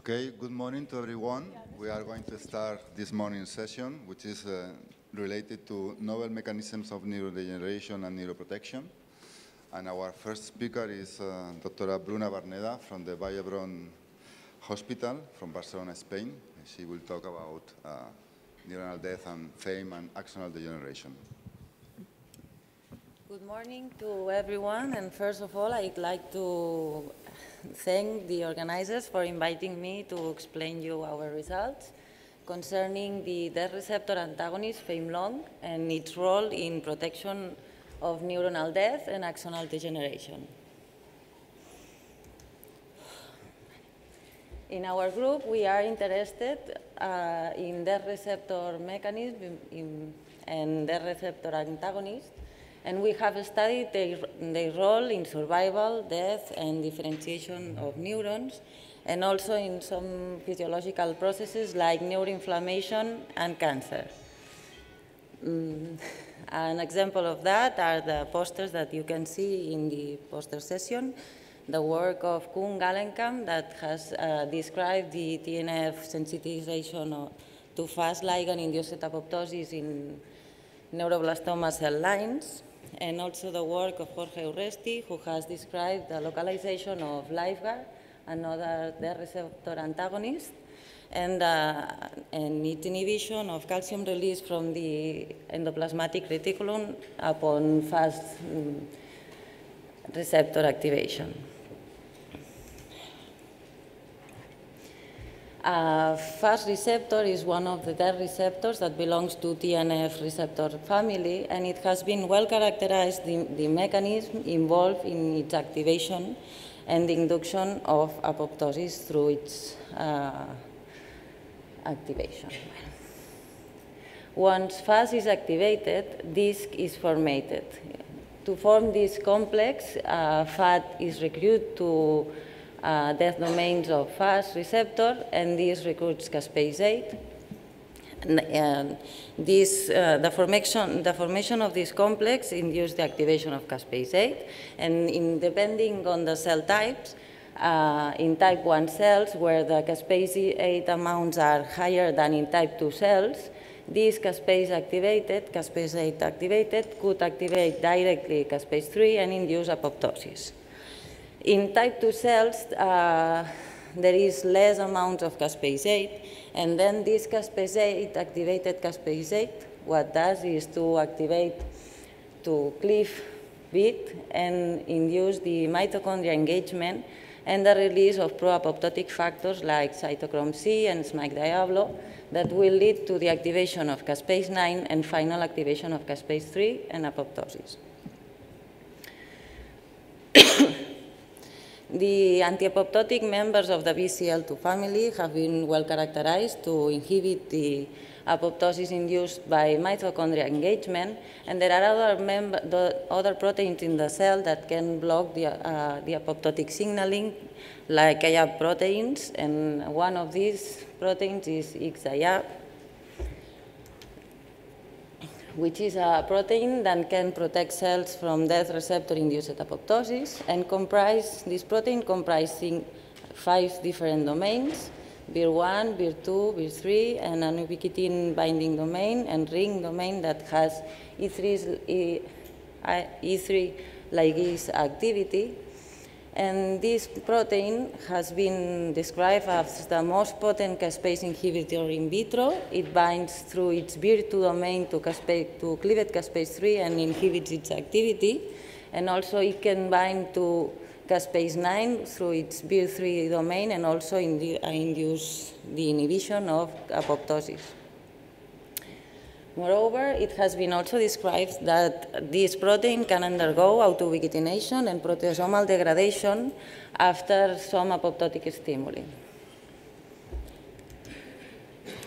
Okay, good morning to everyone. We are going to start this morning's session, which is related to novel mechanisms of neurodegeneration and neuroprotection. And our first speaker is Dr. Bruna Barneda from the Vall d'Hebron Hospital from Barcelona, Spain. She will talk about neuronal death and fame and axonal degeneration. Good morning to everyone, and first of all, I'd like to thank the organizers for inviting me to explain you our results concerning the death receptor antagonist FAME-LONG and its role in protection of neuronal death and axonal degeneration. In our group, we are interested in death receptor mechanism and death receptor antagonists, and we have studied their role in survival, death, and differentiation of neurons, and also in some physiological processes like neuroinflammation and cancer. An example of that are the posters that you can see in the poster session, the work of Kuhn-Gallenkamp that has described the TNF sensitization to Fas ligand-induced apoptosis in neuroblastoma cell lines, and also the work of Jorge Urresti, who has described the localization of LifeGuard, another death receptor antagonist, and its inhibition of calcium release from the endoplasmatic reticulum upon Fas receptor activation. Fas receptor is one of the death receptors that belongs to TNF receptor family, and it has been well characterized the mechanism involved in its activation and the induction of apoptosis through its activation. Once Fas is activated, disc is formed. To form this complex, fat is recruited to death domains of Fas receptor, and this recruits caspase-8. And this, the formation of this complex induces the activation of caspase-8, and depending on the cell types, in type 1 cells, where the caspase-8 amounts are higher than in type 2 cells, this caspase-8 activated could activate directly caspase-3 and induce apoptosis. In type 2 cells, there is less amount of caspase-8, and then this caspase-8, activated caspase-8, what does is to cleave bit and induce the mitochondria engagement and the release of pro-apoptotic factors like cytochrome C and SMAC Diablo that will lead to the activation of caspase-9 and final activation of caspase-3 and apoptosis. The anti-apoptotic members of the BCL2 family have been well characterized to inhibit the apoptosis induced by mitochondria engagement, and there are other proteins in the cell that can block the apoptotic signaling, like IAP proteins, and one of these proteins is XIAP, which is a protein that can protect cells from death receptor-induced apoptosis, and this protein comprises 5 different domains: VIII, VIII, VIII, and an ubiquitin binding domain and ring domain that has E3 ligase activity. And this protein has been described as the most potent caspase inhibitor in vitro. It binds through its VIII domain to cleaved caspase-3 and inhibits its activity. And also it can bind to caspase-9 through its VIII domain and also induce the inhibition of apoptosis. Moreover, it has been also described that this protein can undergo autoubiquitination and proteasomal degradation after some apoptotic stimuli.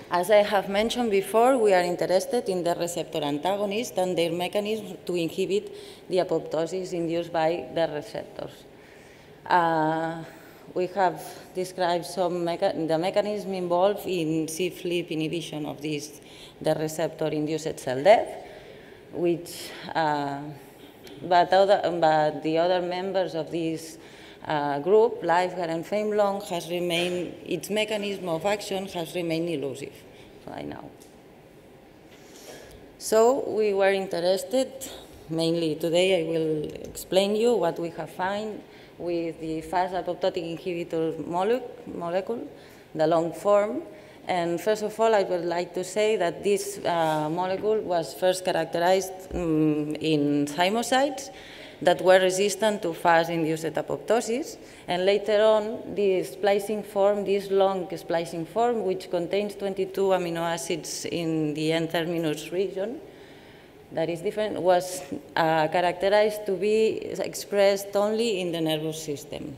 As I have mentioned before, we are interested in the receptor antagonists and their mechanism to inhibit the apoptosis induced by the receptors. We have described the mechanism involved in C-flip inhibition of the receptor-induced cell death, but the other members of this group, lifeguard and FAME-LONG, has remained, its mechanism of action has remained elusive right now. So we were interested, mainly today I will explain you what we have found with the fast apoptotic inhibitor molecule, the long form. And first of all, I would like to say that this molecule was first characterized in thymocytes that were resistant to fast-induced apoptosis. And later on, this splicing form, this long splicing form, which contains 22 amino acids in the N-terminus region, that is different, was characterized to be expressed only in the nervous system.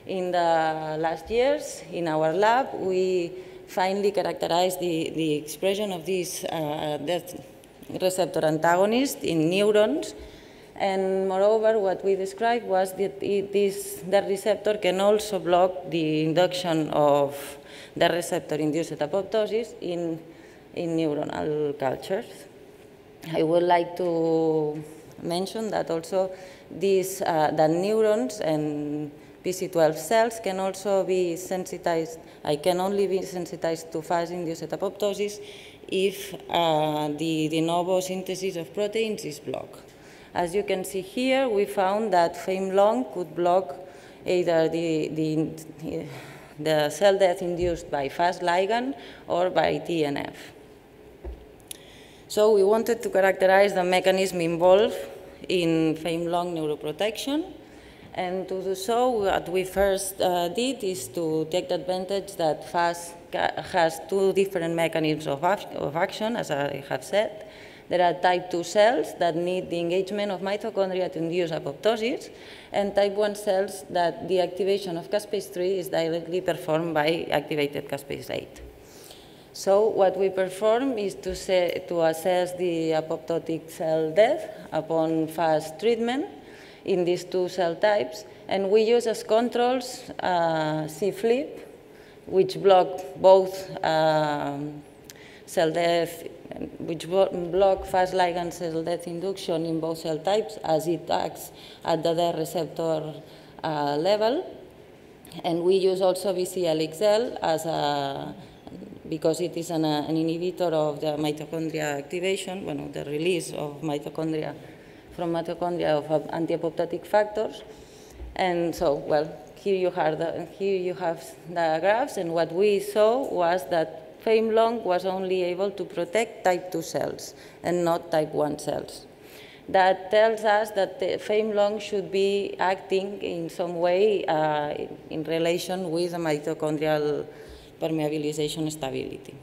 In the last years, in our lab, we finally characterized the expression of this death receptor antagonist in neurons. And moreover, what we described was that that receptor can also block the induction of the receptor-induced apoptosis in neuronal cultures. I would like to mention that also the neurons and PC12 cells can also be sensitized. I can only be sensitized to fast-induced apoptosis if the de novo synthesis of proteins is blocked. As you can see here, we found that FAME-LONG could block either the cell death induced by fast ligand or by TNF. So we wanted to characterize the mechanism involved in FAME-LONG neuroprotection. And to do so, what we first did is to take the advantage that FAST has two different mechanisms of action, as I have said. There are type 2 cells that need the engagement of mitochondria to induce apoptosis, and type 1 cells that the activation of caspase 3 is directly performed by activated caspase 8. So what we perform is to assess the apoptotic cell death upon fast treatment in these two cell types, and we use as controls C-FLIP, which block both cell death, which block fast ligand cell death induction in both cell types as it acts at the death receptor level. And we use also BCL-XL as because it is an inhibitor of the mitochondria activation, the release of mitochondria from mitochondria of anti-apoptotic factors. And so, well, here you have the graphs, and what we saw was that FAME-LONG was only able to protect type 2 cells and not type 1 cells. That tells us that the FAME-LONG should be acting in some way in relation with the mitochondrial permeabilization stability.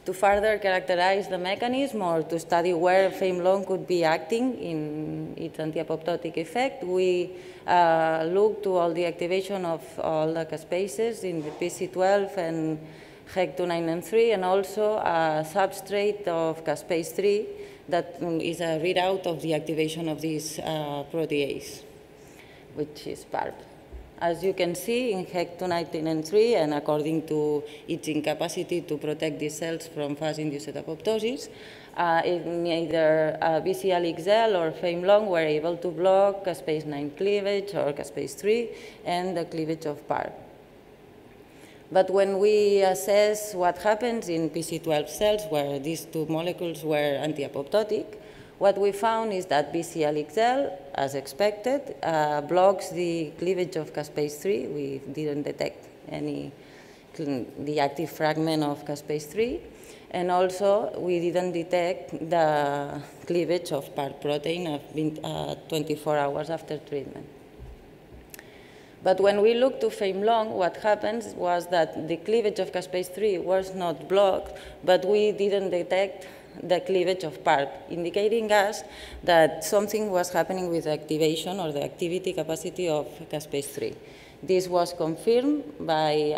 To further characterize the mechanism or to study where FAME-LONG could be acting in its anti-apoptotic effect, we looked to all the activation of all the caspases in the PC12 and HEC293, and also a substrate of caspase 3 that is a readout of the activation of this protease, which is PARP. As you can see, in HEC293, and according to its incapacity to protect these cells from fast-induced apoptosis, neither BCL-XL or FAME-LONG were able to block caspase 9 cleavage or caspase 3 and the cleavage of PARP. But when we assess what happens in PC12 cells where these two molecules were anti-apoptotic, what we found is that BCL-XL, as expected, blocks the cleavage of caspase 3. We didn't detect the active fragment of caspase 3. And also, we didn't detect the cleavage of PARP protein 24 hours after treatment. But when we looked to FAME-LONG, what happens was that the cleavage of caspase 3 was not blocked, but we didn't detect the cleavage of PARP, indicating us that something was happening with the activation or the activity capacity of caspase 3. This was confirmed by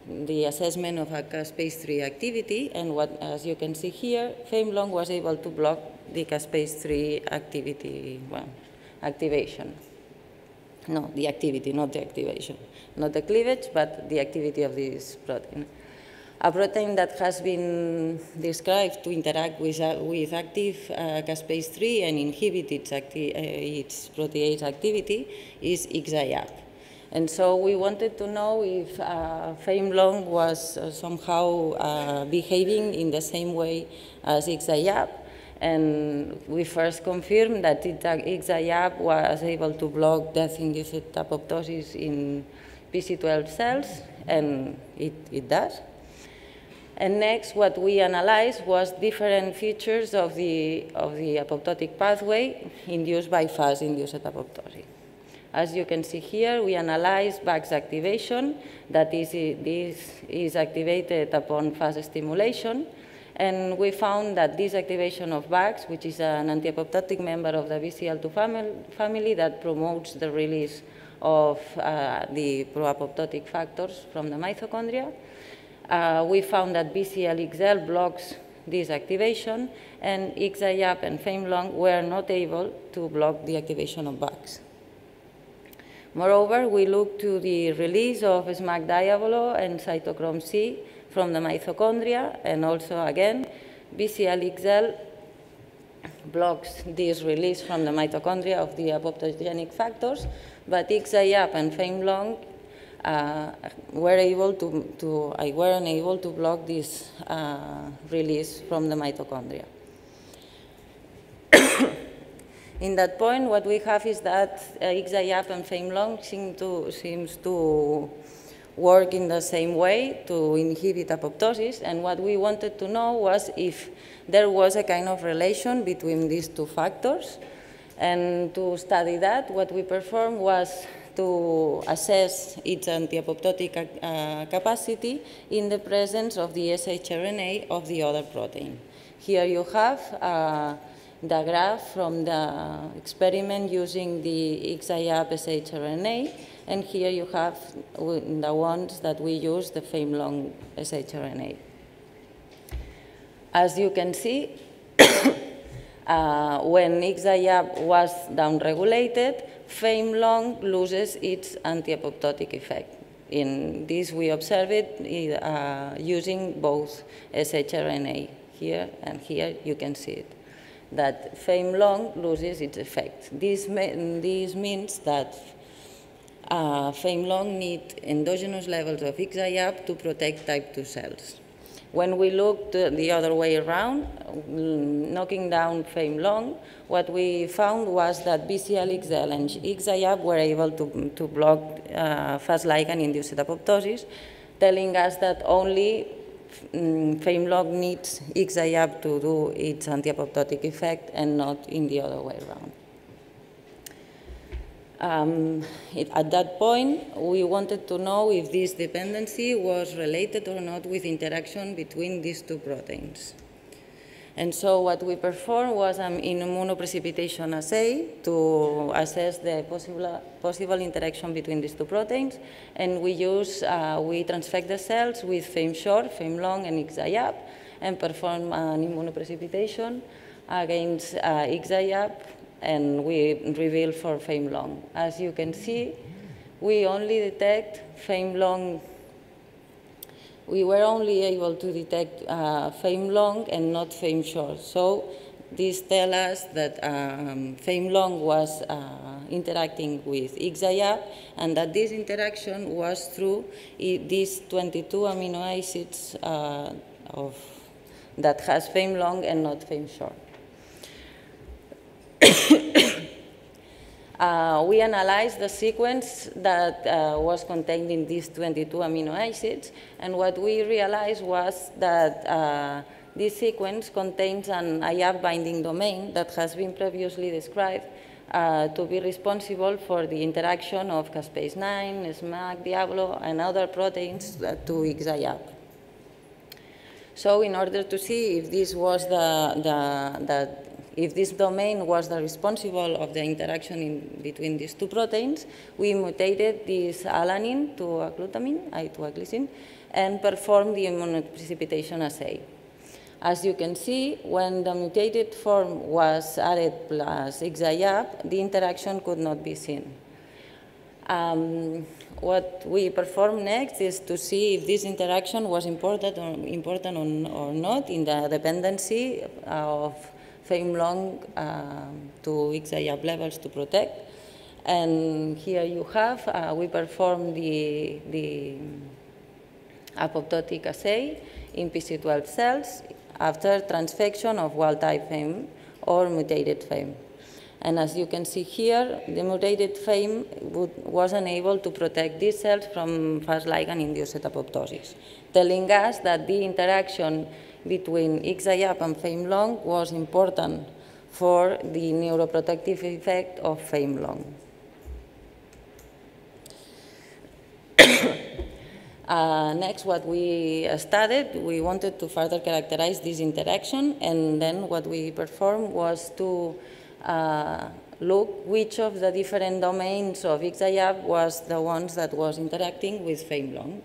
the assessment of a caspase 3 activity, and as you can see here, FAME-LONG was able to block the caspase 3 activity, activation. No, the activity, not the activation. Not the cleavage, but the activity of this protein. a protein that has been described to interact with active caspase 3 and inhibit its protease activity is XIAP. And so we wanted to know if FAME-LONG was somehow behaving in the same way as XIAP. And we first confirmed that XIAP was able to block death-induced apoptosis in PC12 cells, and it does. And next, what we analyzed was different features of the apoptotic pathway induced by Fas-induced apoptosis. As you can see here, we analyzed Bax activation, that this is activated upon Fas stimulation, and we found that this activation of Bax, which is an anti-apoptotic member of the BCL2 family that promotes the release of the pro-apoptotic factors from the mitochondria, we found that BCL-XL blocks this activation, and XIAP and FAME-LONG were not able to block the activation of Bax. Moreover, we looked to the release of SMAC diabolo and cytochrome C from the mitochondria, and also, again, BCL-XL blocks this release from the mitochondria of the apoptogenic factors, but XIAP and FAME-LONG were unable to block this release from the mitochondria. In that point, what we have is that XIAP and FAME-LONG seems to work in the same way to inhibit apoptosis, and what we wanted to know was if there was a kind of relation between these two factors. And to study that, what we performed was to assess its anti-apoptotic capacity in the presence of the shRNA of the other protein. Here you have the graph from the experiment using the XIAP shRNA, and here you have the ones that we use, the FAME-LONG shRNA. As you can see, when XIAP was downregulated, FAME-LONG loses its anti-apoptotic effect. In this, we observe it using both shRNA. Here and here, you can see it, that FAME-LONG loses its effect. This means that FAME-LONG needs endogenous levels of XIAP to protect type 2 cells. When we looked the other way around, knocking down FAME-LONG, what we found was that BCL-XL and XIAP were able to block Fas ligand-induced apoptosis, telling us that only FAME-LONG needs XIAP to do its anti-apoptotic effect and not in the other way around. At that point, we wanted to know if this dependency was related or not with interaction between these two proteins. And so what we performed was an immunoprecipitation assay to assess the possible interaction between these two proteins, and we transfect the cells with FAME-short, FAME-long, and XIAP, and perform an immunoprecipitation against XIAP, and we reveal for FAME-long. As you can see, we only detect FAME-long. We were only able to detect FAME-long and not FAME-short. So this tells us that FAME-long was interacting with XIAP, and that this interaction was through these 22 amino acids that has FAME-long and not FAME-short. We analyzed the sequence that was contained in these 22 amino acids, and what we realized was that this sequence contains an IAP binding domain that has been previously described to be responsible for the interaction of caspase 9, SMAC, Diablo, and other proteins to XIAP. So in order to see if this was if this domain was the responsible of the interaction between these two proteins, we mutated this alanine to agglutinin, I2-aglycine, and performed the immunoprecipitation assay. As you can see, when the mutated form was added plus XIAP, the interaction could not be seen. What we performed next is to see if this interaction was important or not in the dependency of FAME-long to XIAP levels to protect. And here you have, we performed the apoptotic assay in PC12 cells after transfection of wild-type FAME or mutated FAME. And as you can see here, the mutated FAME was unable to protect these cells from Fas ligand-induced apoptosis, telling us that the interaction between XIAP and FAME-long was important for the neuroprotective effect of FAME-long. Next, what we studied, we wanted to further characterize this interaction, and then what we performed was to look which of the different domains of XIAP was the ones that was interacting with FAME-long.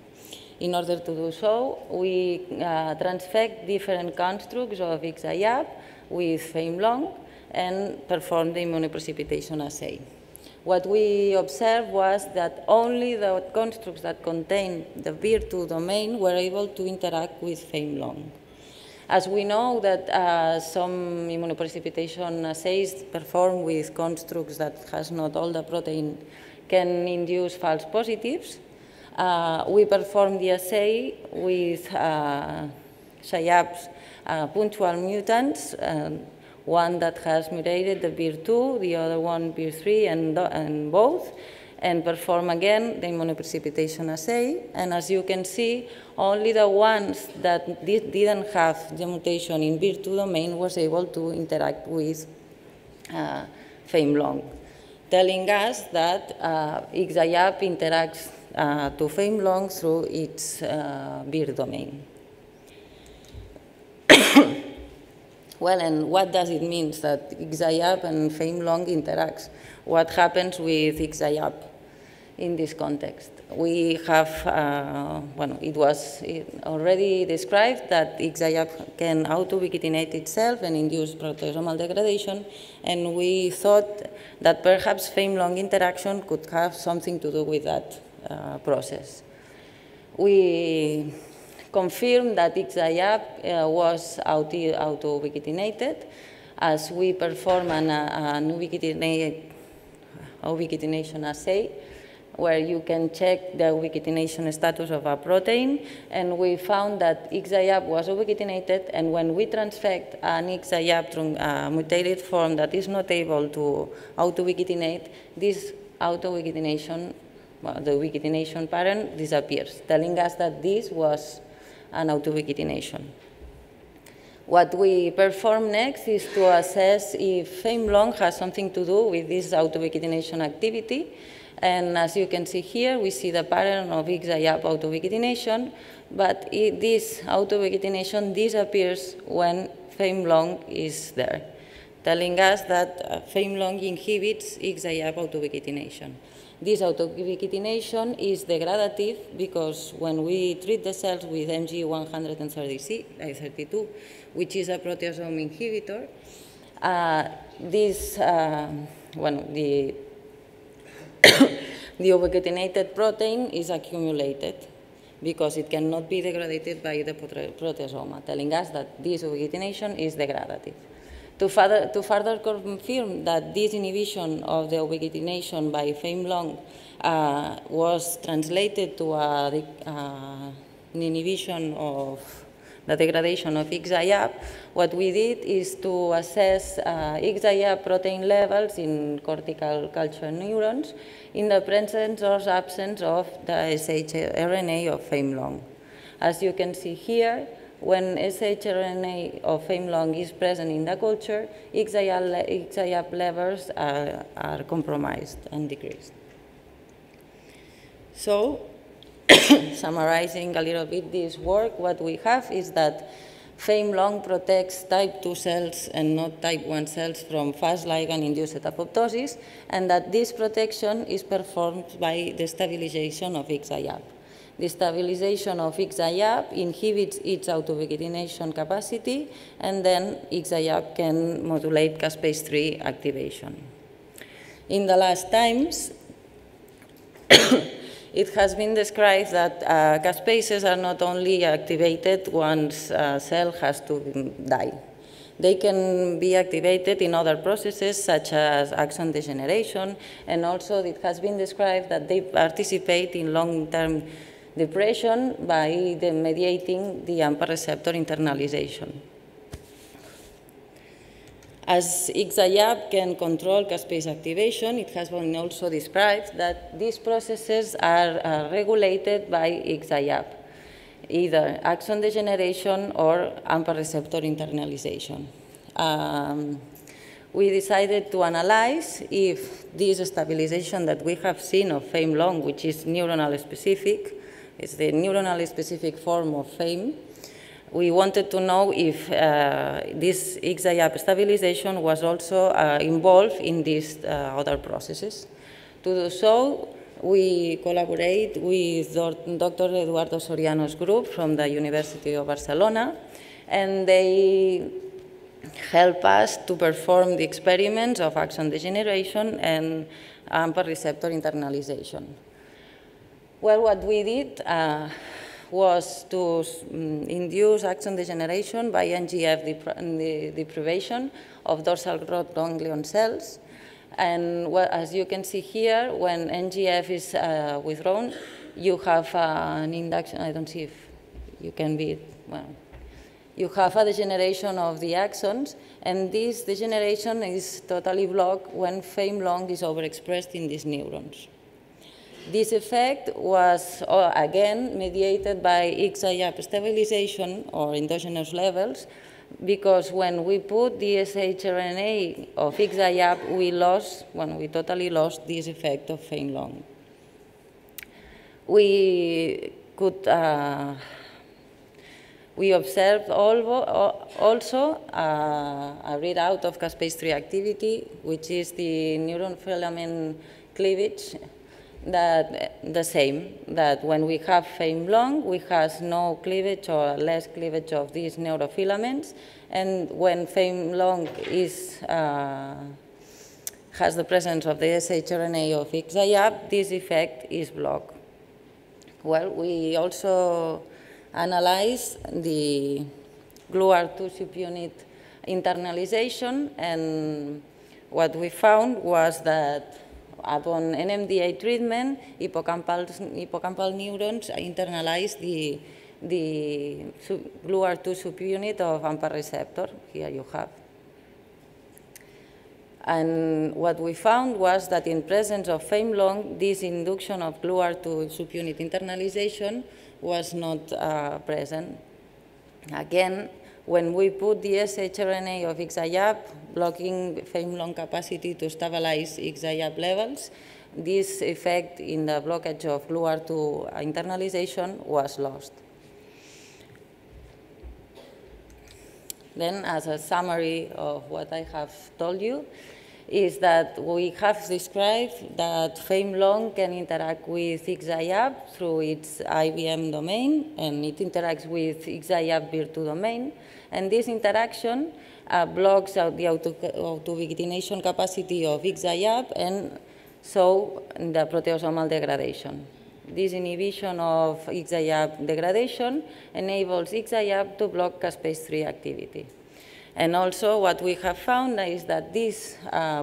In order to do so, we transfect different constructs of XIAP with FAME-long and performed the immunoprecipitation assay. What we observed was that only the constructs that contain the VIII domain were able to interact with FAME-long. As we know that some immunoprecipitation assays performed with constructs that has not all the protein can induce false positives, we performed the assay with XIAP's punctual mutants, one that has mutated the VIII, the other one VIII, and both, and perform again the immunoprecipitation assay. And as you can see, only the ones that didn't have the mutation in VIII domain was able to interact with FAME-long, telling us that XIAP interacts to FAME-long through its VIII domain. Well, and what does it mean that XIAP and FAME-long interacts? What happens with XIAP in this context? We have, it was already described that XIAP can auto-ubiquitinate itself and induce proteasomal degradation, and we thought that perhaps FAME-long interaction could have something to do with that process. We confirmed that XIAP was auto-ubiquitinated as we perform an ubiquitination assay where you can check the ubiquitination status of a protein, and we found that XIAP was ubiquitinated, and when we transfect an XIAP mutated form that is not able to auto-ubiquitinate, this auto-ubiquitination, the ubiquitination pattern disappears, telling us that this was an auto-ubiquitination. What we perform next is to assess if FAME-long has something to do with this auto-ubiquitination activity. And as you can see here, we see the pattern of XIAP auto-ubiquitination, but this auto-ubiquitination disappears when FAME-long is there, telling us that FAME-long inhibits XIAP auto-ubiquitination. This auto-ubiquitination is degradative because when we treat the cells with MG132, which is a proteasome inhibitor, the ubiquitinated protein is accumulated because it cannot be degraded by the proteasome, telling us that this ubiquitination is degradative. To further confirm that this inhibition of the ubiquitination by FAME-long was translated to an inhibition of the degradation of XIAP, what we did is to assess XIAP protein levels in cortical culture neurons in the presence or absence of the shRNA of FAME-long. As you can see here, when shRNA of FAME-long is present in the culture, XIAP levels are compromised and decreased. So, summarizing a little bit this work, what we have is that FAME-long protects type 2 cells and not type 1 cells from Fas ligand-induced apoptosis, and that this protection is performed by the stabilization of XIAP. The stabilization of XIAP inhibits its auto-ubiquitination capacity, and then XIAP can modulate caspase 3 activation. In the last times, it has been described that caspases are not only activated once a cell has to die. They can be activated in other processes such as axon degeneration, and also it has been described that they participate in long-term depression by mediating the AMPA receptor internalization. As IGZAYAP can control caspase activation, it has been also described that these processes are regulated by IGZAYAP, either axon degeneration or AMPA receptor internalization. We decided to analyze if this stabilization that we have seen of FAME-long, which is neuronal specific, is the neuronal specific form of FAME. We wanted to know if this IGZAYAP stabilization was also involved in these other processes. To do so, we collaborate with Dr. Eduardo Soriano's group from the University of Barcelona, and they help us to perform the experiments of axon degeneration and AMPA receptor internalization. Well, what we did was to induce axon degeneration by NGF deprivation of dorsal root ganglion cells. And well, as you can see here, when NGF is withdrawn, you have an induction. I don't see if you can be, well, you have a degeneration of the axons, and this degeneration is totally blocked when FAME-long is overexpressed in these neurons. This effect was, again, mediated by IGZAYAP stabilization or endogenous levels, because when we put the shRNA of IGZAYAP, we totally lost this effect of FAME-long. We observed also a readout of caspase-3 activity, which is the neuron filament cleavage, that the same, that when we have FAME-long, we have no cleavage or less cleavage of these neurofilaments, and when FAME-long has the presence of the shRNA of IGZAYAP, this effect is blocked. Well, we also analyzed the GluR2 subunit internalization, and what we found was that upon NMDA treatment, hippocampal neurons internalize the GluR2 subunit of AMPA receptor. Here you have. And what we found was that in presence of FAME-long, this induction of GluR2 subunit internalization was not present. Again, when we put the shRNA of IGZAYAP, blocking FAME-long capacity to stabilize IGZAYAP levels, this effect in the blockage of GluR2 internalization was lost. Then, as a summary of what I have told you, is that we have described that FAME-long can interact with IGZAYAP through its IBM domain, and it interacts with IGZAYAP Vir2 domain. And this interaction blocks out the autoubiquitination capacity of IGZAYAP, and so the proteasomal degradation. This inhibition of IGZAYAP degradation enables IGZAYAP to block caspase-3 activity. And also what we have found is that this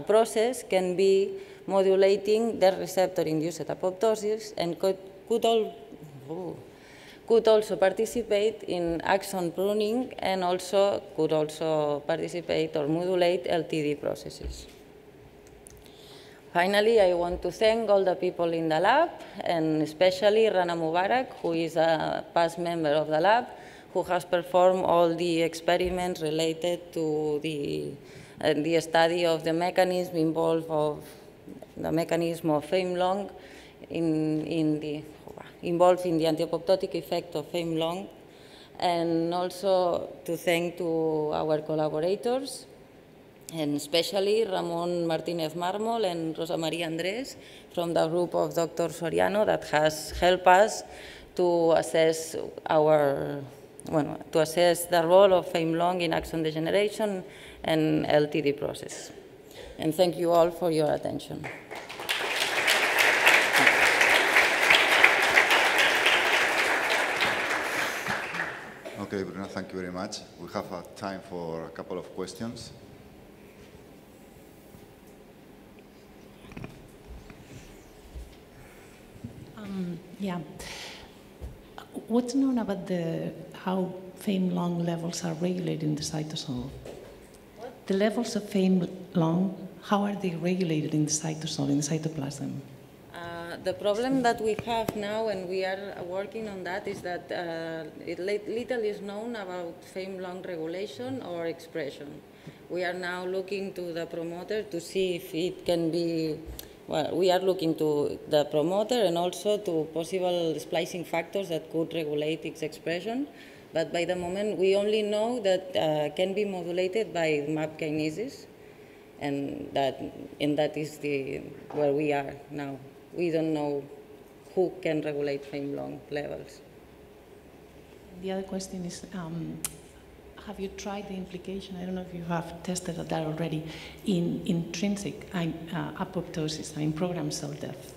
process can be modulating the receptor-induced apoptosis and could also participate in axon pruning, and also could also participate or modulate LTD processes. Finally, I want to thank all the people in the lab, and especially Rana Mubarak, who is a past member of the lab, who has performed all the experiments related to the study of the mechanism involved of the mechanism of FAME-long involved in the anti-apoptotic effect of FAME-long, and also to thank to our collaborators, and especially Ramon Martinez Marmol and Rosa Maria Andrés from the group of Dr. Soriano that has helped us to assess the role of FAME-long in axon degeneration and LTD process. And thank you all for your attention. Okay, Bruna, thank you very much. We have time for a couple of questions. Yeah. What's known about how FAME-long levels are regulated in the cytosol? The levels of FAME-long, how are they regulated in the cytosol, in the cytoplasm? The problem that we have now, and we are working on that, is that little is known about FAME-long regulation or expression. We are now looking to the promoter to see if it can be, well, we are looking to the promoter and also to possible splicing factors that could regulate its expression. But by the moment, we only know that can be modulated by MAP kinesis, and that is where we are now. We don't know who can regulate FAME-long levels. The other question is, have you tried the implication, I don't know if you have tested that already, in intrinsic apoptosis, in programmed cell death?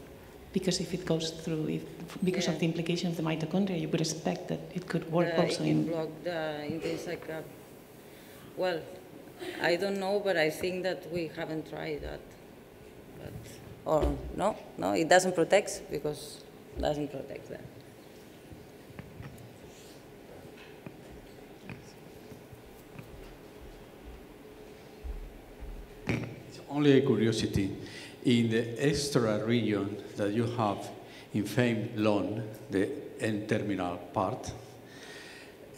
Because if it goes through, because of the implication of the mitochondria, you would expect that it could work also in... block the intrinsic, well, I don't know, but I think that we haven't tried that. Or no, it doesn't protect because it doesn't protect that. It's only a curiosity. In the extra region that you have in FAME-long, the N-terminal part,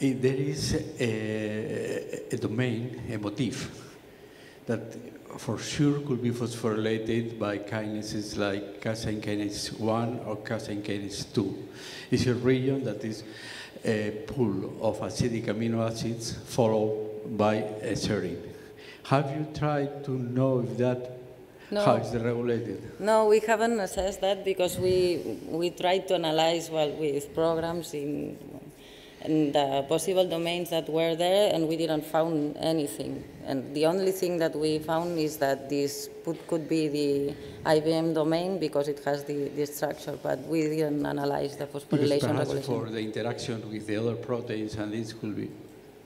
there is a domain, a motif, that for sure could be phosphorylated by kinases like casein kinase 1 or casein kinase 2. It's a region that is a pool of acidic amino acids followed by a serine. Have you tried to know if that, how is it regulated? No, we haven't assessed that because we tried to analyze, well, with programs in the possible domains that were there, and we didn't find anything. And the only thing that we found is that this could be the IBM domain because it has this structure, but we didn't analyze the phosphorylation regulation. For the interaction with the other proteins, and this could be,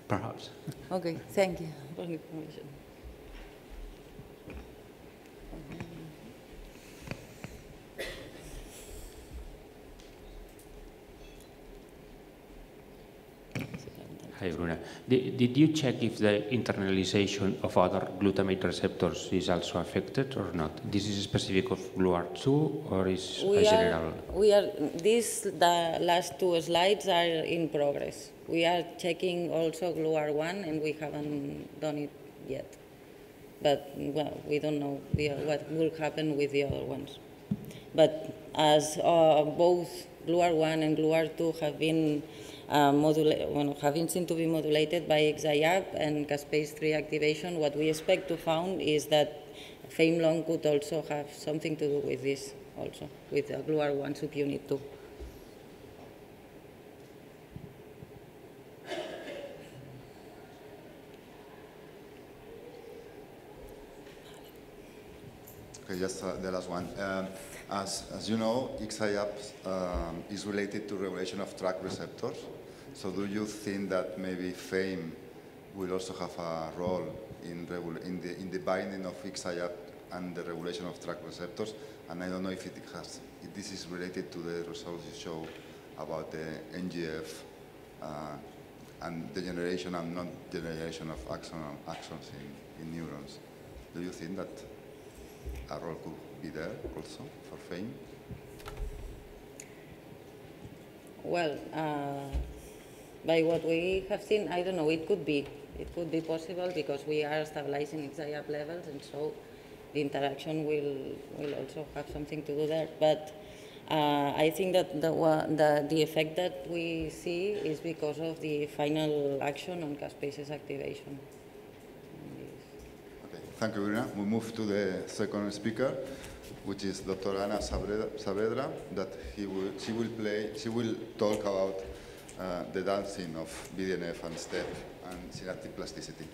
perhaps. Okay, thank you for the information. Hi, Bruna. Did you check if the internalization of other glutamate receptors is also affected or not? This is specific of GLUAR2 or is general? The last two slides are in progress. We are checking also GLUAR1 and we haven't done it yet. But well, we don't know what will happen with the other ones. But as both GLUAR1 and GLUAR2 have been having seen to be modulated by XIAP and caspase-3 activation, what we expect to find is that FAME-long could also have something to do with this, also, with the GLUAR1 subunit 2. Okay, just the last one. As you know, XIAP is related to regulation of TRK receptors. So do you think that maybe FAME will also have a role in the binding of XIAP and the regulation of TRK receptors? And I don't know if this is related to the results you show about the NGF and degeneration and non-degeneration of axons in neurons. Do you think that a role could be there also for FAME? Well, by what we have seen, I don't know, it could be. It could be possible because we are stabilizing XIAP levels, and so the interaction will also have something to do there. But I think that the effect that we see is because of the final action on caspases activation. Okay, thank you, Bruna. We move to the second speaker, which is Dr. Ana Saavedra, that she will talk about the dancing of BDNF and STEP and synaptic plasticity.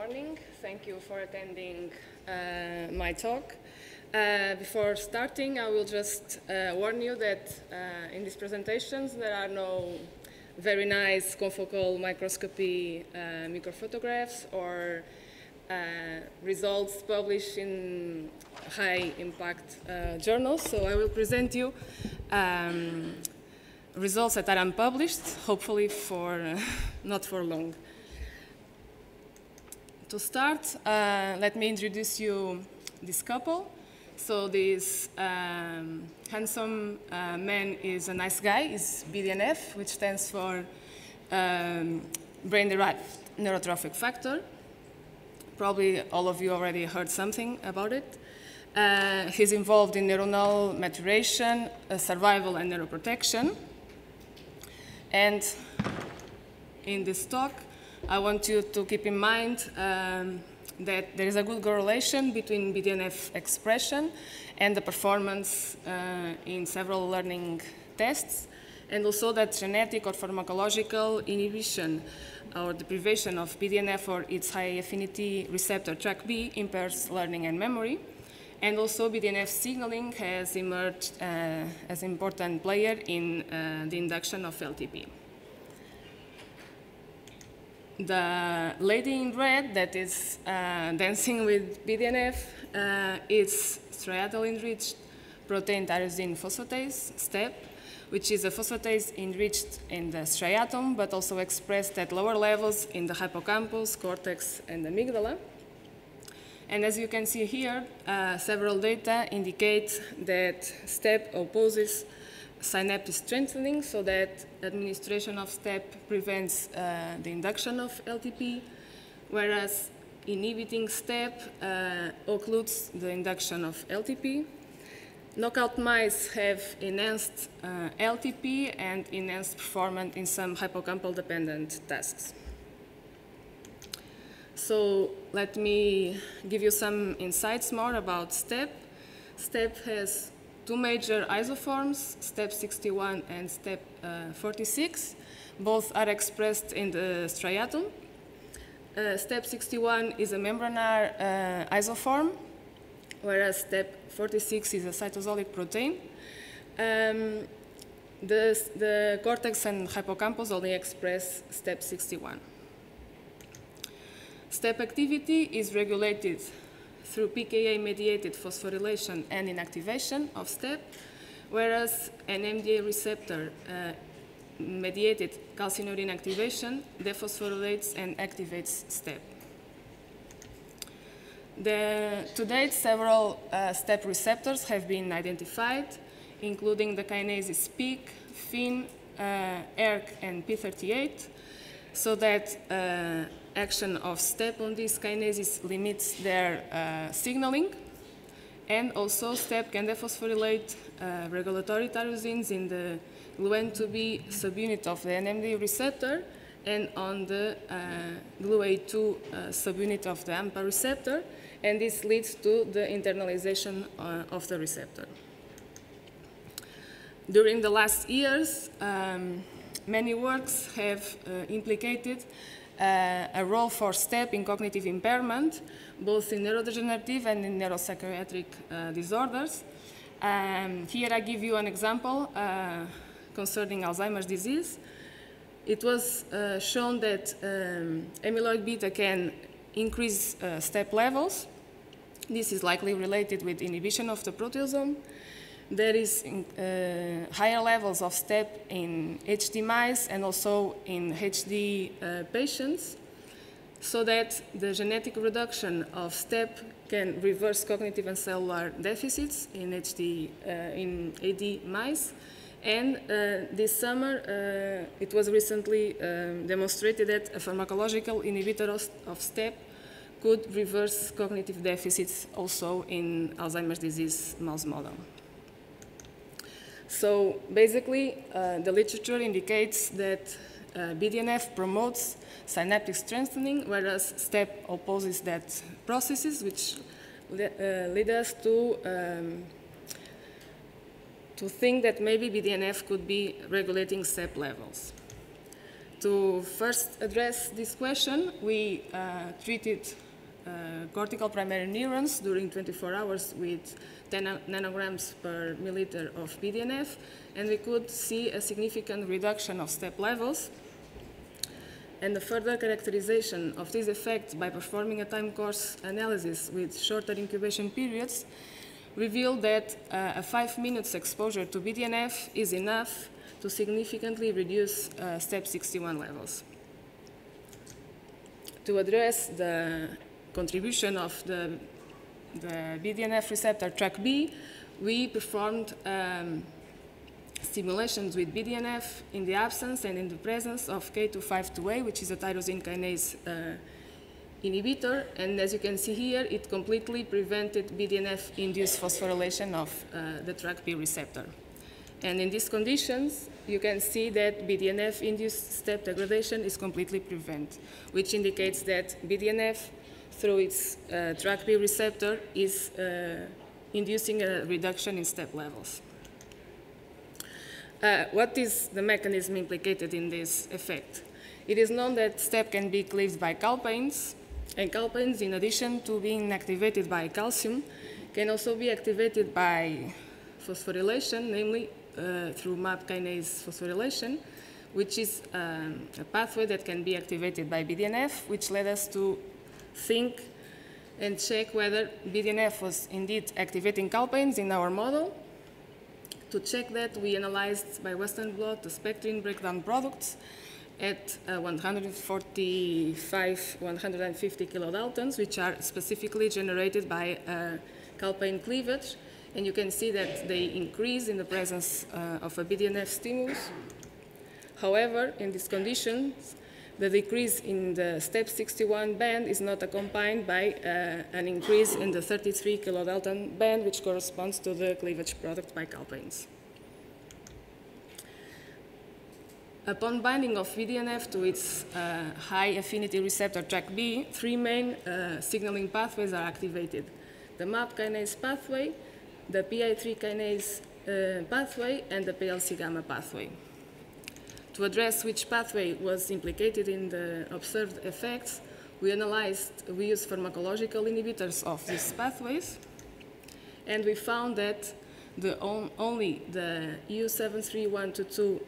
morning. Thank you for attending my talk. Before starting, I will just warn you that in these presentations there are no very nice confocal microscopy microphotographs or results published in high-impact journals. So I will present you results that are unpublished, hopefully for not for long. To start, let me introduce you this couple. So this handsome man is a nice guy, is BDNF, which stands for brain-derived neurotrophic factor. Probably all of you already heard something about it. He's involved in neuronal maturation, survival, and neuroprotection. And in this talk, I want you to keep in mind that there is a good correlation between BDNF expression and the performance in several learning tests, and also that genetic or pharmacological inhibition or deprivation of BDNF or its high-affinity receptor TrkB impairs learning and memory. And also BDNF signaling has emerged as an important player in the induction of LTP. The lady in red that is dancing with BDNF is striatal-enriched protein tyrosine phosphatase, STEP, which is a phosphatase enriched in the striatum, but also expressed at lower levels in the hippocampus, cortex, and amygdala. And as you can see here, several data indicate that STEP opposes synaptic strengthening, so that administration of STEP prevents the induction of LTP, whereas inhibiting STEP occludes the induction of LTP. Knockout mice have enhanced LTP and enhanced performance in some hippocampal-dependent tasks. So let me give you some insights more about STEP. STEP has two major isoforms, STEP 61 and STEP 46. Both are expressed in the striatum. STEP 61 is a membranar isoform, whereas STEP 46 is a cytosolic protein. The cortex and hippocampus only express STEP 61. STEP activity is regulated through pKa-mediated phosphorylation and inactivation of STEP, whereas an NMDA receptor-mediated calcineurin activation dephosphorylates and activates STEP. To date, several STEP receptors have been identified, including the kinases PIC, FIN, ERK, and P38, so that action of STEP on these kinases limits their signaling, and also STEP can dephosphorylate regulatory tyrosines in the GluN2B subunit of the NMDA receptor and on the GluA2 subunit of the AMPA receptor, and this leads to the internalization of the receptor. During the last years, many works have implicated a role for STEP in cognitive impairment, both in neurodegenerative and in neuropsychiatric disorders. Here I give you an example concerning Alzheimer's disease. It was shown that amyloid beta can increase STEP levels. This is likely related with inhibition of the proteasome. There is higher levels of STEP in HD mice and also in HD patients, so that the genetic reduction of STEP can reverse cognitive and cellular deficits in in AD mice. And this summer, it was recently demonstrated that a pharmacological inhibitor of STEP could reverse cognitive deficits also in Alzheimer's disease mouse model. So basically, the literature indicates that BDNF promotes synaptic strengthening, whereas STEP opposes that processes, which lead us to think that maybe BDNF could be regulating STEP levels. To first address this question, we treated cortical primary neurons during 24 hours with 10 nanograms per milliliter of BDNF, and we could see a significant reduction of step levels. And the further characterization of this effect by performing a time course analysis with shorter incubation periods revealed that a 5 minutes exposure to BDNF is enough to significantly reduce step 61 levels. To address the contribution of the BDNF receptor track B, we performed stimulations with BDNF in the absence and in the presence of K252A, which is a tyrosine kinase inhibitor. And as you can see here, it completely prevented BDNF-induced phosphorylation of the track B receptor. And in these conditions, you can see that BDNF-induced step degradation is completely prevented, which indicates that BDNF, through its track B receptor, is inducing a reduction in step levels. What is the mechanism implicated in this effect? It is known that step can be cleaved by calpains, and calpains, in addition to being activated by calcium, can also be activated by phosphorylation, namely through MAP kinase phosphorylation, which is a pathway that can be activated by BDNF, which led us to think and check whether BDNF was indeed activating calpains in our model. To check that, we analyzed by Western blot the spectrin breakdown products at 145, 150 kilodaltons, which are specifically generated by calpain cleavage. And you can see that they increase in the presence of a BDNF stimulus. However, in these conditions, the decrease in the step 61 band is not accompanied by an increase in the 33 kilodalton band, which corresponds to the cleavage product by calpains. Upon binding of BDNF to its high affinity receptor track B, three main signaling pathways are activated: the MAP kinase pathway, the PI3 kinase pathway, and the PLC gamma pathway. To address which pathway was implicated in the observed effects, we used pharmacological inhibitors of these pathways, and we found that only the EU73122,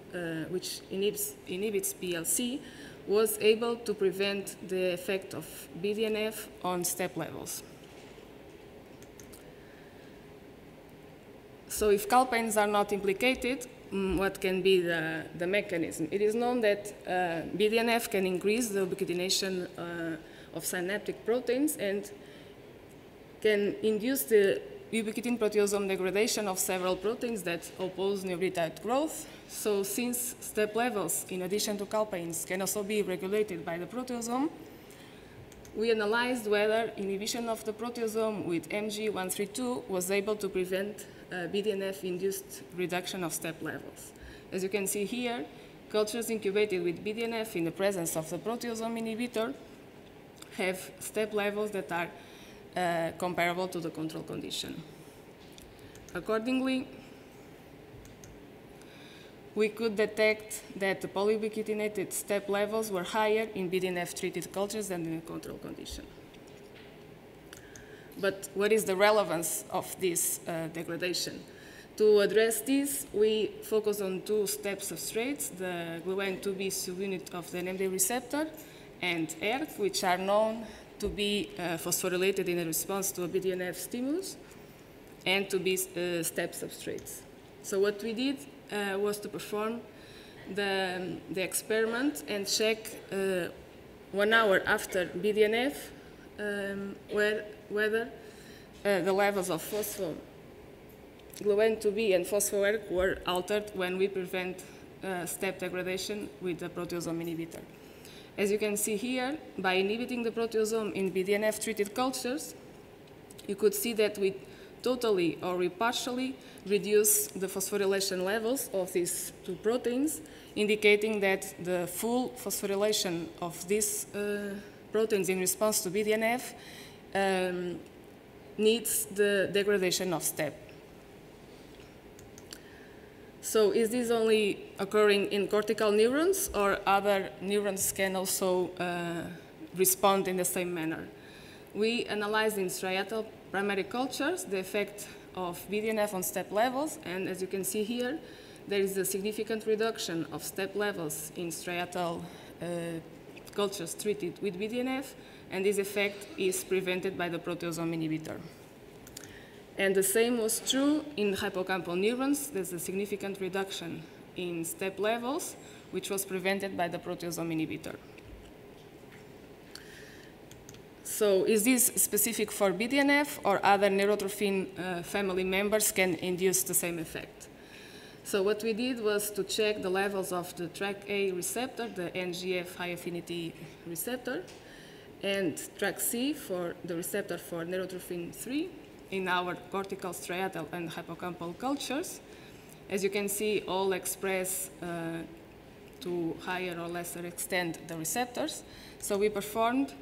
which inhibits PLC, was able to prevent the effect of BDNF on step levels. So if calpains are not implicated, what can be the mechanism? It is known that BDNF can increase the ubiquitination of synaptic proteins and can induce the ubiquitin proteasome degradation of several proteins that oppose nucleotide growth. So since step levels, in addition to calpains, can also be regulated by the proteasome, we analyzed whether inhibition of the proteasome with MG132 was able to prevent BDNF-induced reduction of step levels. As you can see here, cultures incubated with BDNF in the presence of the proteasome inhibitor have step levels that are comparable to the control condition. Accordingly, we could detect that the polyubiquitinated step levels were higher in BDNF-treated cultures than in the control condition. But what is the relevance of this degradation? To address this, we focus on two step substrates, the gluN2B subunit of the NMDA receptor and ERF, which are known to be phosphorylated in response to a BDNF stimulus and to be step substrates. So what we did was to perform the experiment and check 1 hour after BDNF whether the levels of gluN2B and phospho-ERK were altered when we prevent step degradation with the proteasome inhibitor. As you can see here, by inhibiting the proteasome in BDNF-treated cultures, you could see that we totally or we partially reduce the phosphorylation levels of these two proteins, indicating that the full phosphorylation of these proteins in response to BDNF needs the degradation of step. So is this only occurring in cortical neurons, or other neurons can also respond in the same manner? We analyzed in striatal primary cultures the effect of BDNF on step levels, and as you can see here, there is a significant reduction of step levels in striatal cultures treated with BDNF, and this effect is prevented by the proteasome inhibitor. And the same was true in hippocampal neurons. There's a significant reduction in step levels, which was prevented by the proteasome inhibitor. So is this specific for BDNF, or other neurotrophin family members can induce the same effect? So what we did was to check the levels of the TrkA receptor, the NGF high affinity receptor, and TrkC for the receptor for neurotrophin 3 in our cortical, striatal, and hippocampal cultures. As you can see, all express to higher or lesser extent the receptors. So we performed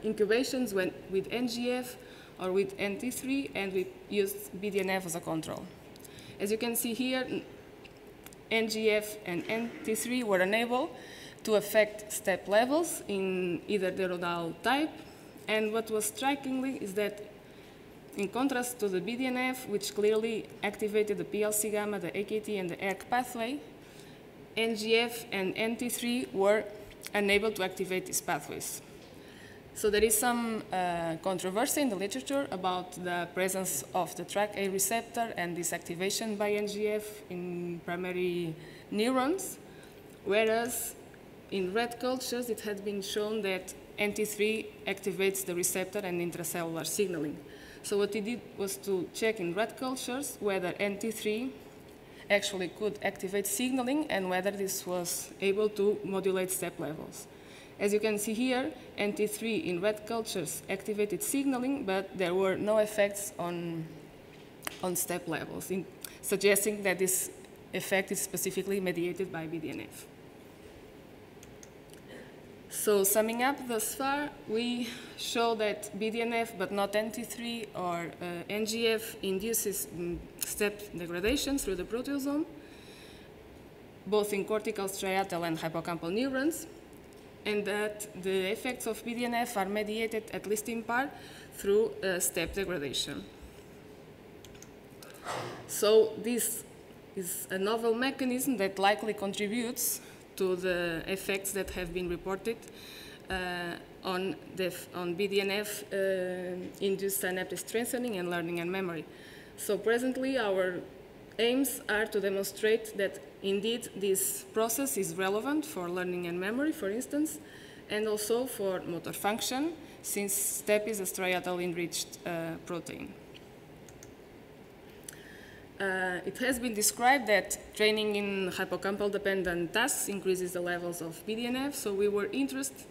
incubations with NGF or with NT3, and we used BDNF as a control. As you can see here, NGF and NT3 were unable to affect step levels in either the rodal type. And what was strikingly is that, in contrast to the BDNF, which clearly activated the PLC gamma, the AKT, and the ERK pathway, NGF and NT3 were unable to activate these pathways. So there is some controversy in the literature about the presence of the TrkA receptor and this activation by NGF in primary neurons, whereas in rat cultures it had been shown that NT3 activates the receptor and intracellular signaling. So what we did was to check in rat cultures whether NT3 actually could activate signaling and whether this was able to modulate step levels. As you can see here, NT3 in rat cultures activated signaling, but there were no effects on step levels, suggesting that this effect is specifically mediated by BDNF. So summing up thus far, we show that BDNF, but not NT3 or NGF, induces step degradation through the proteasome, both in cortical, striatal, and hippocampal neurons, and that the effects of BDNF are mediated, at least in part, through step degradation. So this is a novel mechanism that likely contributes to the effects that have been reported on BDNF-induced synaptic strengthening and learning and memory. So presently, our aims are to demonstrate that indeed this process is relevant for learning and memory, for instance, and also for motor function, since STEP is a striatal-enriched protein. It has been described that training in hippocampal-dependent tasks increases the levels of BDNF, so we were interested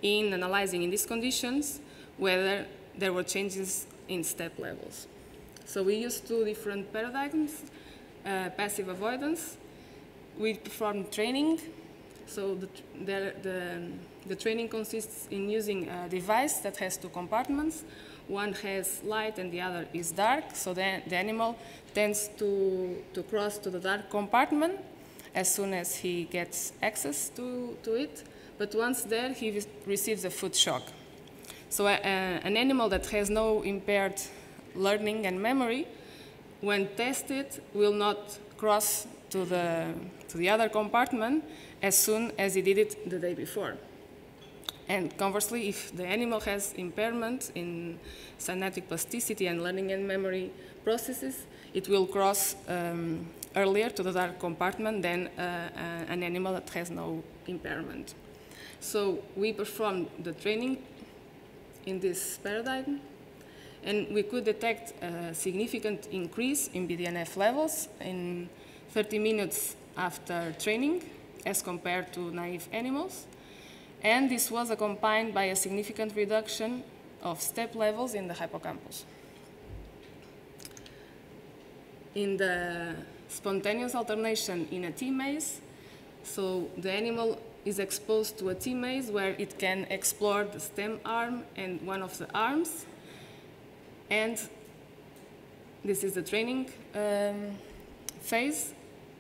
in analyzing in these conditions whether there were changes in step levels. So we used two different paradigms, passive avoidance. We performed training. So the training consists in using a device that has two compartments. One has light and the other is dark. So the animal tends to cross to the dark compartment as soon as he gets access to it. But once there, he receives a foot shock. So an animal that has no impaired learning and memory, when tested, will not cross to the other compartment as soon as he did it the day before. And conversely, if the animal has impairment in synaptic plasticity and learning and memory processes, it will cross earlier to the dark compartment than an animal that has no impairment. So we performed the training in this paradigm, and we could detect a significant increase in BDNF levels in 30 minutes after training as compared to naive animals. And this was accompanied by a significant reduction of step levels in the hippocampus. In the spontaneous alternation in a T-maze, so the animal is exposed to a T-maze where it can explore the stem arm and one of the arms. And this is the training phase,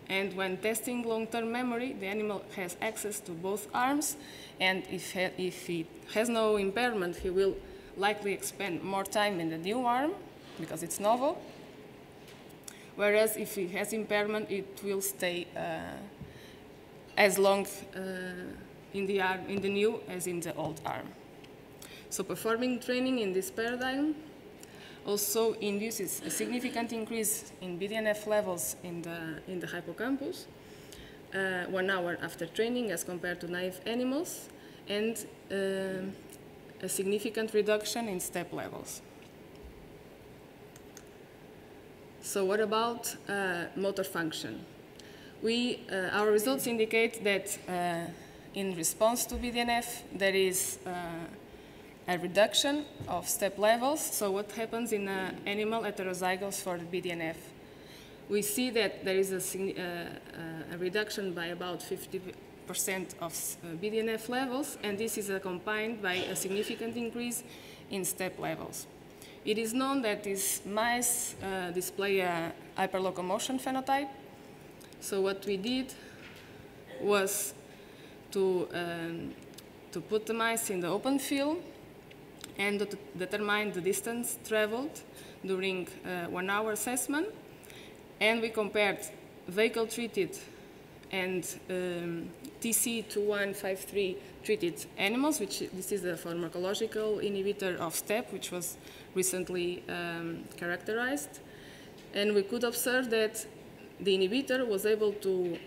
and when testing long-term memory, the animal has access to both arms, and if he has no impairment, he will likely spend more time in the new arm because it's novel. Whereas if he has impairment, it will stay as long in the new as in the old arm. So performing training in this paradigm also induces a significant increase in BDNF levels in the hippocampus 1 hour after training as compared to naive animals, and a significant reduction in step levels. So what about motor function? Our results indicate that in response to BDNF, there is a reduction of step levels. So what happens in animal heterozygous for the BDNF? We see that there is a reduction by about 50% of BDNF levels, and this is accompanied by a significant increase in step levels. It is known that these mice display a hyperlocomotion phenotype. So what we did was to put the mice in the open field and to determine the distance traveled during 1 hour assessment. And we compared vehicle-treated and TC2153 treated animals, this is a pharmacological inhibitor of STEP, which was recently characterized. And we could observe that the inhibitor was able to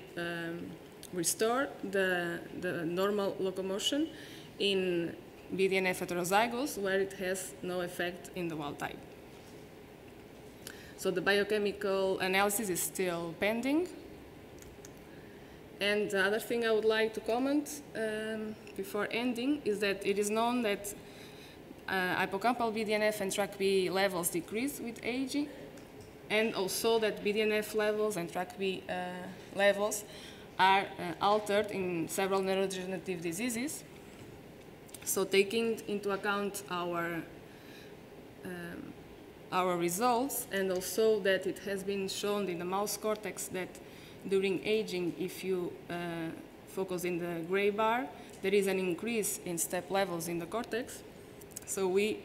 restore the normal locomotion in BDNF heterozygous, where it has no effect in the wild type. So the biochemical analysis is still pending. And the other thing I would like to comment before ending is that it is known that hippocampal BDNF and TrkB levels decrease with aging, and also that BDNF levels and TrkB levels are altered in several neurodegenerative diseases. So taking into account our results, and also that it has been shown in the mouse cortex that during aging, if you focus in the gray bar, there is an increase in step levels in the cortex. So we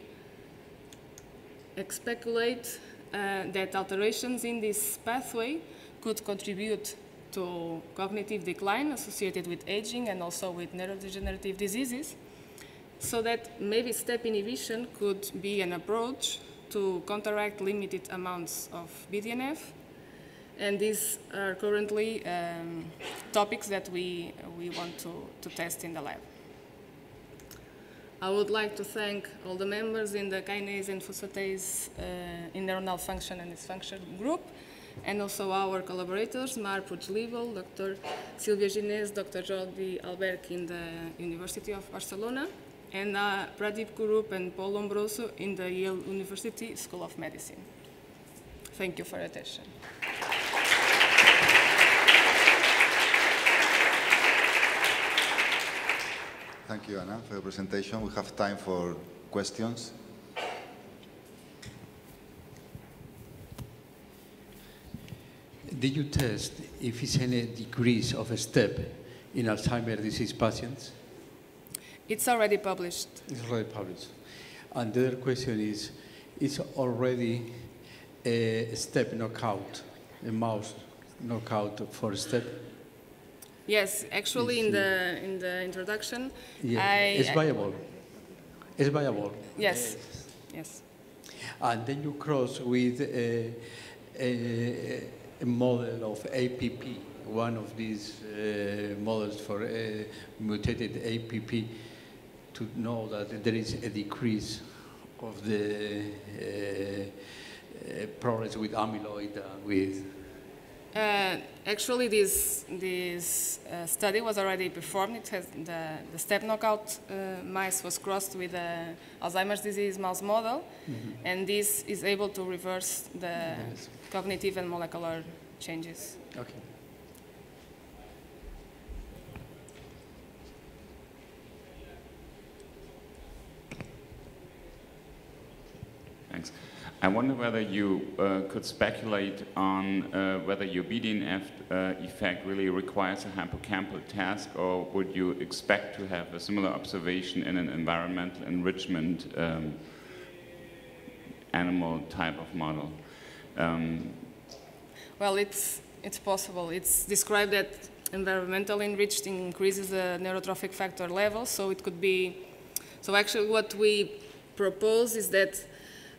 speculate that alterations in this pathway could contribute to cognitive decline associated with aging and also with neurodegenerative diseases, so that maybe step inhibition could be an approach to counteract limited amounts of BDNF. And these are currently topics that we want to test in the lab. I would like to thank all the members in the kinase and phosphatase in neuronal function and dysfunction group, and also our collaborators, Mar Puigdemont, Dr. Silvia Ginés, Dr. Jordi Alberch in the University of Barcelona, and Pradeep Kurup and Paul Lombroso in the Yale University School of Medicine. Thank you for your attention. Thank you, Anna, for your presentation. We have time for questions. Did you test if it's any decrease of a step in Alzheimer's disease patients? It's already published. It's already published. And the other question is already a step knockout, a mouse knockout for a step? Yes, actually in the introduction, yeah. It's viable. It's viable. Yes, yes. And then you cross with a model of APP, one of these models for mutated APP, to know that there is a decrease of the progress with amyloid with. Actually, this study was already performed. It has the step knockout mice was crossed with the Alzheimer's disease mouse model, and this is able to reverse the cognitive and molecular changes. Okay. Thanks. I wonder whether you could speculate on whether your BDNF effect really requires a hippocampal task, or would you expect to have a similar observation in an environmental enrichment animal type of model? Well, it's possible. It's described that environmental enriched increases the neurotrophic factor level, so it could be. So actually, what we propose is that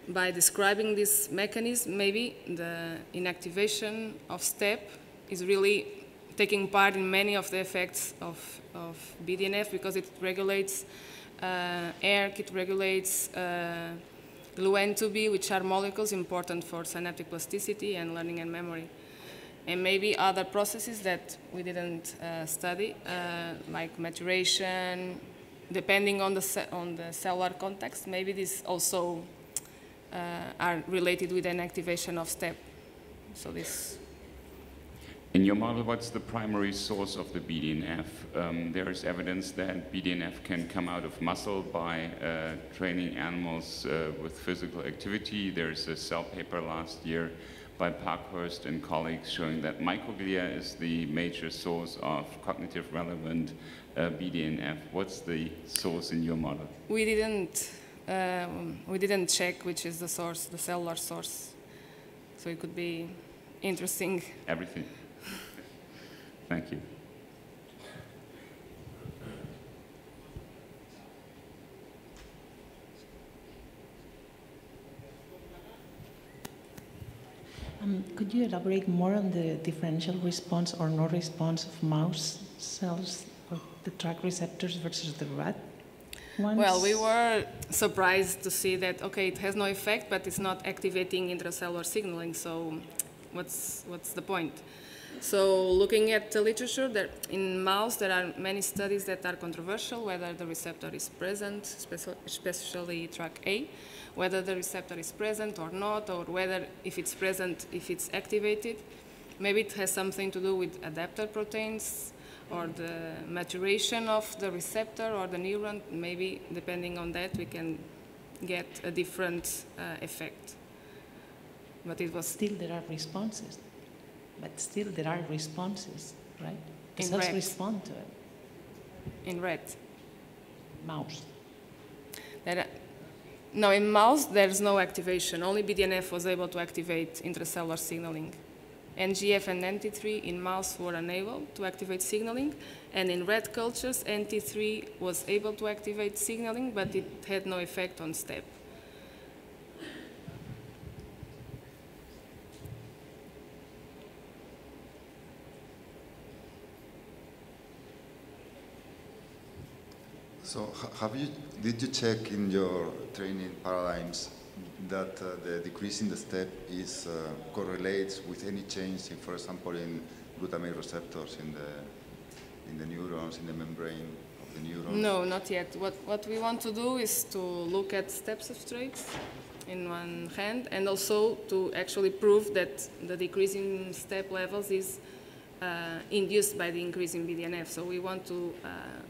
by describing this mechanism, maybe the inactivation of STEP is really taking part in many of the effects of BDNF, because it regulates ERK, it regulates GLUN2B, which are molecules important for synaptic plasticity and learning and memory. And maybe other processes that we didn't study, like maturation, depending on the cellular context. Maybe these also are related with an activation of STEP. So this. In your model, what's the primary source of the BDNF? There is evidence that BDNF can come out of muscle by training animals with physical activity. There's a Cell paper last year by Parkhurst and colleagues showing that microglia is the major source of cognitive relevant BDNF. What's the source in your model? We didn't check which is the source, the cellular source. So it could be interesting. Everything. Thank you. Could you elaborate more on the differential response or no response of mouse cells of the TRAC receptors versus the rat ones? Well, we were surprised to see that, okay, it has no effect, but it's not activating intracellular signaling, so what's the point? So looking at the literature, in mouse there are many studies that are controversial, whether the receptor is present, especially TRAC-A, whether the receptor is present or not, or whether if it's present, if it's activated. Maybe it has something to do with adapter proteins or the maturation of the receptor or the neuron. Maybe depending on that we can get a different effect. But it was still there are responses. But still there are responses, right? The in cells rat. respond to it. In rat. Mouse. No, in mouse there's no activation. Only BDNF was able to activate intracellular signaling. NGF and NT3 in mouse were unable to activate signaling, and in rat cultures NT3 was able to activate signaling, but it had no effect on STEP. So did you check in your training paradigms that the decrease in the STEP correlates with any change, for example, in glutamate receptors in the neurons, in the membrane of the neurons? No, not yet. What we want to do is to look at STEP substrates in one hand, and also to actually prove that the decrease in STEP levels is induced by the increase in BDNF. So we want to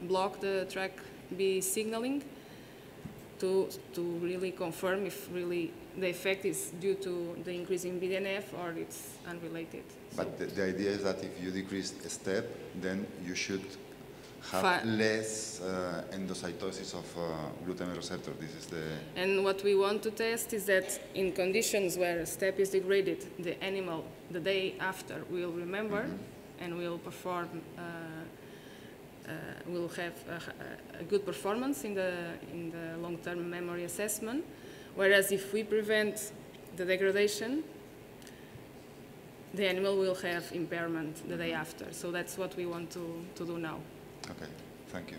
block the TRAC-B signaling to really confirm if really the effect is due to the increase in BDNF or it's unrelated. But the idea is that if you decrease a STEP, then you should have less endocytosis of glutamate receptor. This is the... And what we want to test is that in conditions where STEP is degraded, the animal the day after will remember and will perform will have a good performance in the long-term memory assessment, whereas if we prevent the degradation, the animal will have impairment the day after. So that's what we want to do now. Okay, thank you.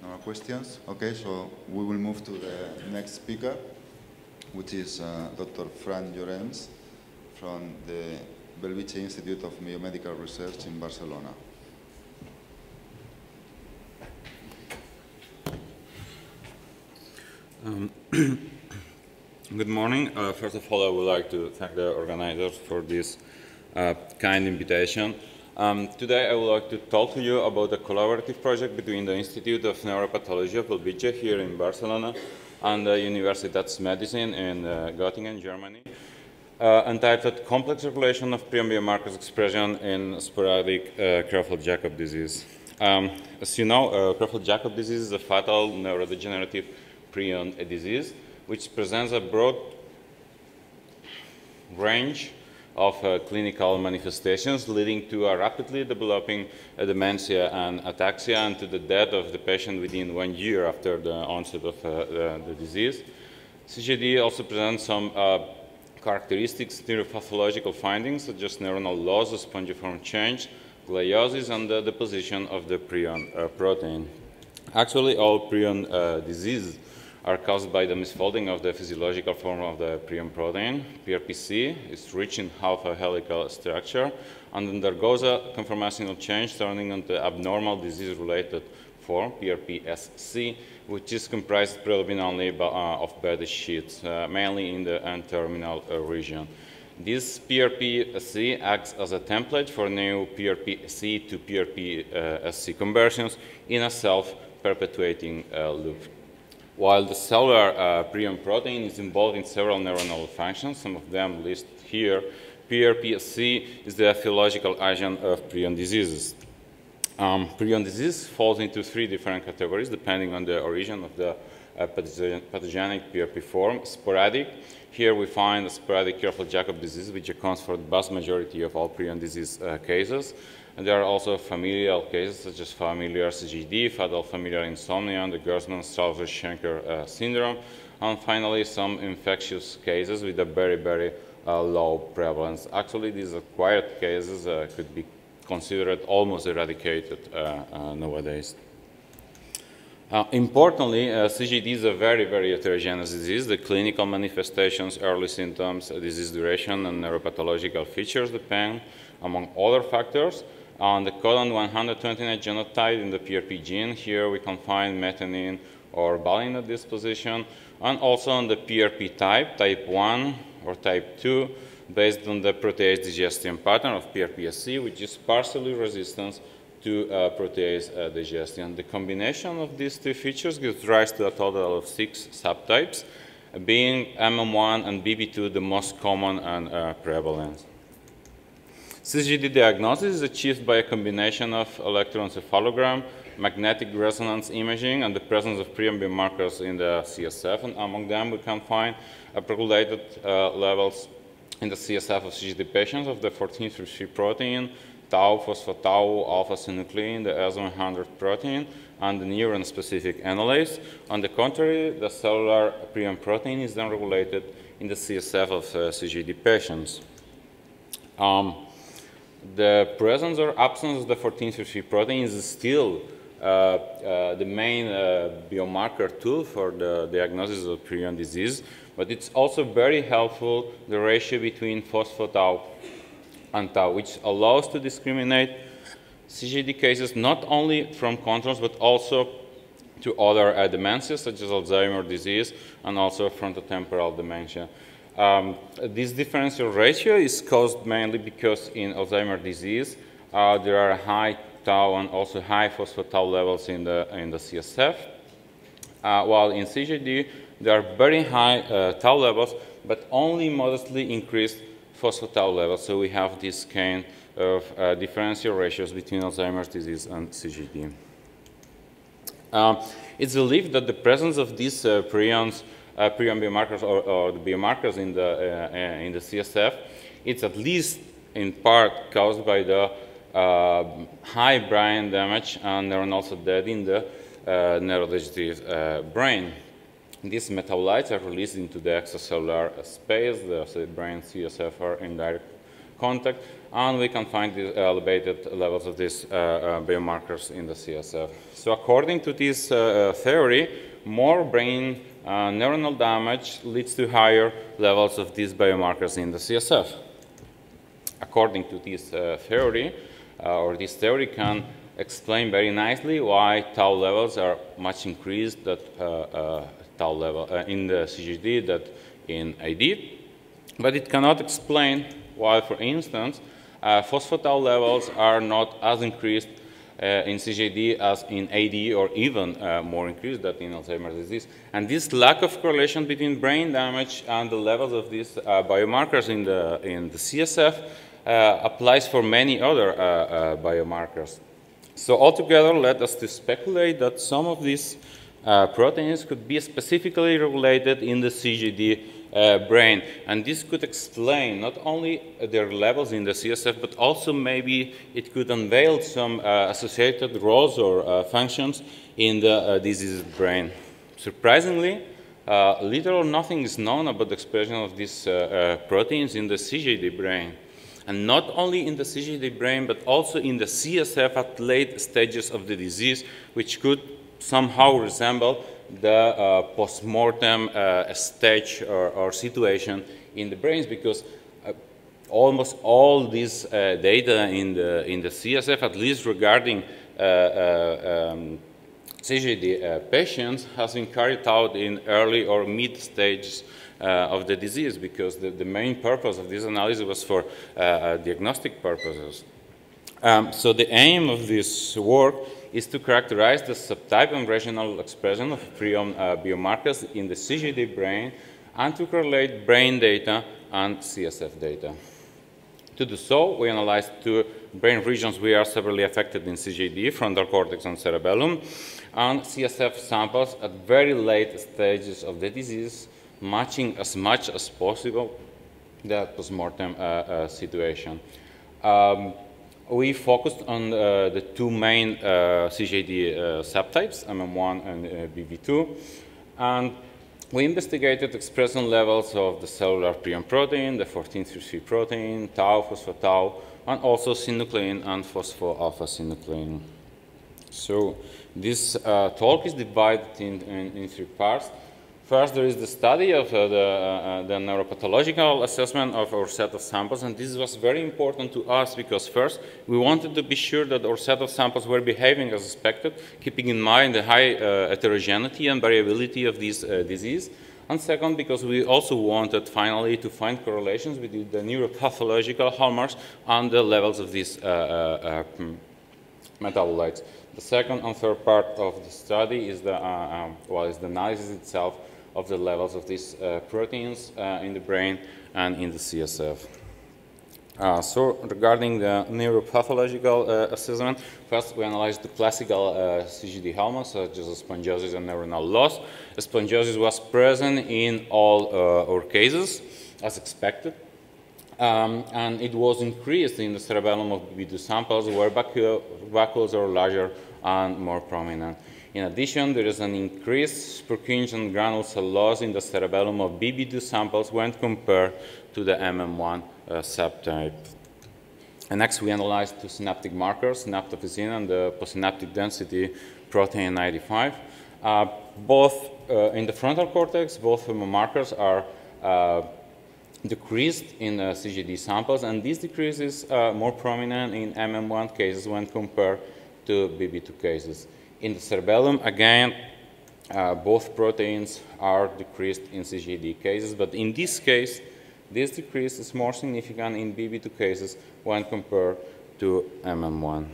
No more questions? Okay, so we will move to the next speaker, which is Dr. Fran Llorens from the VIII Institute of Biomedical Research in Barcelona. Good morning. First of all, I would like to thank the organizers for this kind invitation. Today, I would like to talk to you about a collaborative project between the Institute of Neuropathology of VIII here in Barcelona and the Universitätsmedizin in Göttingen, Germany, entitled Complex Regulation of Prion Biomarkers Expression in Sporadic Creutzfeldt-Jakob Disease. As you know, Creutzfeldt-Jakob disease is a fatal neurodegenerative prion disease which presents a broad range of clinical manifestations leading to a rapidly developing dementia and ataxia and to the death of the patient within 1 year after the onset of the disease. CJD also presents some characteristics, neuropathological findings such as neuronal loss, spongiform change, gliosis, and the deposition of the prion protein. Actually, all prion diseases are caused by the misfolding of the physiological form of the prion protein. PRPC is rich in alpha helical structure and undergoes a conformational change, turning into abnormal disease-related form, PRPSC, which is comprised predominantly of body sheets, mainly in the N-terminal region. This PRPSC acts as a template for new PRPC to PRPSC conversions in a self-perpetuating loop. While the cellular prion protein is involved in several neuronal functions, some of them listed here, PRPSC is the physiological agent of prion diseases. Prion disease falls into 3 different categories depending on the origin of the pathogenic PRP form. Sporadic, here we find the sporadic Creutzfeldt-Jakob disease, which accounts for the vast majority of all prion disease cases. And there are also familial cases such as familiar CJD, fatal familiar insomnia, and the Gersman-Strausser-Schenker syndrome, and finally some infectious cases with a very, very low prevalence. Actually, these acquired cases could be considered almost eradicated nowadays. Importantly, CJD is a very, very heterogeneous disease. The clinical manifestations, early symptoms, disease duration, and neuropathological features depend, among other factors, on the codon 129 genotype in the PRP gene. Here we can find methionine or valine at this position, and also on the PRP type, type 1 or type 2, based on the protease digestion pattern of PRPSC, which is partially resistant to protease digestion. The combination of these 2 features gives rise to a total of 6 subtypes, being MM1 and BB2 the most common and prevalent. CJD diagnosis is achieved by a combination of electroencephalogram, magnetic resonance imaging, and the presence of prion biomarkers in the CSF. And among them, we can find upregulated levels in the CSF of CJD patients of the 14-3 protein, tau, phosphotau, alpha-synuclein, the S100 protein, and the neuron-specific enolase. On the contrary, the cellular prion protein is then regulated in the CSF of CJD patients. The presence or absence of the 14-3 protein is still the main biomarker tool for the diagnosis of prion disease, but it's also very helpful, the ratio between phosphotau and tau, which allows to discriminate CJD cases not only from controls, but also to other dementias, such as Alzheimer's disease and also frontotemporal dementia. This differential ratio is caused mainly because in Alzheimer's disease, there are high tau and also high phosphotau levels in the CSF, while in CJD, there are very high tau levels, but only modestly increased phosphotau levels. So we have this kind of differential ratios between Alzheimer's disease and CJD. It's believed that the presence of these prion biomarkers or the biomarkers in the CSF, it's at least in part caused by the high brain damage and neuronal death in the neurodegenerative brain. These metabolites are released into the extracellular space. The brain CSF are in direct contact, and we can find the elevated levels of these biomarkers in the CSF. So according to this theory, more brain neuronal damage leads to higher levels of these biomarkers in the CSF. According to this theory, or this theory can explain very nicely why tau levels are much increased that tau level in the CJD that in AD, but it cannot explain why, for instance, phosphotau levels are not as increased in CJD as in AD, or even more increased than in Alzheimer's disease. And this lack of correlation between brain damage and the levels of these biomarkers in the CSF applies for many other biomarkers. So altogether, led us to speculate that some of these proteins could be specifically regulated in the CJD brain. And this could explain not only their levels in the CSF, but also maybe it could unveil some associated roles or functions in the diseased brain. Surprisingly, little or nothing is known about the expression of these proteins in the CJD brain. And not only in the CJD brain, but also in the CSF at late stages of the disease, which could somehow resemble the post-mortem stage or situation in the brains, because almost all this data in the CSF, at least regarding CJD patients, has been carried out in early or mid stages of the disease, because the main purpose of this analysis was for diagnostic purposes. So the aim of this work is to characterize the subtype and regional expression of prion biomarkers in the CJD brain and to correlate brain data and CSF data. To do so, we analyzed two brain regions which are severely affected in CJD, frontal cortex and cerebellum, and CSF samples at very late stages of the disease, matching as much as possible the postmortem situation. We focused on the two main CJD subtypes, MM1 and BB2, and we investigated expression levels of the cellular prion protein, the 14-3 protein, tau, phospho-tau, and also synuclein and phospho-alpha-synuclein. So this talk is divided in three parts. First, there is the study of the neuropathological assessment of our set of samples, and this was very important to us because first, we wanted to be sure that our set of samples were behaving as expected, keeping in mind the high heterogeneity and variability of this disease. And second, because we also wanted finally to find correlations with the neuropathological hallmarks and the levels of these metabolites. The second and third part of the study is the analysis itself of the levels of these proteins in the brain and in the CSF. So regarding the neuropathological assessment, first we analyzed the classical CJD hallmarks such as spongiosis and neuronal loss. Spongiosis was present in all our cases as expected. And it was increased in the cerebellum of BB2 samples where vacuoles are larger and more prominent. In addition, there is an increased Purkinje granule cell loss in the cerebellum of BB2 samples when compared to the MM1 subtype. And next, we analyzed two synaptic markers, synaptophysin and the postsynaptic density protein 95. Both in the frontal cortex, both markers are decreased in CJD samples, and this decrease is more prominent in MM1 cases when compared to BB2 cases. In the cerebellum, again, both proteins are decreased in CJD cases, but in this case, this decrease is more significant in BB2 cases when compared to MM1.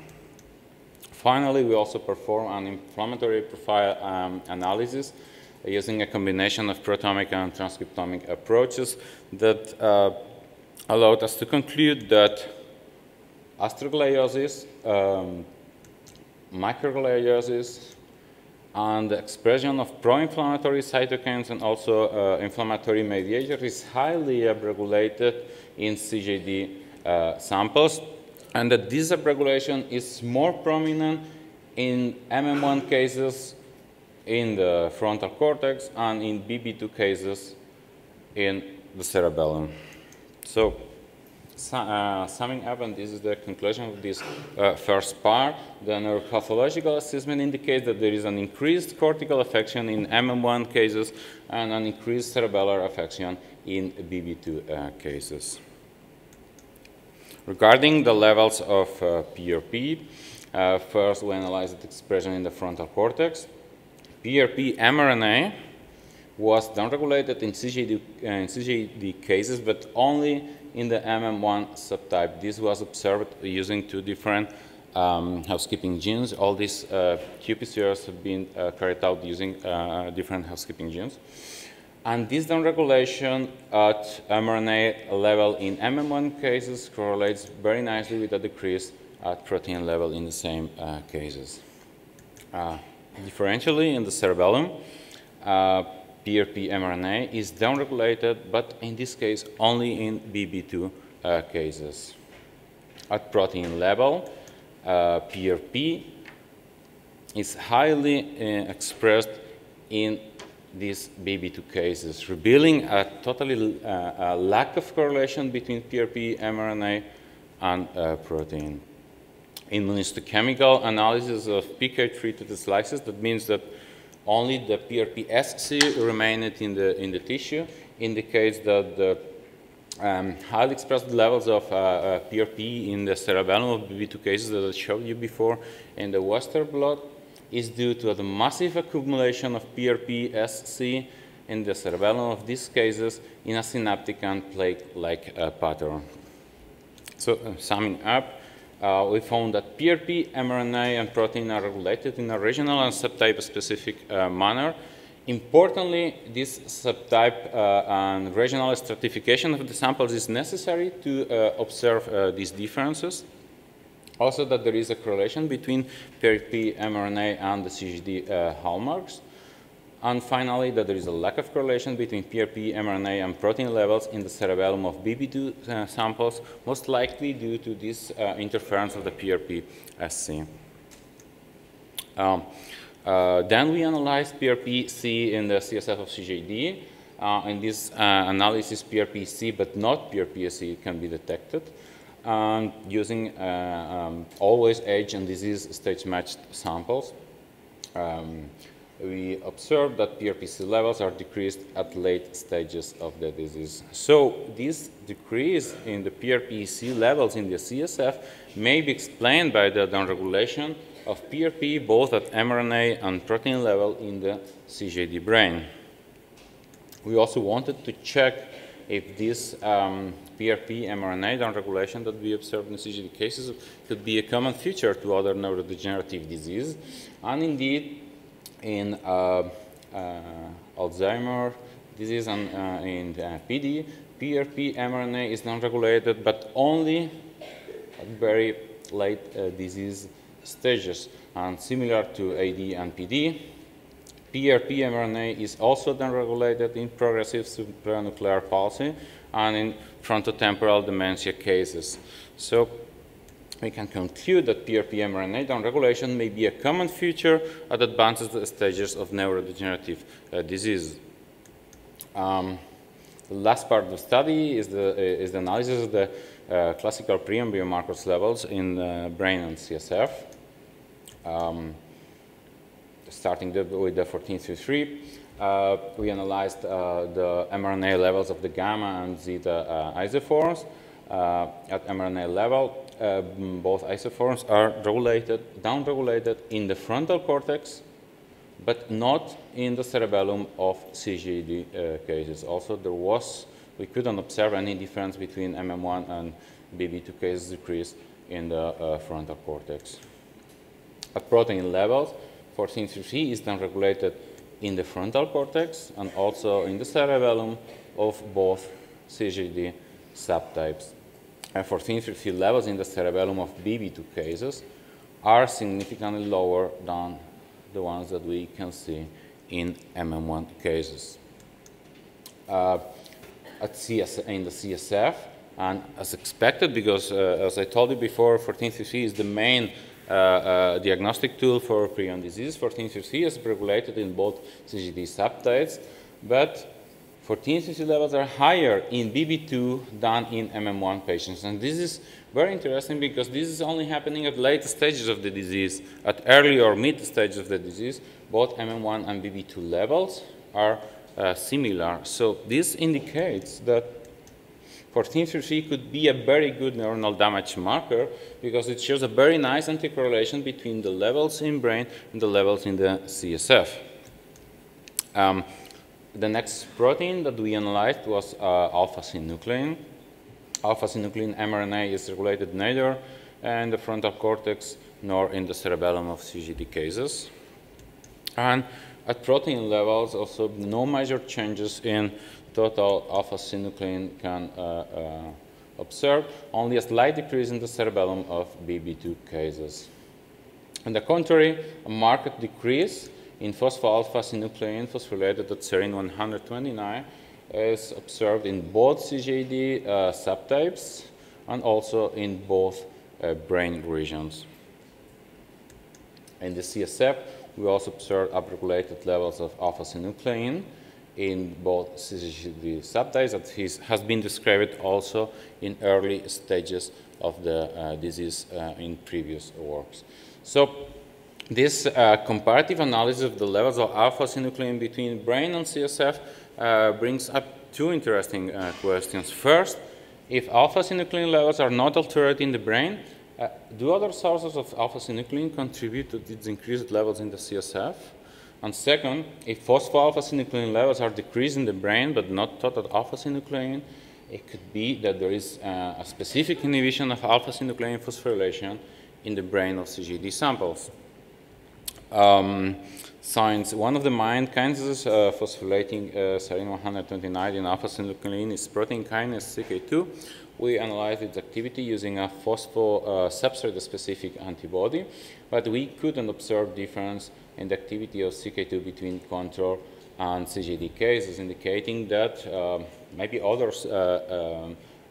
Finally, we also perform an inflammatory profile analysis using a combination of proteomic and transcriptomic approaches that allowed us to conclude that astrogliosis, microgliosis, and the expression of pro-inflammatory cytokines and also inflammatory mediators is highly upregulated in CJD samples, and that this upregulation is more prominent in MM1 cases in the frontal cortex and in BB2 cases in the cerebellum. So, summing up, and this is the conclusion of this first part, the neuropathological assessment indicates that there is an increased cortical affection in MM1 cases and an increased cerebellar affection in BB2 cases. Regarding the levels of PRP, first we analyzed the expression in the frontal cortex. PRP mRNA was downregulated in CJD cases, but only in the MM1 subtype. This was observed using two different housekeeping genes. All these qPCRs have been carried out using different housekeeping genes. And this downregulation at mRNA level in MM1 cases correlates very nicely with a decrease at protein level in the same cases. Differentially, in the cerebellum, PRP mRNA is downregulated, but in this case only in BB2 cases. At protein level, PRP is highly expressed in these BB2 cases, revealing a totally lack of correlation between PRP mRNA and protein. In immunohistochemical analysis of PK-treated slices, that means that only the PRP-SC remained in the tissue, indicates that the highly expressed levels of PRP in the cerebellum of BB2 cases that I showed you before in the Western blot is due to the massive accumulation of PRP-SC in the cerebellum of these cases in a synaptic and plaque-like pattern. So summing up, we found that PRP, mRNA, and protein are regulated in a regional and subtype-specific manner. Importantly, this subtype and regional stratification of the samples is necessary to observe these differences. Also, that there is a correlation between PRP, mRNA, and the CGD hallmarks. And finally, that there is a lack of correlation between PRP, mRNA, and protein levels in the cerebellum of BB2 samples, most likely due to this interference of the PRP-SC. Then we analyzed PRP-C in the CSF of CJD. In this analysis, PRP-C, but not PRP-SC, can be detected. Using always age and disease stage-matched samples. We observed that PRP-C levels are decreased at late stages of the disease. So this decrease in the PRP-C levels in the CSF may be explained by the downregulation of PRP both at mRNA and protein level in the CJD brain. We also wanted to check if this PRP mRNA downregulation that we observed in CJD cases could be a common feature to other neurodegenerative disease. And indeed, in Alzheimer disease and in PD, PRP mRNA is downregulated, but only at very late disease stages. And similar to AD and PD, PRP mRNA is also downregulated in progressive supranuclear palsy and in frontotemporal dementia cases. So we can conclude that PRP mRNA downregulation may be a common feature at advanced stages of neurodegenerative disease. The last part of the study is the analysis of the classical prion biomarkers levels in the brain and CSF. Starting with the 1433, we analyzed the mRNA levels of the gamma and zeta isoforms. At mRNA level, both isoforms are downregulated in the frontal cortex, but not in the cerebellum of CJD cases. Also, we couldn't observe any difference between MM1 and BB2 cases decrease in the frontal cortex. At protein levels, 1433 is downregulated in the frontal cortex and also in the cerebellum of both CJD subtypes. And 1433 levels in the cerebellum of BB2 cases are significantly lower than the ones that we can see in MM1 cases. In the CSF, and as expected, because as I told you before, 1433 is the main diagnostic tool for prion disease. 1433 is regulated in both CJD subtypes, but 1433 levels are higher in BB2 than in MM1 patients. And this is very interesting because this is only happening at late stages of the disease. At early or mid stages of the disease, both MM1 and BB2 levels are similar. So this indicates that 1433 could be a very good neuronal damage marker because it shows a very nice anticorrelation between the levels in brain and the levels in the CSF. The next protein that we analyzed was alpha-synuclein. Alpha-synuclein mRNA is regulated neither in the frontal cortex nor in the cerebellum of CGD cases. And at protein levels, also no major changes in total alpha-synuclein can observe, only a slight decrease in the cerebellum of BB2 cases. On the contrary, a marked decrease in phospho-alpha-synuclein phosphorylated at serine 129 is observed in both CGD subtypes and also in both brain regions. In the CSF, we also observed upregulated levels of alpha-synuclein in both CGD subtypes that has been described also in early stages of the disease in previous works. So this comparative analysis of the levels of alpha-synuclein between brain and CSF brings up two interesting questions. First, if alpha-synuclein levels are not altered in the brain, do other sources of alpha-synuclein contribute to these increased levels in the CSF? And second, if phospho-alpha-synuclein levels are decreased in the brain but not total alpha-synuclein, it could be that there is a specific inhibition of alpha-synuclein phosphorylation in the brain of CGD samples. Since one of the main kinases phosphorylating serine 129 in alpha-synuclein is protein kinase CK2, we analyzed its activity using a phospho-substrate-specific antibody, but we couldn't observe difference in the activity of CK2 between control and CGD cases, indicating that maybe other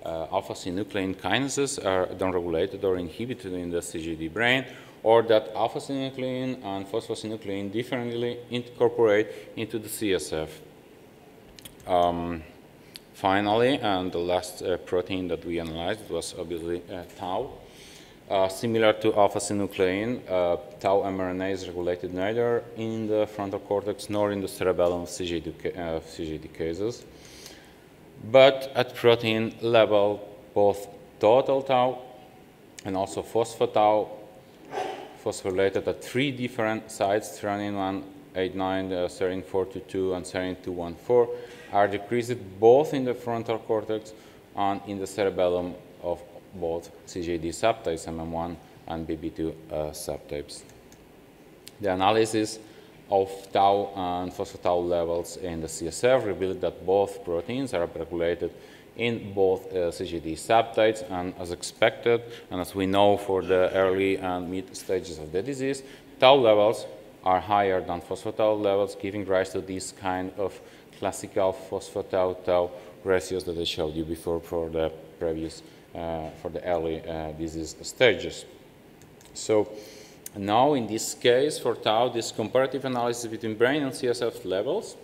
alpha-synuclein kinases are downregulated or inhibited in the CGD brain, or that alpha-synuclein and phosphosynuclein differently incorporate into the CSF. Finally, and the last protein that we analyzed was obviously tau. Similar to alpha-synuclein, tau mRNA is regulated neither in the frontal cortex nor in the cerebellum of CGD cases. But at protein level, both total tau and also phosphotau phosphorylated at 3 different sites, serine 189, serine 422, and serine 214, are decreased both in the frontal cortex and in the cerebellum of both CGD subtypes, MM1 and BB2 subtypes. The analysis of tau and phosphotau levels in the CSF revealed that both proteins are upregulated in both CGD subtypes, and as expected, and as we know for the early and mid stages of the disease, tau levels are higher than phosphotau levels, giving rise to this kind of classical phosphotau-tau ratios that I showed you before for the previous, for the early disease stages. So now in this case for tau, this comparative analysis between brain and CSF levels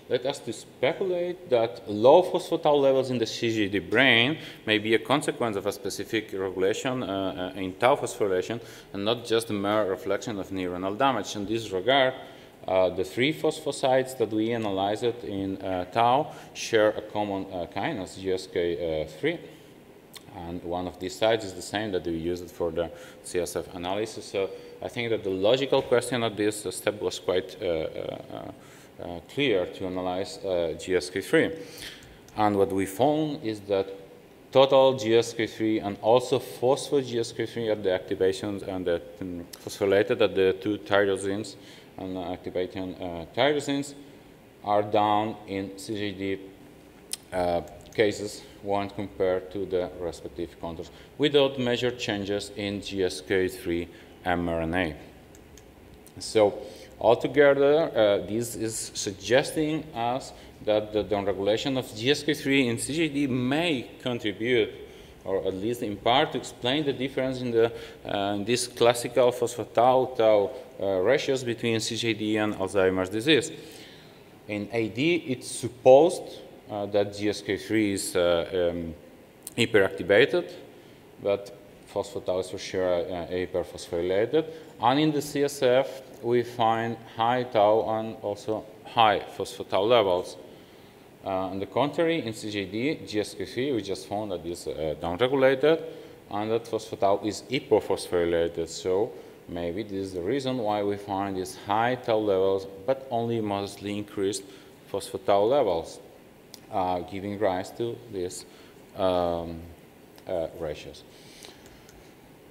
led us to speculate that low phosphotau levels in the CGD brain may be a consequence of a specific regulation in tau phosphorylation and not just a mere reflection of neuronal damage. In this regard, the 3 phosphosites that we analyzed in tau share a common kinase, GSK3. And one of these sites is the same that we used for the CSF analysis. So I think that the logical question at this step was quite clear to analyze GSK3. And what we found is that total GSK3 and also phospho-GSK3 at the activations and the phosphorylated at the 2 tyrosines and activating tyrosines are down in CGD cases when compared to the respective controls without major changes in GSK3 mRNA. So altogether, this is suggesting us that the downregulation of GSK3 in CGD may contribute, or at least in part, to explain the difference in the these classical phosphotau-tau ratios between CGD and Alzheimer's disease. In AD, it's supposed that GSK3 is hyperactivated, but phosphotau is for sure hyperphosphorylated. And in the CSF, we find high tau and also high phosphotau levels. On the contrary, in CGD, GSK3, we just found that is downregulated and that phosphotau is hypophosphorylated. So maybe this is the reason why we find these high tau levels, but only modestly increased phosphotau levels, giving rise to these ratios.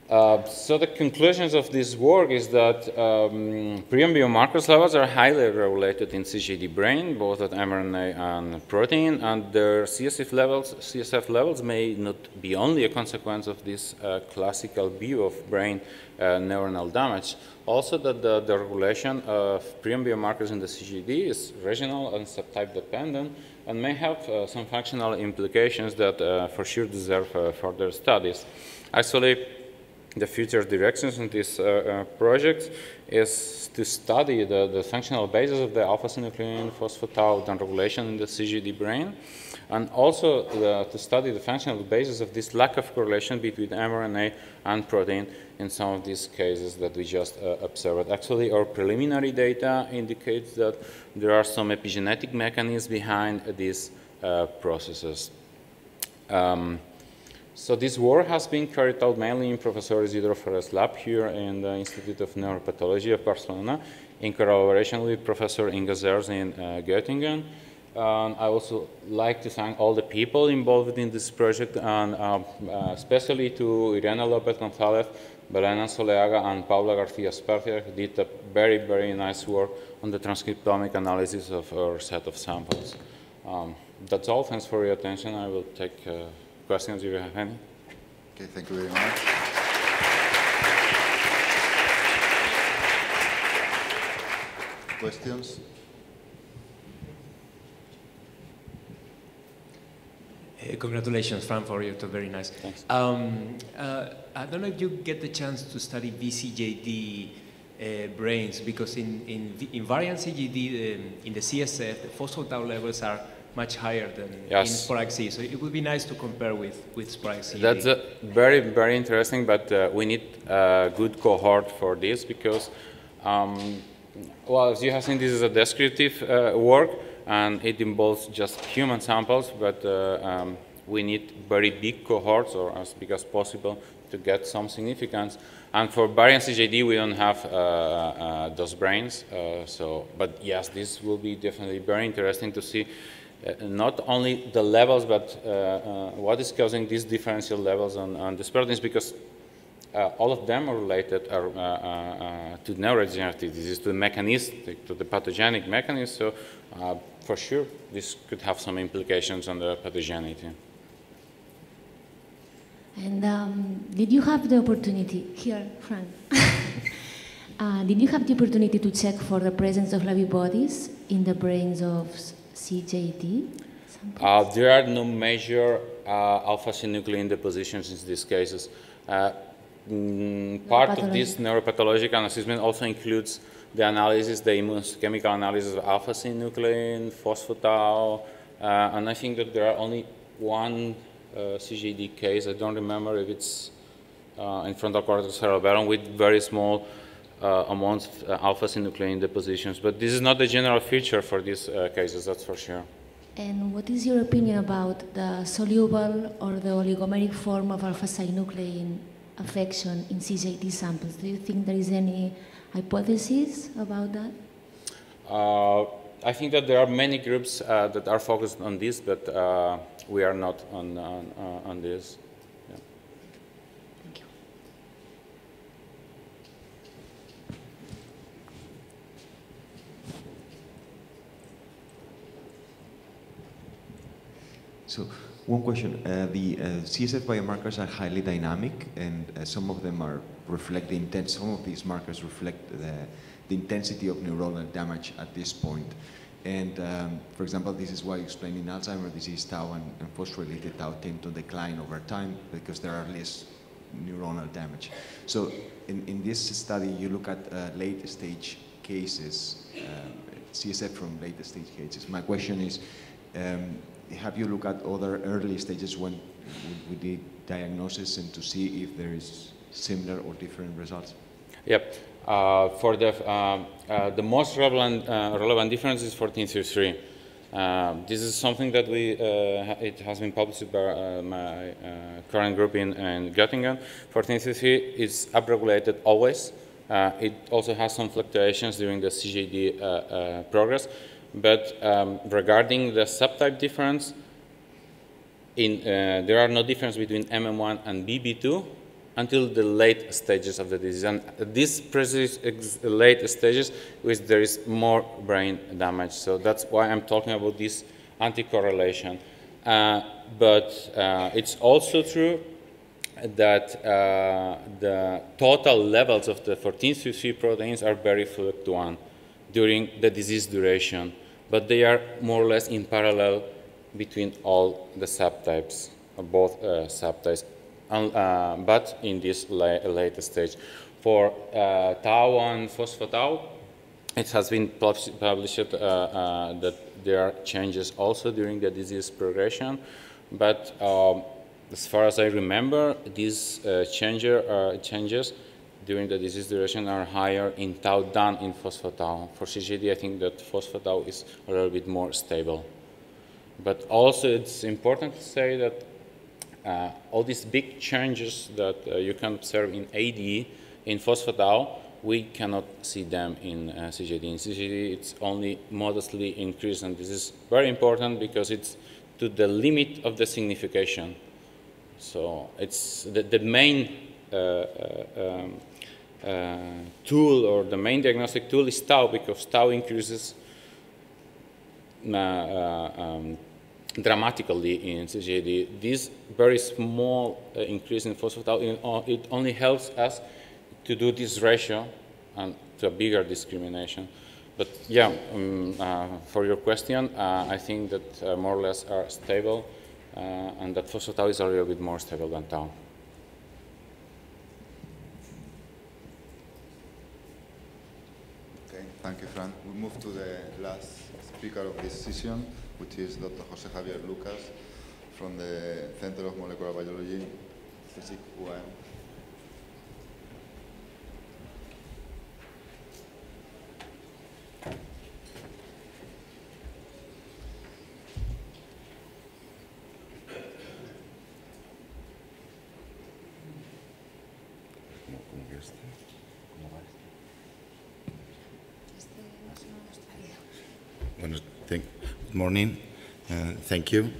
So the conclusions of this work is that prion biomarkers levels are highly regulated in CGD brain, both at mRNA and protein, and their CSF levels may not be only a consequence of this classical view of brain neuronal damage. Also that the regulation of prion biomarkers in the CGD is regional and subtype dependent and may have some functional implications that for sure deserve further studies. Actually, the future directions in this project is to study the functional basis of the alpha-synuclein phospho-tau downregulation in the CGD brain, and also to study the functional basis of this lack of correlation between mRNA and protein in some of these cases that we just observed. Actually, our preliminary data indicates that there are some epigenetic mechanisms behind these processes. So this work has been carried out mainly in Professor Isidro Ferrer's lab here in the Institute of Neuropathology of Barcelona in collaboration with Professor Inga Zers in Göttingen. I also like to thank all the people involved in this project, and especially to Irene Lopez Gonzalez, Belén Soleaga, and Paula Garcia Sperger, who did a very, very nice work on the transcriptomic analysis of our set of samples. That's all. Thanks for your attention. I will take questions if you have any. Okay, thank you very much. Questions? Congratulations, Fran, for your talk. Very nice. Thanks. I don't know if you get the chance to study VCJD brains, because in variant CGD, in the CSF, the phospho-tau levels are much higher than in sporadic C. So it would be nice to compare with sporadic CGD. That's very, very interesting, but we need a good cohort for this because, well, as you have seen, this is a descriptive work, and it involves just human samples, but we need very big cohorts, or as big as possible, to get some significance. And for variant CJD, we don't have those brains. But yes, this will be definitely very interesting to see not only the levels, but what is causing these differential levels on these proteins, because all of them are related to neurodegenerative disease, to the mechanistic, to the pathogenic mechanism. So for sure, this could have some implications on the pathogenicity. And did you have the opportunity, here, Frank, did you have the opportunity to check for the presence of Lewy bodies in the brains of CJD? There are no major alpha-synuclein depositions in these cases. Part of this neuropathological assessment also includes the analysis, the immunochemical analysis of alpha-synuclein, phospho-tau, and I think that there are only one CJD case. I don't remember if it's in frontal cortex cerebellum with very small amounts of alpha-synuclein depositions. But this is not the general feature for these cases, that's for sure. And what is your opinion about the soluble or the oligomeric form of alpha-synuclein affection in CJD samples? Do you think there is any hypothesis about that? I think that there are many groups that are focused on this, but we are not on this. Yeah. Thank you. So, one question. The CSF biomarkers are highly dynamic, and some of them reflect the intent. Some of these markers reflect the intensity of neuronal damage at this point. And for example, this is why explained in Alzheimer's disease, tau and phosphorylated tau tend to decline over time because there are less neuronal damage. So in this study, you look at late stage cases, CSF from late stage cases. My question is, have you looked at other early stages when we did diagnosis and to see if there is similar or different results? Yep. For the most relevant difference is 1433. This is something that it has been published by my current group in Göttingen. 1433 is upregulated always. It also has some fluctuations during the CJD progress. But regarding the subtype difference, there are no difference between MM1 and BB2. until the late stages of the disease. And these precise late stages, which there is more brain damage. So that's why I'm talking about this anti-correlation. But it's also true that the total levels of the 14-53 proteins are very fluctuant during the disease duration, but they are more or less in parallel between all the subtypes, both subtypes, but in this late stage. For tau and phospho-tau, it has been published that there are changes also during the disease progression, but as far as I remember, these changes during the disease duration are higher in tau than in phospho-tau. For CGD, I think that phospho-tau is a little bit more stable. But also it's important to say that all these big changes that you can observe in AD, in phospho-tau, we cannot see them in CGD. In CGD, it's only modestly increased, and this is very important because it's to the limit of the signification. So it's the main tool, or the main diagnostic tool, is tau, because tau increases dramatically in CGD. This very small increase in phospho-tau, it only helps us to do this ratio and to a bigger discrimination. But yeah, for your question, I think that more or less are stable, and that phospho-tau is a little bit more stable than tau. Okay, thank you, Fran. We move to the last speaker of this session, which is Dr. José Javier Lucas from the Center of Molecular Biology, CIIIEN. Good morning. Thank you.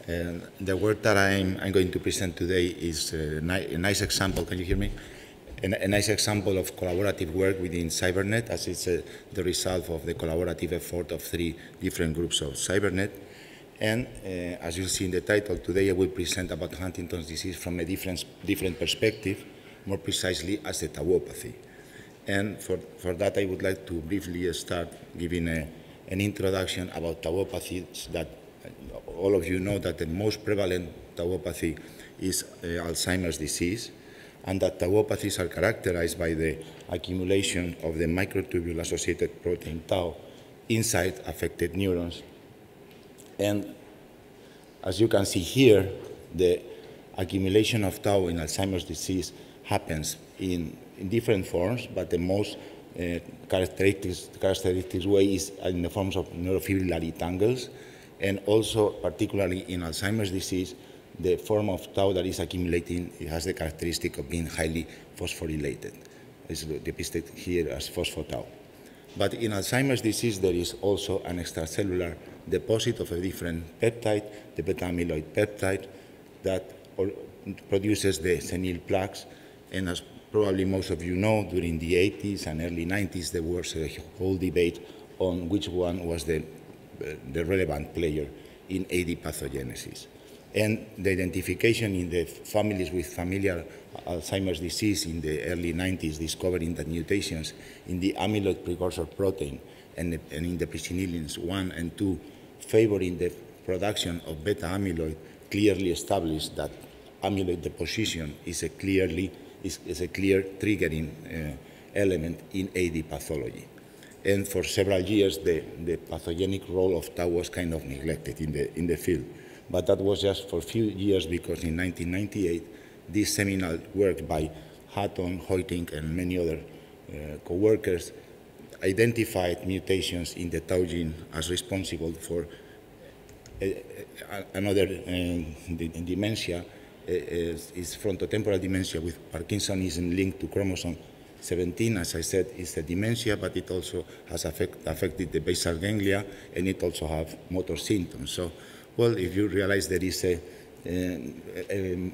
The work that I'm going to present today is a nice example. Can you hear me? A nice example of collaborative work within Ciberned, as it's the result of the collaborative effort of 3 different groups of Ciberned. And as you'll see in the title, today I will present about Huntington's disease from a different perspective, more precisely as a tauopathy. And for that, I would like to briefly start giving an introduction about tauopathies. That all of you know that the most prevalent tauopathy is Alzheimer's disease, and that tauopathies are characterized by the accumulation of the microtubule-associated protein tau inside affected neurons. And as you can see here, the accumulation of tau in Alzheimer's disease happens in different forms, but the most characteristic way is in the forms of neurofibrillary tangles, and also particularly in Alzheimer's disease, the form of tau that is accumulating, it has the characteristic of being highly phosphorylated. It's depicted here as phospho-tau. But in Alzheimer's disease, there is also an extracellular deposit of a different peptide, the beta-amyloid peptide, that produces the senile plaques. And as probably most of you know, during the 80s and early 90s, there was a whole debate on which one was the relevant player in AD pathogenesis. And the identification in the families with familial Alzheimer's disease in the early 90s, discovering that mutations in the amyloid precursor protein and in the presenilins 1 and 2 favoring the production of beta amyloid clearly established that amyloid deposition is a clear triggering element in AD pathology. And for several years, the pathogenic role of tau was kind of neglected in the field. But that was just for a few years, because in 1998, this seminal work by Hatton, Hoytink, and many other co-workers identified mutations in the tau gene as responsible for another dementia, is frontotemporal dementia with Parkinsonism linked to chromosome 17. As I said, is a dementia, but it also has affected the basal ganglia, and it also has motor symptoms. So, well, if you realize there is a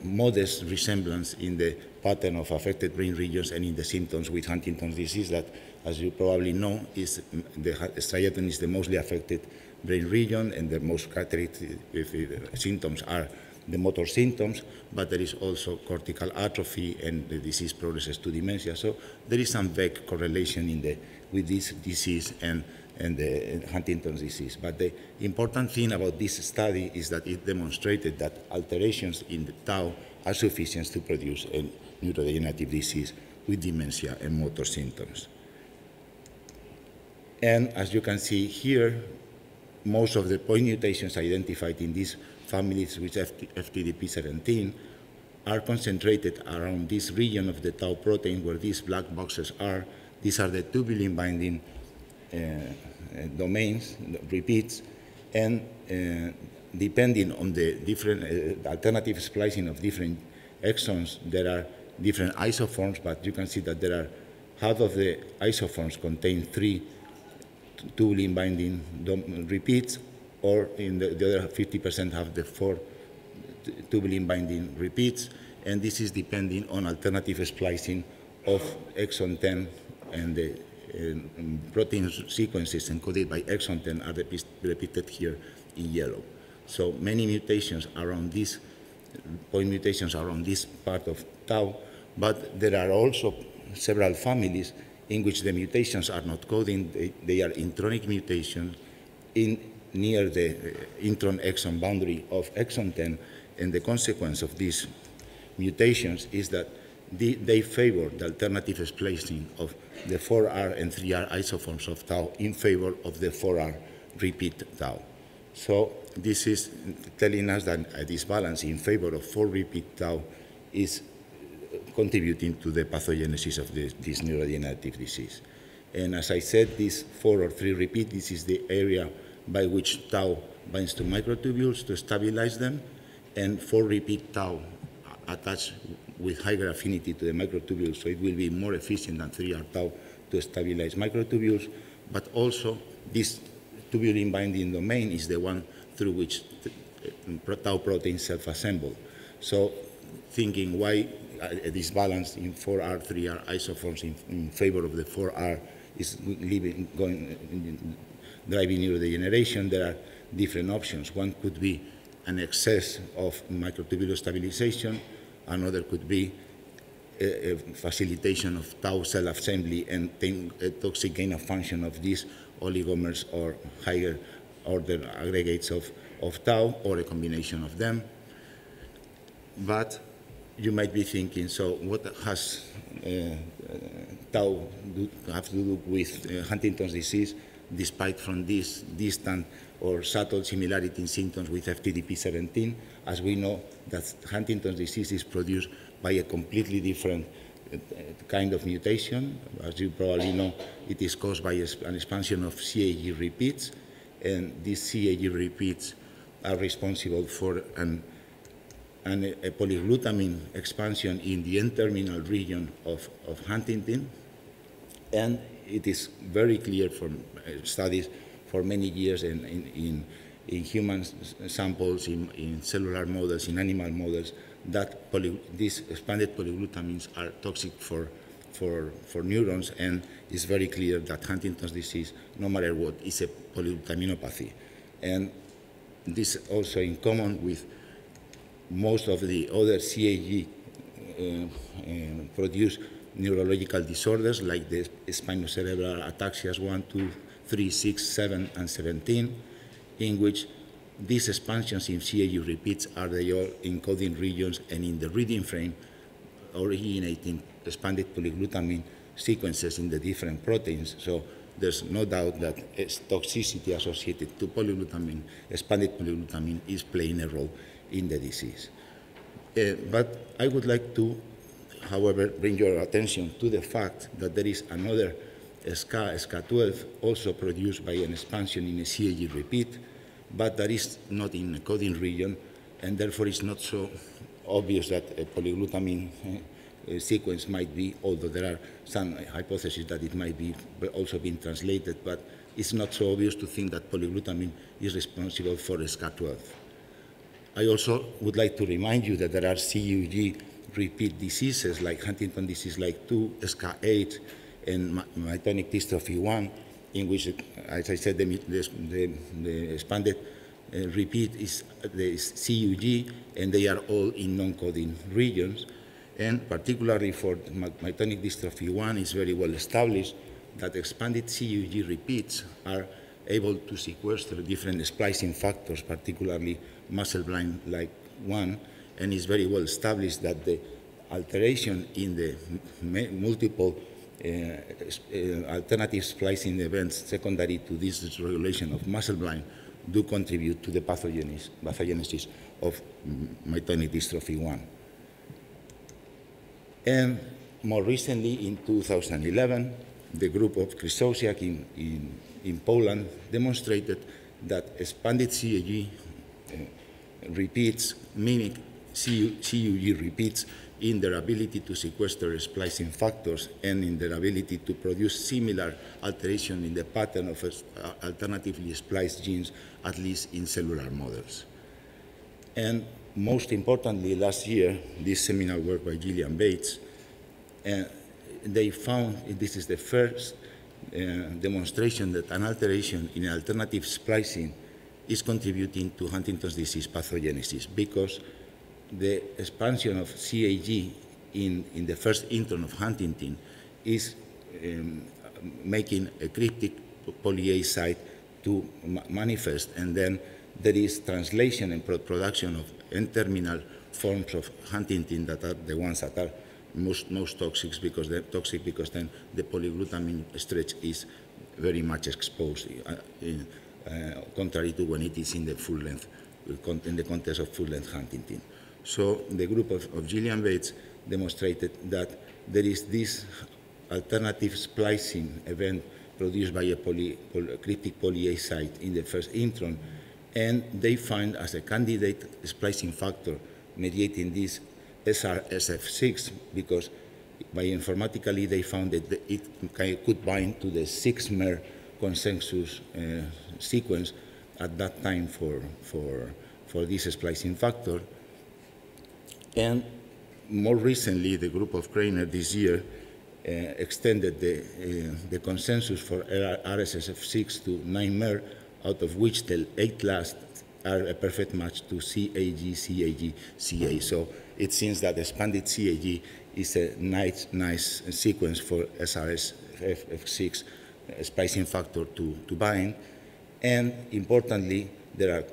modest resemblance in the pattern of affected brain regions and in the symptoms with Huntington's disease that, as you probably know, is the striatum is the mostly affected brain region, and the most characteristic symptoms are the motor symptoms, but there is also cortical atrophy, and the disease progresses to dementia. So there is some vague correlation with this disease and the Huntington's disease. But the important thing about this study is that it demonstrated that alterations in the tau are sufficient to produce a neurodegenerative disease with dementia and motor symptoms. And as you can see here, most of the point mutations identified in these families with FTDP17 are concentrated around this region of the tau protein where these black boxes are. These are the tubulin binding domains, repeats, and depending on the different alternative splicing of different exons, there are different isoforms, but you can see that there are half of the isoforms contain 3 tubulin binding repeats, or in the other 50% have the 4 tubulin binding repeats, and this is depending on alternative splicing of exon 10, and the protein sequences encoded by exon 10 are depicted here in yellow. So many mutations around this, point mutations around this part of tau, but there are also several families in which the mutations are not coding, they are intronic mutations near the intron exon boundary of exon 10, and the consequence of these mutations is that they favor the alternative splicing of the 4R and 3R isoforms of tau in favor of the 4R repeat tau. So this is telling us that this balance in favor of 4 repeat tau is contributing to the pathogenesis of this neurodegenerative disease. And as I said, this 4 or 3 repeat, this is the area by which tau binds to microtubules to stabilize them, and 4 repeat tau attached with higher affinity to the microtubules, so it will be more efficient than 3R tau to stabilize microtubules, but also this tubulin binding domain is the one through which tau proteins self-assemble. So thinking why this balance in 4R, 3R isoforms in favor of the 4R is driving neurodegeneration, there are different options. One could be an excess of microtubular stabilization, another could be a facilitation of tau cell assembly and a toxic gain of function of these oligomers or higher order aggregates of tau, or a combination of them. But you might be thinking, so what has tau have to do with Huntington's disease, despite from this distant or subtle similarity in symptoms with FTDP17, as we know that Huntington's disease is produced by a completely different kind of mutation. As you probably know, it is caused by an expansion of CAG repeats, and these CAG repeats are responsible for a polyglutamine expansion in the N-terminal region of Huntington, and it is very clear from studies for many years in human samples, in cellular models, in animal models, that these expanded polyglutamines are toxic for neurons, and it's very clear that Huntington's disease, no matter what, is a polyglutaminopathy. And this also in common with most of the other CAG produced neurological disorders like the spinocerebellar ataxias 1, 2, 3, 6, 7, and 17, in which these expansions in CAG repeats are the all encoding regions and in the reading frame originating expanded polyglutamine sequences in the different proteins. So there's no doubt that toxicity associated to polyglutamine, expanded polyglutamine, is playing a role in the disease. But I would like to, however, bring your attention to the fact that there is another SCA12, also produced by an expansion in a CAG repeat, but that is not in the coding region, and therefore it's not so obvious that a polyglutamine sequence might be, although there are some hypotheses that it might be also being translated, but it's not so obvious to think that polyglutamine is responsible for SCA12. I also would like to remind you that there are CUG repeat diseases like Huntington disease like 2, SCA8, and myotonic dystrophy 1, in which, as I said, the expanded repeat is the CUG, and they are all in non-coding regions. And particularly for myotonic dystrophy 1, it's very well established that expanded CUG repeats are able to sequester different splicing factors, particularly muscle-blind like 1, and it's very well established that the alteration in the multiple alternative splicing events secondary to this dysregulation of muscle-blind do contribute to the pathogenesis of myotonic dystrophy 1. And more recently, in 2011, the group of Krzysztofiak in Poland demonstrated that expanded CUG repeats mimic CUG repeats in their ability to sequester splicing factors and in their ability to produce similar alteration in the pattern of alternatively spliced genes, at least in cellular models. And most importantly, last year, this seminal work by Gillian Bates, they found, this is the first demonstration that an alteration in alternative splicing is contributing to Huntington's disease pathogenesis, because the expansion of CAG in the first intron of Huntington is making a cryptic poly-A site to manifest, and then there is translation and production of N-terminal forms of Huntington that are the ones that are most toxic, because then the polyglutamine stretch is very much exposed, contrary to when it is in the full length, in the context of full length Huntington. So the group of Gillian Bates demonstrated that there is this alternative splicing event produced by a cryptic poly-A site in the first intron, and they find as a candidate splicing factor mediating this SRSF6, because bioinformatically they found that it could bind to the 6-mer consensus sequence at that time for this splicing factor. And more recently, the group of Krainer this year extended the consensus for RSSF6 to 9-mer, out of which the 8 last are a perfect match to CAG, CAG, CA. So it seems that expanded CAG is a nice sequence for SRSF6 splicing factor to bind. And importantly, there are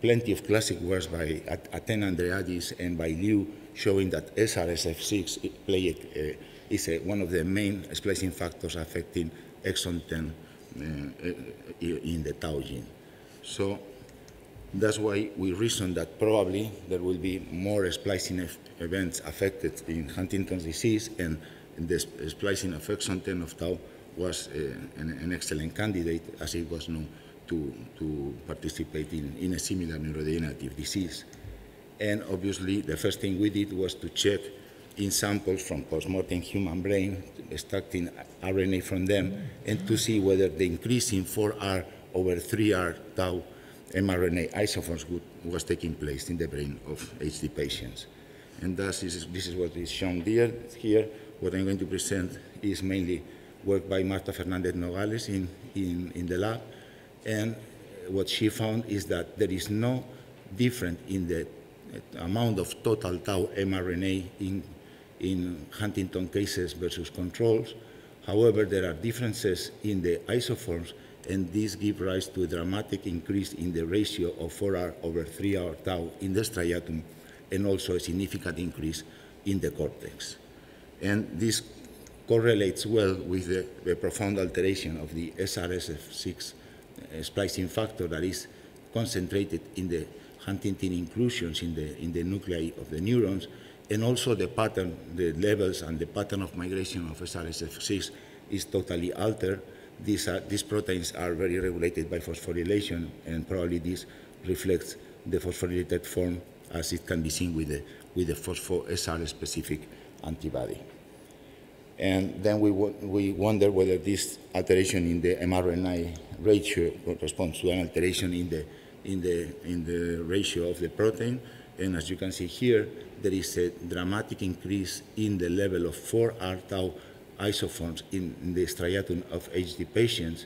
plenty of classic works by Athena Andreadis and by Liu showing that SRSF6 is one of the main splicing factors affecting exon 10 in the tau gene. So that's why we reason that probably there will be more splicing events affected in Huntington's disease, and the splicing of exon 10 of tau was an excellent candidate, as it was known to participate in a similar neurodegenerative disease. And obviously, the first thing we did was to check in samples from post-mortem human brain, extracting RNA from them, and to see whether the increase in 4R over 3R tau mRNA isoforms was taking place in the brain of HD patients. And thus, this is what is shown here. What I'm going to present is mainly work by Marta Fernandez Nogales in the lab. And what she found is that there is no difference in the amount of total tau mRNA in Huntington cases versus controls. However, there are differences in the isoforms, and these give rise to a dramatic increase in the ratio of 4R over 3R tau in the striatum, and also a significant increase in the cortex. And this correlates well with the profound alteration of the SRSF6 splicing factor that is concentrated in the Huntington inclusions in the nuclei of the neurons, and also the pattern, the levels and the pattern of migration of SRSF6 is totally altered. These proteins are very regulated by phosphorylation, and probably this reflects the phosphorylated form as it can be seen with the phospho-SR specific antibody. And then we wonder whether this alteration in the mRNA ratio corresponds to an alteration in the in the ratio of the protein. And as you can see here, there is a dramatic increase in the level of 4R tau isoforms in the striatum of HD patients,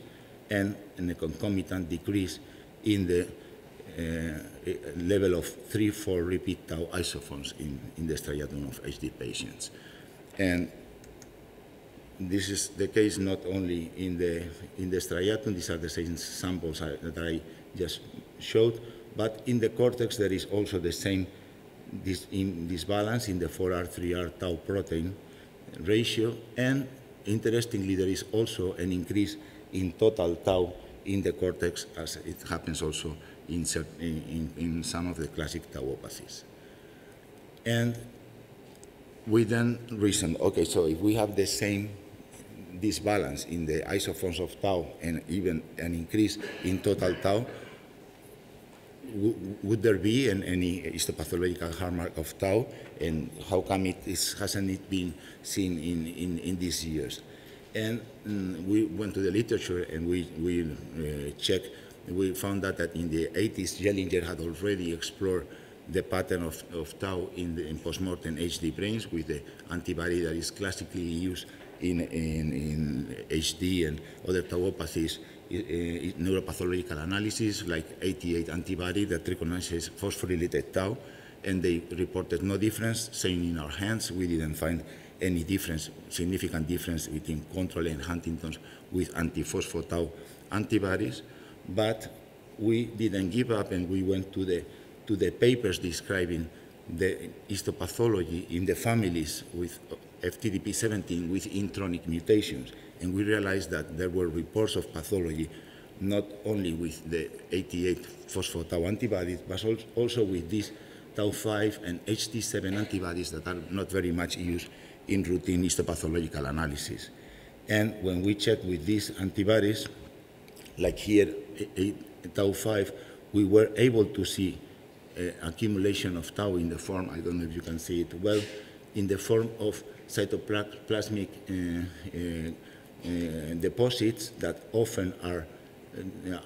and a concomitant decrease in the level of 3-4 repeat tau isoforms in the striatum of HD patients. And this is the case not only in the striatum, these are the same samples that I just showed, but in the cortex there is also the same disbalance in the 4R, 3R tau protein ratio, and interestingly there is also an increase in total tau in the cortex, as it happens also in some of the classic tauopathies. And we then reasoned, okay, so if we have the same disbalance in the isoforms of tau and even an increase in total tau, would there be any histopathological hallmark of tau, and how come hasn't it been seen in these years? And we went to the literature and we checked. We found that in the 80s, Jellinger had already explored the pattern of tau in post-mortem HD brains with the antibody that is classically used in HD and other tauopathies, neuropathological analysis like 88 antibody that recognizes phosphorylated tau, and they reported no difference. Same in our hands, we didn't find any difference, significant difference between control and Huntington's with anti-phospho-tau antibodies. But we didn't give up, and we went to the papers describing the histopathology in the families with FTDP17 with intronic mutations. And we realized that there were reports of pathology not only with the 88 phospho-tau antibodies, but also with these tau5 and HD7 antibodies that are not very much used in routine histopathological analysis. And when we checked with these antibodies, like here, tau5, we were able to see accumulation of tau in the form, I don't know if you can see it well, in the form of cytoplasmic deposits that often are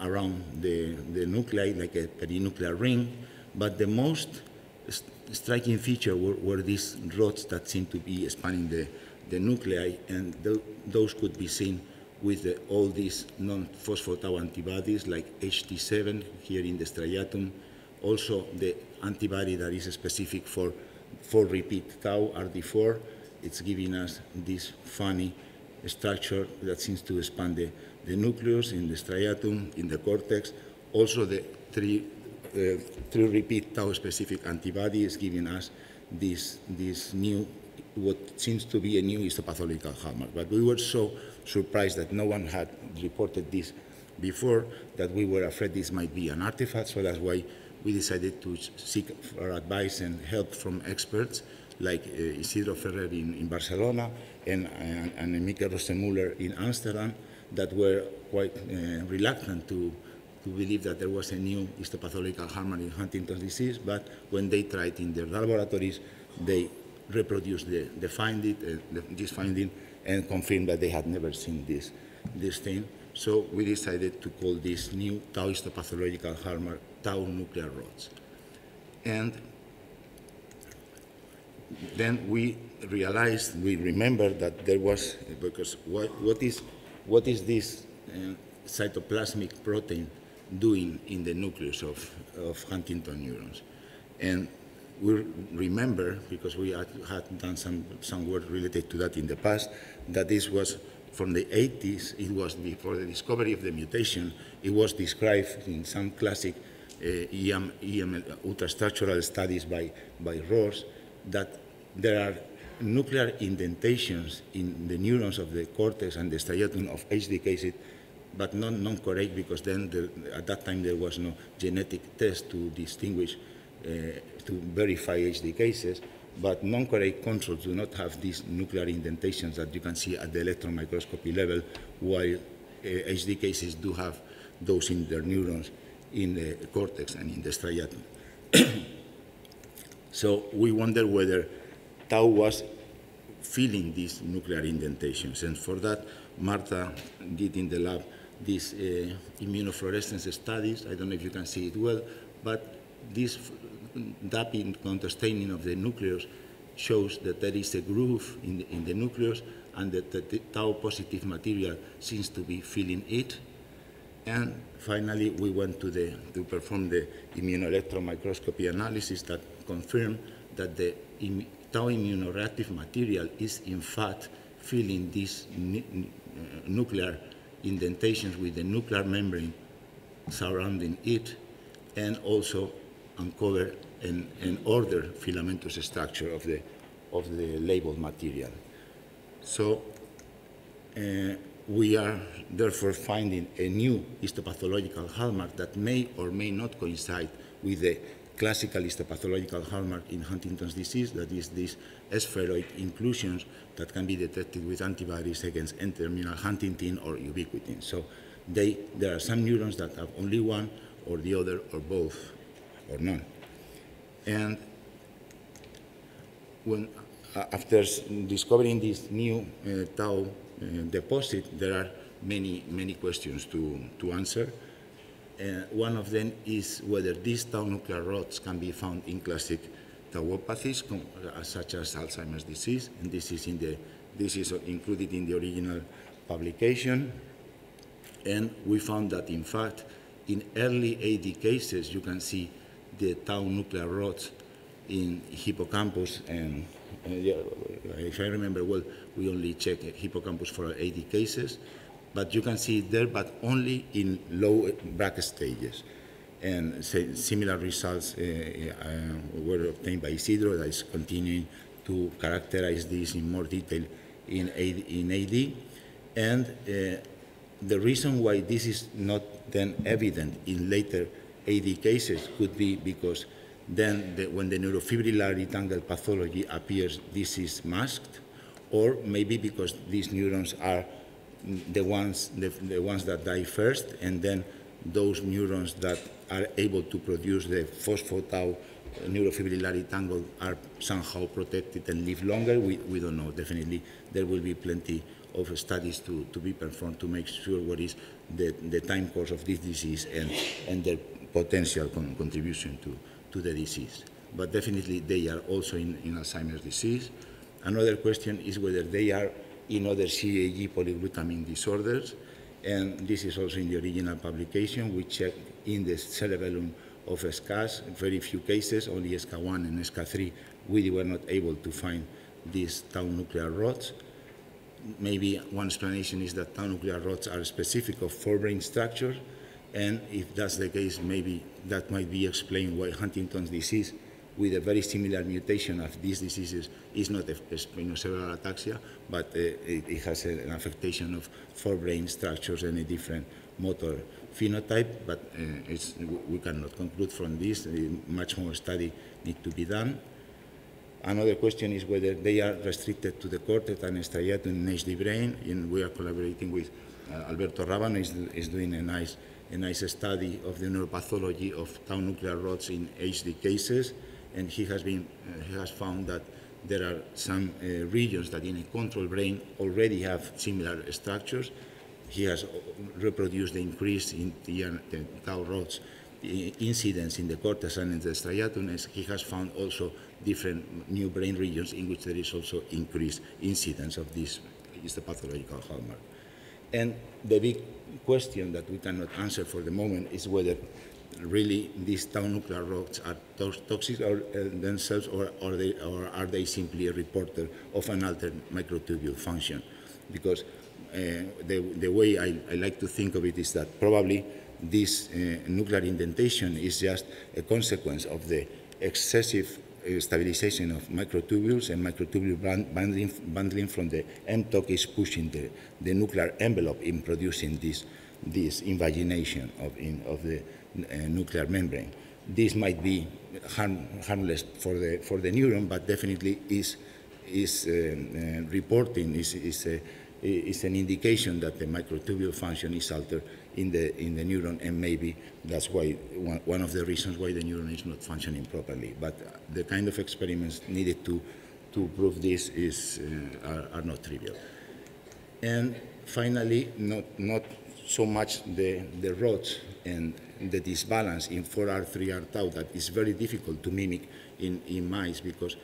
around the nuclei, like a perinuclear ring, but the most striking feature were these rods that seem to be spanning the nuclei, and those could be seen with all these non-phospho-tau antibodies like HD7 here in the striatum, also the antibody that is specific for repeat tau, RD4. It's giving us this funny structure that seems to expand the nucleus in the striatum, in the cortex. Also the three repeat tau specific antibody is giving us this new, what seems to be a new histopathological hallmark. But we were so surprised that no one had reported this before that we were afraid this might be an artifact. So that's why we decided to seek for advice and help from experts like Isidro Ferrer in Barcelona and Mieke Rosemuller in Amsterdam that were quite reluctant to believe that there was a new histopathological hallmark in Huntington's disease, but when they tried in their laboratories, they reproduced this finding and confirmed that they had never seen this thing. So we decided to call this new tau histopathological hallmark tau nuclear rods. And then we realized, we remembered that there was, because what is this cytoplasmic protein doing in the nucleus of Huntington neurons? And we remember, because we had done some work related to that in the past, that this was from the 80s. It was before the discovery of the mutation. It was described in some classic EM ultrastructural studies by Ross that there are nuclear indentations in the neurons of the cortex and the striatum of HD cases, but not non-correct, because then at that time there was no genetic test to distinguish, to verify HD cases, but non-correct controls do not have these nuclear indentations that you can see at the electron microscopy level, while HD cases do have those in their neurons in the cortex and in the striatum. So we wonder whether tau was filling these nuclear indentations, and for that Marta did in the lab these immunofluorescence studies. I don't know if you can see it well, but this dapping counterstaining of the nucleus shows that there is a groove in the nucleus and that the tau positive material seems to be filling it. And finally, we went to perform the immunoelectron microscopy analysis that confirmed that the tau immunoreactive material is in fact filling these nuclear indentations with the nuclear membrane surrounding it, and also uncover an ordered filamentous structure of the labeled material. So we are therefore finding a new histopathological hallmark that may or may not coincide with the classical histopathological hallmark in Huntington's disease, that is these spheroid inclusions that can be detected with antibodies against N-terminal Huntingtin or ubiquitin. So there are some neurons that have only one or the other or both or none. And after discovering this new tau deposit, there are many questions to answer. One of them is whether these tau nuclear rods can be found in classic tauopathies, such as Alzheimer's disease, and this is included in the original publication. And we found that, in fact, in early AD cases, you can see the tau nuclear rods in hippocampus, and if I remember well, we only check hippocampus for AD cases, but you can see it there, but only in low Bragg stages. And similar results were obtained by Isidro, that is continuing to characterize this in more detail in AD. And the reason why this is not then evident in later AD cases could be because then when the neurofibrillary tangle pathology appears, this is masked, or maybe because these neurons are the ones that die first, and then those neurons that are able to produce the phospho-tau neurofibrillary tangle are somehow protected and live longer. We don't know. Definitely, there will be plenty of studies to be performed to make sure what is the time course of this disease and their potential contribution to the disease. But definitely, they are also in Alzheimer's disease. Another question is whether they are in other CAG polyglutamine disorders, and this is also in the original publication. We checked in the cerebellum of SCAS, very few cases, only SCA1 and SCA3. We were not able to find these tau nuclear rods. Maybe one explanation is that tau nuclear rods are specific of forebrain structures, and if that's the case, maybe that might be explained why Huntington's disease, with a very similar mutation of these diseases, is not a spinocerebellar ataxia, but it has an affectation of forebrain structures and a different motor phenotype, but we cannot conclude from this. Much more study needs to be done. Another question is whether they are restricted to the cortex and striatum in HD brain, and we are collaborating with Alberto Rábano, is doing a nice study of the neuropathology of tau nuclear rods in HD cases, and he has found that there are some regions that in a control brain already have similar structures. He has reproduced the increase in the tau rods incidence in the cortex and in the striatum, as he has found also different new brain regions in which there is also increased incidence of this histopathological hallmark. And the big question that we cannot answer for the moment is whether really these tau nuclear rods are toxic themselves, or are they simply a reporter of an altered microtubule function? Because the way I like to think of it is that probably this nuclear indentation is just a consequence of the excessive stabilization of microtubules, and microtubule bundling from the mTOC is pushing the nuclear envelope in producing this invagination of the nuclear membrane. This might be harmless for the neuron, but definitely is reporting is an indication that the microtubule function is altered in the neuron, and maybe that's why one of the reasons why the neuron is not functioning properly. But the kind of experiments needed to prove this are not trivial. And finally, not so much the rods and the disbalance in 4R, 3R tau that is very difficult to mimic in mice, because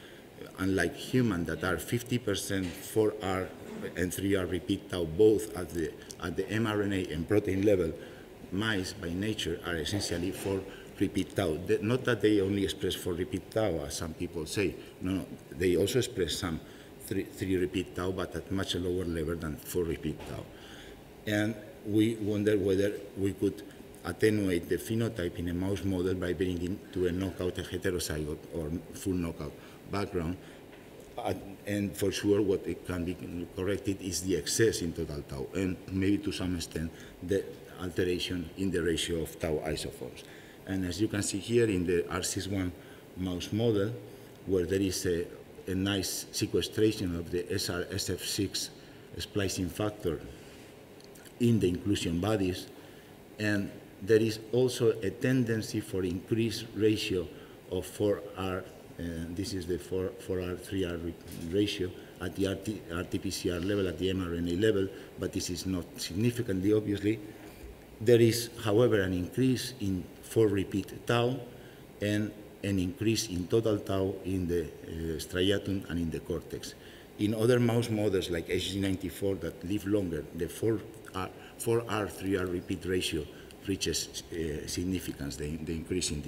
unlike human that are 50% 4R and 3R repeat tau both at the mRNA and protein level, mice by nature are essentially 4 repeat tau. Not that they only express 4 repeat tau, as some people say. No, they also express some 3 repeat tau, but at much lower level than 4 repeat tau. And we wonder whether we could attenuate the phenotype in a mouse model by bringing to a knockout a heterozygote or full knockout background. And for sure, what it can be corrected is the excess in total tau, and maybe to some extent the alteration in the ratio of tau isoforms. And as you can see here in the R61 mouse model, where there is a nice sequestration of the SF6 splicing factor in the inclusion bodies, and there is also a tendency for increased ratio of 4R, this is the 4R, 3R ratio at the RT-PCR level, at the mRNA level, but this is not significantly, obviously. There is, however, an increase in 4 repeat tau and an increase in total tau in the striatum and in the cortex. In other mouse models like HG94 that live longer, the 4R, 3R repeat ratio reaches significance, the increase in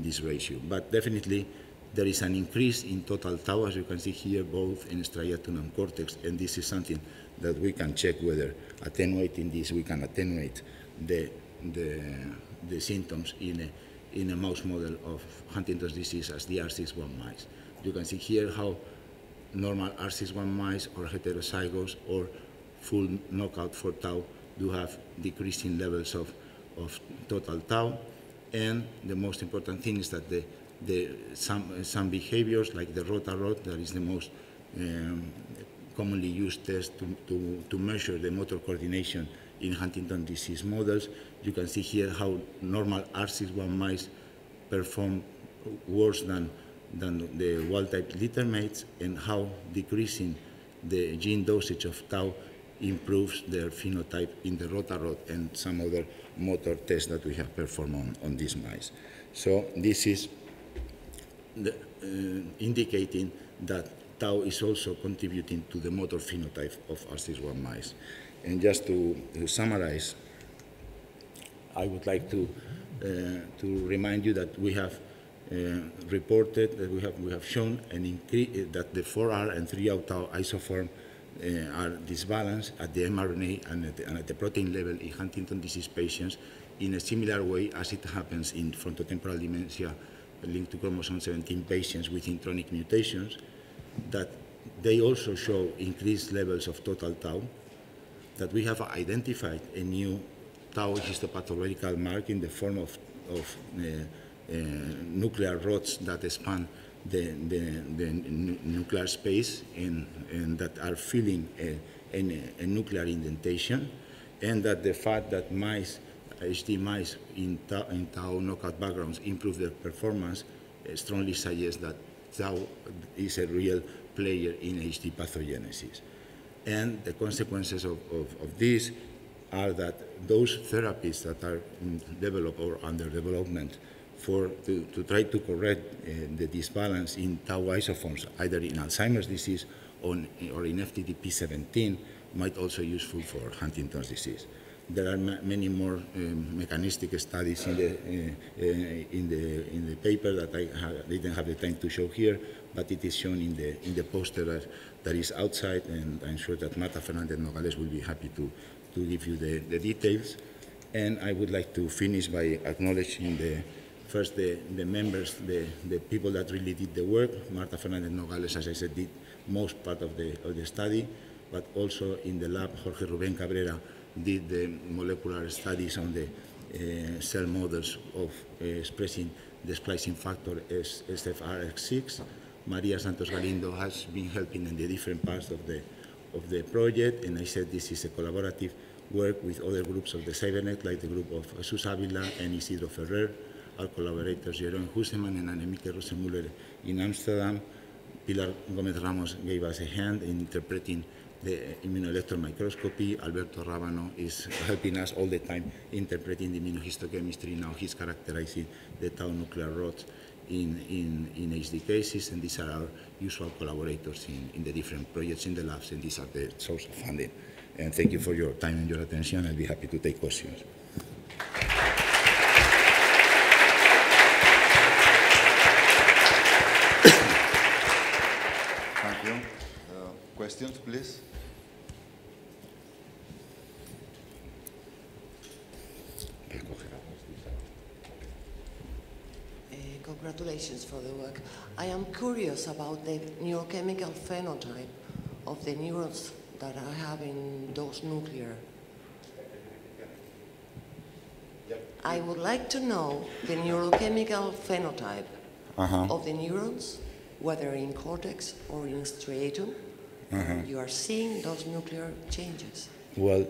this ratio. But definitely there is an increase in total tau, as you can see here, both in striatum and cortex, and this is something that we can check whether attenuating this, we can attenuate the symptoms in a mouse model of Huntington's disease as the R61 mice. You can see here how normal R61 mice or heterozygous or full knockout for tau do have decreasing levels of total tau, and the most important thing is that some behaviors like the rota-rot, that is the most commonly used test to measure the motor coordination in Huntington disease models. You can see here how normal R61 mice perform worse than the wild-type littermates, and how decreasing the gene dosage of tau improves their phenotype in the rota-rot and some other motor tests that we have performed on these mice. So this is indicating that tau is also contributing to the motor phenotype of R61 mice. And just to summarize, I would like to remind you that we have reported that we have shown an increase that the 4R and 3R tau isoform are disbalanced at the mRNA and at the protein level in Huntington disease patients in a similar way as it happens in frontotemporal dementia linked to chromosome 17 patients with intronic mutations, that they also show increased levels of total tau, that we have identified a new tau histopathological mark in the form of nuclear rods that span the nuclear space and that are filling a nuclear indentation, and that the fact that mice, HD mice in tau knockout backgrounds improve their performance strongly suggests that tau is a real player in HD pathogenesis. And the consequences of this are that those therapies that are developed or under development to try to correct the disbalance in tau isoforms, either in Alzheimer's disease or in FTDP17, might also be useful for Huntington's disease. There are many more mechanistic studies in the paper that I didn't have the time to show here, but it is shown in the poster that is outside, and I'm sure that Marta Fernandez-Nogales will be happy to give you the details. And I would like to finish by acknowledging the members, the people that really did the work. Marta Fernandez-Nogales, as I said, did most part of the study, but also in the lab, Jorge Rubén Cabrera did the molecular studies on the cell models of expressing the splicing factor SFRX6. Maria Santos Galindo has been helping in the different parts of the project, and I said this is a collaborative work with other groups of the CIIIEN, like the group of Sus Avila and Isidro Ferrer, our collaborators Jeroen Huseman and Annemieke Rosemuller in Amsterdam. Pilar Gomez Ramos gave us a hand in interpreting the immunoelectron microscopy. Alberto Rábano is helping us all the time interpreting the immunohistochemistry. Now he's characterizing the tau nuclear rods in HD cases, and these are our usual collaborators in the different projects in the labs, and these are the source of funding. And thank you for your time and your attention. I'll be happy to take questions. Thank you. Questions, please? Congratulations for the work. I am curious about the neurochemical phenotype of the neurons that are having those nuclear. I would like to know the neurochemical phenotype of the neurons, whether in cortex or in striatum, you are seeing those nuclear changes. Well,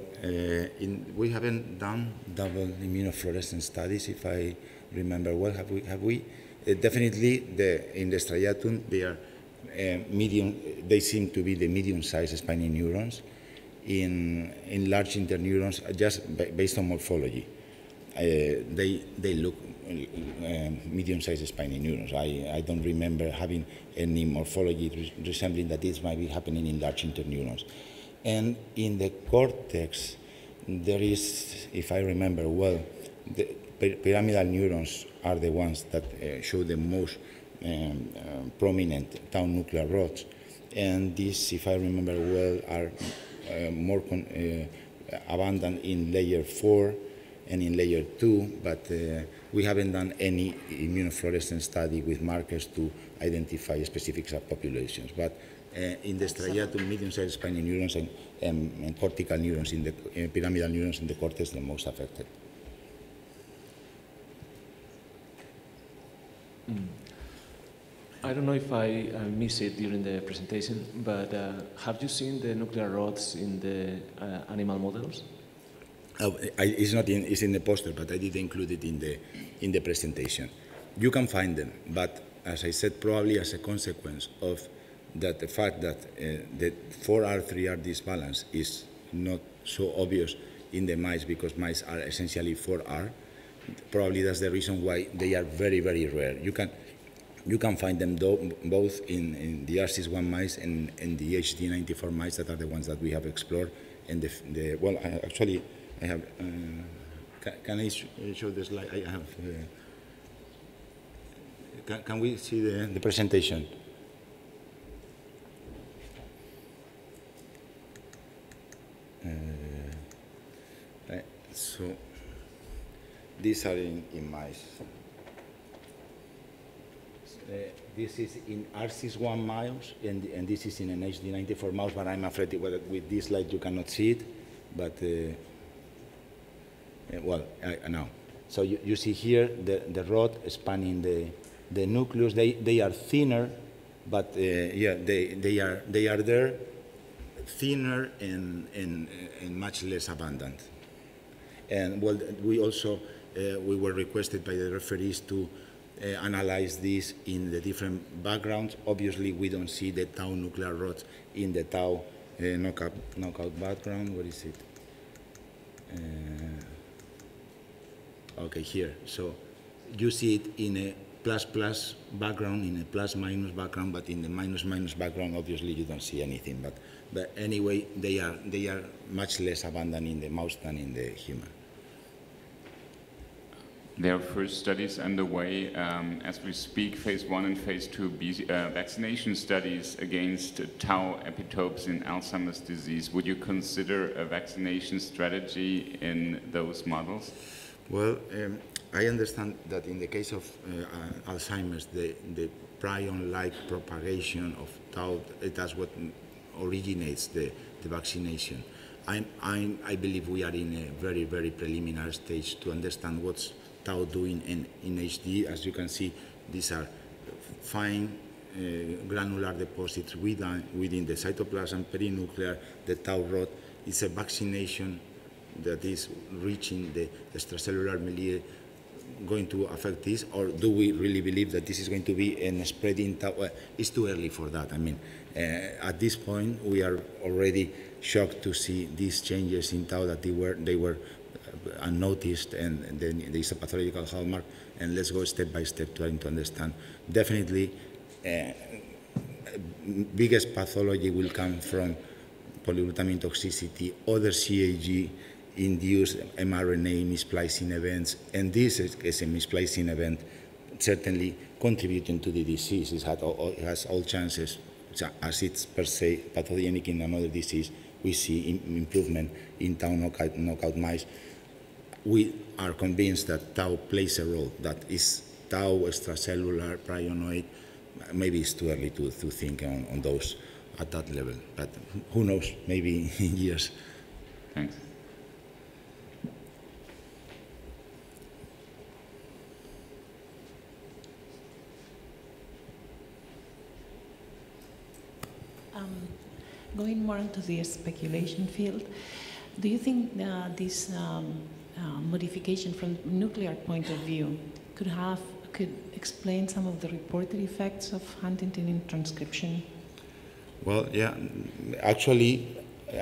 we haven't done double immunofluorescence studies, if I remember well. Have we? Definitely, in the striatum, they are medium. They seem to be the medium-sized spiny neurons. In large interneurons, just based on morphology, they look medium-sized spiny neurons. I don't remember having any morphology resembling that this might be happening in large interneurons. And in the cortex, there is, if I remember well, the pyramidal neurons are the ones that show the most prominent tau nuclear rods. And these, if I remember well, are more abundant in layer 4 and in layer 2, but we haven't done any immunofluorescence study with markers to identify specific subpopulations. But in the striatum, medium-sized spiny neurons and cortical neurons, in the pyramidal neurons in the cortex, the most affected. I don't know if I missed it during the presentation, but have you seen the nuclear rods in the animal models? It's not in, it's in the poster, but I did include it in the presentation. You can find them, but as I said, probably as a consequence of that, the fact that the 4R3R disbalance is not so obvious in the mice, because mice are essentially 4R. Probably that's the reason why they are very, very rare. You can find them both in the RCS1 mice and the HD94 mice, that are the ones that we have explored. And well, actually, I have. Can I show the slide? I have. Can we see the presentation? Right. So these are in mice. This is in RCS1 mouse, and this is in an HD94 mouse, but I'm afraid with this slide you cannot see it. But, well, now. So you see here the rod spanning the nucleus. They are thinner, but yeah, they are there, thinner and much less abundant. And well, we also, we were requested by the referees to analyze this in the different backgrounds. Obviously, we don't see the tau nuclear rods in the tau knockout background. What is it? Okay, here. So you see it in a plus background, in a plus-minus background, but in the minus background, obviously, you don't see anything. But anyway, they are much less abundant in the mouse than in the human. There are first studies underway as we speak, phase 1 and phase 2 vaccination studies against tau epitopes in Alzheimer's disease. Would you consider a vaccination strategy in those models? Well, I understand that in the case of Alzheimer's, the prion-like propagation of tau, that's what originates the vaccination. I believe we are in a very, very preliminary stage to understand what's tau doing in HD. As you can see, these are fine granular deposits within the cytoplasm, perinuclear. The tau rod is a vaccination that is reaching the extracellular milieu going to affect this, or do we really believe that this is going to be a spreading tau? Well, it's too early for that. I mean, at this point, we are already shocked to see these changes in tau that they were unnoticed, and then there is a pathological hallmark, and let's go step by step trying to understand. Definitely, biggest pathology will come from polyglutamine toxicity, other CAG-induced mRNA missplicing events, and this is a missplicing event certainly contributing to the disease. It has all chances, as it's per se pathogenic in another disease. We see improvement in tau knockout mice. We are convinced that tau plays a role, that is tau extracellular, prion. Maybe it's too early to think on those at that level, but who knows, maybe in years. Thanks. Going more into the speculation field, do you think this modification from nuclear point of view could explain some of the reported effects of Huntington in transcription? Well, yeah, actually,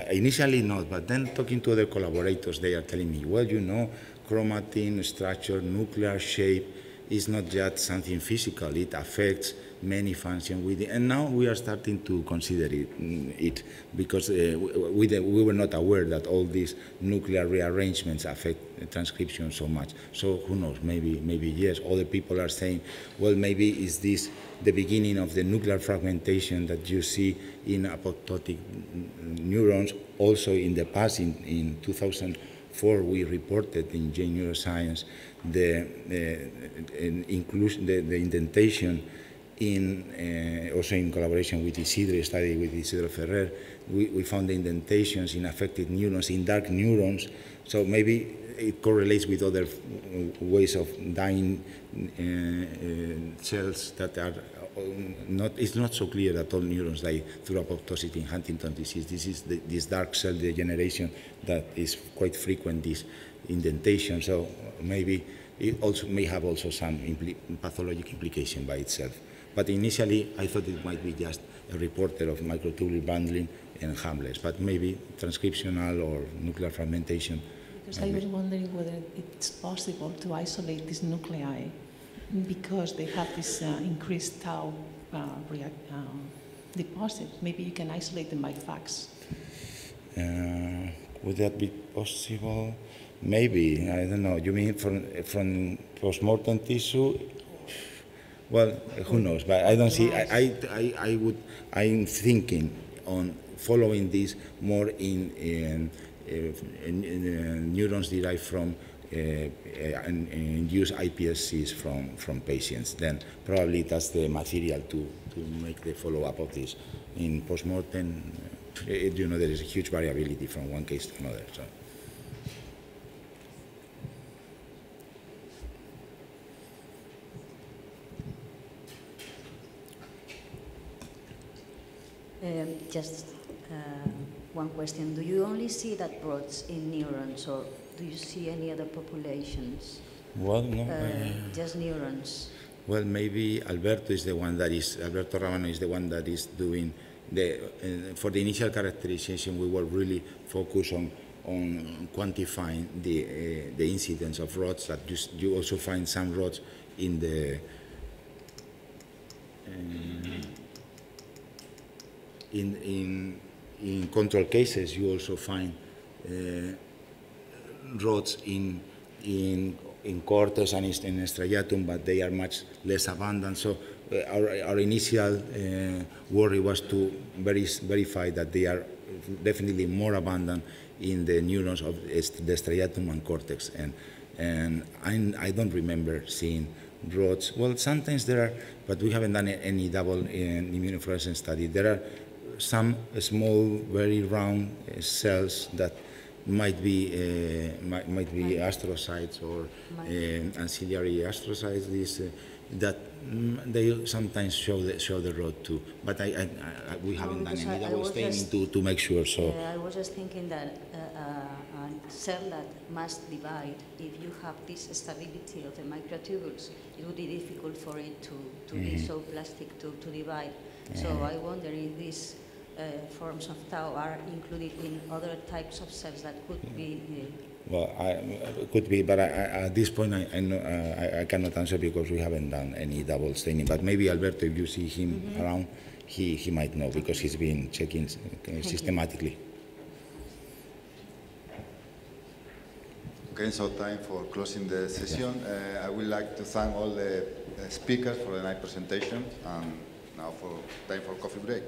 initially not, but then talking to other collaborators, they are telling me, well, you know, chromatin structure, nuclear shape is not just something physical, it affects many functions within, and now we are starting to consider it because we were not aware that all these nuclear rearrangements affect transcription so much. So who knows, maybe yes. Other people are saying, well, maybe is this the beginning of the nuclear fragmentation that you see in apoptotic neurons. Also in the past, in 2004, we reported in J Neuroscience the indentation also in collaboration with Isidro, study with Isidro Ferrer, we found the indentations in affected neurons, in dark neurons. So maybe it correlates with other ways of dying cells that are not. It's not so clear that all neurons die through apoptosis in Huntington disease. This is this dark cell degeneration that is quite frequent. This indentation. So maybe it also may have also some pathologic implication by itself. But initially, I thought it might be just a reporter of microtubule bundling and harmless, but maybe transcriptional or nuclear fragmentation. Because I was wondering whether it's possible to isolate these nuclei because they have this increased tau deposit. Maybe you can isolate them by fax. Would that be possible? Maybe, I don't know. You mean from post-mortem tissue? Well, who knows? But I don't see. I'm thinking on following this more in neurons derived from induced iPSCs from patients. Then probably that's the material to make the follow-up of this. In post-mortem, you know, there is a huge variability from one case to another. So. Just one question. Do you only see that rods in neurons, or do you see any other populations? Well, no. Just neurons. Well, maybe Alberto Ramano is the one that is doing for the initial characterization. We were really focused on quantifying the incidence of rods. That you also find some rods in the in control cases. You also find rods in cortex and in striatum, but they are much less abundant. So our initial worry was to verify that they are definitely more abundant in the neurons of the striatum and cortex. And I don't remember seeing rods. Well, sometimes there are, but we haven't done any double immunofluorescence study. There are some small, very round cells that might be astrocytes or ancillary astrocytes. That they sometimes show the rod too. But we haven't done any double staining to make sure. So I was just thinking that cell that must divide, if you have this stability of the microtubules, it would be difficult for it to be so plastic to divide. So I wonder if these forms of tau are included in other types of cells that could be... Well, could be, but at this point I cannot answer because we haven't done any double staining. But maybe Alberto, if you see him around, he might know because he's been checking systematically. Okay, so time for closing the session. I would like to thank all the speakers for the nice presentation, and now time for coffee break.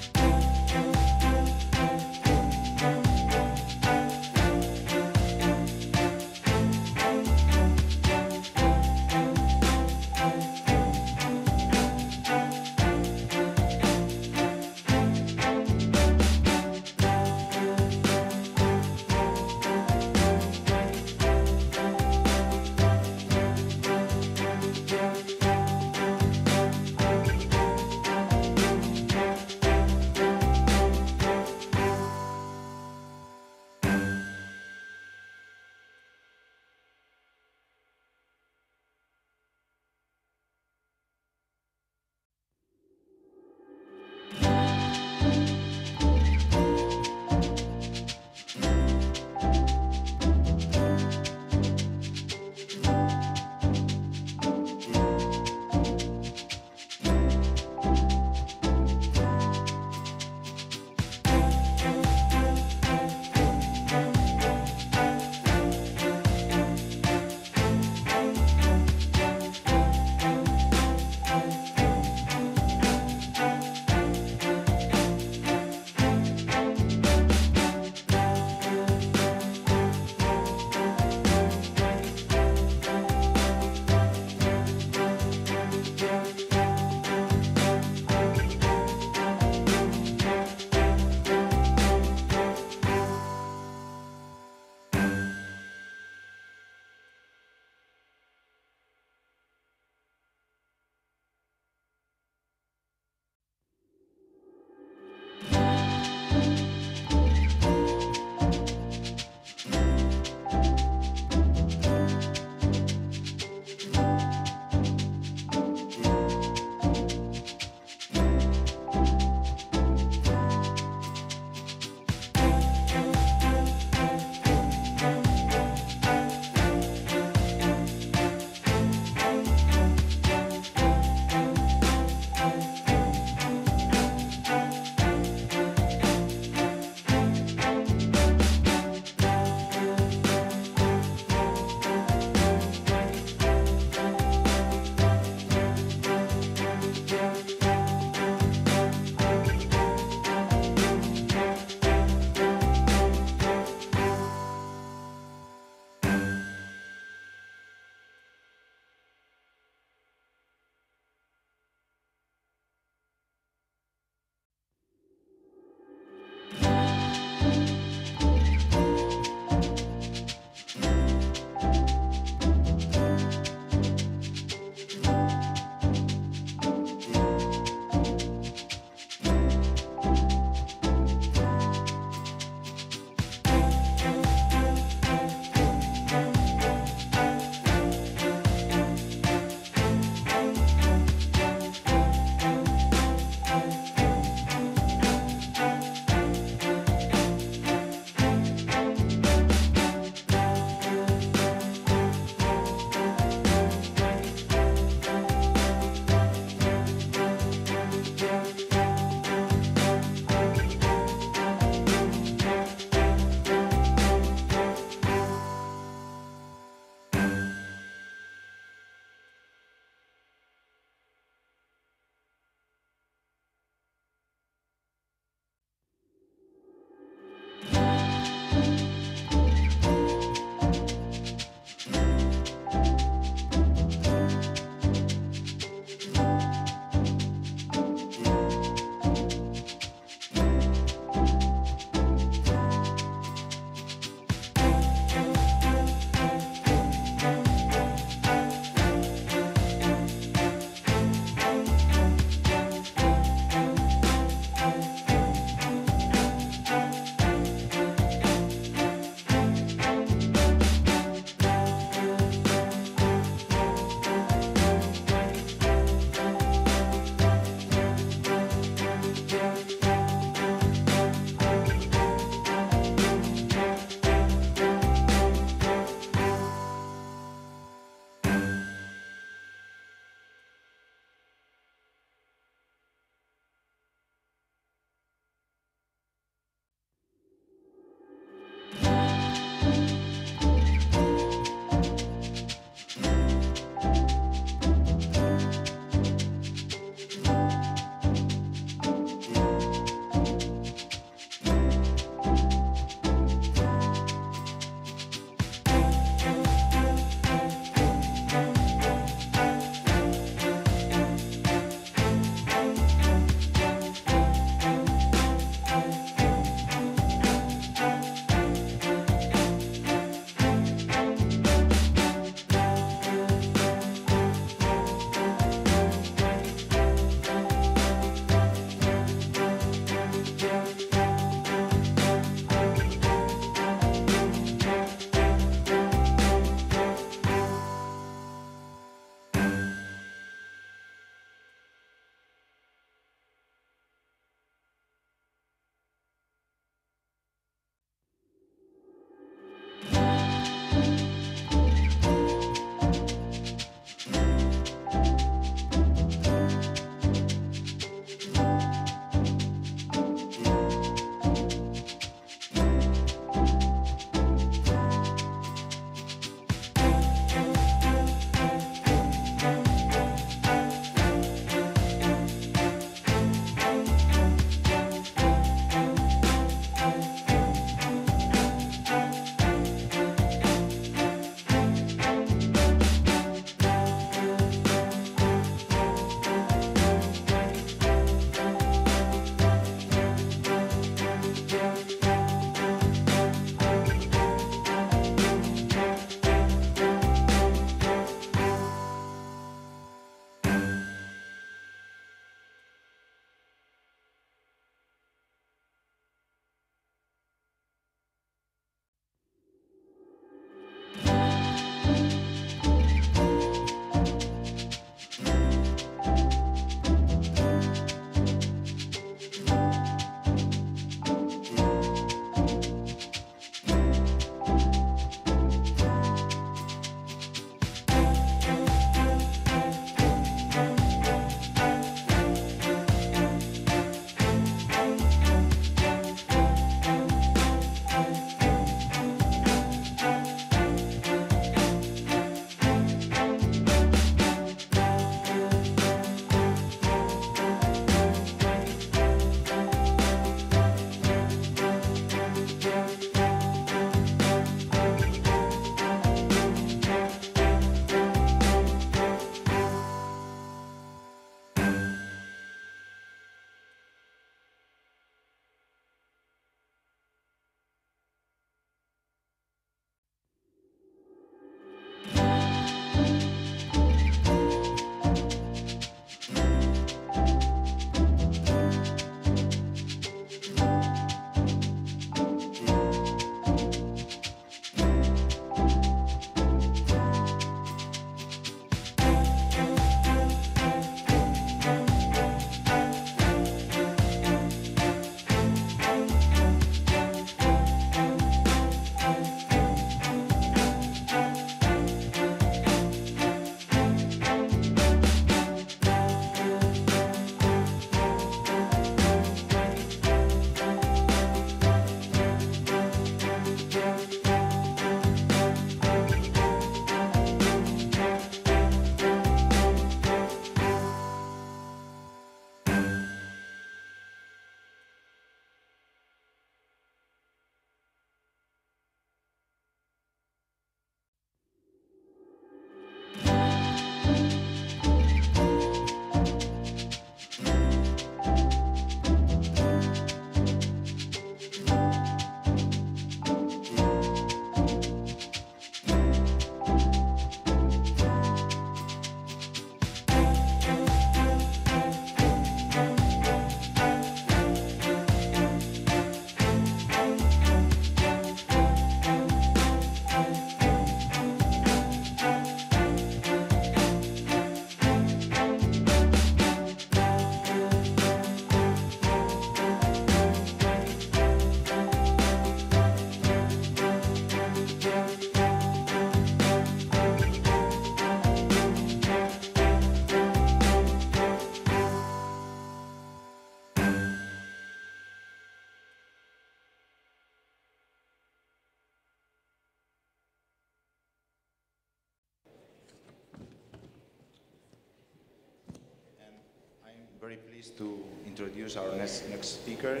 very pleased to introduce our next speaker.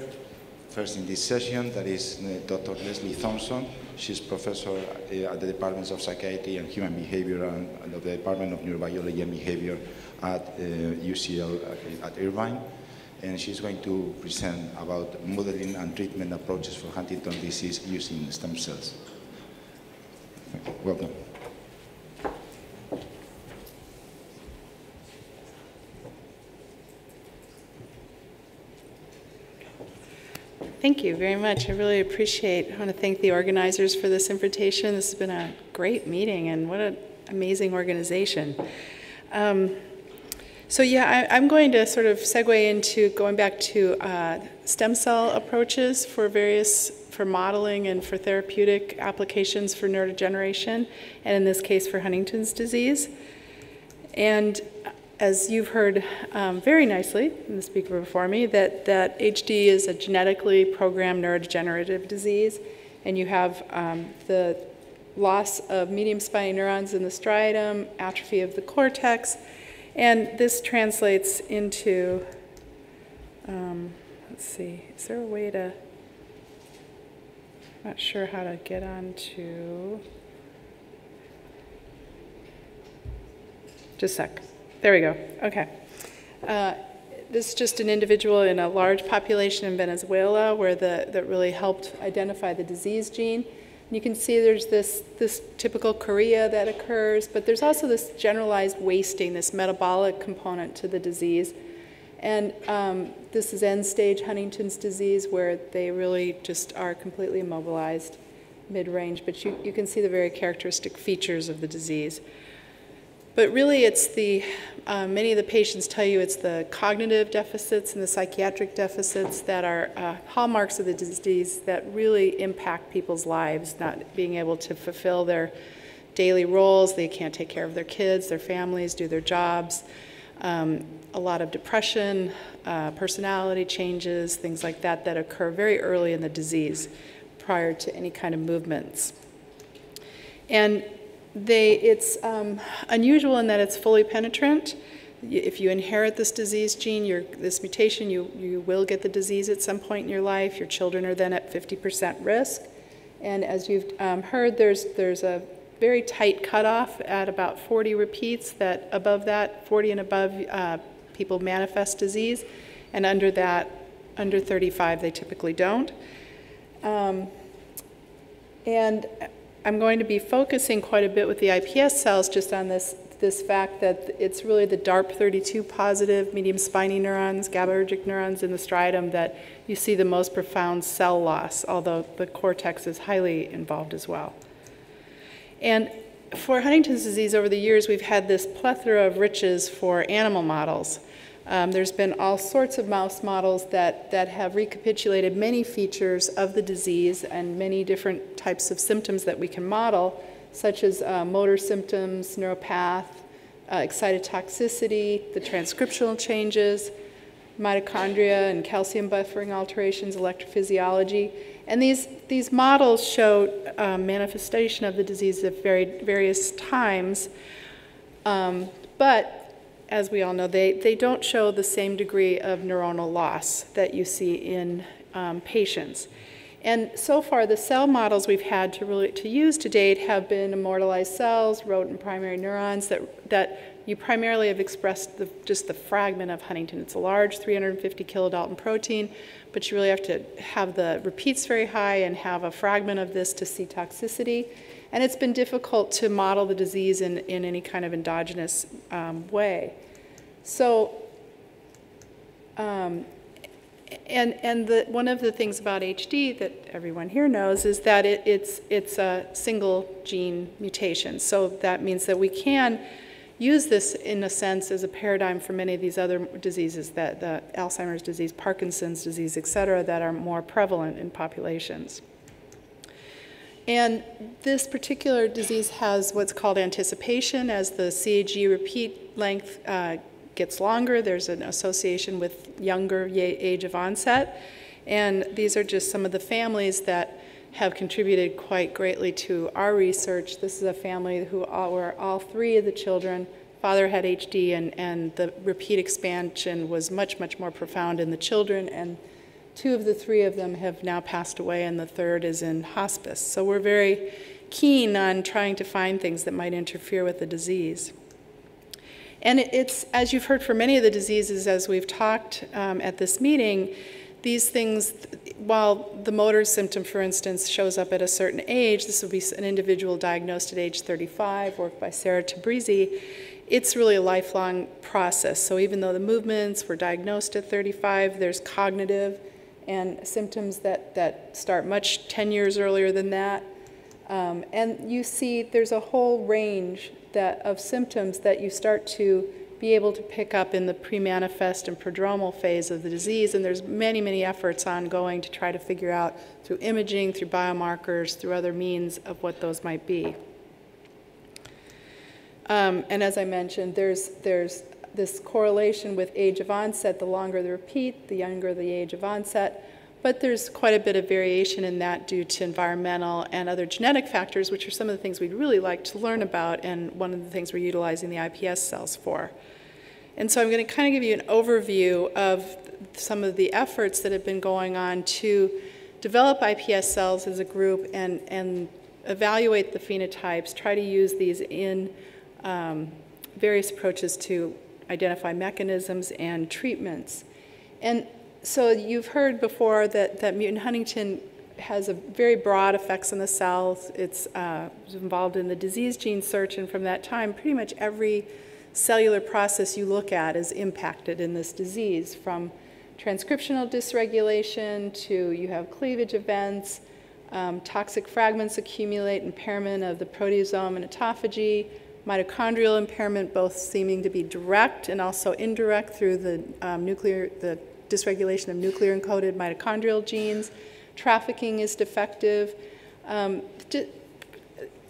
First in this session, that is Dr. Leslie Thompson. She's professor at the Departments of Psychiatry and Human Behavior and of the Department of Neurobiology and Behavior at UCL at Irvine. And she's going to present about modeling and treatment approaches for Huntington's disease using stem cells. Welcome. Thank you very much. I really appreciate. I want to thank the organizers for this invitation. This has been a great meeting, and what an amazing organization. So yeah, I'm going to sort of segue into going back to stem cell approaches for modeling and for therapeutic applications for neurodegeneration, and in this case for Huntington's disease. And as you've heard very nicely in the speaker before me, that HD is a genetically programmed neurodegenerative disease, and you have the loss of medium spiny neurons in the striatum, atrophy of the cortex, and this translates into, let's see, is there a way to, I'm not sure how to get on to, just a sec. There we go. Okay. This is just an individual in a large population in Venezuela where that really helped identify the disease gene. And you can see there's this typical chorea that occurs, but there's also this generalized wasting, this metabolic component to the disease. And this is end-stage Huntington's disease where they really just are completely immobilized mid-range, but you can see the very characteristic features of the disease. But really, it's many of the patients tell you it's the cognitive deficits and the psychiatric deficits that are hallmarks of the disease that really impact people's lives, not being able to fulfill their daily roles. They can't take care of their kids, their families, do their jobs. A lot of depression, personality changes, things like that occur very early in the disease prior to any kind of movements. And it's unusual in that it's fully penetrant. If you inherit this disease gene, this mutation, you will get the disease at some point in your life. Your children are then at 50% risk. And as you've heard, there's a very tight cutoff at about 40 repeats, that above that, 40 and above, people manifest disease. And under that, under 35, they typically don't. And I'm going to be focusing quite a bit with the iPS cells just on this fact that it's really the DARP32 positive medium spiny neurons, GABAergic neurons in the striatum that you see the most profound cell loss, although the cortex is highly involved as well. And for Huntington's disease over the years, we've had this plethora of riches for animal models. There's been all sorts of mouse models that have recapitulated many features of the disease and many different types of symptoms that we can model, such as motor symptoms, neuropath, excitotoxicity, the transcriptional changes, mitochondria and calcium buffering alterations, electrophysiology. And these models show manifestation of the disease at various times, but as we all know, they don't show the same degree of neuronal loss that you see in patients. And so far, the cell models we've had to use to date have been immortalized cells, rodent primary neurons that you primarily have expressed just the fragment of Huntington. It's a large 350 kilodalton protein, but you really have to have the repeats very high and have a fragment of this to see toxicity. And it's been difficult to model the disease in any kind of endogenous way. So, one of the things about HD that everyone here knows is that it's a single gene mutation. So that means that we can use this in a sense as a paradigm for many of these other diseases, that the Alzheimer's disease, Parkinson's disease, et cetera, that are more prevalent in populations. And this particular disease has what's called anticipation. As the CAG repeat length gets longer, there's an association with younger age of onset. And these are just some of the families that have contributed quite greatly to our research. This is a family where all three of the children father had HD, and the repeat expansion was much, much more profound in the children, and 2 of the 3 of them have now passed away, and the 3rd is in hospice. So we're very keen on trying to find things that might interfere with the disease. And it's, as you've heard for many of the diseases as we've talked at this meeting, these things, while the motor symptom, for instance, shows up at a certain age, this will be an individual diagnosed at age 35, worked by Sarah Tabrizi, it's really a lifelong process. So even though the movements were diagnosed at 35, there's cognitive and symptoms that start 10 years earlier than that. And you see there's a whole range of symptoms that you start to be able to pick up in the pre-manifest and prodromal phase of the disease, and there's many, many efforts ongoing to try to figure out through imaging, through biomarkers, through other means of what those might be. And as I mentioned, there's this correlation with age of onset. The longer the repeat, the younger the age of onset. But there's quite a bit of variation in that due to environmental and other genetic factors, which are some of the things we'd really like to learn about, and one of the things we're utilizing the iPS cells for. And so I'm going to kind of give you an overview of some of the efforts that have been going on to develop iPS cells as a group and evaluate the phenotypes, try to use these in various approaches to identify mechanisms and treatments. And so you've heard before that mutant huntingtin has a very broad effects on the cells. It's involved in the disease gene search, and from that time, pretty much every cellular process you look at is impacted in this disease, from transcriptional dysregulation to you have cleavage events, toxic fragments accumulate, impairment of the proteasome and autophagy, mitochondrial impairment, both seeming to be direct and also indirect through the dysregulation of nuclear-encoded mitochondrial genes. Trafficking is defective.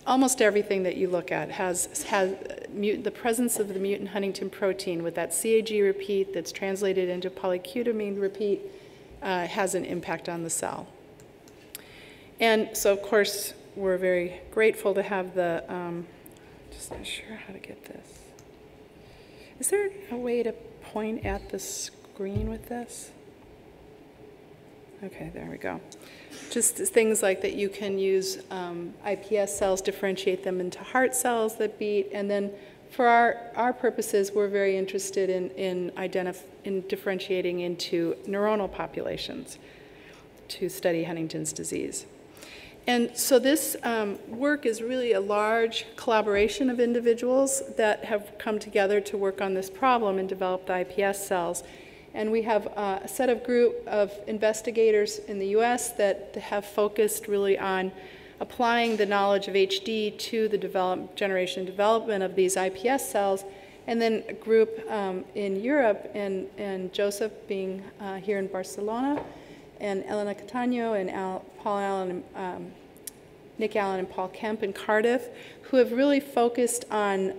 Almost everything that you look at has the presence of the mutant huntingtin protein with that CAG repeat that's translated into polyQ-tamine repeat has an impact on the cell. And so, of course, we're very grateful to have the, just not sure how to get this. Is there a way to point at the screen with this? Okay, there we go. Just things like that you can use iPS cells, differentiate them into heart cells that beat, and then for our purposes, we're very interested in differentiating into neuronal populations to study Huntington's disease. And so this work is really a large collaboration of individuals that have come together to work on this problem and develop the iPS cells. And we have a set of group of investigators in the US that have focused really on applying the knowledge of HD to the generation development of these iPS cells. And then a group in Europe, and Joseph being here in Barcelona, and Elena Catano and Paul Allen, Nick Allen and Paul Kemp in Cardiff, who have really focused on,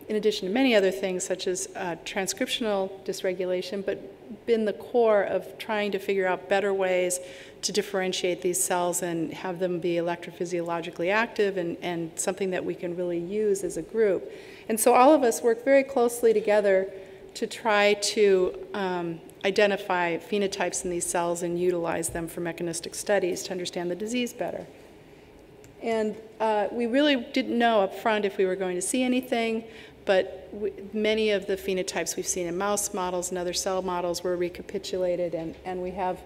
in addition to many other things such as transcriptional dysregulation, but been the core of trying to figure out better ways to differentiate these cells and have them be electrophysiologically active and something that we can really use as a group. And so all of us work very closely together to try to identify phenotypes in these cells and utilize them for mechanistic studies to understand the disease better. And we really didn't know up front if we were going to see anything, but many of the phenotypes we've seen in mouse models and other cell models were recapitulated, and we have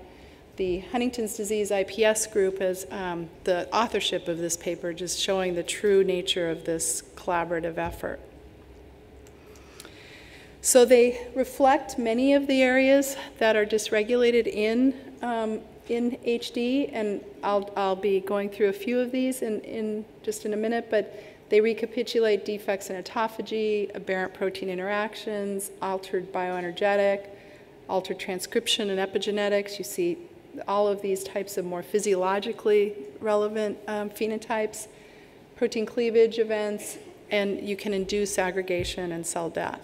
the Huntington's disease IPS group as the authorship of this paper, just showing the true nature of this collaborative effort. So they reflect many of the areas that are dysregulated in HD, and I'll be going through a few of these in just in a minute, but they recapitulate defects in autophagy, aberrant protein interactions, altered bioenergetic, altered transcription and epigenetics. You see all of these types of more physiologically relevant phenotypes, protein cleavage events, and you can induce aggregation and cell death.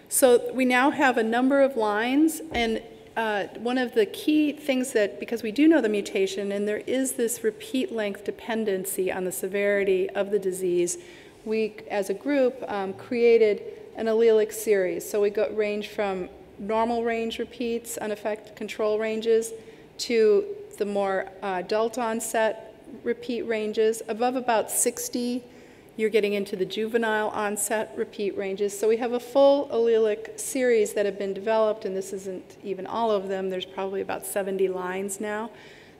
So we now have a number of lines, and one of the key things that, because we do know the mutation and there is this repeat length dependency on the severity of the disease, we, as a group, created an allelic series. So we range from normal range repeats, unaffected control ranges, to the more adult onset repeat ranges. Above about 60, you're getting into the juvenile onset repeat ranges. So we have a full allelic series that have been developed, and this isn't even all of them. There's probably about 70 lines now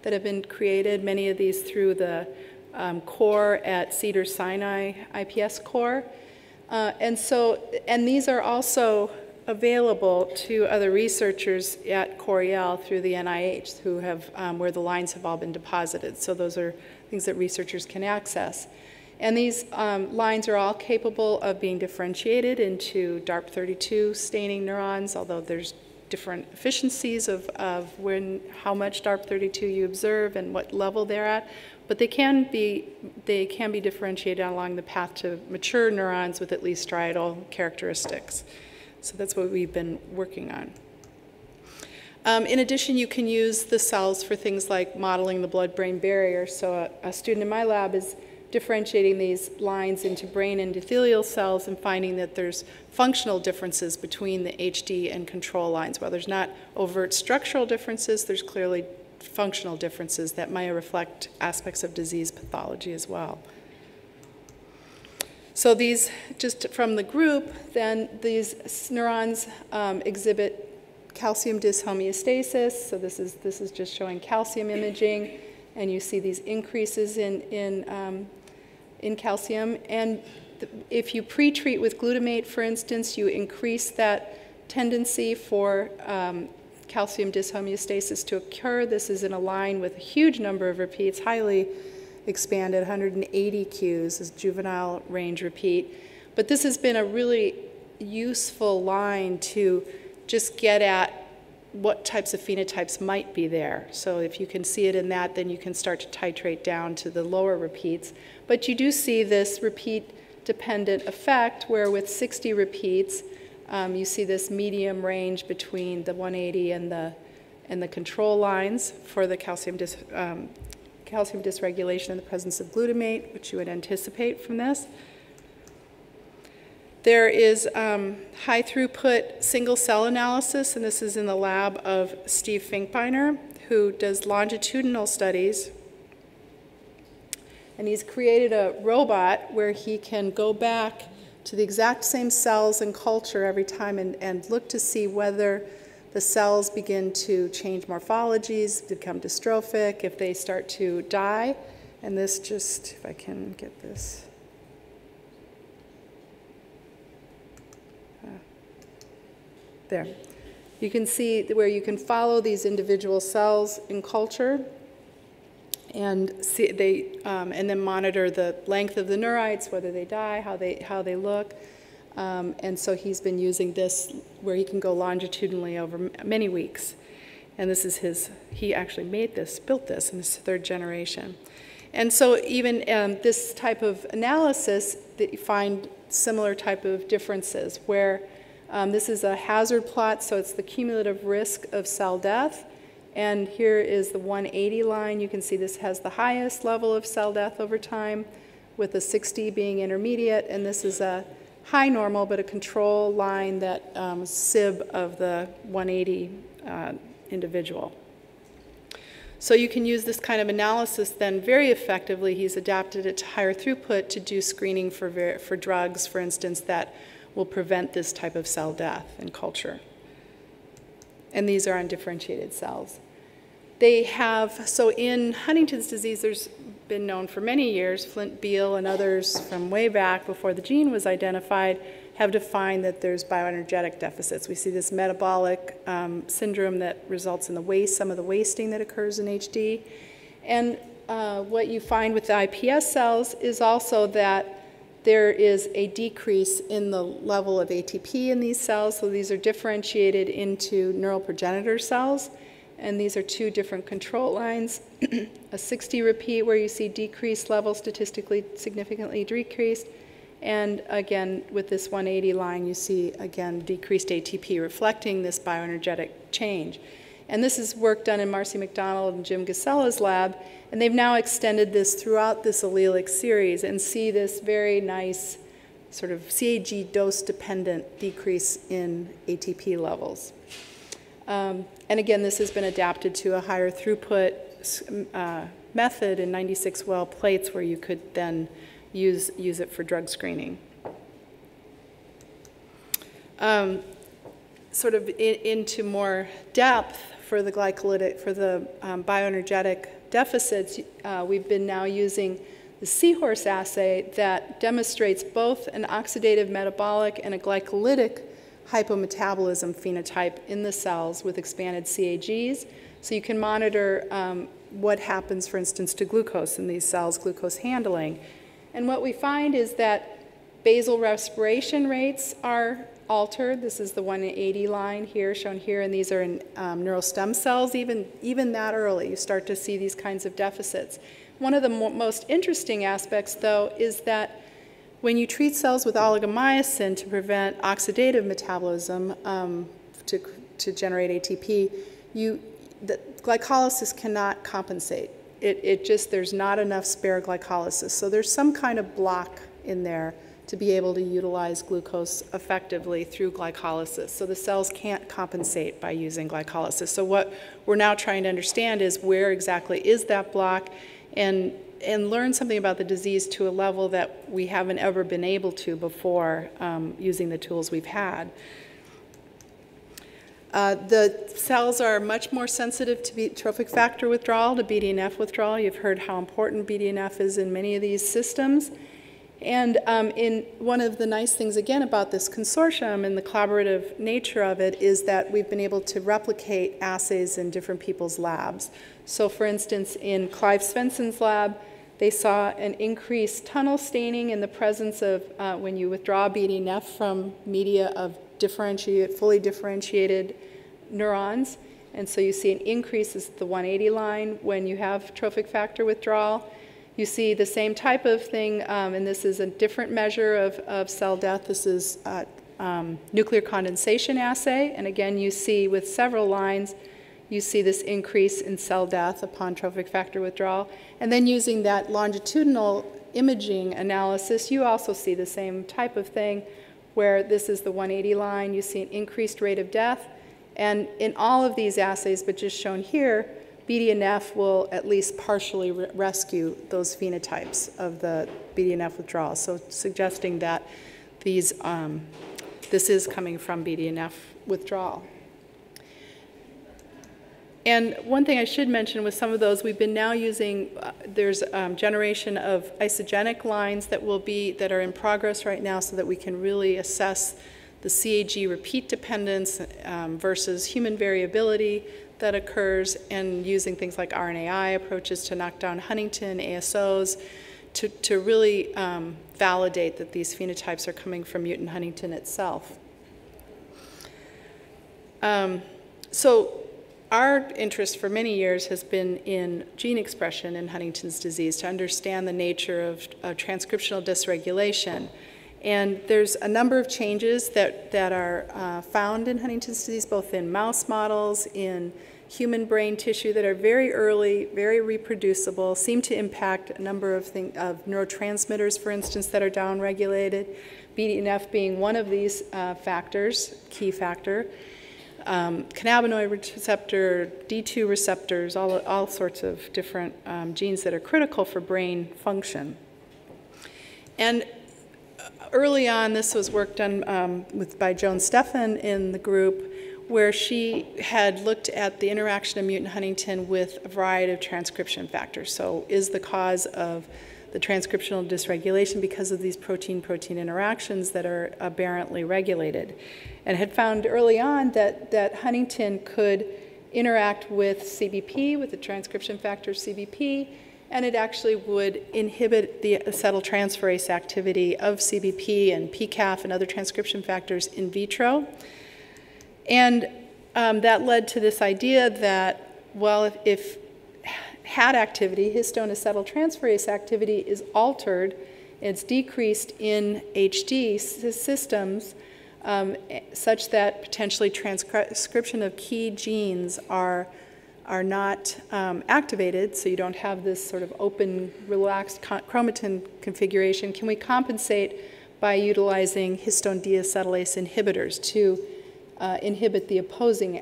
that have been created, many of these through the core at Cedars-Sinai IPS core. And these are also available to other researchers at Cornell through the NIH who have, where the lines have all been deposited. So those are things that researchers can access. And these lines are all capable of being differentiated into DARP32 staining neurons, although there's different efficiencies of how much DARP32 you observe and what level they're at. But they can be differentiated along the path to mature neurons with at least striatal characteristics. So that's what we've been working on. In addition, you can use the cells for things like modeling the blood-brain barrier. So a student in my lab is differentiating these lines into brain endothelial cells and finding that there's functional differences between the HD and control lines. While there's not overt structural differences, there's clearly functional differences that might reflect aspects of disease pathology as well. So these, just from the group, then these neurons exhibit calcium dyshomeostasis. So this is just showing calcium imaging, and you see these increases in calcium. And if you pre-treat with glutamate, for instance, you increase that tendency for calcium dyshomeostasis to occur. This is in a line with a huge number of repeats, highly expanded, 180 Qs is juvenile range repeat. But this has been a really useful line to just get at what types of phenotypes might be there. So if you can see it in that, then you can start to titrate down to the lower repeats. But you do see this repeat-dependent effect where with 60 repeats, you see this medium range between the 180 and the control lines for the calcium dysregulation in the presence of glutamate, which you would anticipate from this. There is high throughput single cell analysis, and this is in the lab of Steve Finkbeiner, who does longitudinal studies. And he's created a robot where he can go back to the exact same cells and culture every time and look to see whether the cells begin to change morphologies, become dystrophic, if they start to die. And this just, if I can get this. There. You can see where you can follow these individual cells in culture and see and then monitor the length of the neurites, whether they die, how they look. And so he's been using this where he can go longitudinally over many weeks. And this is he actually made this, built this in his third generation. And so even this type of analysis, that you find similar type of differences where this is a hazard plot, so it's the cumulative risk of cell death. And here is the 180 line. You can see this has the highest level of cell death over time, with the 60 being intermediate. And this is a high normal, but a control line that SIB of the 180 individual. So you can use this kind of analysis then very effectively. He's adapted it to higher throughput to do screening for drugs, for instance, that will prevent this type of cell death in culture. And these are undifferentiated cells. They have, so in Huntington's disease, there's been known for many years, Flint Beal and others from way back before the gene was identified have defined that there's bioenergetic deficits. We see this metabolic syndrome that results in the waste, some of the wasting that occurs in HD. And what you find with the IPS cells is also that there is a decrease in the level of ATP in these cells. So these are differentiated into neural progenitor cells. And these are two different control lines. A 60 repeat where you see decreased level, statistically significantly decreased. And again, with this 180 line, you see, again, decreased ATP reflecting this bioenergetic change. And this is work done in Marcy McDonald and Jim Gasella's lab. And they've now extended this throughout this allelic series and see this very nice sort of CAG dose-dependent decrease in ATP levels. And again, this has been adapted to a higher throughput method in 96-well plates where you could then use it for drug screening. Sort of into more depth for the glycolytic, for the bioenergetic deficits, we've been now using the seahorse assay that demonstrates both an oxidative metabolic and a glycolytic hypometabolism phenotype in the cells with expanded CAGs. So you can monitor what happens, for instance, to glucose in these cells, glucose handling. And what we find is that basal respiration rates are altered. This is the 180 line here, shown here, and these are in neural stem cells. Even that early, you start to see these kinds of deficits. One of the most interesting aspects, though, is that when you treat cells with oligomyosin to prevent oxidative metabolism to generate ATP, the glycolysis cannot compensate. There's not enough spare glycolysis. So there's some kind of block in there to be able to utilize glucose effectively through glycolysis. So the cells can't compensate by using glycolysis. So what we're now trying to understand is where exactly is that block, and learn something about the disease to a level that we haven't ever been able to before using the tools we've had. The cells are much more sensitive to trophic factor withdrawal, to BDNF withdrawal. You've heard how important BDNF is in many of these systems. And one of the nice things, again, about this consortium and the collaborative nature of it is that we've been able to replicate assays in different people's labs. So, for instance, in Clive Svensson's lab, they saw an increased tunnel staining in the presence of, when you withdraw BDNF from media of fully differentiated neurons. And so you see an increase, is the 180 line, when you have trophic factor withdrawal. You see the same type of thing, and this is a different measure of cell death. This is nuclear condensation assay. And again, you see with several lines, you see this increase in cell death upon trophic factor withdrawal. And then using that longitudinal imaging analysis, you also see the same type of thing, where this is the 180 line. You see an increased rate of death. And in all of these assays, but just shown here, BDNF will at least partially rescue those phenotypes of the BDNF withdrawal, so suggesting that this is coming from BDNF withdrawal. And one thing I should mention with some of those, we've been now using, there's generation of isogenic lines that are in progress right now so that we can really assess the CAG repeat dependence versus human variability that occurs, and using things like RNAi approaches to knock down Huntington, ASOs, to really validate that these phenotypes are coming from mutant Huntington itself. So our interest for many years has been in gene expression in Huntington's disease to understand the nature of transcriptional dysregulation. And there's a number of changes that are found in Huntington's disease, both in mouse models, in human brain tissue, that are very early, very reproducible, seem to impact a number of neurotransmitters, for instance, that are downregulated, BDNF being one of these factors, key factor, cannabinoid receptor, D2 receptors, all sorts of different genes that are critical for brain function. And early on, this was work done by Joan Steffen in the group, where she had looked at the interaction of mutant Huntington with a variety of transcription factors. So is the cause of the transcriptional dysregulation because of these protein-protein interactions that are aberrantly regulated? And had found early on that Huntington could interact with CBP, with the transcription factor CBP, and it actually would inhibit the acetyltransferase activity of CBP and PCAF and other transcription factors in vitro. And that led to this idea that, well, if HAT activity, histone acetyltransferase activity, is altered, it's decreased in HD systems, such that potentially transcription of key genes are not activated, so you don't have this sort of open, relaxed chromatin configuration, can we compensate by utilizing histone deacetylase inhibitors to inhibit the opposing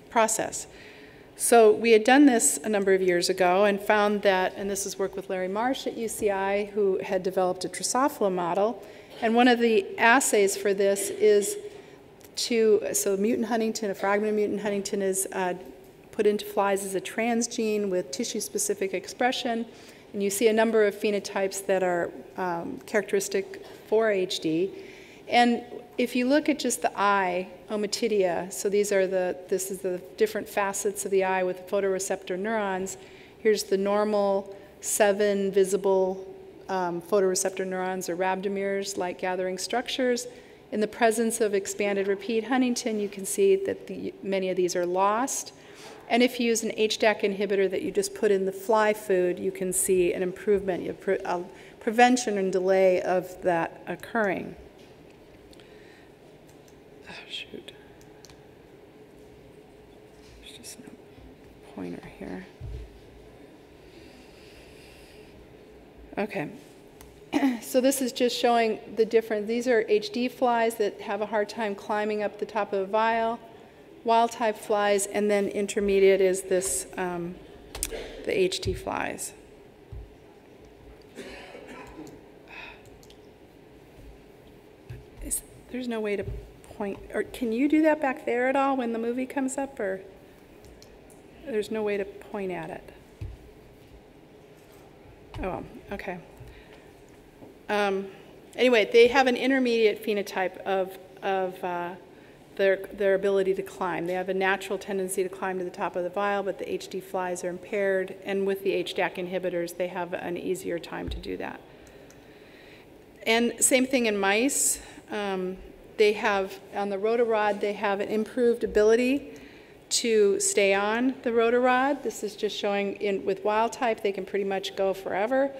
process? So we had done this a number of years ago and found that, and this is work with Larry Marsh at UCI, who had developed a Drosophila model, and one of the assays for this is so mutant huntingtin, a fragment of mutant huntingtin is put into flies as a transgene with tissue-specific expression, and you see a number of phenotypes that are characteristic for HD. And if you look at just the eye, ommatidia, so this is the different facets of the eye with photoreceptor neurons. Here's the normal 7 visible photoreceptor neurons, or rhabdomirs, light-gathering structures. In the presence of expanded repeat huntingtin, you can see that many of these are lost. And if you use an HDAC inhibitor that you just put in the fly food, you can see an improvement, a prevention and delay of that occurring. Oh, shoot. There's just no pointer here. Okay. So this is just showing the difference. These are HD flies that have a hard time climbing up the top of a vial. Wild-type flies, and then intermediate is this, the HT flies. There's no way to point, or can you do that back there at all when the movie comes up, or there's no way to point at it? Oh, okay. Anyway, they have an intermediate phenotype of their ability to climb. They have a natural tendency to climb to the top of the vial, but the HD flies are impaired, and with the HDAC inhibitors, they have an easier time to do that. And same thing in mice. They have, on the rotarod, they have an improved ability to stay on the rotarod. This is just showing with wild type, they can pretty much go forever.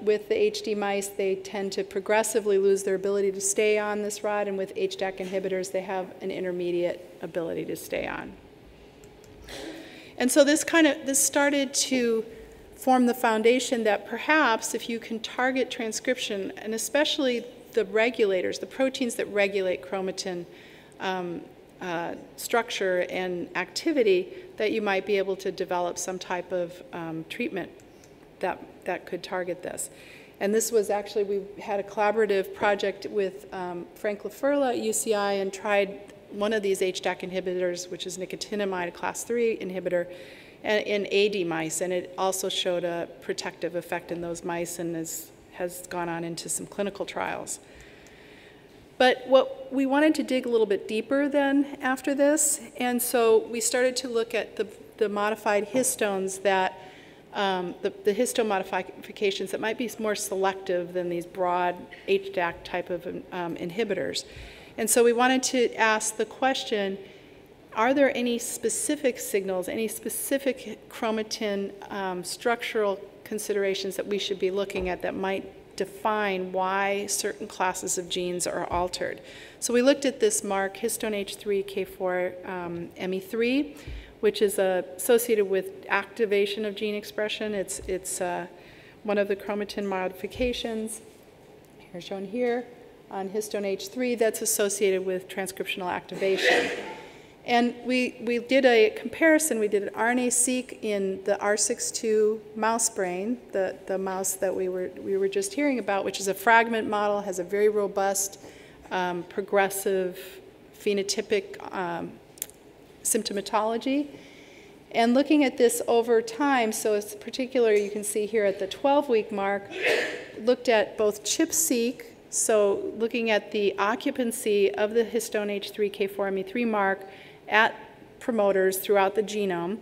With the HD mice, they tend to progressively lose their ability to stay on this rod, and with HDAC inhibitors, they have an intermediate ability to stay on. And so this started to form the foundation that perhaps if you can target transcription, and especially the regulators, the proteins that regulate chromatin structure and activity, that you might be able to develop some type of treatment that could target this. And this was actually, we had a collaborative project with Frank Laferla at UCI and tried one of these HDAC inhibitors, which is nicotinamide, a class 3 inhibitor, in AD mice, and it also showed a protective effect in those mice and has gone on into some clinical trials. But what we wanted to dig a little bit deeper then after this, and so we started to look at the modified histones that the histone modifications that might be more selective than these broad HDAC type of inhibitors. And so we wanted to ask the question, are there any specific signals, any specific chromatin structural considerations that we should be looking at that might define why certain classes of genes are altered? So we looked at this mark, histone H3K4 ME3, which is associated with activation of gene expression. It's one of the chromatin modifications, here shown here, on histone H3, that's associated with transcriptional activation. And we did a comparison. We did an RNA-seq in the R62 mouse brain, the mouse that we were just hearing about, which is a fragment model, has a very robust, progressive, phenotypic symptomatology. And looking at this over time, so it's particular, you can see here at the 12-week mark, looked at both ChIP-seq, so looking at the occupancy of the histone H3K4ME3 mark at promoters throughout the genome,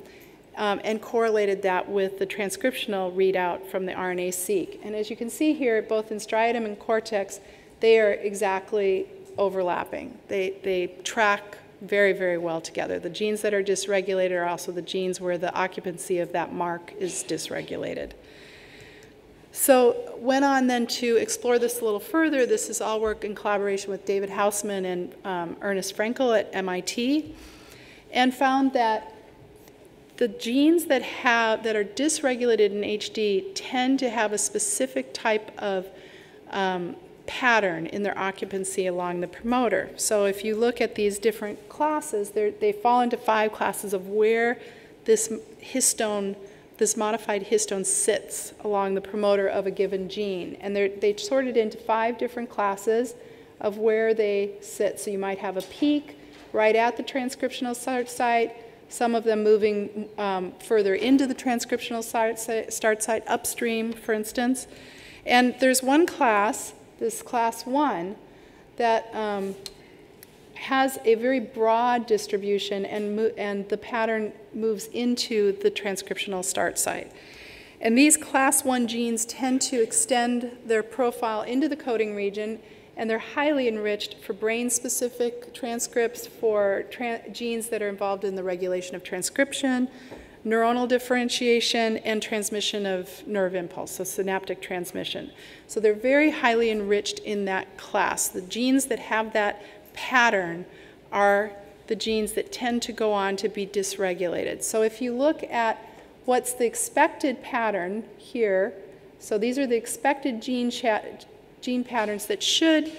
and correlated that with the transcriptional readout from the RNA-seq. And as you can see here, both in striatum and cortex, they are exactly overlapping. They track very, very well together. The genes that are dysregulated are also the genes where the occupancy of that mark is dysregulated. So went on then to explore this a little further. This is all work in collaboration with David Hausman and Ernest Frankel at MIT, and found that the genes that are dysregulated in HD tend to have a specific type of pattern in their occupancy along the promoter. So if you look at these different classes, they fall into 5 classes of where this histone, this modified histone sits along the promoter of a given gene. And they sorted into 5 different classes of where they sit. So you might have a peak right at the transcriptional start site, some of them moving further into the transcriptional start site upstream, for instance. And there's one class, this class 1, that has a very broad distribution, and the pattern moves into the transcriptional start site. And these class 1 genes tend to extend their profile into the coding region, and they're highly enriched for brain-specific transcripts, for genes that are involved in the regulation of transcription, neuronal differentiation, and transmission of nerve impulse, so synaptic transmission. So they're very highly enriched in that class. The genes that have that pattern are the genes that tend to go on to be dysregulated. So if you look at what's the expected pattern here, so these are the expected gene patterns that should,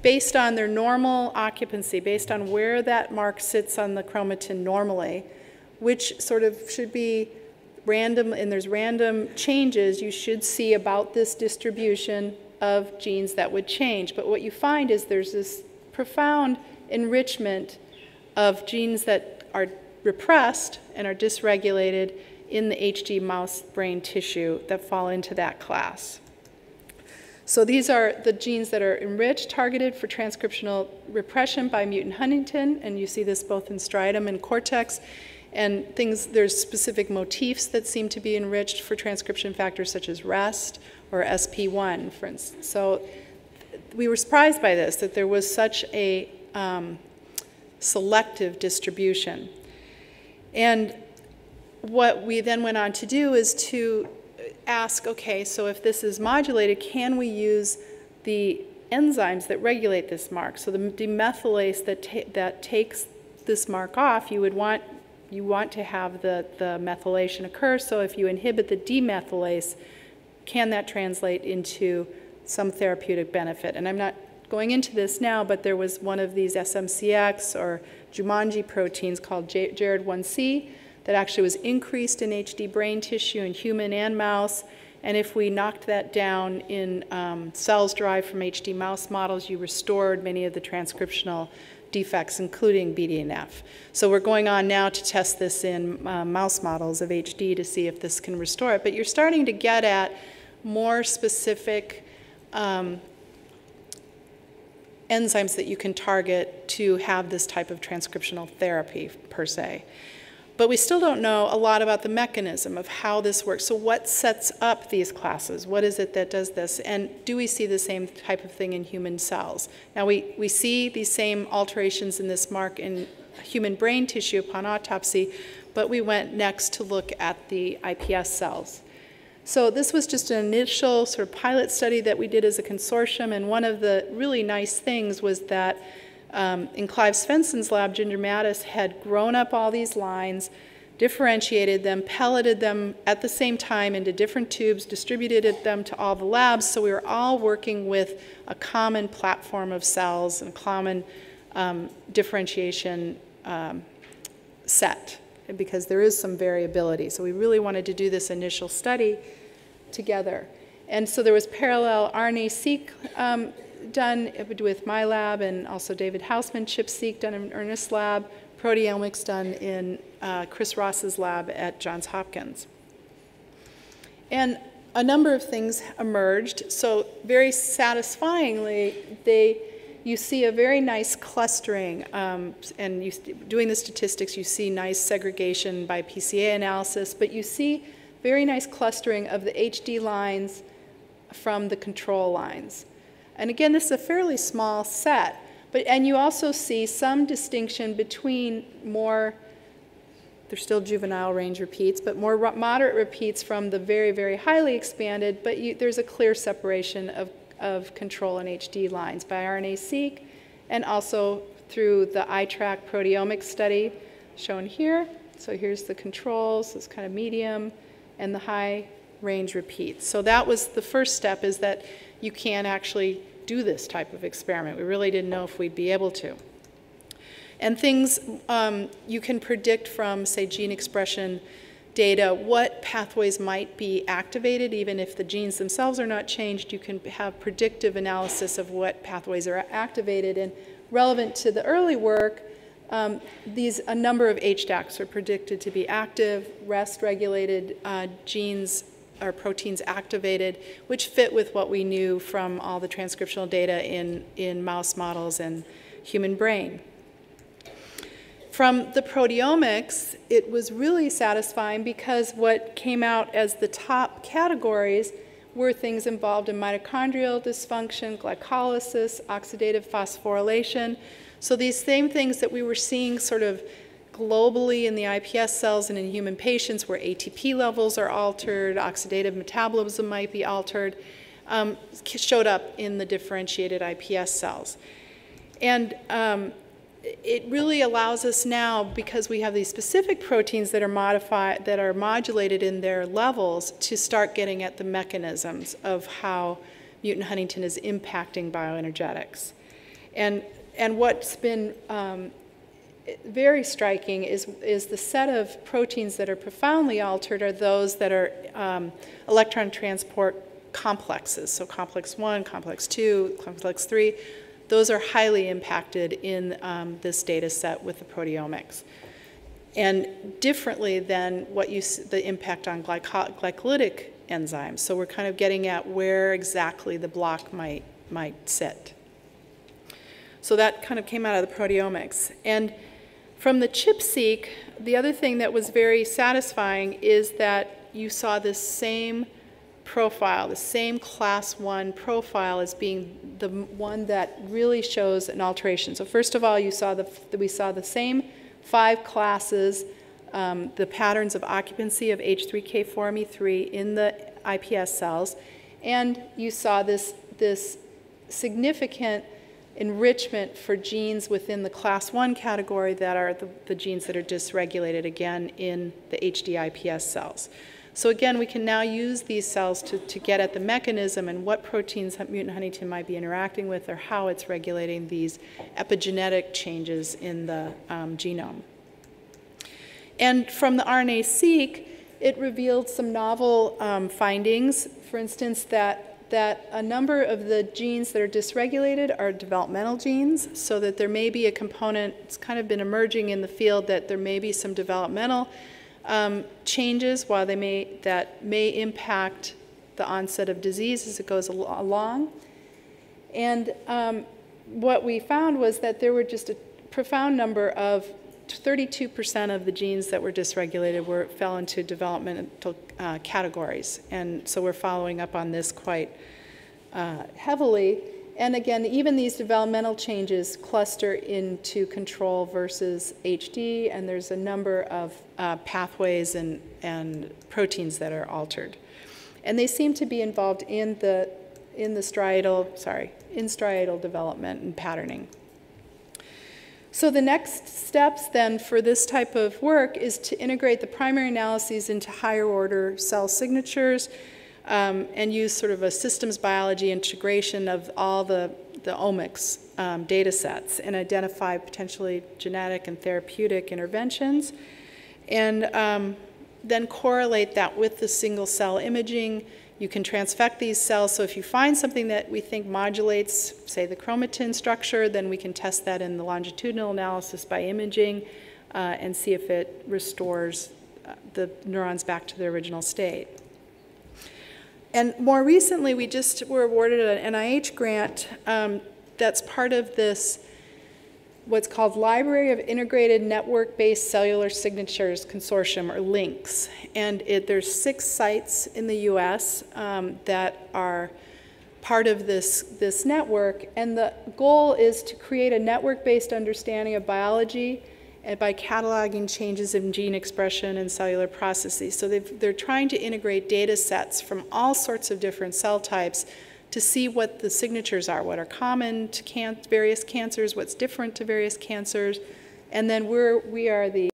based on their normal occupancy, based on where that mark sits on the chromatin normally, which sort of should be random, and there's random changes, you should see about this distribution of genes that would change. But what you find is there's this profound enrichment of genes that are repressed and are dysregulated in the HD mouse brain tissue that fall into that class. So these are the genes that are enriched, targeted for transcriptional repression by mutant Huntington, and you see this both in striatum and cortex. And there's specific motifs that seem to be enriched for transcription factors such as REST or SP1, for instance. So we were surprised by this, that there was such a selective distribution. And what we then went on to do is to ask, okay, so if this is modulated, can we use the enzymes that regulate this mark? So the demethylase that takes this mark off, you want to have the methylation occur. So if you inhibit the demethylase, can that translate into some therapeutic benefit? And I'm not going into this now, but there was one of these SMCX or Jumanji proteins called JARED1C that actually was increased in HD brain tissue in human and mouse. And if we knocked that down in cells derived from HD mouse models, you restored many of the transcriptional defects, including BDNF. So we're going on now to test this in mouse models of HD to see if this can restore it. But you're starting to get at more specific enzymes that you can target to have this type of transcriptional therapy, per se. But we still don't know a lot about the mechanism of how this works. So what sets up these classes? What is it that does this? And do we see the same type of thing in human cells? Now, we see these same alterations in this mark in human brain tissue upon autopsy, but we went next to look at the iPS cells. So this was just an initial sort of pilot study that we did as a consortium, and one of the really nice things was that in Clive Svensson's lab, Ginger Mattis had grown up all these lines, differentiated them, pelleted them at the same time into different tubes, distributed them to all the labs, so we were all working with a common platform of cells and common differentiation set, because there is some variability. So we really wanted to do this initial study together. And so there was parallel RNA-seq done with my lab, and also David Hausman, ChIP-seq done in Ernest's lab, proteomics done in Chris Ross's lab at Johns Hopkins. And a number of things emerged. So very satisfyingly, you see a very nice clustering, and doing the statistics, you see nice segregation by PCA analysis, but you see very nice clustering of the HD lines from the control lines. And again, this is a fairly small set, and you also see some distinction between more They're still juvenile range repeats, but more moderate repeats from the very, very highly expanded, but there's a clear separation of control and HD lines by RNA-seq, and also through the iTrack proteomics study shown here. So here's the controls, this kind of medium, and the high range repeats. So that was the first step, is that you can actually do this type of experiment. We really didn't know if we'd be able to. And things you can predict from, say, gene expression data, what pathways might be activated. Even if the genes themselves are not changed, you can have predictive analysis of what pathways are activated. And relevant to the early work, a number of HDACs are predicted to be active, rest-regulated genes or proteins activated, which fit with what we knew from all the transcriptional data in mouse models and human brain. From the proteomics, it was really satisfying because what came out as the top categories were things involved in mitochondrial dysfunction, glycolysis, oxidative phosphorylation. So these same things that we were seeing sort of globally in the iPS cells and in human patients, where ATP levels are altered, oxidative metabolism might be altered, showed up in the differentiated iPS cells. And it really allows us now, because we have these specific proteins that are modified, that are modulated in their levels, to start getting at the mechanisms of how mutant huntingtin is impacting bioenergetics. And what's been very striking is the set of proteins that are profoundly altered are those that are electron transport complexes. So complex 1, complex 2, complex 3. Those are highly impacted in this data set with the proteomics. And differently than what you see, the impact on glycolytic enzymes. So we're kind of getting at where exactly the block might sit. So that kind of came out of the proteomics. And from the ChIP-seq, the other thing that was very satisfying is that you saw this same profile, the same class 1 profile as being the one that really shows an alteration. So first of all, we saw the same 5 classes, the patterns of occupancy of H3K4Me3 in the iPS cells, and you saw this significant enrichment for genes within the class 1 category that are the genes that are dysregulated, again, in the HD iPS cells. So again, we can now use these cells to get at the mechanism and what proteins mutant huntingtin might be interacting with, or how it's regulating these epigenetic changes in the genome. And from the RNA-seq, it revealed some novel findings. For instance, that a number of the genes that are dysregulated are developmental genes, so that there may be a component, it's kind of been emerging in the field, that there may be some developmental changes that may impact the onset of disease as it goes along. And what we found was that there were just a profound number of 32% of the genes that were dysregulated fell into developmental categories. And so we're following up on this quite heavily. And again, even these developmental changes cluster into control versus HD, and there's a number of pathways and proteins that are altered. And they seem to be involved in striatal development and patterning. So the next steps then for this type of work is to integrate the primary analyses into higher order cell signatures, and use sort of a systems biology integration of all the omics data sets and identify potentially genetic and therapeutic interventions, and then correlate that with the single cell imaging. You can transfect these cells, so if you find something that we think modulates, say, the chromatin structure, then we can test that in the longitudinal analysis by imaging and see if it restores the neurons back to their original state. And more recently, we just were awarded an NIH grant that's part of this, what's called Library of Integrated Network-Based Cellular Signatures Consortium, or LINCS. And there's 6 sites in the US that are part of this network. And the goal is to create a network-based understanding of biology and by cataloging changes in gene expression and cellular processes. So they're trying to integrate data sets from all sorts of different cell types to see what the signatures are, what are common to various cancers, what's different to various cancers. And then we are the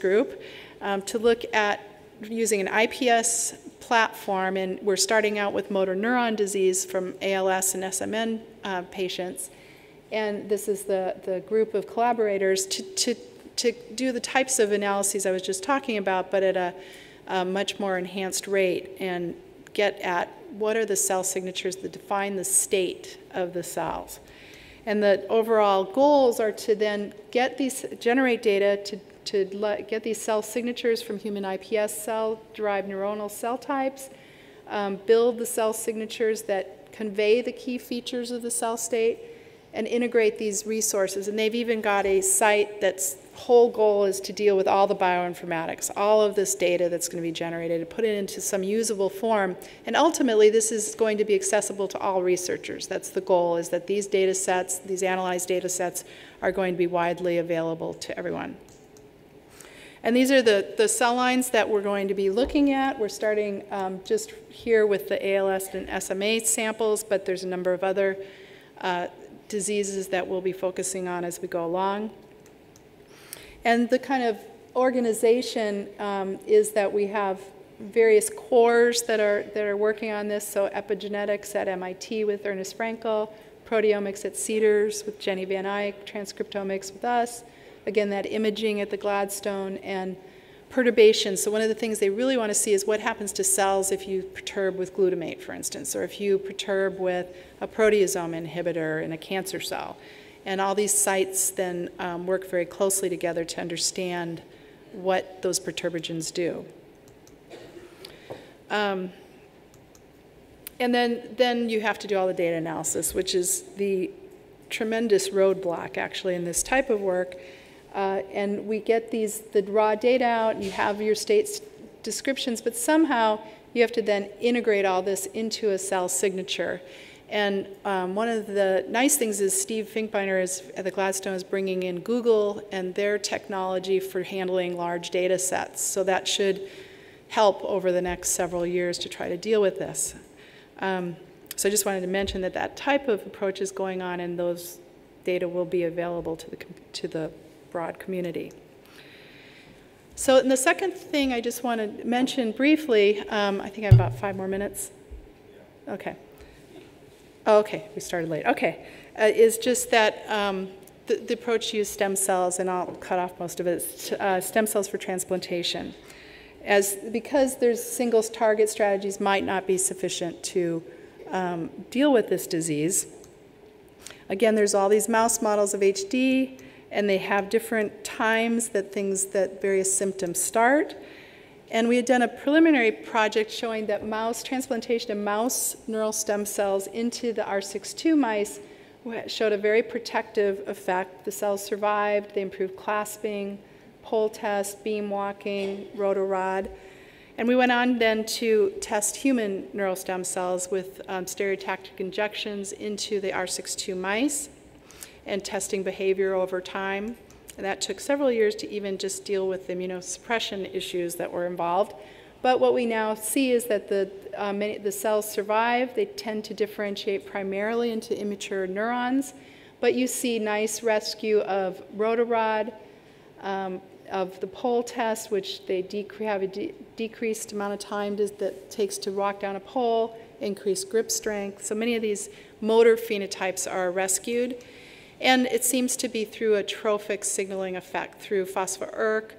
group to look at using an IPS platform, and we're starting out with motor neuron disease from ALS and SMN patients. And this is the group of collaborators to do the types of analyses I was just talking about, but at a much more enhanced rate, and get at what are the cell signatures that define the state of the cells. And the overall goals are to then generate data to get these cell signatures from human iPS cell-derived neuronal cell types, build the cell signatures that convey the key features of the cell state, and integrate these resources. And they've even got a site that's whole goal is to deal with all the bioinformatics, all of this data that's going to be generated, and put it into some usable form. And ultimately, this is going to be accessible to all researchers. That's the goal, is that these data sets, these analyzed data sets, are going to be widely available to everyone. And these are the cell lines that we're going to be looking at. We're starting just here with the ALS and SMA samples, but there's a number of other diseases that we'll be focusing on as we go along. And the kind of organization is that we have various cores that are working on this. So epigenetics at MIT with Ernest Frankel, proteomics at Cedars with Jenny Van Eyck, transcriptomics with us, again, that imaging at the Gladstone, and perturbation. So one of the things they really want to see is what happens to cells if you perturb with glutamate, for instance, or if you perturb with a proteasome inhibitor in a cancer cell. And all these sites then work very closely together to understand what those perturbogens do. And then you have to do all the data analysis, which is the tremendous roadblock, actually, in this type of work. And we get the raw data out, and you have your state descriptions, but somehow you have to then integrate all this into a cell signature. And one of the nice things is Steve Finkbeiner at the Gladstone is bringing in Google and their technology for handling large data sets. So that should help over the next several years to try to deal with this. So I just wanted to mention that that type of approach is going on, and those data will be available to the broad community. So in the second thing I just want to mention briefly, I think I have about 5 more minutes. Okay. Oh, okay, we started late. Okay, is just that the approach to use stem cells, and I'll cut off most of it, stem cells for transplantation. Because there's single target strategies might not be sufficient to deal with this disease. Again, there's all these mouse models of HD, and they have different times that various symptoms start. And we had done a preliminary project showing that transplantation of mouse neural stem cells into the R62 mice showed a very protective effect. The cells survived, they improved clasping, pole test, beam walking, rotorod. And we went on then to test human neural stem cells with stereotactic injections into the R62 mice and testing behavior over time. And that took several years to even just deal with the immunosuppression issues that were involved. But what we now see is that the cells survive. They tend to differentiate primarily into immature neurons. But you see nice rescue of rotorod, of the pole test, which they have a decreased amount of time that it takes to walk down a pole, increased grip strength. So many of these motor phenotypes are rescued. And it seems to be through a trophic signaling effect. Through phospho-ERK,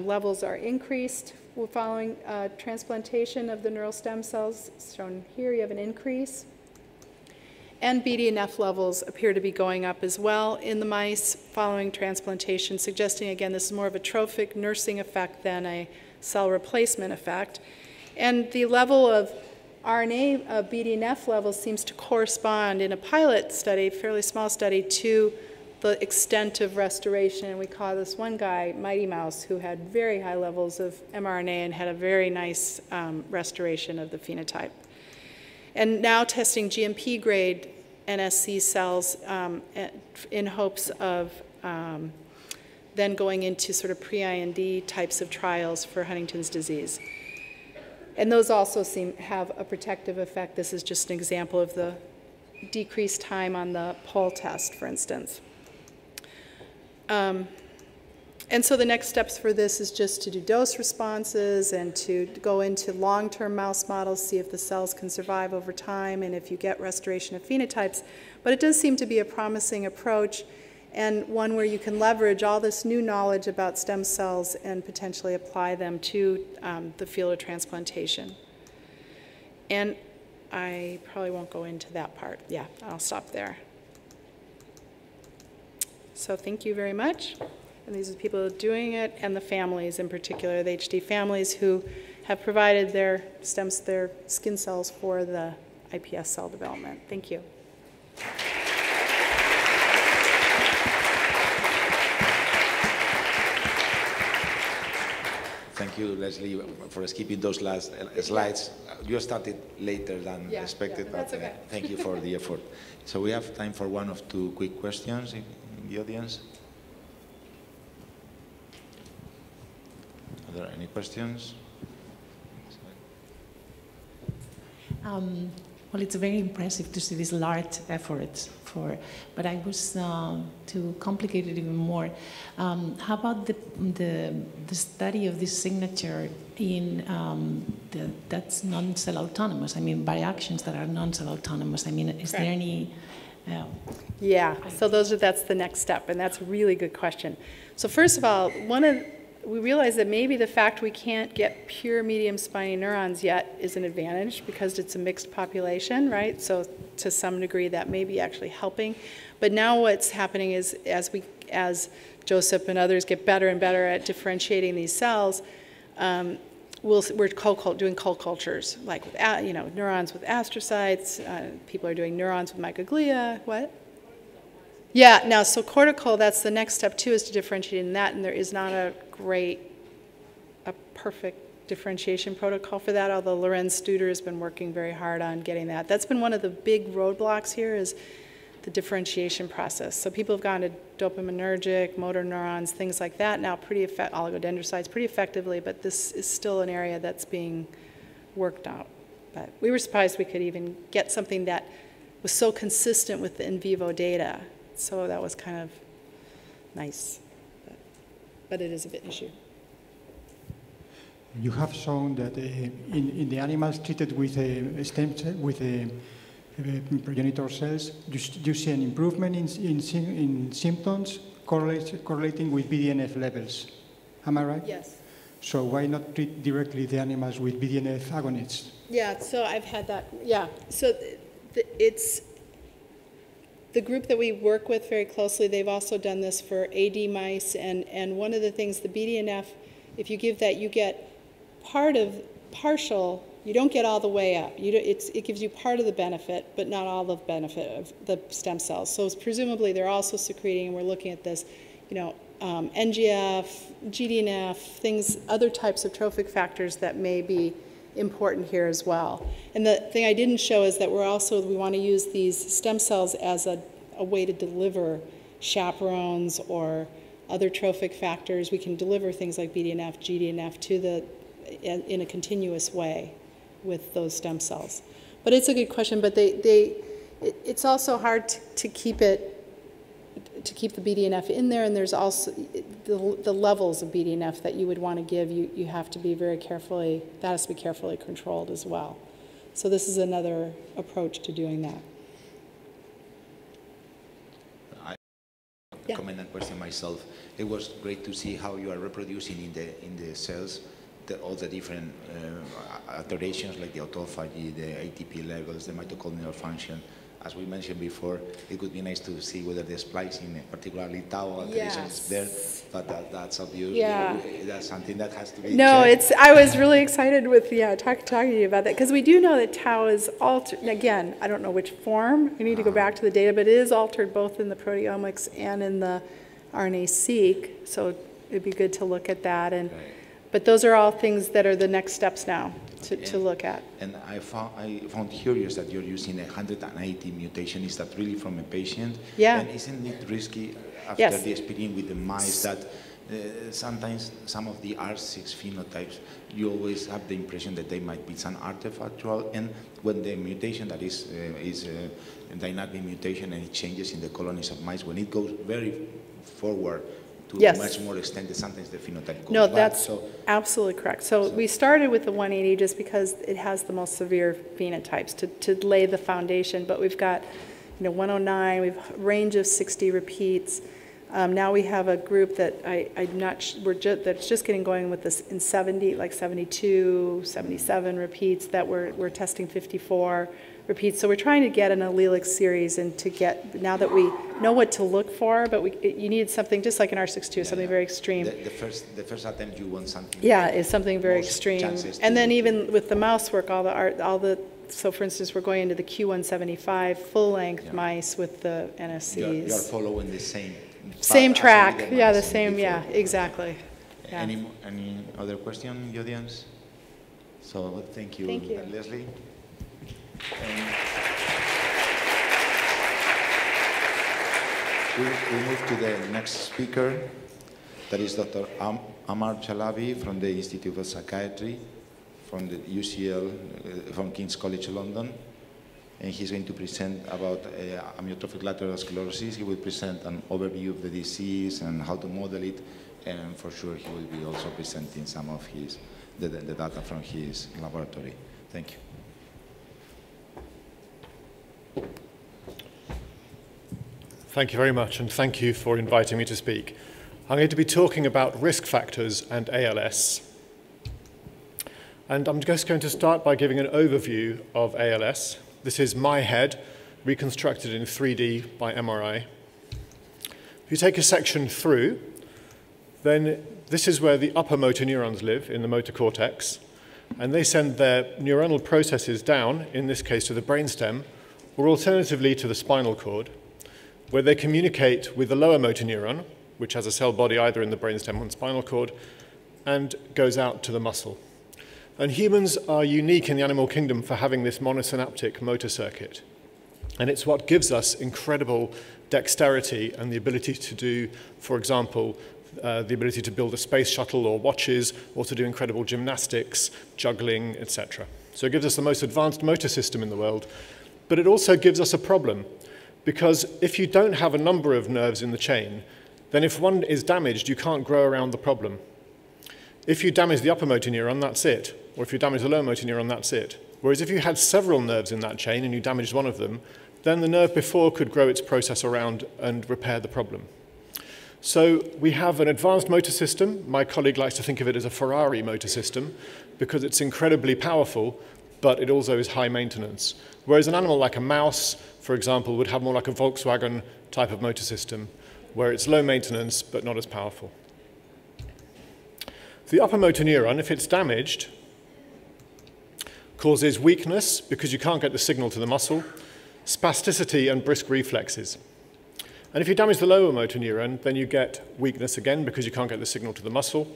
levels are increased following transplantation of the neural stem cells. Shown here, you have an increase. And BDNF levels appear to be going up as well in the mice following transplantation, suggesting, again, this is more of a trophic nursing effect than a cell replacement effect. And the level of RNA BDNF levels seems to correspond in a pilot study, fairly small study, to the extent of restoration. And we call this one guy Mighty Mouse, who had very high levels of mRNA and had a very nice restoration of the phenotype. And now testing GMP grade NSC cells in hopes of then going into sort of pre-IND types of trials for Huntington's disease. And those also have a protective effect. This is just an example of the decreased time on the PUL test, for instance. And so the next steps for this is just to do dose responses and to go into long-term mouse models, see if the cells can survive over time and if you get restoration of phenotypes. But it does seem to be a promising approach and one where you can leverage all this new knowledge about stem cells and potentially apply them to the field of transplantation. And I probably won't go into that part. Yeah, I'll stop there. So thank you very much. And these are the people doing it and the families in particular, the HD families who have provided their skin cells for the iPS cell development. Thank you. Thank you, Leslie, for skipping those last slides. You started later than expected, but okay. Thank you for the effort. So we have time for one or two quick questions in the audience. Are there any questions? Well, it's very impressive to see these large efforts but I was, to complicate it even more, how about the study of this signature in that's non-cell autonomous? I mean, reactions that are non-cell autonomous. I mean, is there any? Yeah, so that's the next step, and that's a really good question. So first of all, we realize that maybe the fact we can't get pure medium spiny neurons yet is an advantage because it's a mixed population, right? So to some degree that may be actually helping. But now what's happening is as Joseph and others get better and better at differentiating these cells, we're doing co-cultures, like with neurons with astrocytes. People are doing neurons with microglia. What? Yeah, now, so cortical, that's the next step too, is to differentiate in that, and there is not a perfect differentiation protocol for that, although Lorenz Studer has been working very hard on getting that. That's been one of the big roadblocks here is the differentiation process. So people have gone to dopaminergic, motor neurons, things like that now, oligodendrocytes pretty effectively, but this is still an area that's being worked out. But we were surprised we could even get something that was so consistent with the in vivo data. So that was kind of nice, but it is a bit issue. You have shown that in the animals treated with stem cell, with progenitor cells, you see an improvement in symptoms correlating with BDNF levels. Am I right? Yes. So why not treat directly the animals with BDNF agonists? Yeah, so I've had that. Yeah, so it's the group that we work with very closely. They've also done this for AD mice, and one of the things, the BDNF, if you give that, you get partial. You don't get all the way up. It gives you part of the benefit, but not all the benefit of the stem cells. So presumably they're also secreting, and we're looking at this, NGF, GDNF, other types of trophic factors that may be important here as well. And the thing I didn't show is that we want to use these stem cells as a way to deliver chaperones or other trophic factors. We can deliver things like BDNF, GDNF in a continuous way with those stem cells. But it's a good question, but it's also hard to keep the BDNF in there, and there's also the levels of BDNF that you would want to give. You have to be very carefully, that has to be carefully controlled as well. So this is another approach to doing that. I comment and question myself. It was great to see how you are reproducing in the cells all the different alterations like the autophagy, the ATP levels, the mitochondrial function. As we mentioned before, it would be nice to see whether the splicing, particularly tau alterations, is there, but that's obvious. Yeah. That's something that has to be checked. I was really excited with talking to you about that, because we do know that tau is altered. Again, I don't know which form. I need to go back to the data, but it is altered both in the proteomics and in the RNA-seq, so it'd be good to look at that. But those are all things that are the next steps now. to look at. And I found curious that you're using 180 mutation. Is that really from a patient? Yeah. And isn't it risky after Yes. the experience with the mice that sometimes some of the R6 phenotypes, you always have the impression that they might be some artifactual, and when the mutation that is a dynamic mutation and it changes in the colonies of mice, when it goes very forward to Yes. much more extent, sometimes the phenotype goes No, back. that's So absolutely correct. So we started with the 180 just because it has the most severe phenotypes to lay the foundation, but we've got 109, we've a range of 60 repeats. Now we have a group that that's just getting going with this in 70, like 72, 77 repeats that we're testing 54 repeats. So we're trying to get an allelic series and to get, now that we know what to look for, but you need something just like in R62, something very extreme. the first attempt you want something. Yeah, is something very extreme. And then even with the mouse work, so for instance, we're going into the Q175 full-length mice with the NSCs. You're following the same track, yeah, the mice same, before. yeah, exactly. Yeah. Any other question in the audience? So thank you, Leslie. We move to the next speaker, that is Dr. Amar Chalabi from the Institute of Psychiatry, from the UCL, from King's College London. And he's going to present about amyotrophic lateral sclerosis. He will present an overview of the disease and how to model it, and for sure he will be also presenting some of the data from his laboratory. Thank you. Thank you very much, and thank you for inviting me to speak. I'm going to be talking about risk factors and ALS. And I'm just going to start by giving an overview of ALS. This is my head, reconstructed in 3D by MRI. If you take a section through, then this is where the upper motor neurons live, in the motor cortex, and they send their neuronal processes down, in this case to the brainstem, or alternatively to the spinal cord, where they communicate with the lower motor neuron, which has a cell body either in the brainstem or spinal cord, and goes out to the muscle. And humans are unique in the animal kingdom for having this monosynaptic motor circuit. And it's what gives us incredible dexterity and the ability to do, for example, the ability to build a space shuttle or watches, or to do incredible gymnastics, juggling, etc. So it gives us the most advanced motor system in the world. But it also gives us a problem, because if you don't have a number of nerves in the chain, then if one is damaged, you can't grow around the problem. If you damage the upper motor neuron, that's it. Or if you damage the lower motor neuron, that's it. Whereas if you had several nerves in that chain and you damaged one of them, then the nerve before could grow its process around and repair the problem. So we have an advanced motor system. My colleague likes to think of it as a Ferrari motor system because it's incredibly powerful, but it also is high maintenance. Whereas an animal like a mouse, for example, would have more like a Volkswagen type of motor system, where it's low maintenance but not as powerful. The upper motor neuron, if it's damaged, causes weakness because you can't get the signal to the muscle, spasticity and brisk reflexes. And if you damage the lower motor neuron, then you get weakness again because you can't get the signal to the muscle.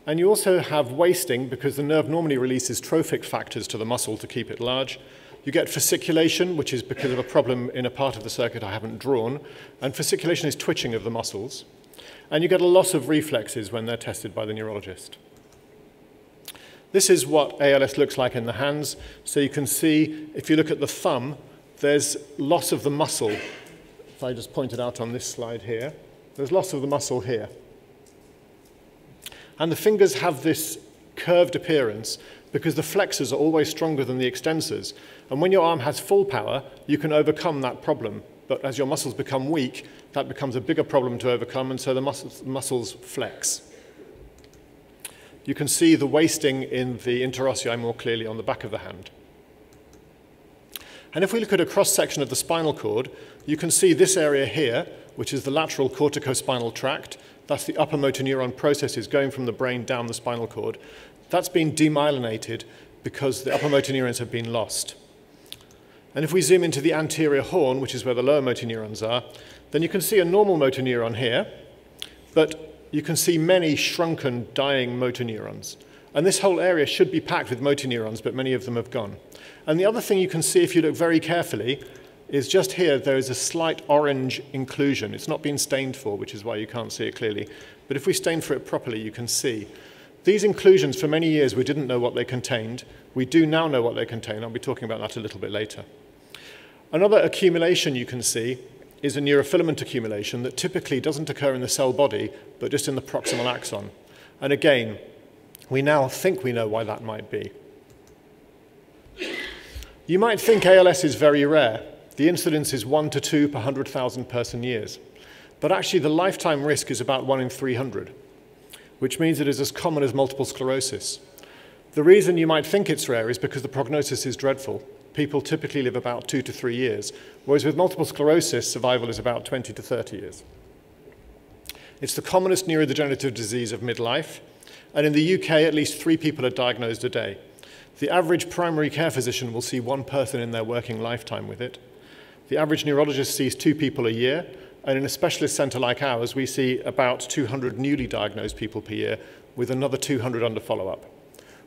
And you also have wasting because the nerve normally releases trophic factors to the muscle to keep it large. You get fasciculation, which is because of a problem in a part of the circuit I haven't drawn. And fasciculation is twitching of the muscles. And you get a loss of reflexes when they're tested by the neurologist. This is what ALS looks like in the hands. So you can see, if you look at the thumb, there's loss of the muscle. If I just point it out on this slide here, there's loss of the muscle here. And the fingers have this curved appearance because the flexors are always stronger than the extensors. And when your arm has full power, you can overcome that problem. But as your muscles become weak, that becomes a bigger problem to overcome, and so the muscles flex. You can see the wasting in the interossei more clearly on the back of the hand. And if we look at a cross-section of the spinal cord, you can see this area here, which is the lateral corticospinal tract. That's the upper motor neuron processes going from the brain down the spinal cord. That's been demyelinated because the upper motor neurons have been lost. And if we zoom into the anterior horn, which is where the lower motor neurons are, then you can see a normal motor neuron here, but you can see many shrunken, dying motor neurons. And this whole area should be packed with motor neurons, but many of them have gone. And the other thing you can see if you look very carefully is just here there is a slight orange inclusion. It's not been stained for, which is why you can't see it clearly. But if we stain for it properly, you can see. These inclusions, for many years, we didn't know what they contained. We do now know what they contain. I'll be talking about that a little bit later. Another accumulation you can see is a neurofilament accumulation that typically doesn't occur in the cell body, but just in the proximal axon. And again, we now think we know why that might be. You might think ALS is very rare. The incidence is 1 to 2 per 100,000 person years. But actually, the lifetime risk is about 1 in 300, which means it is as common as multiple sclerosis. The reason you might think it's rare is because the prognosis is dreadful. People typically live about 2 to 3 years, whereas with multiple sclerosis, survival is about 20 to 30 years. It's the commonest neurodegenerative disease of midlife, and in the UK, at least 3 people are diagnosed a day. The average primary care physician will see 1 person in their working lifetime with it. The average neurologist sees 2 people a year, and in a specialist centre like ours, we see about 200 newly diagnosed people per year, with another 200 under follow-up.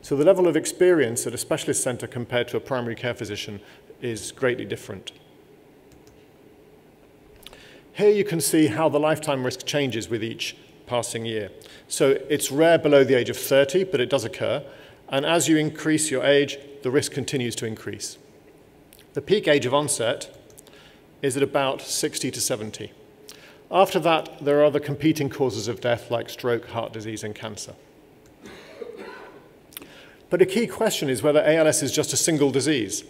So the level of experience at a specialist centre compared to a primary care physician is greatly different. Here you can see how the lifetime risk changes with each passing year. So it's rare below the age of 30, but it does occur. And as you increase your age, the risk continues to increase. The peak age of onset is at about 60 to 70. After that, there are other competing causes of death like stroke, heart disease, and cancer. But a key question is whether ALS is just a single disease.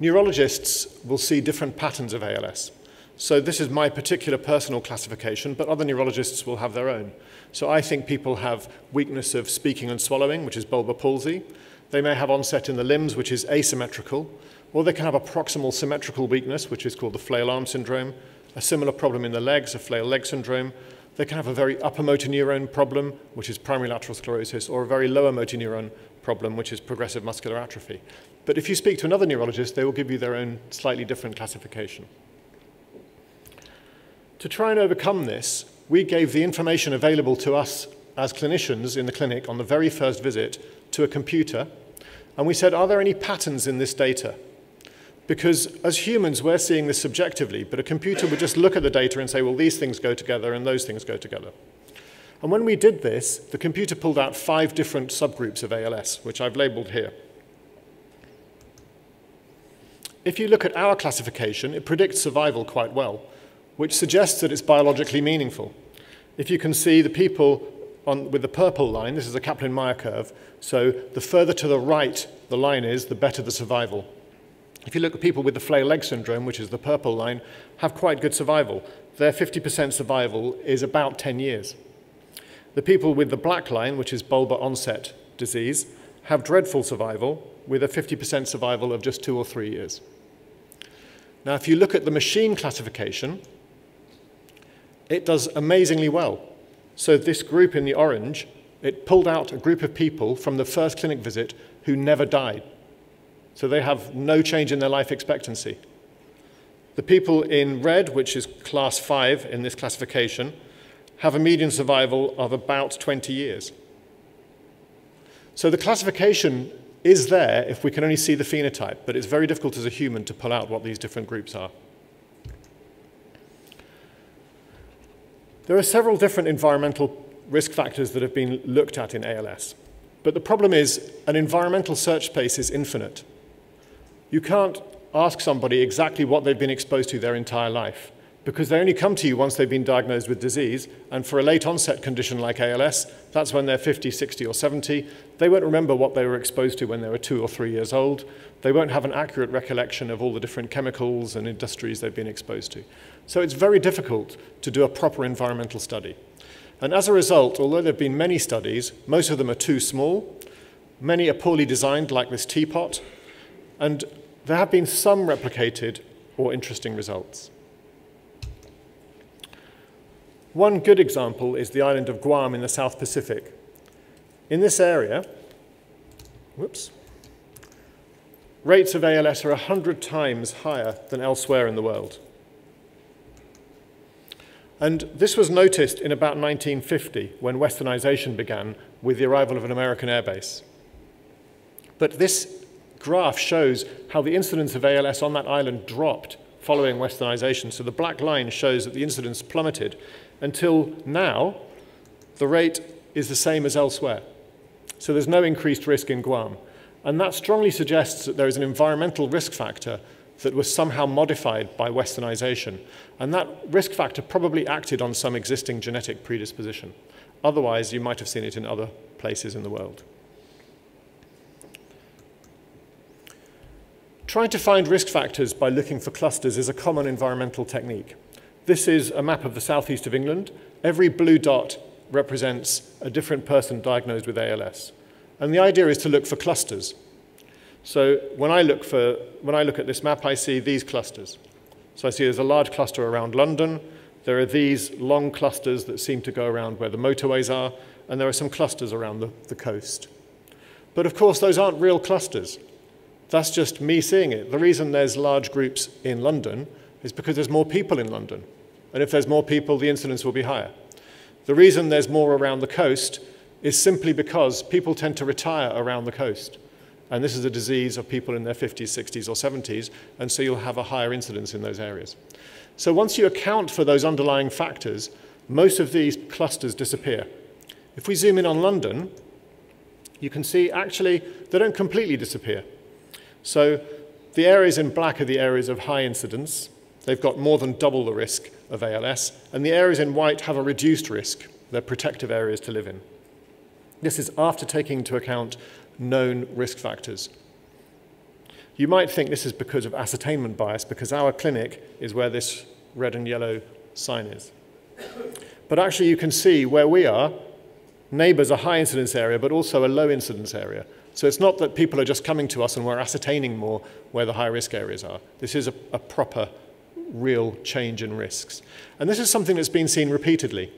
Neurologists will see different patterns of ALS. So this is my particular personal classification, but other neurologists will have their own. So I think people have weakness of speaking and swallowing, which is bulbar palsy. They may have onset in the limbs, which is asymmetrical, or they can have a proximal symmetrical weakness, which is called the flail arm syndrome, a similar problem in the legs, a flail leg syndrome. They can have a very upper motor neuron problem, which is primary lateral sclerosis, or a very lower motor neuron problem, which is progressive muscular atrophy. But if you speak to another neurologist, they will give you their own slightly different classification. To try and overcome this, we gave the information available to us as clinicians in the clinic on the very first visit to a computer, and we said, are there any patterns in this data? Because as humans, we're seeing this subjectively, but a computer would just look at the data and say, well, these things go together and those things go together. And when we did this, the computer pulled out 5 different subgroups of ALS, which I've labeled here. If you look at our classification, it predicts survival quite well, which suggests that it's biologically meaningful. If you can see the people with the purple line, this is a Kaplan-Meier curve, so the further to the right the line is, the better the survival. If you look at people with the flail leg syndrome, which is the purple line, have quite good survival. Their 50% survival is about 10 years. The people with the black line, which is bulbar onset disease, have dreadful survival with a 50% survival of just 2 or 3 years. Now, if you look at the machine classification, it does amazingly well. So this group in the orange, it pulled out a group of people from the first clinic visit who never died. So they have no change in their life expectancy. The people in red, which is class 5 in this classification, have a median survival of about 20 years. So the classification is there if we can only see the phenotype, but it's very difficult as a human to pull out what these different groups are. There are several different environmental risk factors that have been looked at in ALS. But the problem is an environmental search space is infinite. You can't ask somebody exactly what they've been exposed to their entire life, because they only come to you once they've been diagnosed with disease, and for a late onset condition like ALS, that's when they're 50, 60, or 70. They won't remember what they were exposed to when they were 2 or 3 years old. They won't have an accurate recollection of all the different chemicals and industries they've been exposed to. So it's very difficult to do a proper environmental study. And as a result, although there have been many studies, most of them are too small. Many are poorly designed, like this teapot. And there have been some replicated or interesting results. One good example is the island of Guam in the South Pacific. In this area, rates of ALS are 100 times higher than elsewhere in the world. And this was noticed in about 1950 when westernization began with the arrival of an American airbase. But this graph shows how the incidence of ALS on that island dropped following westernization. So the black line shows that the incidence plummeted until now the rate is the same as elsewhere. So there's no increased risk in Guam. And that strongly suggests that there is an environmental risk factor that was somehow modified by westernization. And that risk factor probably acted on some existing genetic predisposition. Otherwise, you might have seen it in other places in the world. Trying to find risk factors by looking for clusters is a common environmental technique. This is a map of the southeast of England. Every blue dot represents a different person diagnosed with ALS. And the idea is to look for clusters. So when I look at this map, I see these clusters. So I see there's a large cluster around London. There are these long clusters that seem to go around where the motorways are, and there are some clusters around the coast. But of course, those aren't real clusters. That's just me seeing it. The reason there's large groups in London is because there's more people in London. And if there's more people, the incidence will be higher. The reason there's more around the coast is simply because people tend to retire around the coast. And this is a disease of people in their 50s, 60s, or 70s, and so you'll have a higher incidence in those areas. So once you account for those underlying factors, most of these clusters disappear. If we zoom in on London, you can see actually they don't completely disappear. So the areas in black are the areas of high incidence. They've got more than double the risk of ALS, and the areas in white have a reduced risk. They're protective areas to live in. This is after taking into account known risk factors. You might think this is because of ascertainment bias, because our clinic is where this red and yellow sign is. But actually you can see where we are, neighbours a high incidence area, but also a low incidence area. So it's not that people are just coming to us and we're ascertaining more where the high risk areas are. This is a proper, real change in risks. And this is something that's been seen repeatedly.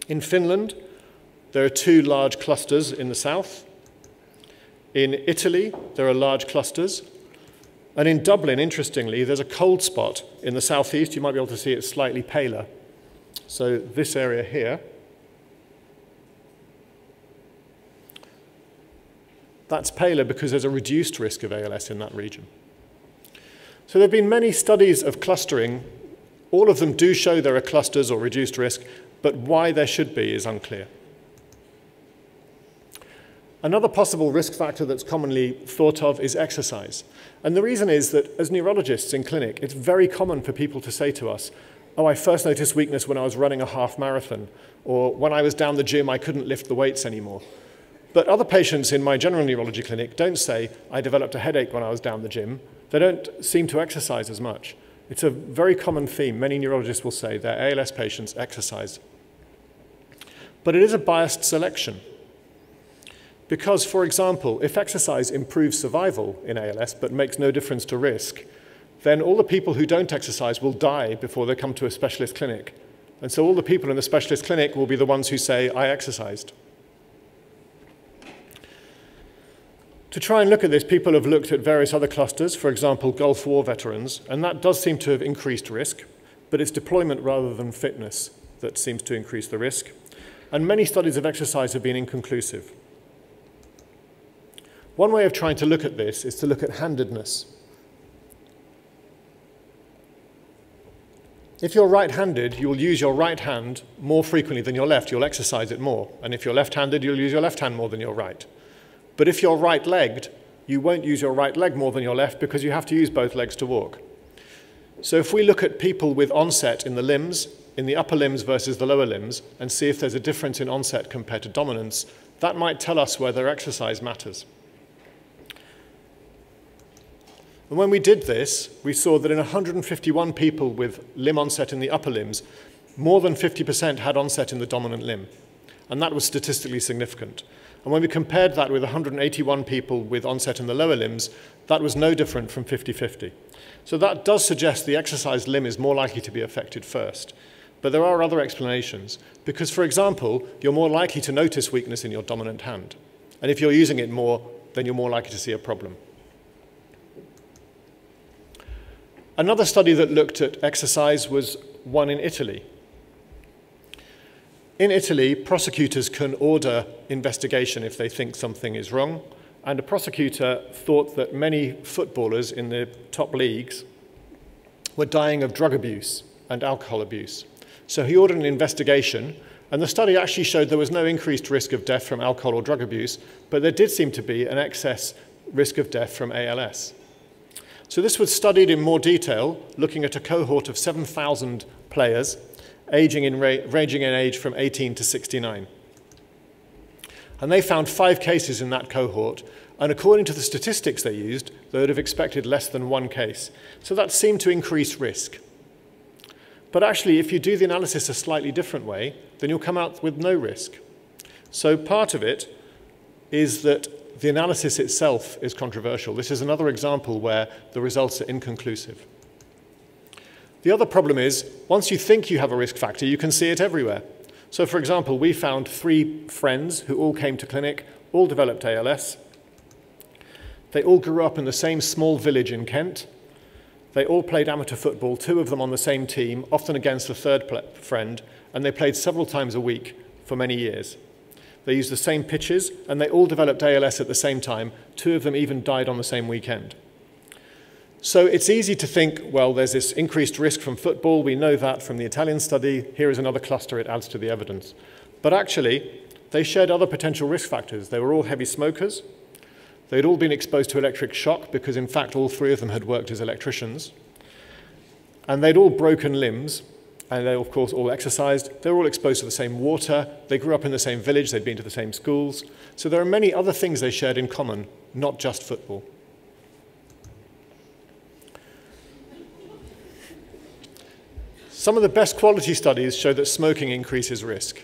In Finland, there are 2 large clusters in the south. In Italy, there are large clusters. And in Dublin, interestingly, there's a cold spot in the southeast. You might be able to see it slightly paler. So this area here, that's paler because there's a reduced risk of ALS in that region. So there have been many studies of clustering. All of them do show there are clusters or reduced risk, but why there should be is unclear. Another possible risk factor that's commonly thought of is exercise. And the reason is that as neurologists in clinic, it's very common for people to say to us, oh, I first noticed weakness when I was running a half marathon, or when I was down the gym, I couldn't lift the weights anymore. But other patients in my general neurology clinic don't say, I developed a headache when I was down the gym. They don't seem to exercise as much. It's a very common theme. Many neurologists will say their ALS patients exercise. But it is a biased selection. Because, for example, if exercise improves survival in ALS but makes no difference to risk, then all the people who don't exercise will die before they come to a specialist clinic. And so all the people in the specialist clinic will be the ones who say, I exercised. To try and look at this, people have looked at various other clusters, for example, Gulf War veterans, and that does seem to have increased risk, but it's deployment rather than fitness that seems to increase the risk. And many studies of exercise have been inconclusive. One way of trying to look at this is to look at handedness. If you're right-handed, you'll use your right hand more frequently than your left. You'll exercise it more. And if you're left-handed, you'll use your left hand more than your right. But if you're right-legged, you won't use your right leg more than your left because you have to use both legs to walk. So if we look at people with onset in the limbs, in the upper limbs versus the lower limbs, and see if there's a difference in onset compared to dominance, that might tell us whether exercise matters. And when we did this, we saw that in 151 people with limb onset in the upper limbs, more than 50% had onset in the dominant limb. And that was statistically significant. And when we compared that with 181 people with onset in the lower limbs, that was no different from 50-50. So that does suggest the exercised limb is more likely to be affected first. But there are other explanations. Because, for example, you're more likely to notice weakness in your dominant hand. And if you're using it more, then you're more likely to see a problem. Another study that looked at exercise was one in Italy. In Italy, prosecutors can order investigation if they think something is wrong, and a prosecutor thought that many footballers in the top leagues were dying of drug abuse and alcohol abuse. So he ordered an investigation, and the study actually showed there was no increased risk of death from alcohol or drug abuse, but there did seem to be an excess risk of death from ALS. So this was studied in more detail, looking at a cohort of 7,000 players, ranging in age from 18 to 69. And they found 5 cases in that cohort, and according to the statistics they used, they would have expected less than 1 case. So that seemed to increase risk. But actually, if you do the analysis a slightly different way, then you'll come out with no risk. So part of it is that the analysis itself is controversial. This is another example where the results are inconclusive. The other problem is, once you think you have a risk factor, you can see it everywhere. So for example, we found 3 friends who all came to clinic, all developed ALS. They all grew up in the same small village in Kent. They all played amateur football, 2 of them on the same team, often against a third friend, and they played several times a week for many years. They used the same pitches, and they all developed ALS at the same time. 2 of them even died on the same weekend. So it's easy to think, well, there's this increased risk from football. We know that from the Italian study. Here is another cluster. It adds to the evidence. But actually, they shared other potential risk factors. They were all heavy smokers. They'd all been exposed to electric shock because, in fact, all 3 of them had worked as electricians. And they'd all broken limbs, and they, of course, all exercised. They were all exposed to the same water. They grew up in the same village. They'd been to the same schools. So there are many other things they shared in common, not just football. Some of the best quality studies show that smoking increases risk.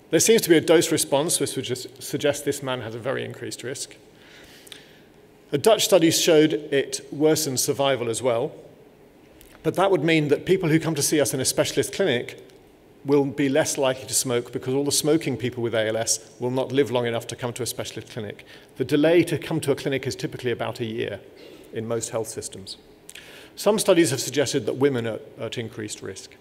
There seems to be a dose response, which would just suggest this man has a very increased risk. A Dutch study showed it worsens survival as well, but that would mean that people who come to see us in a specialist clinic will be less likely to smoke because all the smoking people with ALS will not live long enough to come to a specialist clinic. The delay to come to a clinic is typically about a year in most health systems. Some studies have suggested that women are at increased risk.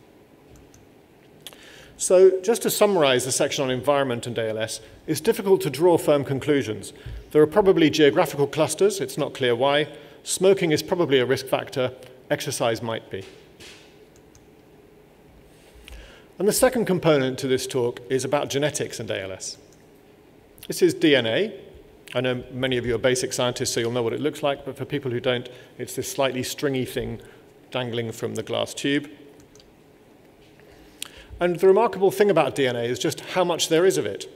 So just to summarize the section on environment and ALS, it's difficult to draw firm conclusions. There are probably geographical clusters, it's not clear why. Smoking is probably a risk factor, exercise might be. And the second component to this talk is about genetics and ALS. This is DNA. I know many of you are basic scientists, so you'll know what it looks like, but for people who don't, it's this slightly stringy thing dangling from the glass tube. And the remarkable thing about DNA is just how much there is of it.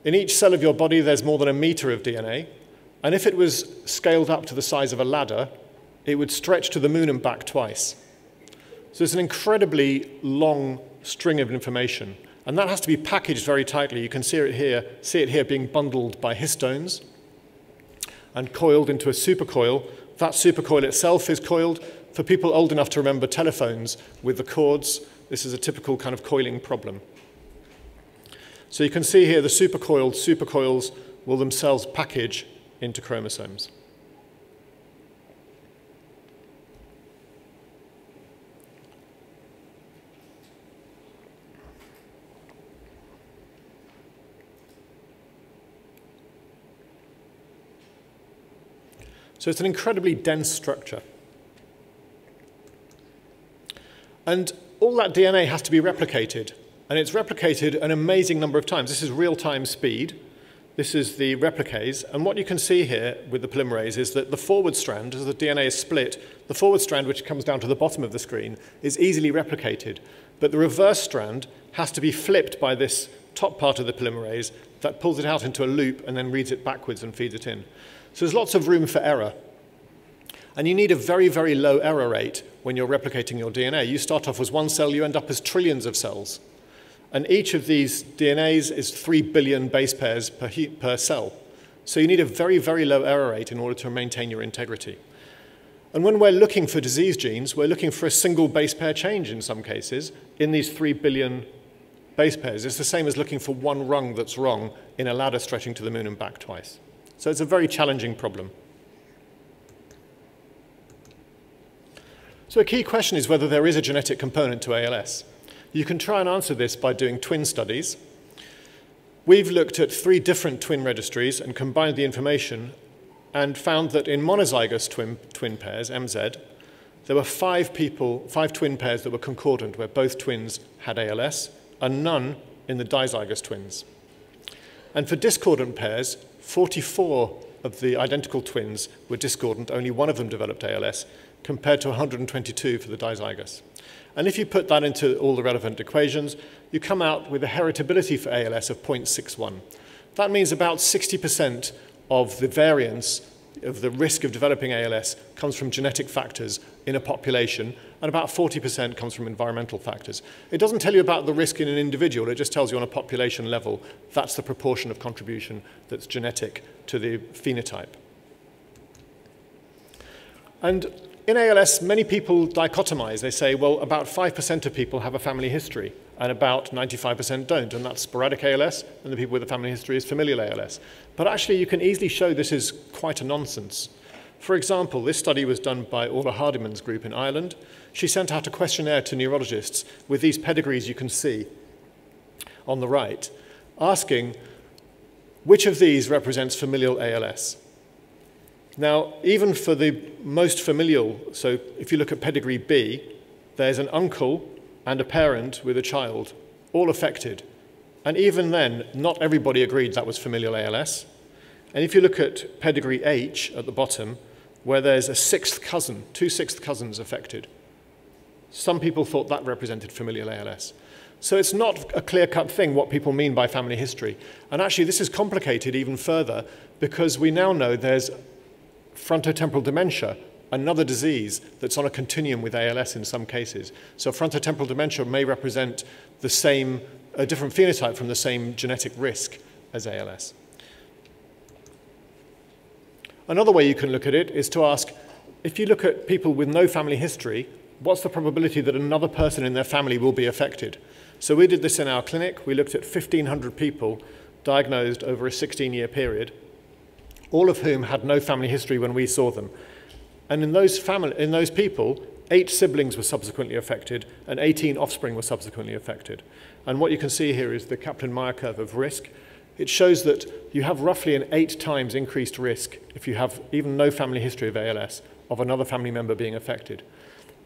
In each cell of your body, there's more than a meter of DNA, and if it was scaled up to the size of a ladder, it would stretch to the moon and back twice. So it's an incredibly long string of information. And that has to be packaged very tightly. You can see it here being bundled by histones and coiled into a supercoil. That supercoil itself is coiled. For people old enough to remember telephones with the cords, this is a typical kind of coiling problem. So you can see here the supercoils will themselves package into chromosomes. So it's an incredibly dense structure. And all that DNA has to be replicated. And it's replicated an amazing number of times. This is real-time speed. This is the replicase. And what you can see here with the polymerase is that the forward strand, as the DNA is split, the forward strand, which comes down to the bottom of the screen, is easily replicated. But the reverse strand has to be flipped by this top part of the polymerase that pulls it out into a loop and then reads it backwards and feeds it in. So there's lots of room for error. And you need a very, very low error rate when you're replicating your DNA. You start off as one cell, you end up as trillions of cells. And each of these DNAs is 3 billion base pairs per cell. So you need a very, very low error rate in order to maintain your integrity. And when we're looking for disease genes, we're looking for a single base pair change in some cases in these 3 billion base pairs. It's the same as looking for one rung that's wrong in a ladder stretching to the moon and back twice. So it's a very challenging problem. So a key question is whether there is a genetic component to ALS. You can try and answer this by doing twin studies. We've looked at 3 different twin registries and combined the information and found that in monozygous twin pairs, MZ, there were 5 twin pairs that were concordant, where both twins had ALS, and none in the dizygous twins. And for discordant pairs, 44 of the identical twins were discordant, only one of them developed ALS, compared to 122 for the dizygous. And if you put that into all the relevant equations, you come out with a heritability for ALS of 0.61. That means about 60% of the variance of the risk of developing ALS comes from genetic factors in a population, and about 40% comes from environmental factors. It doesn't tell you about the risk in an individual, it just tells you on a population level that's the proportion of contribution that's genetic to the phenotype. And in ALS, many people dichotomize. They say, well, about 5% of people have a family history, and about 95% don't, and that's sporadic ALS, and the people with a family history is familial ALS. But actually, you can easily show this is quite a nonsense. For example, this study was done by Orla Hardiman's group in Ireland. She sent out a questionnaire to neurologists with these pedigrees you can see on the right, asking which of these represents familial ALS. Now, even for the most familial, so if you look at pedigree B, there's an uncle and a parent with a child, all affected. And even then, not everybody agreed that was familial ALS. And if you look at pedigree H at the bottom, where there's a 6th cousin, 2 6th cousins affected, some people thought that represented familial ALS. So it's not a clear-cut thing what people mean by family history. And actually, this is complicated even further because we now know there's frontotemporal dementia, another disease that's on a continuum with ALS in some cases. So frontotemporal dementia may represent a different phenotype from the same genetic risk as ALS. Another way you can look at it is to ask, if you look at people with no family history, what's the probability that another person in their family will be affected? So we did this in our clinic. We looked at 1,500 people diagnosed over a 16-year period, all of whom had no family history when we saw them. And in those people, 8 siblings were subsequently affected, and 18 offspring were subsequently affected. And what you can see here is the Kaplan-Meier curve of risk. It shows that you have roughly an 8 times increased risk if you have even no family history of ALS, of another family member being affected.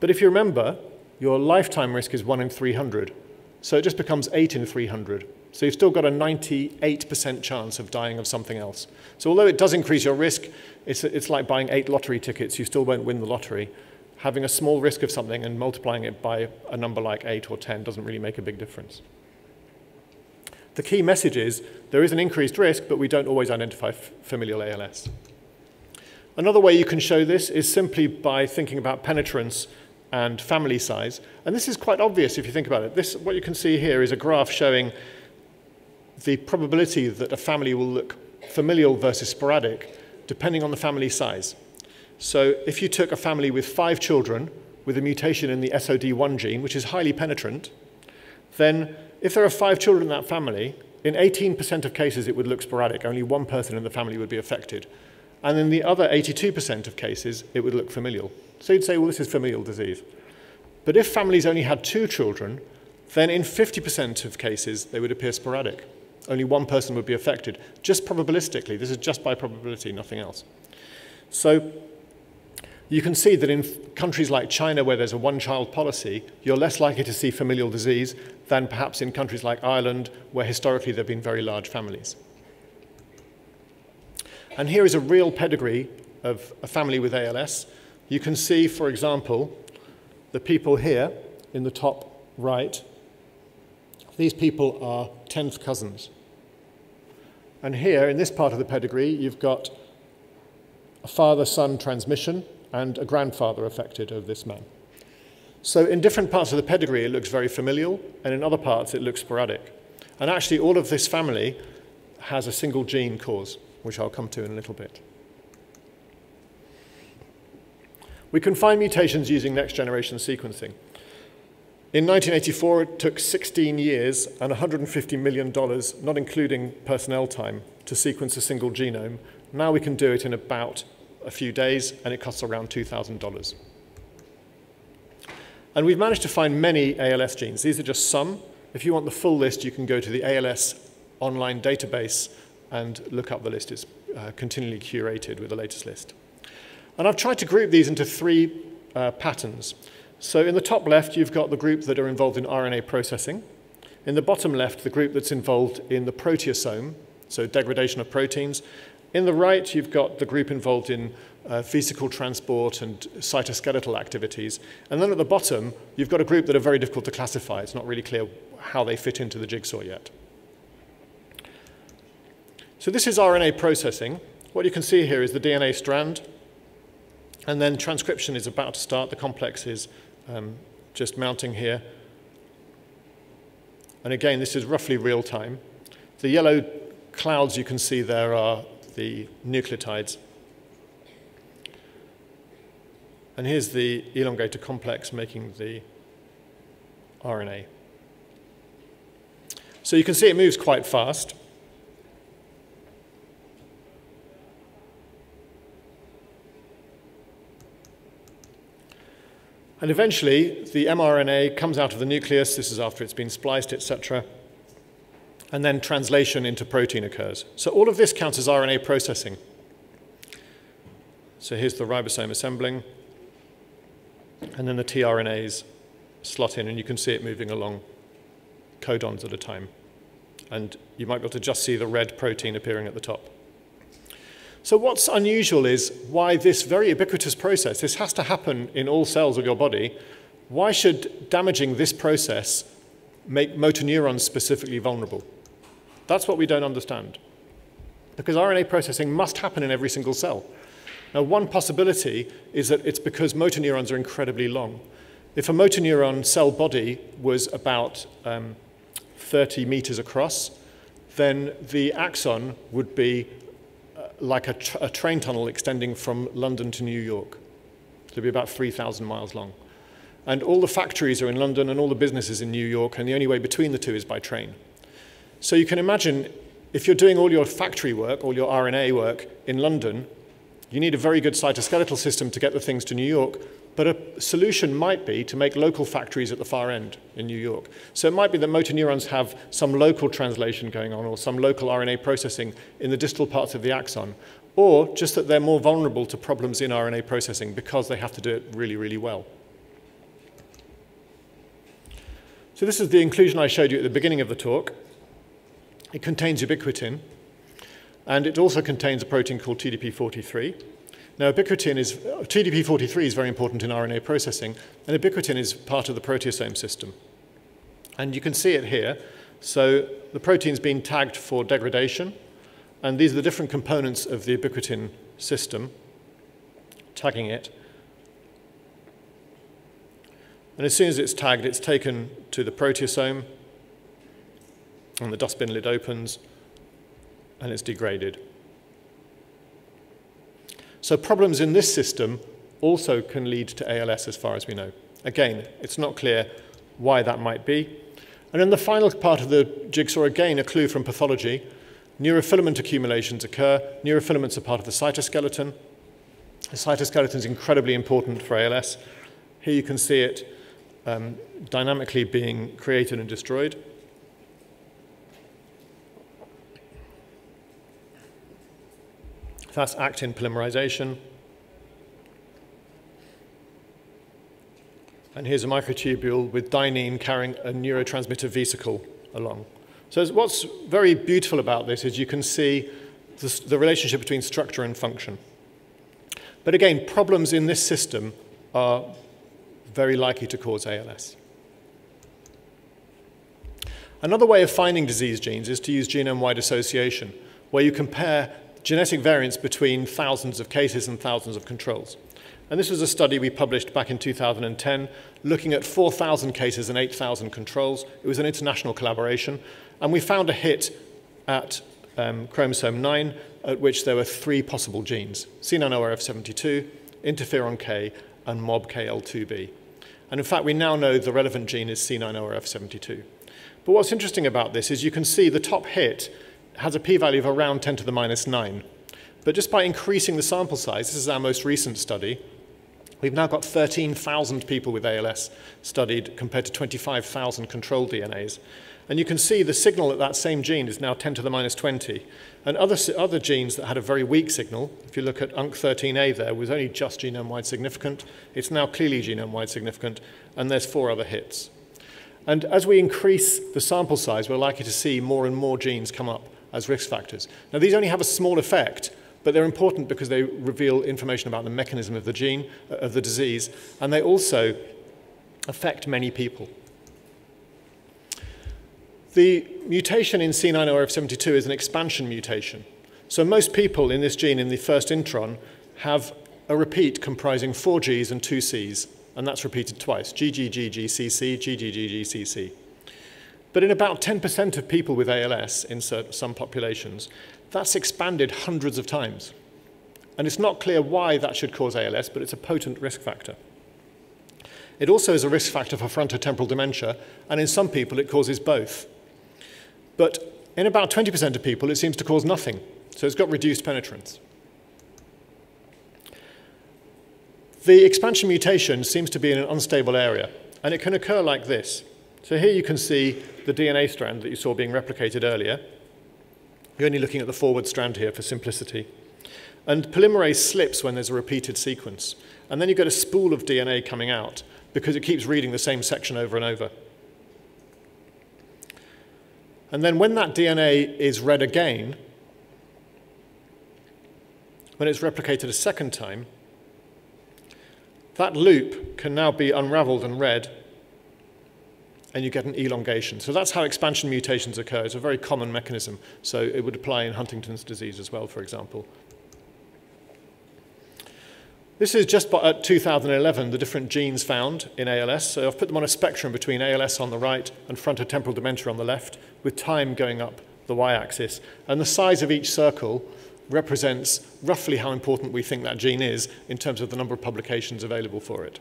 But if you remember, your lifetime risk is 1 in 300. So it just becomes 8 in 300. So you've still got a 98% chance of dying of something else. So although it does increase your risk, it's like buying 8 lottery tickets. You still won't win the lottery. Having a small risk of something and multiplying it by a number like 8 or 10 doesn't really make a big difference. The key message is there is an increased risk, but we don't always identify familial ALS. Another way you can show this is simply by thinking about penetrance and family size. And this is quite obvious if you think about it. What you can see here is a graph showing the probability that a family will look familial versus sporadic depending on the family size. So if you took a family with 5 children with a mutation in the SOD1 gene, which is highly penetrant, then if there are 5 children in that family, in 18% of cases it would look sporadic. Only one person in the family would be affected. And in the other 82% of cases, it would look familial. So you'd say, well, this is familial disease. But if families only had 2 children, then in 50% of cases, they would appear sporadic. Only one person would be affected, just probabilistically. This is just by probability, nothing else. So you can see that in countries like China, where there's a one-child policy, you're less likely to see familial disease than perhaps in countries like Ireland, where historically there have been very large families. And here is a real pedigree of a family with ALS. You can see, for example, the people here in the top right. These people are 10th cousins. And here, in this part of the pedigree, you've got a father-son transmission and a grandfather affected of this man. So in different parts of the pedigree, it looks very familial, and in other parts, it looks sporadic. And actually, all of this family has a single gene cause, which I'll come to in a little bit. We can find mutations using next-generation sequencing. In 1984, it took 16 years and $150 million, not including personnel time, to sequence a single genome. Now we can do it in about a few days, and it costs around $2,000. And we've managed to find many ALS genes. These are just some. If you want the full list, you can go to the ALS online database and look up the list. It's continually curated with the latest list. And I've tried to group these into three patterns. So in the top left, you've got the group that are involved in RNA processing. In the bottom left, the group that's involved in the proteasome, so degradation of proteins. In the right, you've got the group involved in vesicle transport and cytoskeletal activities. And then at the bottom, you've got a group that are very difficult to classify. It's not really clear how they fit into the jigsaw yet. So this is RNA processing. What you can see here is the DNA strand, and then transcription is about to start. The complex is just mounting here. And again, this is roughly real time. The yellow clouds you can see there are the nucleotides. And here's the elongated complex making the RNA. So you can see it moves quite fast. And eventually, the mRNA comes out of the nucleus. This is after it's been spliced, etc. And then translation into protein occurs. So all of this counts as RNA processing. So here's the ribosome assembling. And then the tRNAs slot in, and you can see it moving along codons at a time. And you might be able to just see the red protein appearing at the top. So what's unusual is why this very ubiquitous process, this has to happen in all cells of your body, why should damaging this process make motor neurons specifically vulnerable? That's what we don't understand. Because RNA processing must happen in every single cell. Now, one possibility is that it's because motor neurons are incredibly long. If a motor neuron cell body was about 30 meters across, then the axon would be like a train tunnel extending from London to New York. It'll be about 3,000 miles long. And all the factories are in London and all the businesses in New York, and the only way between the two is by train. So you can imagine if you're doing all your factory work, all your RNA work in London, you need a very good cytoskeletal system to get the things to New York, but a solution might be to make local factories at the far end in New York. So it might be that motor neurons have some local translation going on or some local RNA processing in the distal parts of the axon, or just that they're more vulnerable to problems in RNA processing because they have to do it really, really well. So this is the inclusion I showed you at the beginning of the talk. It contains ubiquitin, and it also contains a protein called TDP-43. Now, TDP-43 is very important in RNA processing, and ubiquitin is part of the proteasome system. And you can see it here. So the protein's been tagged for degradation, and these are the different components of the ubiquitin system, tagging it. And as soon as it's tagged, it's taken to the proteasome, and the dustbin lid opens, and it's degraded. So problems in this system also can lead to ALS as far as we know. Again, it's not clear why that might be. And in the final part of the jigsaw, again, a clue from pathology. Neurofilament accumulations occur. Neurofilaments are part of the cytoskeleton. The cytoskeleton is incredibly important for ALS. Here you can see it dynamically being created and destroyed. That's actin polymerization. And here's a microtubule with dynein carrying a neurotransmitter vesicle along. So what's very beautiful about this is you can see the relationship between structure and function. But again, problems in this system are very likely to cause ALS. Another way of finding disease genes is to use genome-wide association, where you compare genetic variance between thousands of cases and thousands of controls. And this was a study we published back in 2010, looking at 4,000 cases and 8,000 controls. It was an international collaboration. And we found a hit at chromosome 9, at which there were 3 possible genes: C9orf72, interferon K, and MOB-KL2B. And in fact, we now know the relevant gene is C9orf72. But what's interesting about this is you can see the top hit has a p-value of around 10⁻⁹. But just by increasing the sample size, this is our most recent study, We've now got 13,000 people with ALS studied compared to 25,000 control DNAs. And you can see the signal at that same gene is now 10 to the minus 20. And other genes that had a very weak signal, if you look at UNC13A there, was only just genome-wide significant. It's now clearly genome-wide significant, and there's 4 other hits. And as we increase the sample size, we're likely to see more and more genes come up as risk factors. Now, these only have a small effect, but they're important because they reveal information about the mechanism of the gene, of the disease, and they also affect many people. The mutation in C9orf72 is an expansion mutation. So most people in this gene in the first intron have a repeat comprising 4 Gs and 2 Cs, and that's repeated twice, GGGGCC, GGGGCC. But in about 10% of people with ALS in some populations, that's expanded hundreds of times. And it's not clear why that should cause ALS, but it's a potent risk factor. It also is a risk factor for frontotemporal dementia, and in some people it causes both. But in about 20% of people, it seems to cause nothing. So it's got reduced penetrance. The expansion mutation seems to be in an unstable area, and it can occur like this. So here you can see the DNA strand that you saw being replicated earlier. You're only looking at the forward strand here for simplicity. And polymerase slips when there's a repeated sequence. And then you get a spool of DNA coming out because it keeps reading the same section over and over. And then when that DNA is read again, when it's replicated a second time, that loop can now be unraveled and read, and you get an elongation. So that's how expansion mutations occur. It's a very common mechanism. So it would apply in Huntington's disease as well, for example. This is just at 2011, the different genes found in ALS. So I've put them on a spectrum between ALS on the right and frontotemporal dementia on the left, with time going up the y-axis. And the size of each circle represents roughly how important we think that gene is in terms of the number of publications available for it.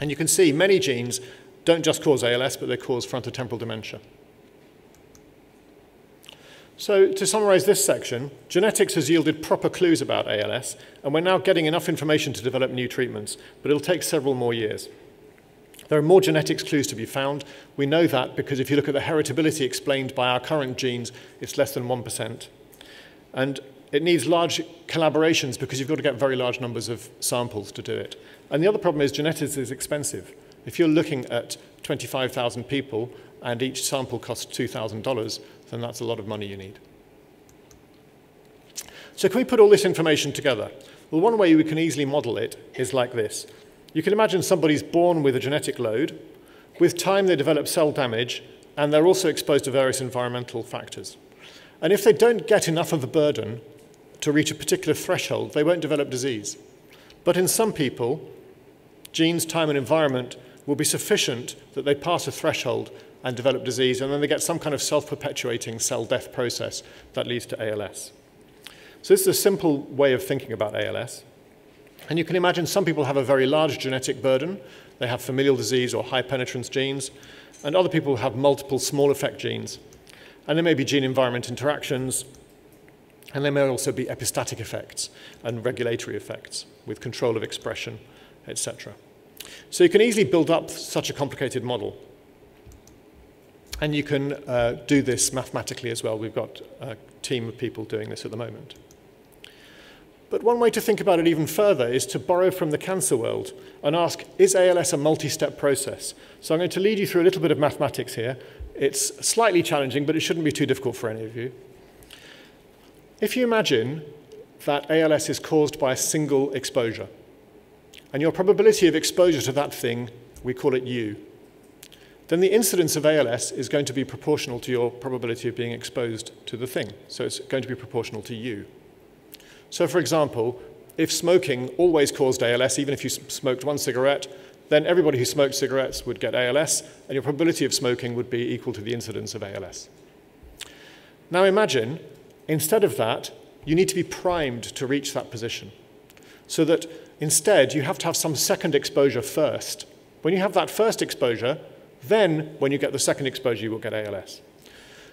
And you can see many genes don't just cause ALS, but they cause frontotemporal dementia. So to summarize this section, genetics has yielded proper clues about ALS, and we're now getting enough information to develop new treatments, but it'll take several more years. There are more genetics clues to be found. We know that because if you look at the heritability explained by our current genes, it's less than 1%. And it needs large collaborations because you've got to get very large numbers of samples to do it. And the other problem is genetics is expensive. If you're looking at 25,000 people and each sample costs $2,000, then that's a lot of money you need. So can we put all this information together? Well, one way we can easily model it is like this. You can imagine somebody's born with a genetic load. With time, they develop cell damage, and they're also exposed to various environmental factors. And if they don't get enough of a burden to reach a particular threshold, they won't develop disease. But in some people, genes, time, and environment will be sufficient that they pass a threshold and develop disease, and then they get some kind of self-perpetuating cell death process that leads to ALS. So this is a simple way of thinking about ALS. And you can imagine some people have a very large genetic burden. They have familial disease or high penetrance genes, and other people have multiple small effect genes. And there may be gene-environment interactions, and there may also be epistatic effects and regulatory effects with control of expression, etc. So you can easily build up such a complicated model. And you can do this mathematically as well. We've got a team of people doing this at the moment. But one way to think about it even further is to borrow from the cancer world and ask, is ALS a multi-step process? So I'm going to lead you through a little bit of mathematics here. It's slightly challenging, but it shouldn't be too difficult for any of you. If you imagine that ALS is caused by a single exposure, and your probability of exposure to that thing, we call it U, then the incidence of ALS is going to be proportional to your probability of being exposed to the thing. So it's going to be proportional to U. So for example, if smoking always caused ALS, even if you smoked one cigarette, then everybody who smoked cigarettes would get ALS, and your probability of smoking would be equal to the incidence of ALS. Now imagine, instead of that, you need to be primed to reach that position. So that instead, you have to have some second exposure first. When you have that first exposure, then when you get the second exposure, you will get ALS.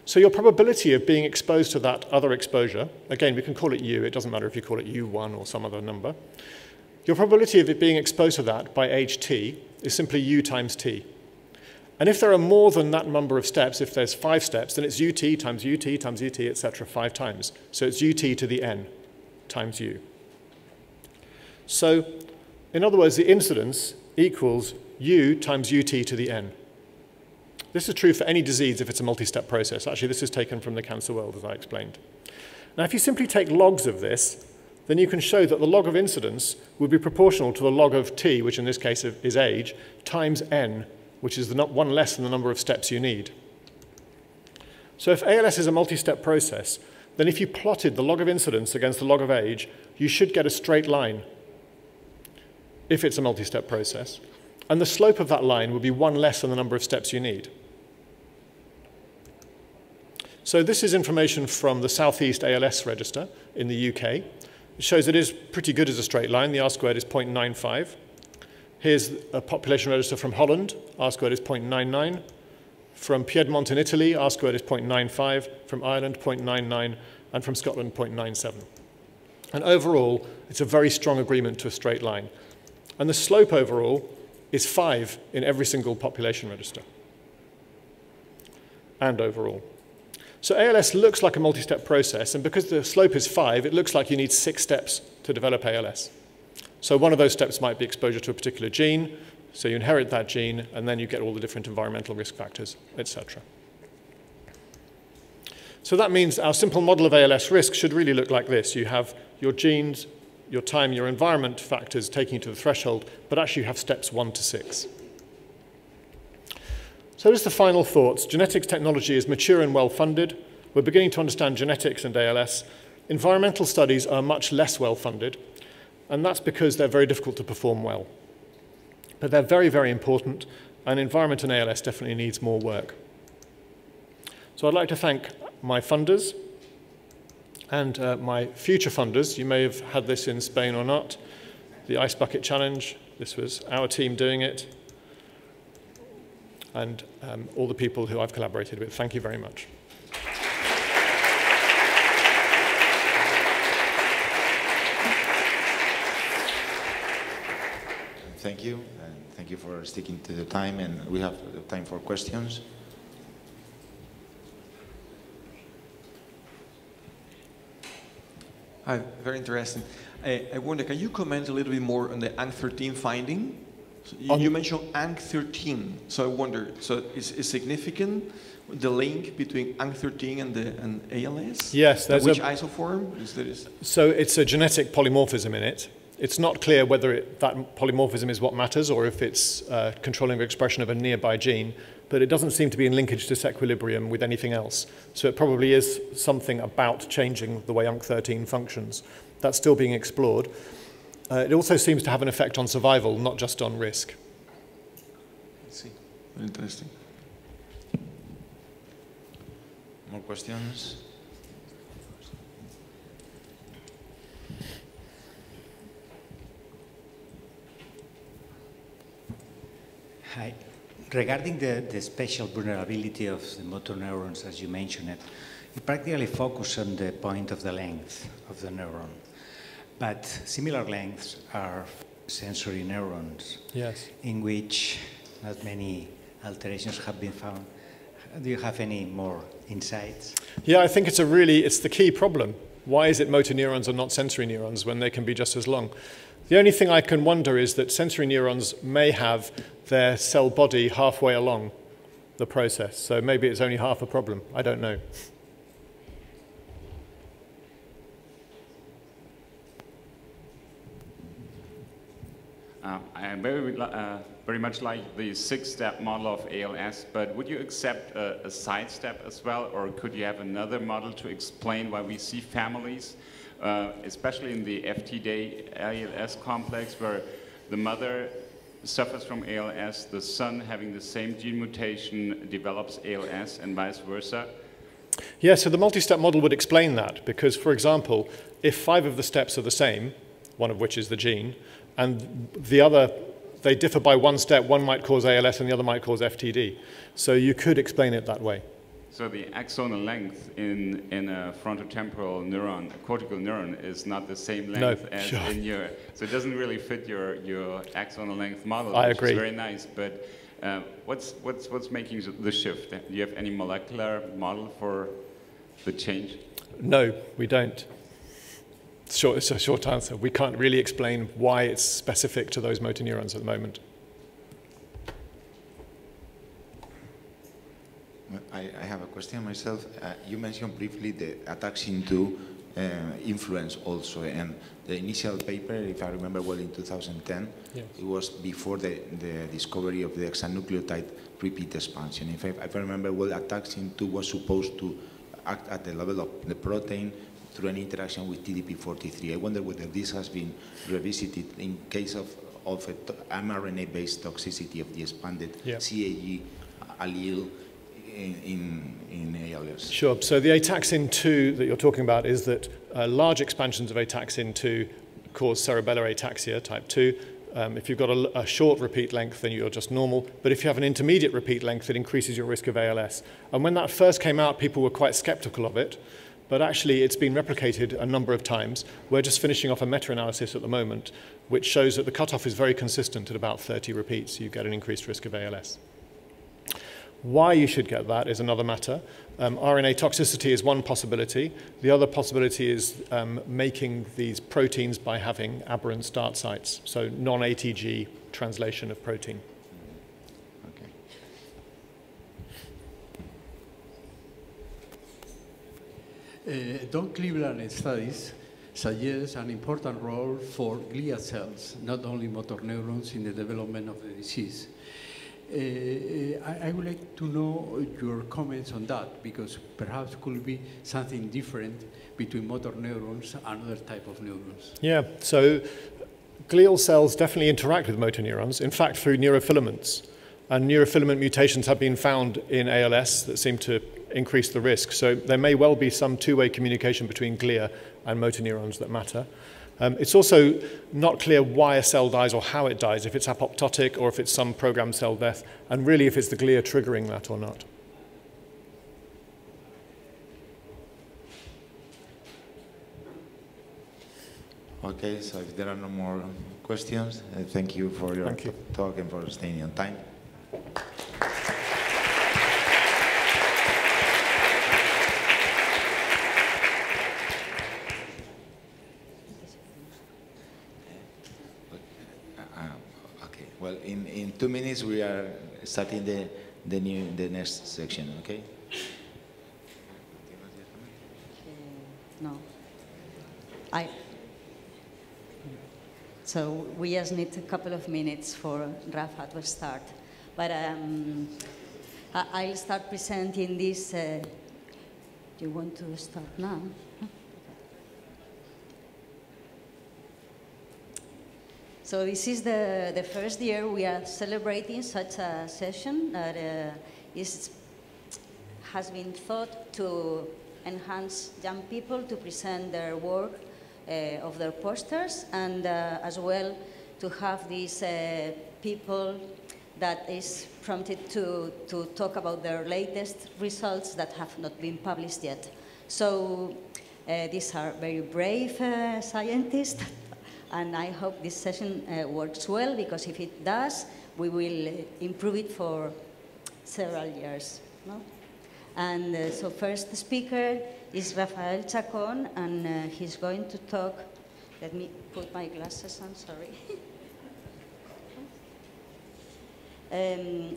So your probability of being exposed to that other exposure, again, we can call it U, it doesn't matter if you call it U1 or some other number, your probability of it being exposed to that by age t is simply u times t. And if there are more than that number of steps, if there's 5 steps, then it's ut times ut times ut, etc., 5 times. So it's ut to the n times u. So, in other words, the incidence equals u times ut to the n. This is true for any disease if it's a multi-step process. Actually, this is taken from the cancer world, as I explained. Now, if you simply take logs of this, then you can show that the log of incidence would be proportional to the log of t, which in this case is age, times n, which is one less than the number of steps you need. So if ALS is a multi-step process, then if you plotted the log of incidence against the log of age, you should get a straight line if it's a multi-step process. And the slope of that line would be 1 less than the number of steps you need. So this is information from the Southeast ALS Register in the UK. It shows it is pretty good as a straight line. The R-squared is 0.95. Here's a population register from Holland. R-squared is 0.99. From Piedmont in Italy, R-squared is 0.95. From Ireland, 0.99. And from Scotland, 0.97. And overall, it's a very strong agreement to a straight line. And the slope overall is 5 in every single population register. And overall. So ALS looks like a multi-step process, and because the slope is 5, it looks like you need 6 steps to develop ALS. So one of those steps might be exposure to a particular gene, so you inherit that gene, and then you get all the different environmental risk factors, etc. So that means our simple model of ALS risk should really look like this. You have your genes, your time, your environment factors taking you to the threshold, but actually you have steps 1 to 6. So just the final thoughts. Genetics technology is mature and well-funded. We're beginning to understand genetics and ALS. Environmental studies are much less well-funded, and that's because they're very difficult to perform well. But they're very, very important, and environment and ALS definitely needs more work. So I'd like to thank my funders and my future funders. You may have had this in Spain or not. The Ice Bucket Challenge, this was our team doing it, and all the people who I've collaborated with. Thank you very much. Thank you, and thank you for sticking to the time, and we have time for questions. Hi, very interesting. I wonder, can you comment a little bit more on the ANG13 finding? So you mentioned ANG13, so I wonder, so is significant the link between ANG13 and ALS? Yes. There's which isoform? So it's a genetic polymorphism in it. It's not clear whether that polymorphism is what matters or if it's controlling the expression of a nearby gene, but it doesn't seem to be in linkage disequilibrium with anything else. So it probably is something about changing the way ANG13 functions. That's still being explored. It also seems to have an effect on survival, not just on risk. I see. Very interesting. More questions? Hi. Regarding the special vulnerability of the motor neurons, as you mentioned it, you practically focus on the point of the length of the neuron. But similar lengths are sensory neurons, yes, in which not many alterations have been found. Do you have any more insights? Yeah, I think it's the key problem. Why is it motor neurons are not sensory neurons when they can be just as long? The only thing I can wonder is that sensory neurons may have their cell body halfway along the process. So maybe it's only half a problem. I don't know. I very much like the 6-step model of ALS, but would you accept a side step as well, or could you have another model to explain why we see families, especially in the FTD ALS complex, where the mother suffers from ALS, the son having the same gene mutation develops ALS, and vice versa? Yeah, so the multi-step model would explain that, because, for example, if 5 of the steps are the same, one of which is the gene, and the other, they differ by 1 step, one might cause ALS and the other might cause FTD. So you could explain it that way. So the axonal length in a frontotemporal neuron, a cortical neuron, is not the same length as in your. So it doesn't really fit your axonal length model. I agree. Which is very nice, but what's making the shift? Do you have any molecular model for the change? No, we don't. It's a short answer. We can't really explain why it's specific to those motor neurons at the moment. I have a question myself. You mentioned briefly the ataxin-2 influence also, and the initial paper, if I remember well, in 2010, yes. It was before the discovery of the hexanucleotide repeat expansion. If I remember well, ataxin-2 was supposed to act at the level of the protein through an interaction with TDP43. I wonder whether this has been revisited in case of mRNA-based toxicity of the expanded CAG allele in ALS. Sure. So the ataxin-2 that you're talking about is that large expansions of ataxin-2 cause cerebellar ataxia type 2. If you've got a short repeat length, then you're just normal. But if you have an intermediate repeat length, it increases your risk of ALS. And when that first came out, people were quite skeptical of it. But actually, it's been replicated a number of times. We're just finishing off a meta-analysis at the moment, which shows that the cutoff is very consistent at about 30 repeats. You get an increased risk of ALS. Why you should get that is another matter. RNA toxicity is one possibility. The other possibility is making these proteins by having aberrant start sites, so non-ATG translation of protein. Don Cleveland studies suggest an important role for glial cells, not only motor neurons, in the development of the disease. I would like to know your comments on that, because perhaps could be something different between motor neurons and other type of neurons. Yeah, so glial cells definitely interact with motor neurons, in fact through neurofilaments. And neurofilament mutations have been found in ALS that seem to increase the risk. So there may well be some two-way communication between glia and motor neurons that matter. It's also not clear why a cell dies or how it dies, if it's apoptotic or if it's some programmed cell death, and really if it's the glia triggering that or not. Okay, so if there are no more questions, thank you for your talk and for staying on time. Well, in 2 minutes we are starting the next section. Okay. No. So we just need a couple of minutes for Rafa to start, but I'll start presenting this. Do you want to start now? So this is the first year we are celebrating such a session that has been thought to enhance young people to present their work of their posters, and as well to have these people that is prompted to talk about their latest results that have not been published yet. So these are very brave scientists. And I hope this session works well, because if it does, we will improve it for several years. No? And so first speaker is Rafael Chacón, and he's going to talk. Let me put my glasses on, sorry.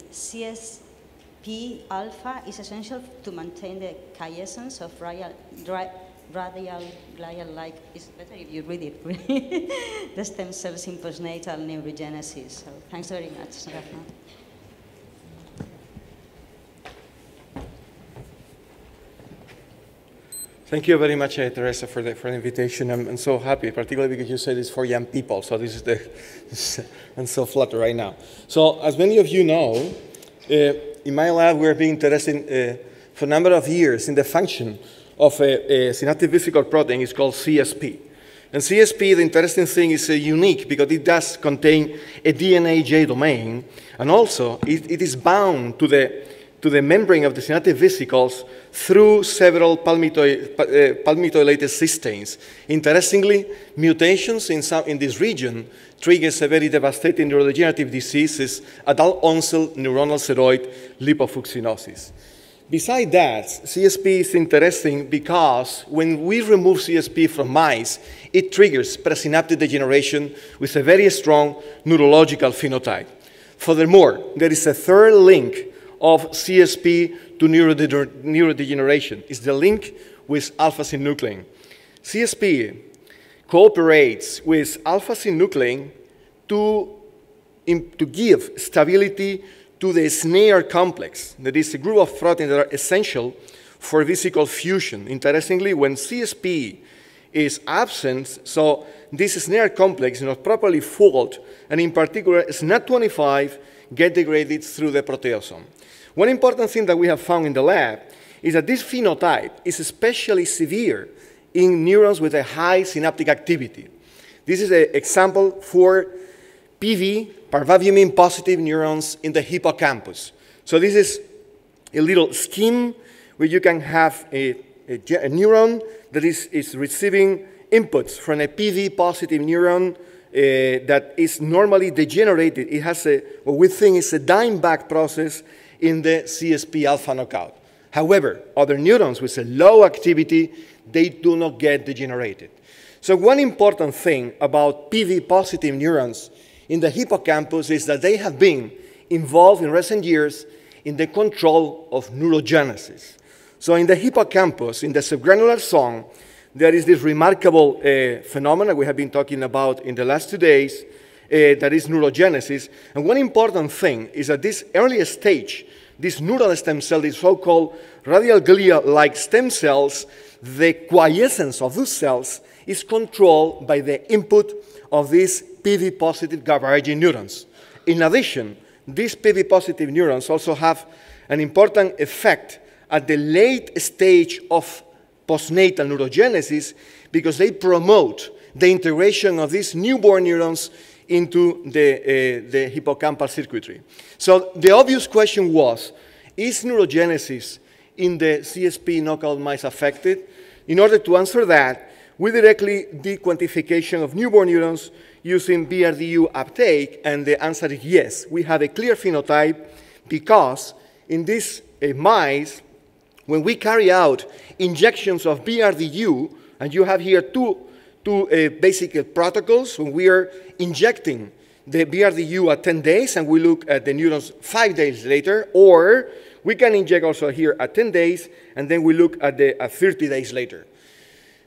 CSP alpha is essential to maintain the quiescence of radial glial-like, it's better if you read it, the stem cells in postnatal neurogenesis. So thanks very much, Rafa. Thank you very much, Teresa, for the invitation. I'm so happy, particularly because you said it's for young people. So this is I'm so flattered right now. So as many of you know, in my lab we're being interested for a number of years in the function of a synaptic vesicle protein. Is called CSP. And CSP, the interesting thing, is unique because it does contain a DNA J domain, and also it is bound to the to the membrane of the synaptic vesicles through several palmitoylated cysteines. Interestingly, mutations in this region triggers a very devastating neurodegenerative diseases, adult onset neuronal ceroid lipofuscinosis. Besides that, CSP is interesting because when we remove CSP from mice, it triggers presynaptic degeneration with a very strong neurological phenotype. Furthermore, there is a third link of CSP to neurodegeneration. It's the link with alpha-synuclein. CSP cooperates with alpha-synuclein to give stability to the snare complex. That is a group of proteins that are essential for vesicle fusion. Interestingly, when CSP is absent, so this snare complex is not properly folded, and in particular, SNAP25 get degraded through the proteasome. One important thing that we have found in the lab is that this phenotype is especially severe in neurons with a high synaptic activity. This is an example for PV, parvalbumin positive neurons in the hippocampus. So this is a little scheme where you can have a neuron that is receiving inputs from a PV positive neuron that is normally degenerated. It has what we think is a dime-back process in the CSP alpha knockout. However, other neurons with a low activity, they do not get degenerated. So one important thing about PV positive neurons in the hippocampus is that they have been involved in recent years in the control of neurogenesis. So in the hippocampus, in the subgranular zone, there is this remarkable phenomenon we have been talking about in the last 2 days, that is neurogenesis. And one important thing is that this early stage, this neural stem cell, these so-called radial glia-like stem cells, the quiescence of those cells is controlled by the input of these PV-positive GABAergic neurons. In addition, these PV-positive neurons also have an important effect at the late stage of postnatal neurogenesis because they promote the integration of these newborn neurons into the hippocampal circuitry. So the obvious question was, is neurogenesis in the CSP knockout mice affected? In order to answer that, we directly did quantification of newborn neurons using BRDU uptake, and the answer is yes. We have a clear phenotype because in these mice, when we carry out injections of BRDU, and you have here two basic protocols, when we are injecting the BRDU at 10 days and we look at the neurons 5 days later, or we can inject also here at 10 days and then we look at 30 days later.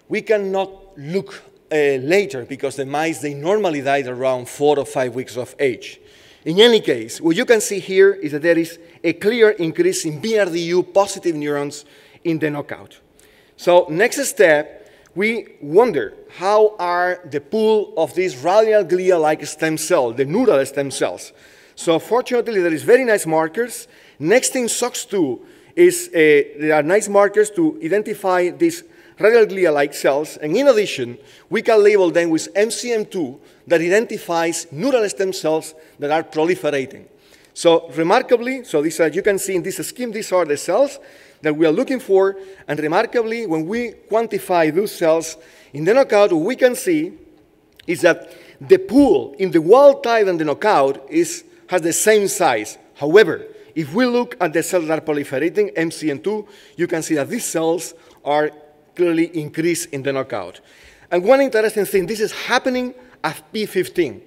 We cannot look later because the mice, they normally died around 4 or 5 weeks of age. In any case, what you can see here is that there is a clear increase in BRDU positive neurons in the knockout. So next step, we wonder how are the pool of these radial glia-like stem cells, the neural stem cells. So fortunately, there is very nice markers. Next in SOX2 is there are nice markers to identify these radial glia-like cells, and in addition, we can label them with MCM2 that identifies neural stem cells that are proliferating. So remarkably, so these are, you can see in this scheme, these are the cells that we are looking for, and remarkably, when we quantify those cells in the knockout, what we can see is that the pool in the wild type and the knockout has the same size. However, if we look at the cells that are proliferating, MCM2, you can see that these cells are clearly increased in the knockout. And one interesting thing, this is happening at P15.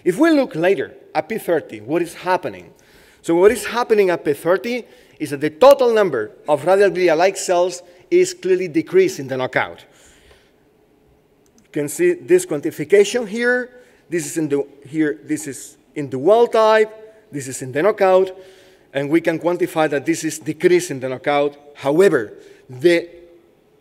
If we look later at P30, what is happening? So what is happening at P30 is that the total number of radial glia-like cells is clearly decreased in the knockout. You can see this quantification here. This is in the wild type. This is in the knockout. And we can quantify that this is decreased in the knockout. However, the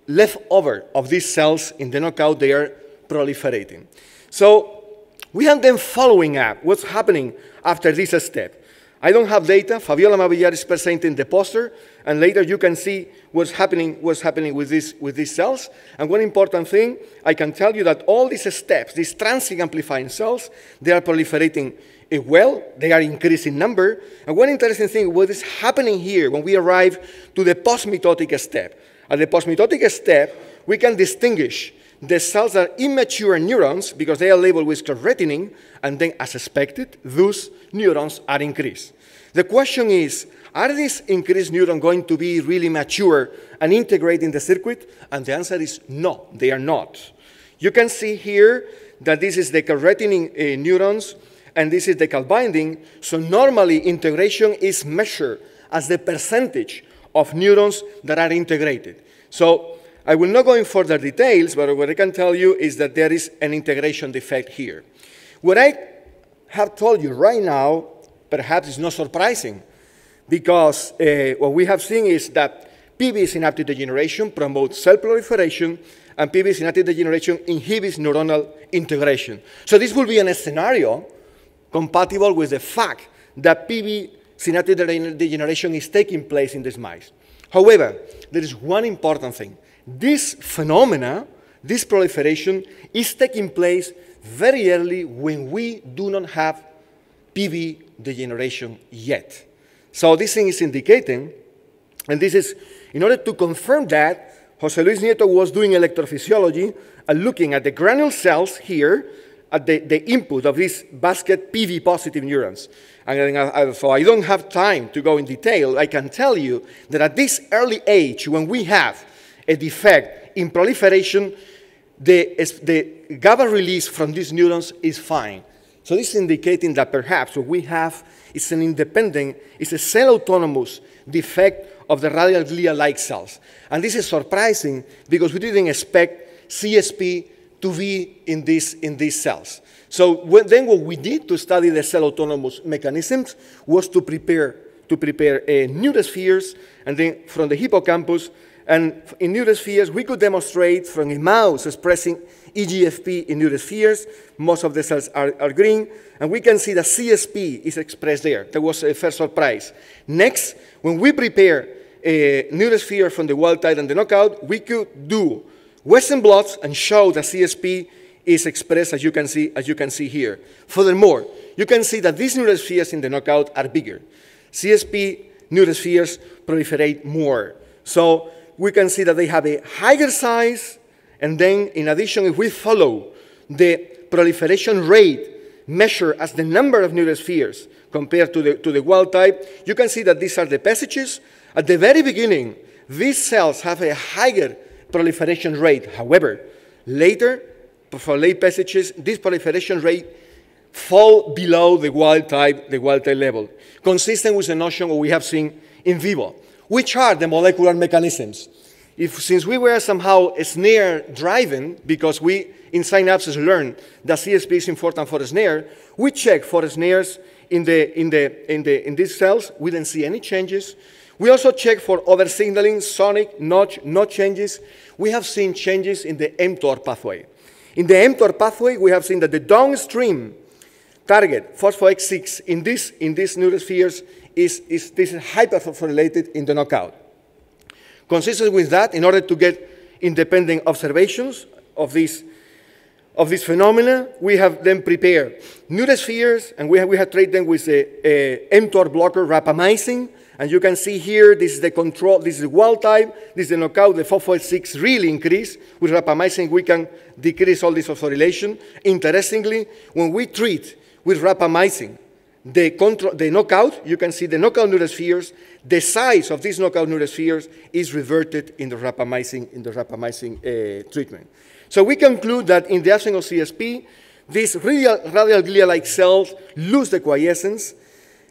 leftover of these cells in the knockout, they are proliferating. So we have them following up what's happening after this step. I don't have data. Fabiola Mavillar is presenting the poster, and later you can see what's happening with these cells. And one important thing, I can tell you that all these steps, these transient amplifying cells, they are proliferating well, they are increasing number. And one interesting thing, what is happening here when we arrive to the post-mitotic step. At the post-mitotic step, we can distinguish the cells that are immature neurons because they are labeled with creatinine, and then, as expected, those neurons are increased. The question is, are these increased neurons going to be really mature and integrate in the circuit? And the answer is no, they are not. You can see here that this is the creatinine neurons, and this is the cal binding. So normally, integration is measured as the percentage of neurons that are integrated. So I will not go in further details, but what I can tell you is that there is an integration defect here. What I have told you right now, perhaps is not surprising, because what we have seen is that PV synaptic degeneration promotes cell proliferation, and PV synaptic degeneration inhibits neuronal integration. So this will be a scenario compatible with the fact that PV synaptic degeneration is taking place in these mice. However, there is one important thing. This phenomena, this proliferation, is taking place very early when we do not have PV degeneration yet. So this thing is indicating, and this is, in order to confirm that, Jose Luis Nieto was doing electrophysiology and looking at the granule cells here, at the input of these basket PV positive neurons. And so I don't have time to go in detail. I can tell you that at this early age, when we have a defect in proliferation, the GABA release from these neurons is fine. So this is indicating that perhaps what we have is an independent, it's a cell-autonomous defect of the radial glia-like cells. And this is surprising because we didn't expect CSP to be in these cells. So then what we did to study the cell-autonomous mechanisms was to prepare neurospheres, and then from the hippocampus. And in neurospheres, we could demonstrate from a mouse expressing EGFP in neurospheres. Most of the cells are green. And we can see that CSP is expressed there. That was a first surprise. Next, when we prepare a neurosphere from the wild type and the knockout, we could do Western blots and show that CSP is expressed, as you can see here. Furthermore, you can see that these neurospheres in the knockout are bigger. CSP neurospheres proliferate more. So we can see that they have a higher size, and then in addition, if we follow the proliferation rate measured as the number of neurospheres compared to the wild type, you can see that these are the passages. At the very beginning, these cells have a higher proliferation rate. However, later, for late passages, this proliferation rate fall below the wild type level, consistent with the notion what we have seen in vivo. Which are the molecular mechanisms? Since we were somehow snare-driven, because we in synapses learned that CSP is important for snare, we checked for snares in these cells. We didn't see any changes. We also checked for other signaling, sonic, notch, no changes. We have seen changes in the mTOR pathway. In the mTOR pathway, we have seen that the downstream target, phospho-X6, in these neurospheres is hyperphosphorylated in the knockout. Consistent with that, in order to get independent observations of these phenomena, we have then prepared neurospheres, and we have treated them with a mTOR blocker rapamycin. And you can see here, this is the control, this is the wild type, this is the knockout, the phospho-X6 really increase. With rapamycin, we can decrease all this phosphorylation. Interestingly, when we treat with rapamycin the knockout, you can see the knockout neurospheres, the size of these knockout neurospheres is reverted in the rapamycin treatment. So we conclude that in the absence of CSP, these radial glia-like cells lose the quiescence,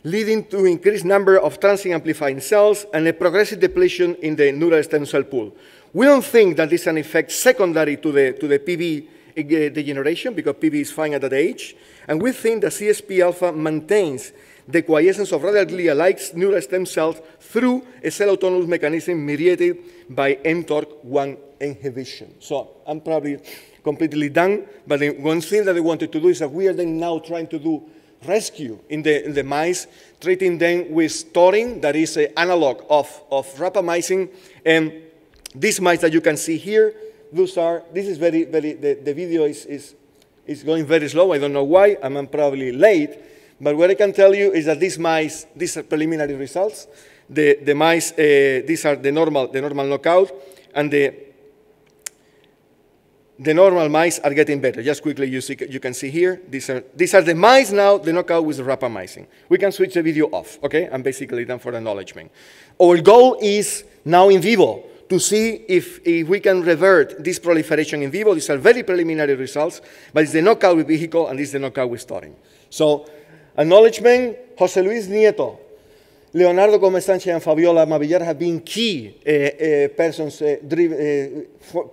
leading to increased number of transient amplifying cells and a progressive depletion in the neural stem cell pool. We don't think that this is an effect secondary to the PV degeneration, because PV is fine at that age, and we think that CSP-alpha maintains the quiescence of radial glia-like neural stem cells through a cell-autonomous mechanism mediated by mTORC1 inhibition. So I'm probably completely done, but the one thing that I wanted to do is that we are then now trying to do rescue in the mice, treating them with taurine, that is an analog of rapamycin. And these mice that you can see here, this is the video is going very slow. I don't know why, I'm probably late. But what I can tell you is that these mice, these are preliminary results. The mice, these are the normal knockout, and the normal mice are getting better. Just quickly, you can see here, these are the mice now, the knockout with the rapamycin. We can switch the video off, okay? I'm basically done for acknowledgement. Our goal is now in vivo to see if we can revert this proliferation in vivo. These are very preliminary results, but it's the knockout with vehicle and this is the knockout with taurine. So, acknowledgement, José Luis Nieto, Leonardo Gómez Sánchez and Fabiola Mavillar have been key persons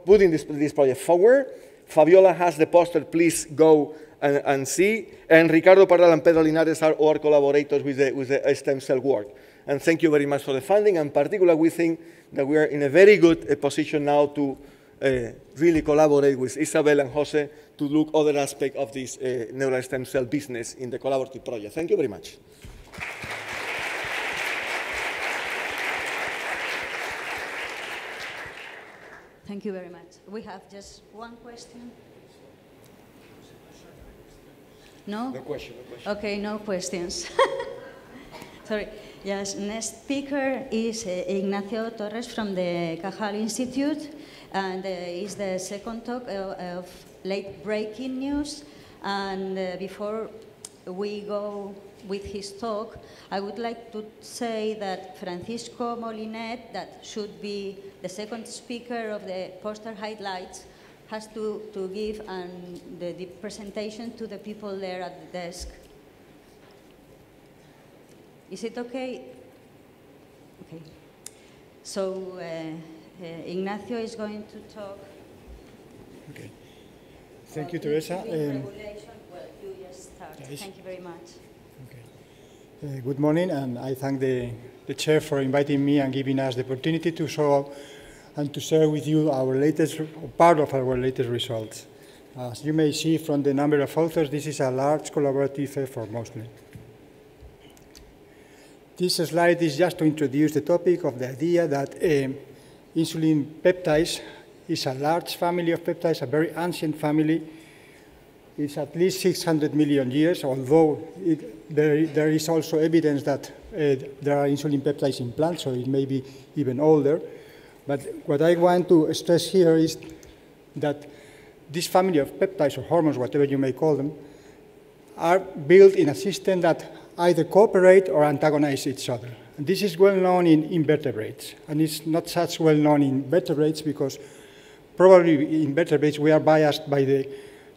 putting this project forward. Fabiola has the poster, please go and see. And Ricardo Parral and Pedro Linares are our collaborators with the stem cell work. And thank you very much for the funding. And particularly, we think that we are in a very good position now to really collaborate with Isabel and Jose to look at other aspects of this neural stem cell business in the collaborative project. Thank you very much. Thank you very much. We have just one question. No? No question. Okay, no questions. Sorry. Yes, next speaker is Ignacio Torres from the Cajal Institute, and is the second talk of late breaking news. And before we go with his talk, I would like to say that Francisco Molinet, that should be the second speaker of the poster highlights, has to give the presentation to the people there at the desk. Is it okay? Okay. So Ignacio is going to talk. Okay. Thank you, Teresa. Well, you just start. Yes. Thank you very much. Okay. Good morning, and I thank the chair for inviting me and giving us the opportunity to show and to share with you our latest, part of our latest results. As you may see from the number of authors, this is a large collaborative effort mostly. This slide is just to introduce the topic of the idea that insulin peptides is a large family of peptides, a very ancient family. It's at least 600 million years, although there is also evidence that there are insulin peptides in plants, so it may be even older. But what I want to stress here is that this family of peptides or hormones, whatever you may call them, are built in a system that either cooperate or antagonize each other. And this is well known in invertebrates, and it's not such well known in vertebrates because probably in vertebrates we are biased by the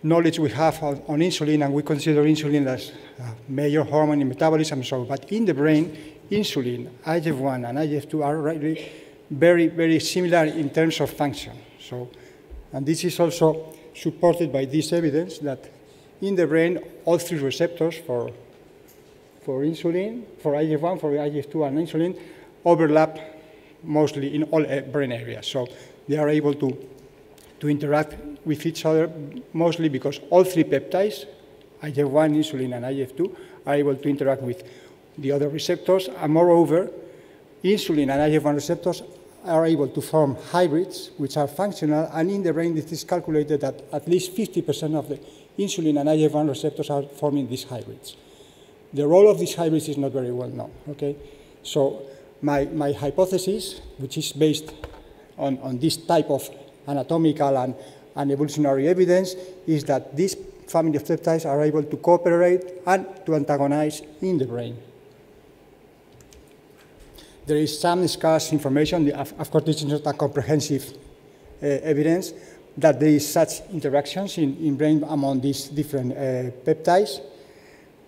knowledge we have on insulin, and we consider insulin as a major hormone in metabolism and so on. But in the brain, insulin, IGF-1 and IGF-2 are really very, very similar in terms of function. So, and this is also supported by this evidence that in the brain, all three receptors for insulin, for IGF-1, for IGF-2, and insulin overlap mostly in all brain areas. So they are able to interact with each other mostly because all three peptides, IGF-1, insulin, and IGF-2, are able to interact with the other receptors. And moreover, insulin and IGF-1 receptors are able to form hybrids, which are functional. And in the brain, it is calculated that at least 50% of the insulin and IGF-1 receptors are forming these hybrids. The role of these hybrids is not very well known, okay? So my hypothesis, which is based on this type of anatomical and evolutionary evidence, is that this family of peptides are able to cooperate and to antagonize in the brain. There is some scarce information, of course this is not a comprehensive evidence, that there is such interactions in brain among these different peptides.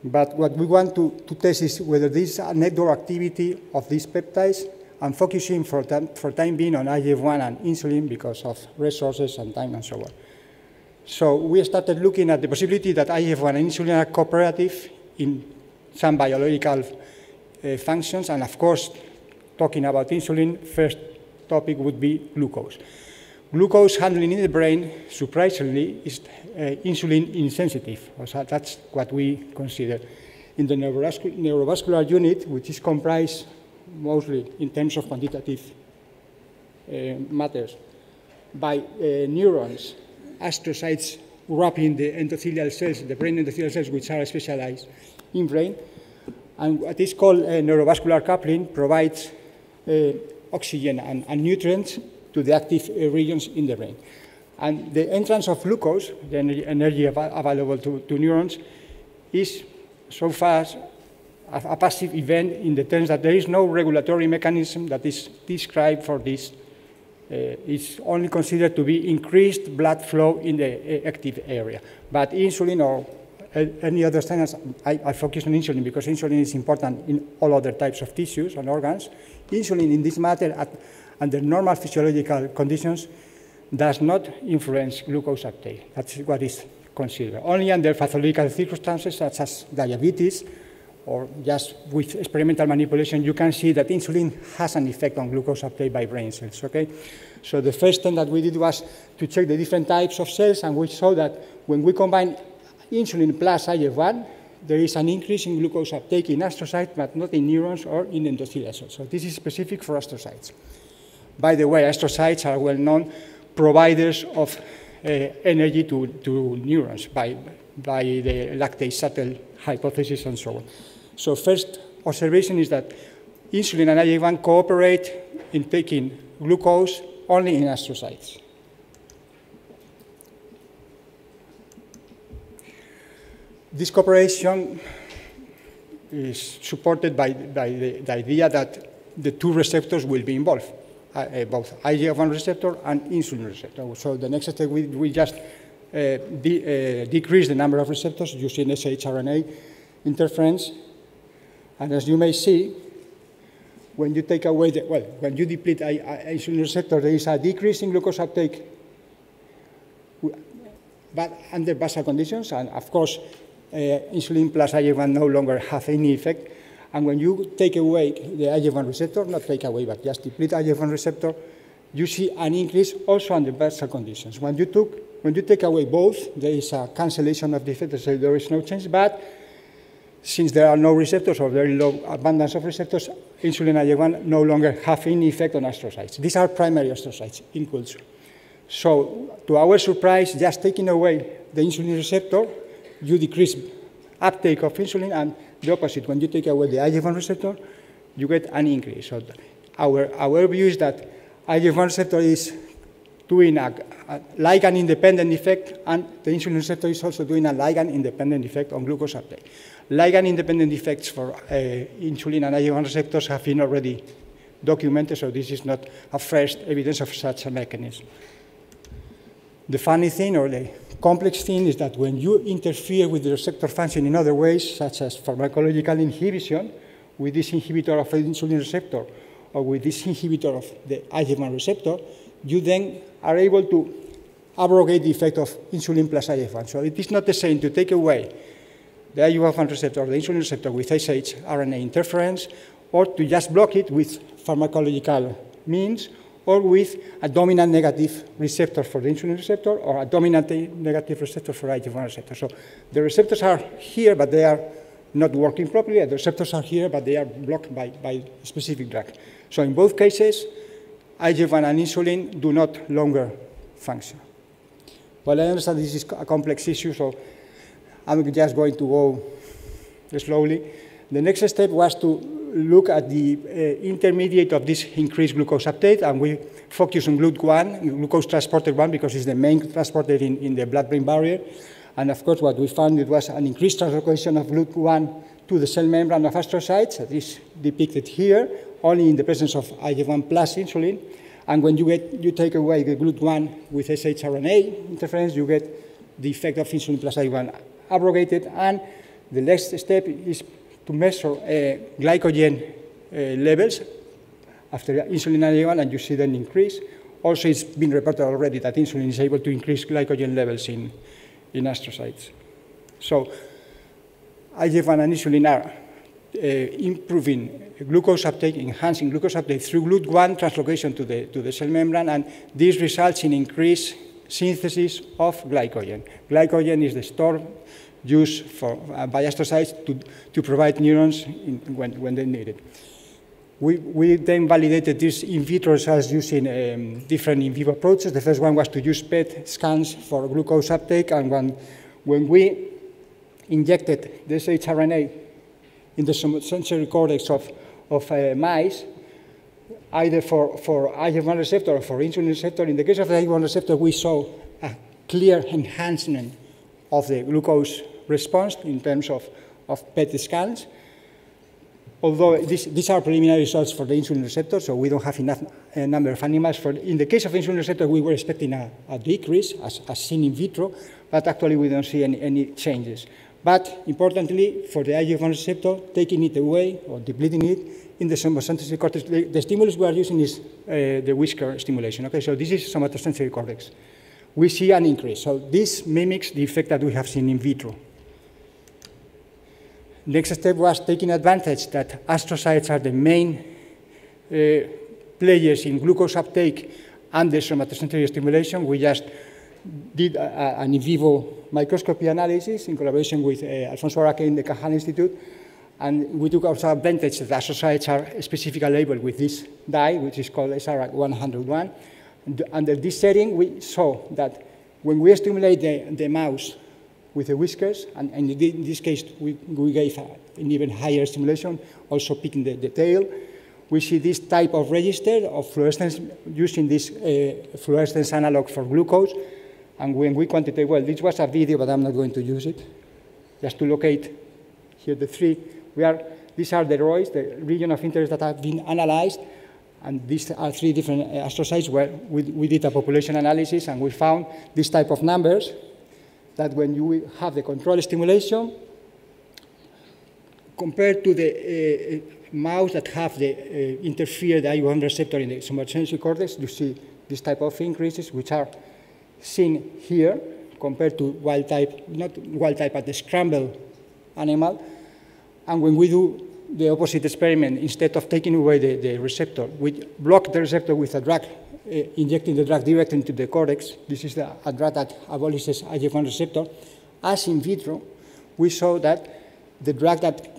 But what we want to test is whether this is a network activity of these peptides, and focusing for time being on IGF-1 and insulin because of resources and time and so on. So we started looking at the possibility that IGF-1 and insulin are cooperative in some biological functions, and of course, talking about insulin, first topic would be glucose. Glucose handling in the brain, surprisingly, is insulin insensitive. So that's what we consider. In the neurovascular unit, which is comprised mostly in terms of quantitative matters, by neurons, astrocytes wrapping the endothelial cells, the brain endothelial cells, which are specialized in brain. And what is called neurovascular coupling provides oxygen and nutrients to the active regions in the brain. And the entrance of glucose, the energy available to neurons, is so far a passive event in the terms that there is no regulatory mechanism that is described for this. It's only considered to be increased blood flow in the active area. But insulin or any other standards, I focus on insulin because insulin is important in all other types of tissues and organs. Insulin in this matter, under normal physiological conditions, does not influence glucose uptake. That's what is considered. Only under pathological circumstances such as diabetes or just with experimental manipulation, you can see that insulin has an effect on glucose uptake by brain cells, okay? So the first thing that we did was to check the different types of cells, and we saw that when we combine insulin plus IF1, there is an increase in glucose uptake in astrocytes, but not in neurons or in endothelial cells. So this is specific for astrocytes. By the way, astrocytes are well-known providers of energy to neurons by the lactate shuttle hypothesis and so on. So first observation is that insulin and IF1 cooperate in taking glucose only in astrocytes. This cooperation is supported by the idea that the two receptors will be involved, both IGF-1 receptor and insulin receptor. So the next step, we just decrease the number of receptors using shRNA interference. And as you may see, when you take away when you deplete insulin receptor, there is a decrease in glucose uptake, but under basal conditions, and of course, insulin plus IGF-1 no longer have any effect. And when you take away the IGF-1 receptor, not take away, but just deplete IGF-1 receptor, you see an increase also under basal conditions. When you take away both, there is a cancellation of the effect, so there is no change. But since there are no receptors or very low abundance of receptors, insulin and IGF-1 no longer have any effect on astrocytes. These are primary astrocytes in culture. So to our surprise, just taking away the insulin receptor, you decrease uptake of insulin, and the opposite, when you take away the IGF-1 receptor, you get an increase. So our view is that IGF-1 receptor is doing a ligand-independent effect, and the insulin receptor is also doing a ligand-independent effect on glucose uptake. Ligand-independent effects for insulin and IGF-1 receptors have been already documented, so this is not a fresh evidence of such a mechanism. The funny thing, or the complex thing, is that when you interfere with the receptor function in other ways, such as pharmacological inhibition, with this inhibitor of the insulin receptor, or with this inhibitor of the IGF-1 receptor, you then are able to abrogate the effect of insulin plus IGF-1. So it is not the same to take away the IGF-1 receptor or the insulin receptor with shRNA interference, or to just block it with pharmacological means, or with a dominant negative receptor for the insulin receptor, or a dominant negative receptor for IGF-1 receptor. So the receptors are here, but they are not working properly, and the receptors are here, but they are blocked by a specific drug. So in both cases, IGF-1 and insulin do not longer function. Well, I understand this is a complex issue, so I'm just going to go slowly. The next step was to look at the intermediate of this increased glucose uptake, and we focus on GLUT1, glucose transporter 1, because it's the main transporter in the blood-brain barrier. And of course, what we found, it was an increased translocation of GLUT1 to the cell membrane of astrocytes, that is depicted here, only in the presence of IGF-1 plus insulin. And when you take away the GLUT1 with shRNA interference, you get the effect of insulin plus IGF-1 abrogated. And the next step is to measure glycogen levels after insulin and IGF-1, and you see them increase. Also, it's been reported already that insulin is able to increase glycogen levels in astrocytes. So IGF-1 and insulin are improving glucose uptake, enhancing glucose uptake through GLUT1 translocation to the cell membrane, and this results in increased synthesis of glycogen. Glycogen is the store used by astrocytes to provide neurons when they need it. We then validated these in vitro results using different in vivo approaches. The first one was to use PET scans for glucose uptake, and when we injected the shRNA in the sensory cortex of mice, either for IGF-1 receptor or for insulin receptor. In the case of the IGF-1 receptor, we saw a clear enhancement of the glucose response in terms of PET scans. Although these are preliminary results for the insulin receptor, so we don't have enough number of animals. In the case of insulin receptor, we were expecting a decrease, as seen in vitro, but actually we don't see any changes. But importantly, for the IGF-1 receptor, taking it away or depleting it in the somatosensory cortex, the stimulus we are using is the whisker stimulation. Okay, so this is somatosensory cortex. We see an increase. So this mimics the effect that we have seen in vitro. Next step was taking advantage that astrocytes are the main players in glucose uptake and the somatosensory stimulation. We just did an in vivo microscopy analysis in collaboration with Alfonso Araque in the Cajal Institute, and we took also advantage that astrocytes are specifically labeled with this dye, which is called SR101. Under this setting, we saw that when we stimulate the mouse with the whiskers, and in this case, we gave an even higher stimulation, also picking the tail, we see this type of register of fluorescence using this fluorescence analog for glucose. And when we quantitate, well, this was a video, but I'm not going to use it. Just to locate here the three, these are the ROIs, the region of interest that have been analyzed. And these are three different astrocytes where we did a population analysis, and we found this type of numbers that when you have the control stimulation, compared to the mouse that have the interfered IGF-1 receptor in the somatosensory cortex, you see this type of increases, which are seen here compared to wild type, not wild type, but the scrambled animal. And when we do the opposite experiment, instead of taking away the receptor, we block the receptor with a drug, injecting the drug directly into the cortex. This is a drug that abolishes IGF-1 receptor. As in vitro, we saw that the drug that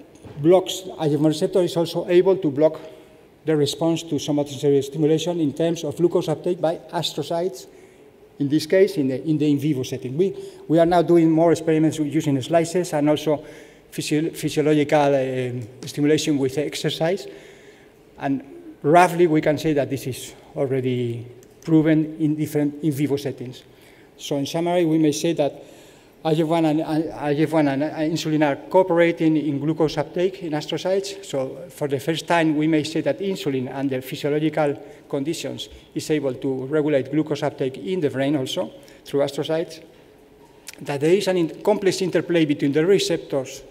blocks IGF-1 receptor is also able to block the response to somatosensory stimulation in terms of glucose uptake by astrocytes, in this case, in the in vivo setting. We are now doing more experiments using slices and also physiological stimulation with exercise. And roughly, we can say that this is already proven in different in vivo settings. So in summary, we may say that IGF-1 and insulin are cooperating in glucose uptake in astrocytes. So for the first time, we may say that insulin under physiological conditions is able to regulate glucose uptake in the brain also through astrocytes. That there is a complex interplay between the receptors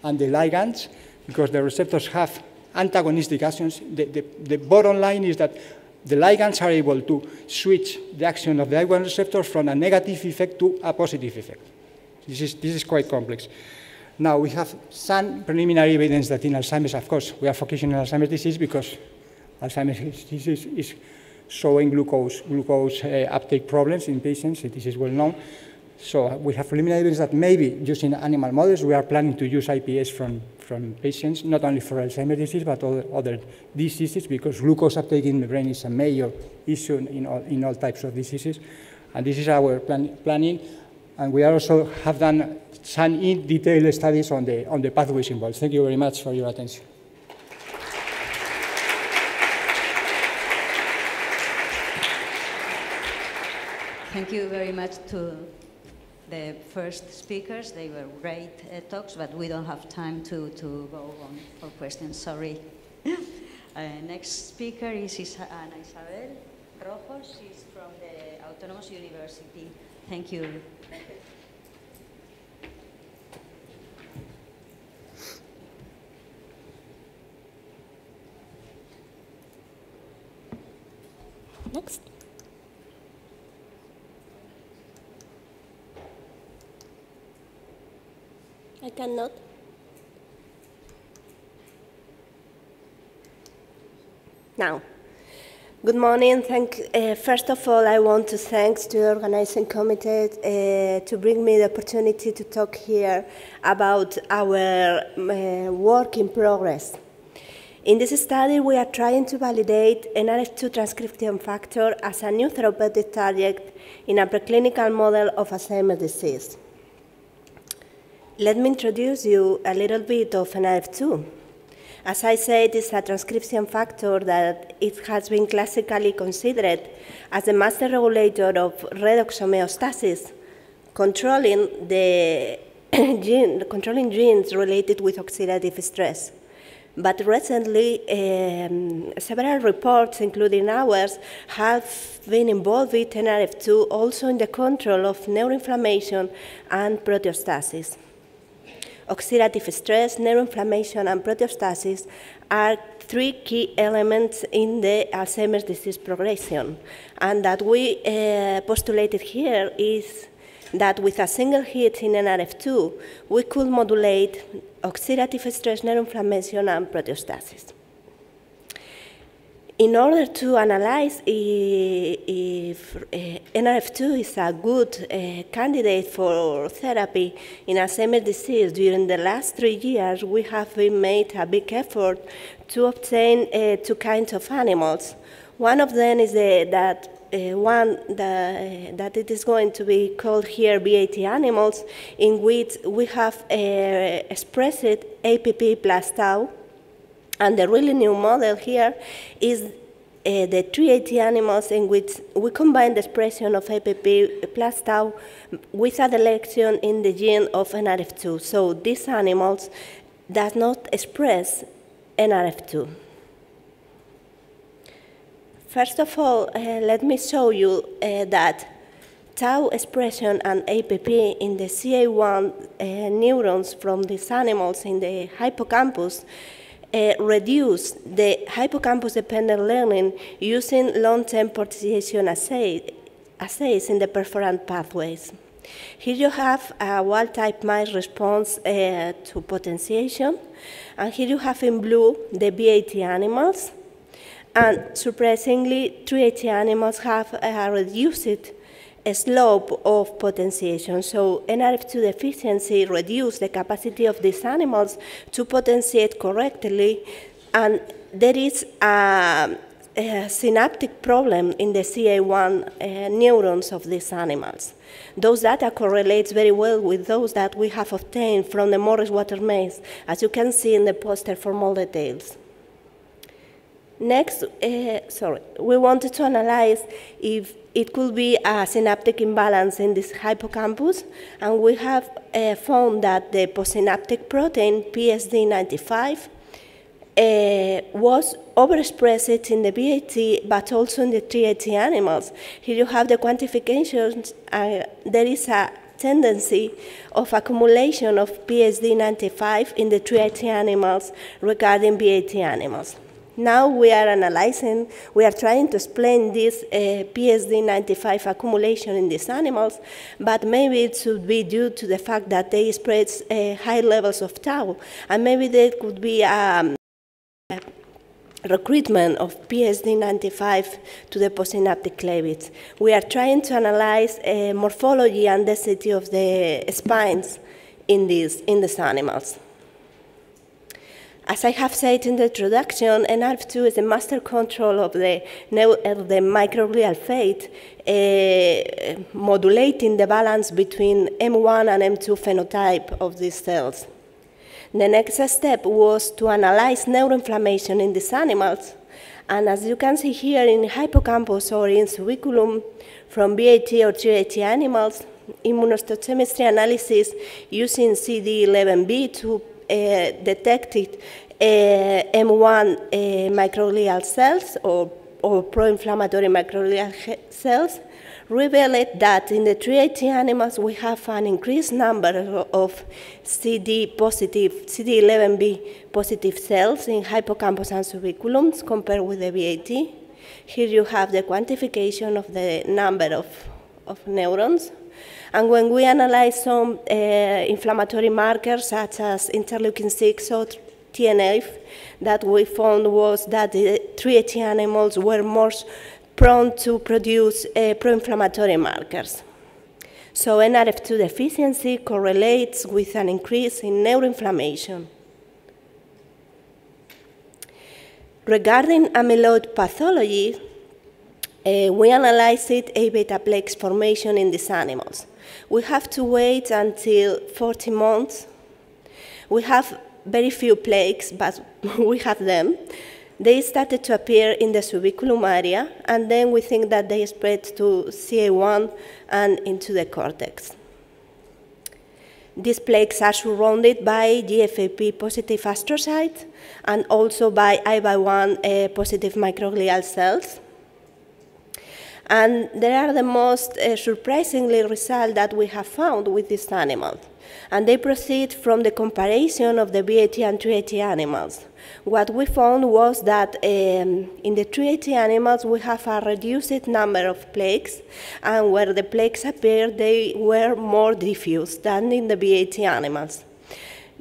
and the ligands, because the receptors have antagonistic actions. The bottom line is that the ligands are able to switch the action of the IGF-1 receptor from a negative effect to a positive effect. This is quite complex. Now, we have some preliminary evidence that in Alzheimer's, of course, we are focusing on Alzheimer's disease because Alzheimer's disease is showing glucose uptake problems in patients. This is well known. So we have preliminary evidence that maybe using animal models, we are planning to use IPS from patients, not only for Alzheimer's disease, but other diseases, because glucose uptake in the brain is a major issue in all types of diseases. And this is our planning. And we also have done some in-detail studies on the pathways involved. Thank you very much for your attention. Thank you very much to the first speakers. They were great talks, but we don't have time to go on for questions, sorry. Next speaker is Ana Isabel Rojos. She's from the Autonomous University. Thank you. Next. I cannot. Now, good morning. First of all, I want to thank the organizing committee to bring me the opportunity to talk here about our work in progress. In this study, we are trying to validate NRF2 transcription factor as a new therapeutic target in a preclinical model of Alzheimer's disease. Let me introduce you a little bit of NRF2. As I said, it's a transcription factor that it has been classically considered as the master regulator of redox homeostasis, controlling controlling genes related with oxidative stress. But recently, several reports, including ours, have been involved with NRF2 also in the control of neuroinflammation and proteostasis. Oxidative stress, neuroinflammation, and proteostasis are three key elements in the Alzheimer's disease progression. And that we postulated here is that with a single hit in NRF2, we could modulate oxidative stress, neuroinflammation, and proteostasis. In order to analyze if NRF2 is a good candidate for therapy in Alzheimer's disease, during the last 3 years, we have made a big effort to obtain two kinds of animals. One of them is that it is going to be called here VIII animals, in which we have expressed APP plus tau. And the really new model here is the VIII animals, in which we combine the expression of APP plus tau with a deletion in the gene of NRF2. So these animals does not express NRF2. First of all, let me show you that tau expression and APP in the CA1 neurons from these animals in the hippocampus reduce the hippocampus-dependent learning using long-term potentiation assays in the perforant pathways. Here you have a wild-type mice response to potentiation, and here you have in blue the VIII animals, and surprisingly, VIII animals have a reduced slope of potentiation. So NRF2 deficiency reduces the capacity of these animals to potentiate correctly, and there is a synaptic problem in the CA1 neurons of these animals. Those data correlates very well with those that we have obtained from the Morris-Water maze, as you can see in the poster for more details. Next, we wanted to analyze if it could be a synaptic imbalance in this hippocampus, and we have found that the postsynaptic protein, PSD95, was overexpressed in the VIII, but also in the VIII animals. Here you have the quantifications. There is a tendency of accumulation of PSD95 in the VIII animals regarding VIII animals. Now we are analyzing, we are trying to explain this PSD95 accumulation in these animals, but maybe it should be due to the fact that they express high levels of tau, and maybe there could be recruitment of PSD95 to the postsynaptic cleavage. We are trying to analyze morphology and density of the spines in these animals. As I have said in the introduction, NRF2 is the master control of the microglial fate, modulating the balance between M1 and M2 phenotype of these cells. The next step was to analyze neuroinflammation in these animals. And as you can see here in hippocampus or in subiculum from VIII or VIII animals, immunohistochemistry analysis using CD11B to detected M1 microglial cells or pro-inflammatory microglial cells revealed that in the VIII animals we have an increased number of CD11B positive cells in hippocampus and subiculums compared with the VIII. Here you have the quantification of the number of neurons. And when we analyze some inflammatory markers such as interleukin-6 or TNF, that we found was that the VIII animals were more prone to produce pro-inflammatory markers. So NRF2 deficiency correlates with an increase in neuroinflammation. Regarding amyloid pathology, We analyzed A-beta plaques formation in these animals. We have to wait until 40 months. We have very few plaques, but we have them. They started to appear in the subiculum area, and then we think that they spread to CA1 and into the cortex. These plaques are surrounded by GFAP positive astrocytes and also by IBA1 positive microglial cells. And they are the most surprisingly results that we have found with these animals. And they proceed from the comparison of the VIII and IIIE animals. What we found was that in the IIIE animals, we have a reduced number of plaques, and where the plaques appeared, they were more diffuse than in the VIII animals.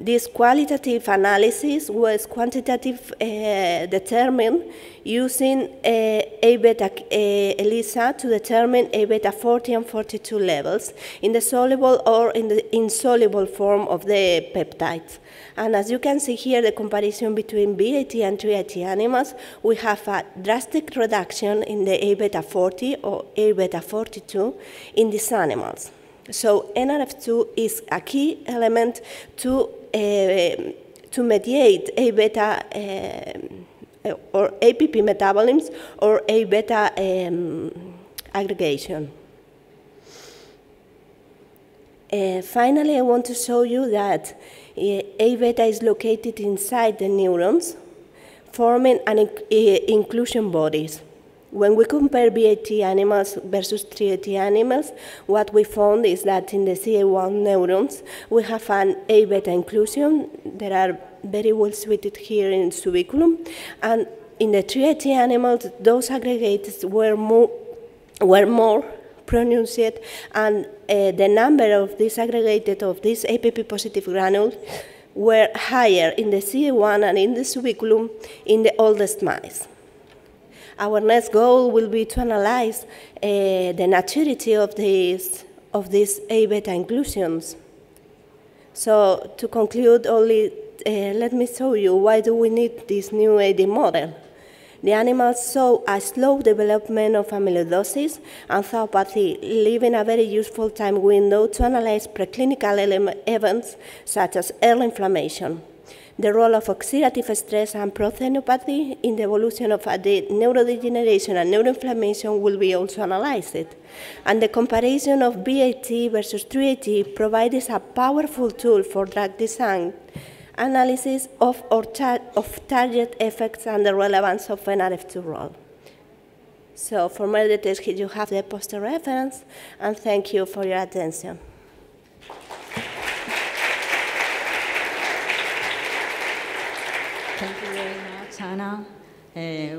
This qualitative analysis was quantitative determined using A-beta ELISA to determine A-beta 40 and 42 levels in the soluble or in the insoluble form of the peptides. And as you can see here, the comparison between VIII and IIIE animals, we have a drastic reduction in the A-beta 40 or A-beta 42 in these animals. So NRF2 is a key element to mediate A-beta or APP metabolisms or A-beta aggregation. Finally, I want to show you that A-beta is located inside the neurons, forming an inclusion bodies. When we compare VIII animals versus IIIE animals, what we found is that in the CA1 neurons, we have an A-beta inclusion that are very well suited here in subiculum. And in the IIIE animals, those aggregates were more pronounced, and the number of disaggregated of these APP-positive granules were higher in the CA1 and in the subiculum in the oldest mice. Our next goal will be to analyze the maturity of these A-beta inclusions. So to conclude, let me show you why do we need this new AD model. The animals saw a slow development of amyloidosis and tauopathy, leaving a very useful time window to analyze preclinical events such as early inflammation. The role of oxidative stress and proteinopathy in the evolution of neurodegeneration and neuroinflammation will be also analyzed. And the comparison of VIII versus IIIE provides a powerful tool for drug design analysis of target effects and the relevance of NRF2 role. So for more details, here you have the poster reference, and thank you for your attention. Thank you very much, Anna.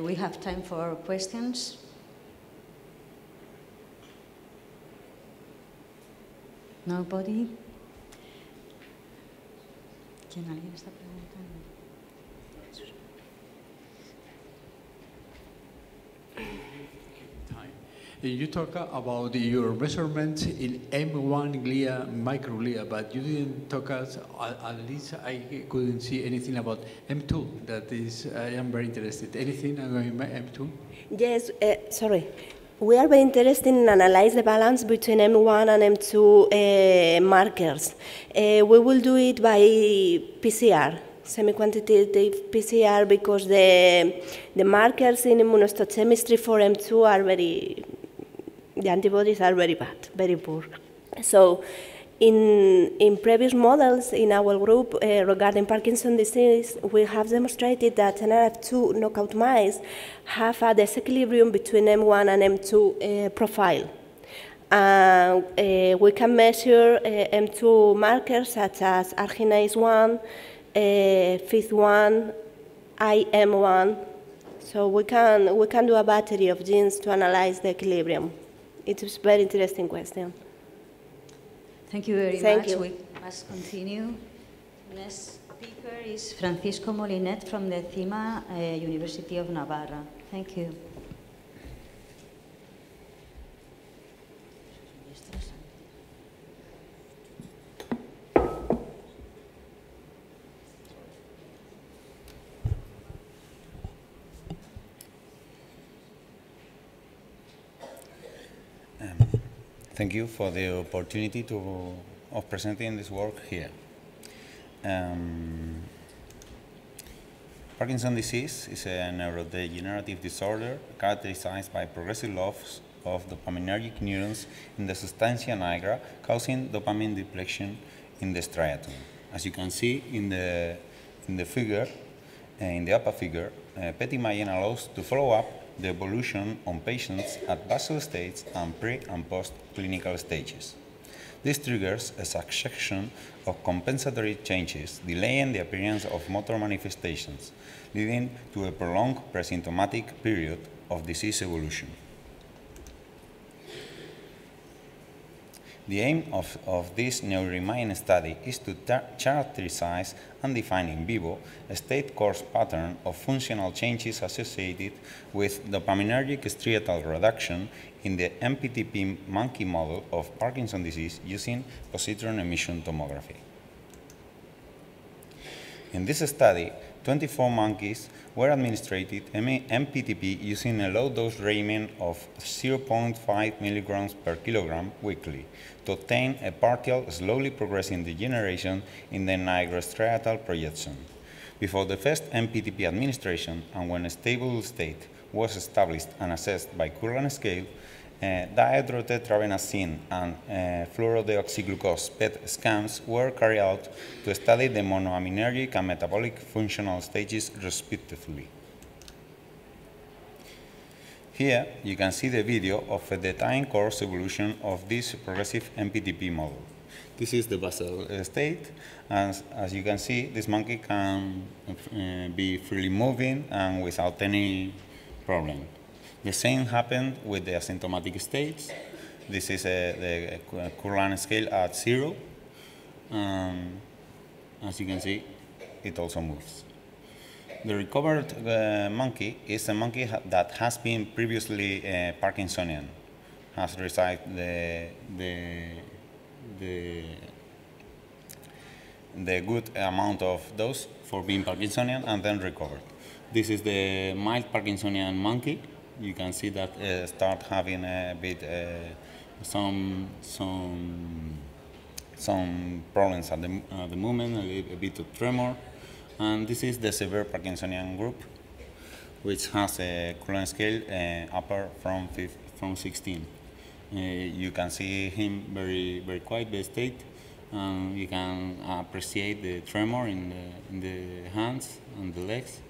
We have time for questions. Nobody? ¿Quién alguien está preguntando? You talk about your measurements in M1 glia, microglia, but you didn't talk at least I couldn't see anything about M2. That is, I am very interested. Anything about M2? Yes, sorry. We are very interested in analyze the balance between M1 and M2 markers. We will do it by PCR, semi-quantitative PCR, because the markers in immunohistochemistry for M2 are the antibodies are very bad, very poor. So in previous models in our group regarding Parkinson's disease, we have demonstrated that NRF2 knockout mice have a disequilibrium between M1 and M2 profile. We can measure M2 markers such as arginase 1, FIT1, IM1. So we can do a battery of genes to analyze the equilibrium. It is a very interesting question. Thank you very Thank much. you. We must continue. Next speaker is Francisco Molinet from the CIMA University of Navarra. Thank you. Thank you for the opportunity of presenting this work here. Parkinson's disease is a neurodegenerative disorder characterized by progressive loss of dopaminergic neurons in the substantia nigra, causing dopamine depletion in the striatum. As you can see in the figure, in the upper figure, PET imaging allows to follow up the evolution on patients at basal states and pre- and post-clinical stages. This triggers a succession of compensatory changes, delaying the appearance of motor manifestations, leading to a prolonged presymptomatic period of disease evolution. The aim of this neuroimaging study is to characterize and define in vivo a state course pattern of functional changes associated with dopaminergic striatal reduction in the MPTP monkey model of Parkinson's disease using positron emission tomography. In this study, 24 monkeys were administered MPTP using a low-dose regimen of 0.5 milligrams per kilogram weekly to obtain a partial, slowly progressing degeneration in the nigrostriatal projection. Before the first MPTP administration, and when a stable state was established and assessed by Kurgan scale, dihydrotetrabenazine and fluorodeoxyglucose PET scans were carried out to study the monoaminergic and metabolic functional stages respectively. Here you can see the video of the time course evolution of this progressive MPTP model. This is the basal state, and as you can see, this monkey can be freely moving and without any problem. The same happened with the asymptomatic states. This is the Kurgan scale at 0. As you can see, it also moves. The recovered monkey is a monkey that has been previously Parkinsonian, has received the good amount of dose for being Parkinsonian and then recovered. This is the mild Parkinsonian monkey. You can see that start having a bit some problems at the moment, a bit of tremor, and this is the severe Parkinsonian group, which has a Kurgan scale upper from 16. You can see him very quiet, the state, and you can appreciate the tremor in the hands and the legs.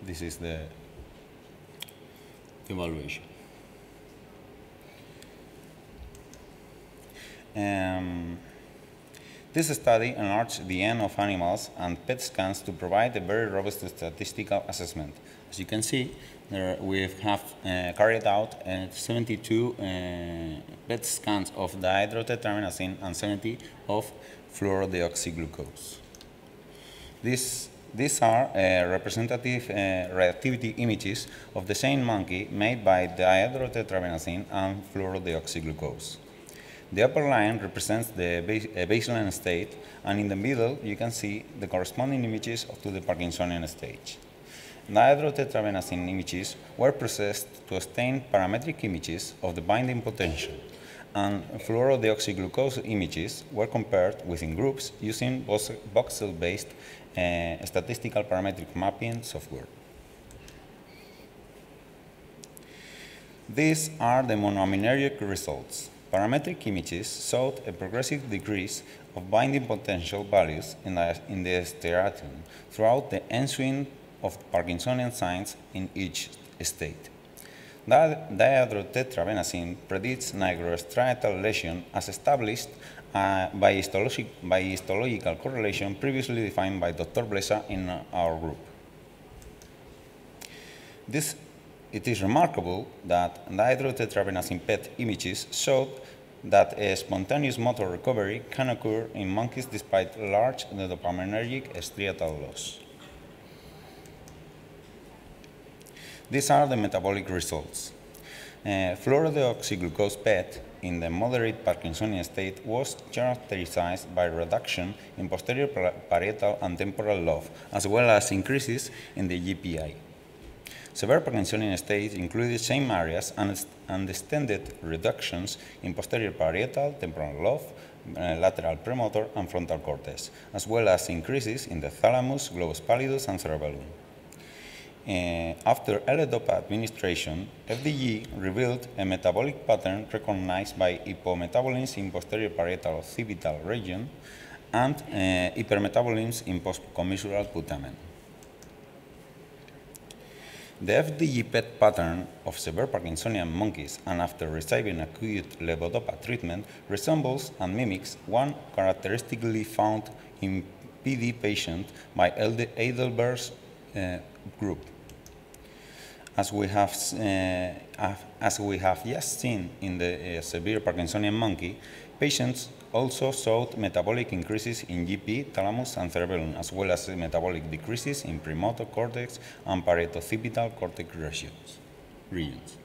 This is the evaluation. This study enlarged the N of animals and PET scans to provide a very robust statistical assessment. As you can see, we have carried out 72 PET scans of dihydrotetrabenazine and 70 of fluorodeoxyglucose. These are representative reactivity images of the same monkey made by dihydrotetrabenazine and fluorodeoxyglucose. The upper line represents the baseline state, and in the middle you can see the corresponding images to the Parkinsonian stage. Dihydrotetrabenazine images were processed to obtain parametric images of the binding potential, and fluorodeoxyglucose images were compared within groups using voxel-based statistical parametric mapping software. These are the monoaminergic results. Parametric images showed a progressive decrease of binding potential values in the striatum throughout the ensuing of Parkinsonian signs in each state. Dihydrotetrabenazine predicts nigrostriatal lesion as established by histological correlation previously defined by Dr. Blesa in our group. It is remarkable that dihydrotetrabenazine PET images showed that a spontaneous motor recovery can occur in monkeys despite large dopaminergic striatal loss. These are the metabolic results. Fluorodeoxyglucose PET in the moderate Parkinsonian state was characterized by reduction in posterior parietal and temporal lobe, as well as increases in the GPI. Severe Parkinsonian states include the same areas and extended reductions in posterior parietal, temporal lobe, lateral premotor, and frontal cortex, as well as increases in the thalamus, globus pallidus, and cerebellum. After L-dopa administration, FDG revealed a metabolic pattern recognized by hypometabolism in posterior parietal occipital region and hypermetabolism in postcommissural putamen. The FDG PET pattern of severe Parkinsonian monkeys and after receiving acute levodopa treatment resembles and mimics one characteristically found in PD patients by Heidelberg's group. As we have just seen in the severe Parkinsonian monkey, patients also showed metabolic increases in GP, thalamus, and cerebellum, as well as metabolic decreases in premotor cortex and parieto-occipital cortex regions.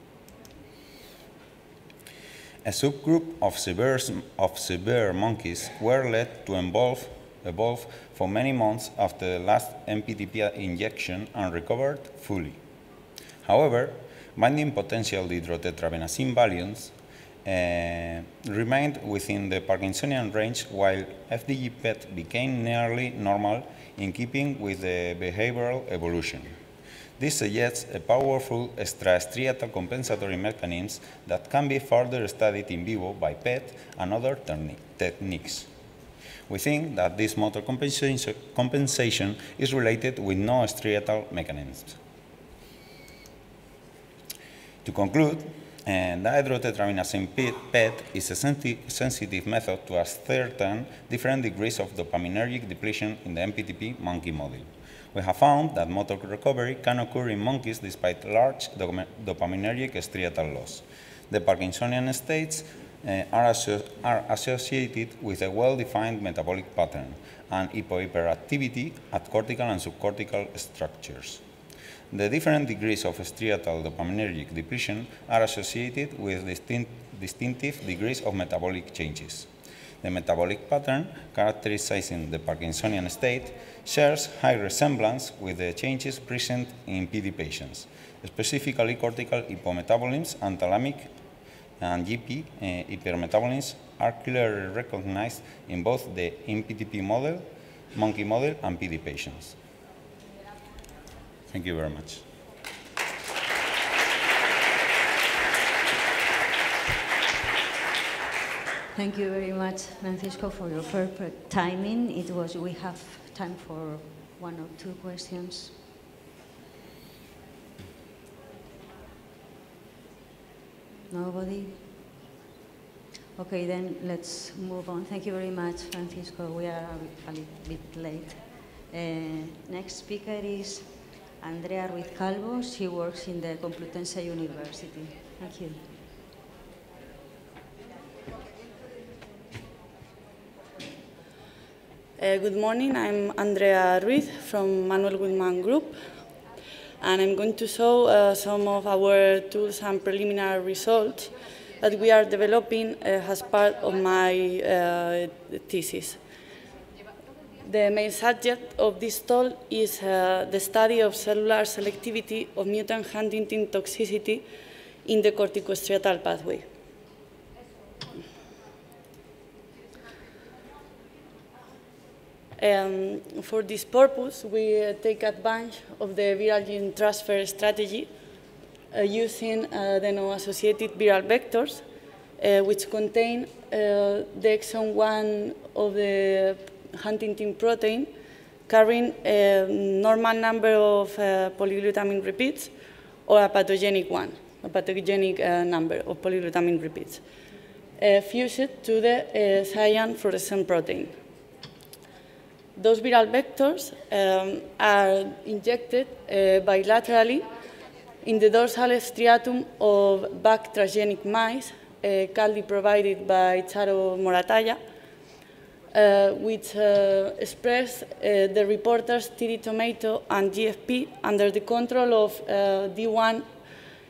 A subgroup of severe monkeys were led to evolve for many months after the last MPTP injection and recovered fully. However, binding potential dihydrotetrabenazine values remained within the Parkinsonian range, while FDG PET became nearly normal in keeping with the behavioral evolution. This suggests a powerful extrastriatal compensatory mechanism that can be further studied in vivo by PET and other techniques. We think that this motor compensation is related with no striatal mechanisms. To conclude, dihydrotetrabenazine PET is a sensitive method to ascertain different degrees of dopaminergic depletion in the MPTP monkey model. We have found that motor recovery can occur in monkeys despite large dopaminergic striatal loss. The Parkinsonian states are associated with a well-defined metabolic pattern and hypohyperactivity at cortical and subcortical structures. The different degrees of striatal dopaminergic depletion are associated with distinctive degrees of metabolic changes. The metabolic pattern characterizing the Parkinsonian state shares high resemblance with the changes present in PD patients. Specifically, cortical hypometabolism and thalamic and GP hypermetabolism are clearly recognized in both the MPTP model, monkey model, and PD patients. Thank you very much. Thank you very much, Francisco, for your perfect timing. We have time for one or two questions. Nobody? Okay, then let's move on. Thank you very much, Francisco. We are a little bit late. Next speaker is Andrea Ruiz Calvo. She works in the Complutense University. Thank you. Good morning. I'm Andrea Ruiz from Manuel Guzman Group, and I'm going to show some of our tools and preliminary results that we are developing as part of my thesis. The main subject of this talk is the study of cellular selectivity of mutant huntingtin toxicity in the corticostriatal pathway. For this purpose, we take advantage of the viral gene transfer strategy using the no-associated viral vectors, which contain the exon 1 of the huntingtin protein, carrying a normal number of polyglutamine repeats or a pathogenic one, a pathogenic number of polyglutamine repeats, fused to the cyan fluorescent protein. Those viral vectors are injected bilaterally in the dorsal striatum of back transgenic mice, currently provided by Charo Moratalla, which express the reporters TD tomato and GFP under the control of D1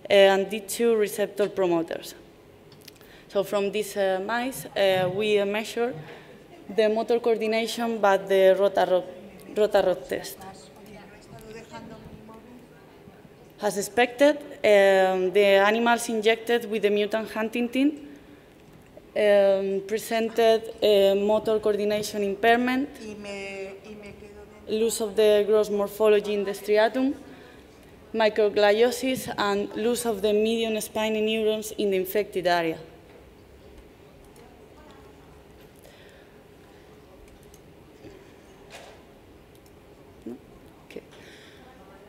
and D2 receptor promoters. So from these mice, we measure the motor coordination by the Rotarod test. As expected, the animals injected with the mutant huntingtin presented motor coordination impairment, loss of the gross morphology in the striatum, microgliosis, and loss of the median spiny neurons in the infected area.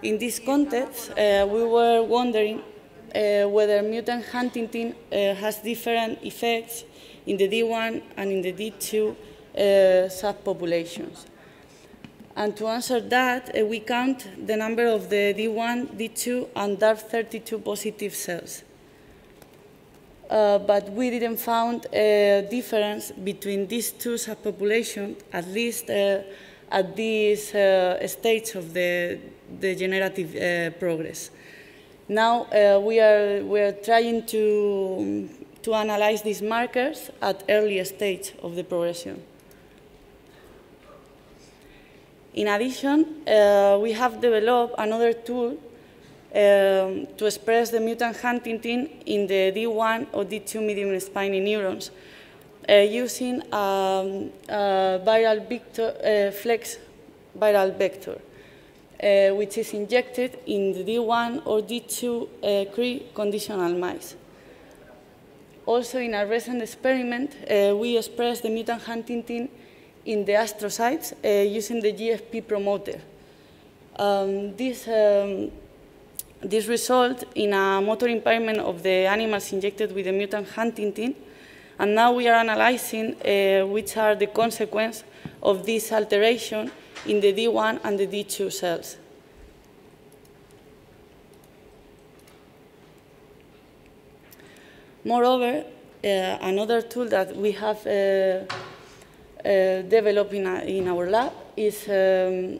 In this context, we were wondering whether mutant huntingtin has different effects in the D1 and in the D2 subpopulations. And to answer that, we count the number of the D1, D2, and DARF32 positive cells. But we didn't find a difference between these two subpopulations, at least at this stage of the degenerative progress. Now we are trying to analyze these markers at early stage of the progression. In addition, we have developed another tool to express the mutant huntingtin in the D1 or D2 medium spiny neurons using a viral vector, flex viral vector, which is injected in the D1 or D2 Cree conditional mice. Also, in a recent experiment, we expressed the mutant huntingtin in the astrocytes using the GFP promoter. This resulted in a motor impairment of the animals injected with the mutant huntingtin, and now we are analyzing which are the consequences of this alteration in the D1 and the D2 cells. Moreover, another tool that we have developed in our lab is the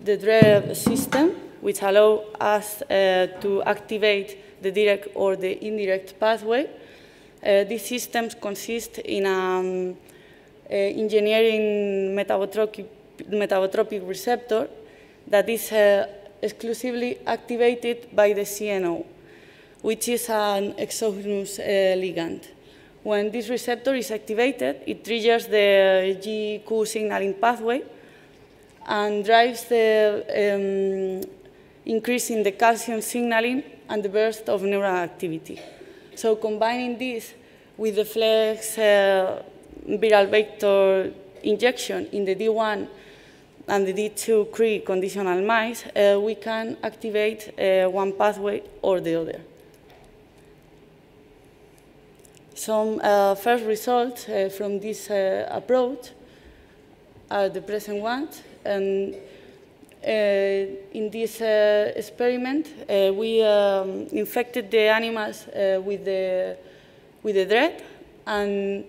DREV system, which allows us to activate the direct or the indirect pathway. These systems consist in engineering metabotropic receptor that is exclusively activated by the CNO, which is an exogenous ligand. When this receptor is activated, it triggers the GQ signaling pathway and drives the increase in the calcium signaling and the burst of neural activity. So combining this with the flex viral vector injection in the D1 and the D2 Cree conditional mice, we can activate one pathway or the other. Some first results from this approach are the present ones. And in this experiment, we infected the animals with the DRED and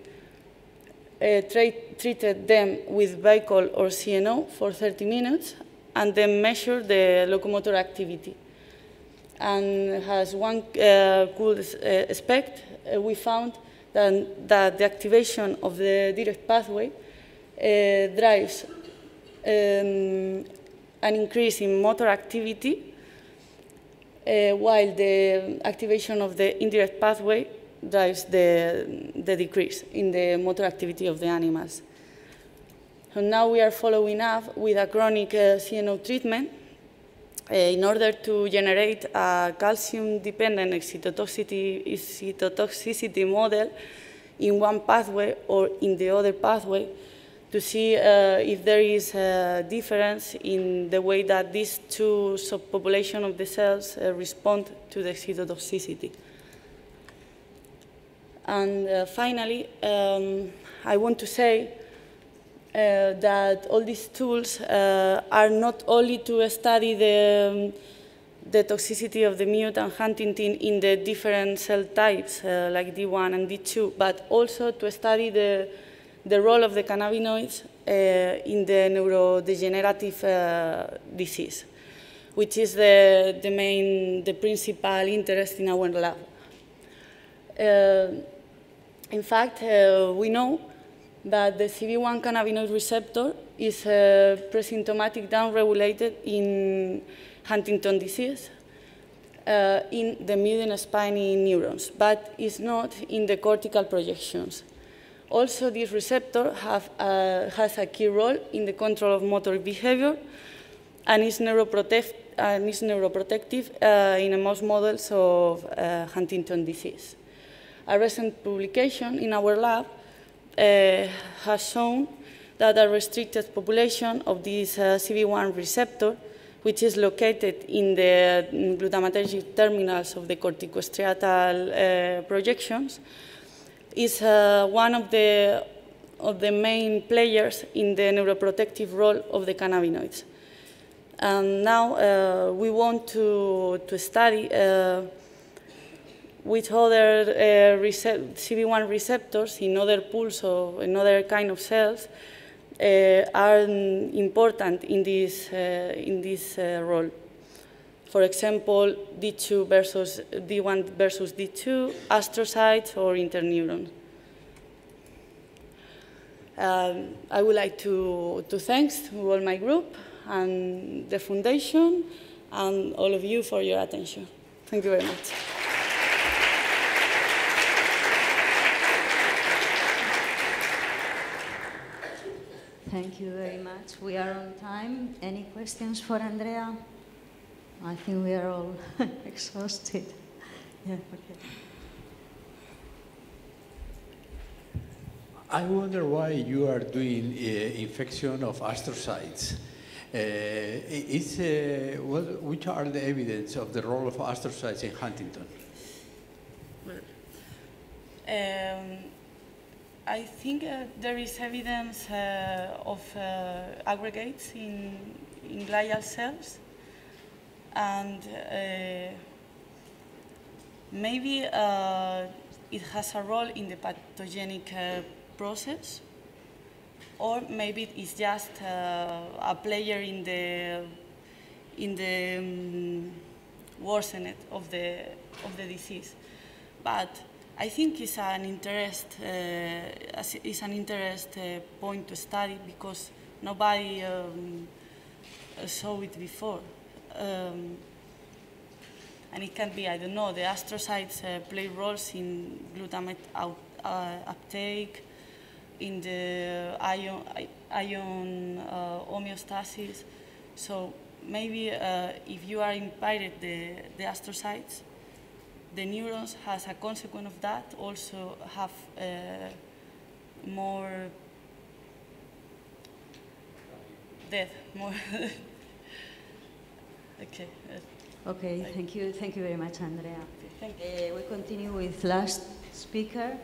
treated them with vehicle or CNO for 30 minutes and then measured the locomotor activity. And as one could expect, we found that the activation of the direct pathway drives an increase in motor activity, while the activation of the indirect pathway drives the decrease in the motor activity of the animals. So now we are following up with a chronic CNO treatment in order to generate a calcium-dependent excitotoxicity model in one pathway or in the other pathway to see if there is a difference in the way that these two subpopulations of the cells respond to the excitotoxicity. And finally, I want to say that all these tools are not only to study the toxicity of the mutant huntingtin in the different cell types, like D1 and D2, but also to study the role of the cannabinoids in the neurodegenerative disease, which is the principal interest in our lab. In fact, we know that the CB1 cannabinoid receptor is presymptomatic downregulated in Huntington disease in the median spiny neurons, but is not in the cortical projections. Also, this receptor has a key role in the control of motor behavior and is neuroprotective in mouse models of Huntington disease. A recent publication in our lab has shown that a restricted population of this CB1 receptor, which is located in the glutamatergic terminals of the corticostriatal projections, is one of the main players in the neuroprotective role of the cannabinoids. And now we want to study which other CB1 receptors in other pools or in other kind of cells are important in this role. For example, D2 versus D1 versus D2, astrocytes or interneurons. I would like to thank all my group and the foundation and all of you for your attention. Thank you very much. Thank you very much. We are on time. Any questions for Andrea? I think we are all exhausted. Yeah, okay. I wonder why you are doing infection of astrocytes. Which are the evidence of the role of astrocytes in Huntington? I think there is evidence of aggregates in glial cells, and maybe it has a role in the pathogenic process, or maybe it's just a player in the worsening of the disease. But I think it's an interest point to study because nobody saw it before. And it can be, I don't know, the astrocytes play roles in glutamate uptake, in the ion homeostasis. So maybe if you are impaired the astrocytes, the neurons, as a consequence of that, also have more death, more. Okay. Okay, thank you very much, Andrea. Thank you. We continue with last speaker.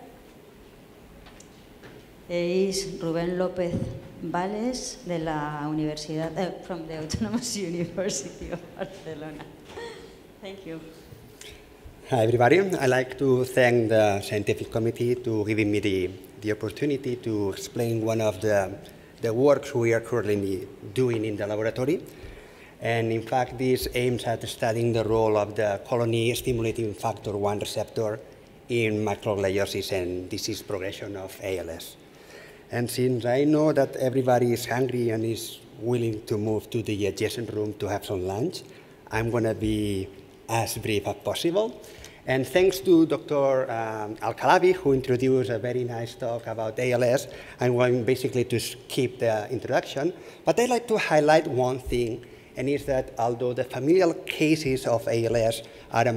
Is Rubén López Vales de la Universidad, from the Autonomous University of Barcelona. Thank you. Hi, everybody. I'd like to thank the scientific committee to giving me the opportunity to explain one of the works we are currently doing in the laboratory. And in fact, this aims at studying the role of the colony-stimulating factor 1 receptor in macrogliosis and disease progression of ALS. And since I know that everybody is hungry and is willing to move to the adjacent room to have some lunch, I'm going to be as brief as possible. And thanks to Dr. Al-Khalabi, who introduced a very nice talk about ALS, I'm going basically to skip the introduction. But I'd like to highlight one thing, and is that although the familial cases of ALS are a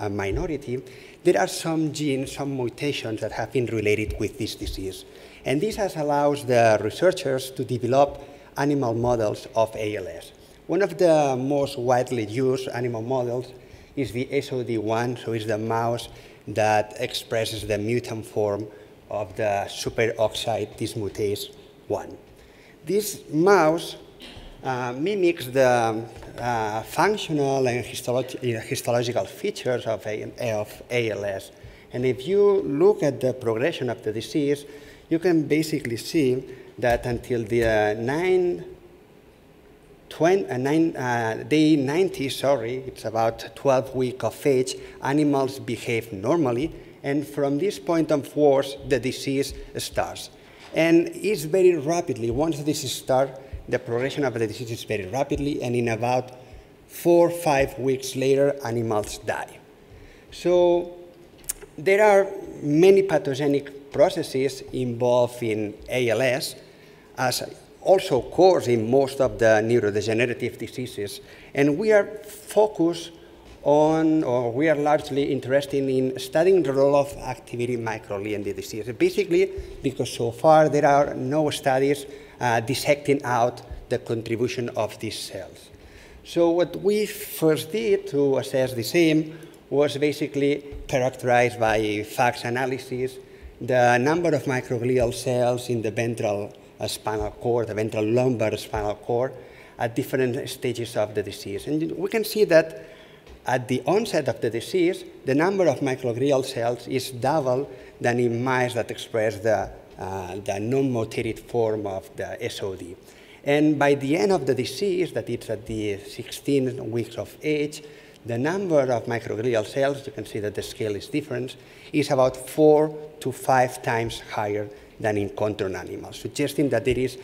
minority, there are some genes, some mutations that have been related with this disease. And this has allowed the researchers to develop animal models of ALS. One of the most widely used animal models is the SOD1, so it's the mouse that expresses the mutant form of the superoxide dismutase 1. This mouse mimics the functional and histological features of ALS. And if you look at the progression of the disease, you can basically see that until the day 90, it's about 12 weeks of age, animals behave normally, and from this point onwards, the disease starts. And it's very rapidly, once this starts, the progression of the disease is very rapidly, and in about 4 or 5 weeks later, animals die. So there are many pathogenic processes involved in ALS, as also occurs in most of the neurodegenerative diseases. And we are focused on, or we are largely interested in studying the role of activity microglia in the disease. Basically, because so far there are no studies dissecting out the contribution of these cells. So what we first did to assess the same was basically characterized by FACS analysis, the number of microglial cells in the ventral spinal cord, the ventral lumbar spinal cord, at different stages of the disease. And we can see that at the onset of the disease, the number of microglial cells is double than in mice that express the non-mutated form of the SOD. And by the end of the disease, that is at the 16 weeks of age, the number of microglial cells, you can see that the scale is different, is about 4 to 5 times higher than in control animals, suggesting that there is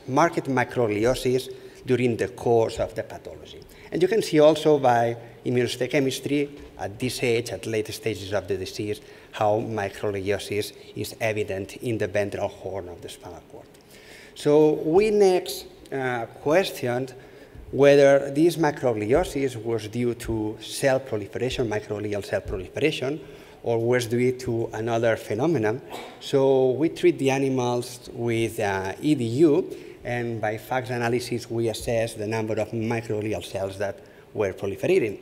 marked microgliosis during the course of the pathology. And you can see also by immunohistochemistry at this age, at later stages of the disease, how microgliosis is evident in the ventral horn of the spinal cord. So we next questioned whether this microgliosis was due to cell proliferation, microglial cell proliferation, or was due to another phenomenon. So we treat the animals with EDU, and by FACS analysis, we assess the number of microglial cells that were proliferating.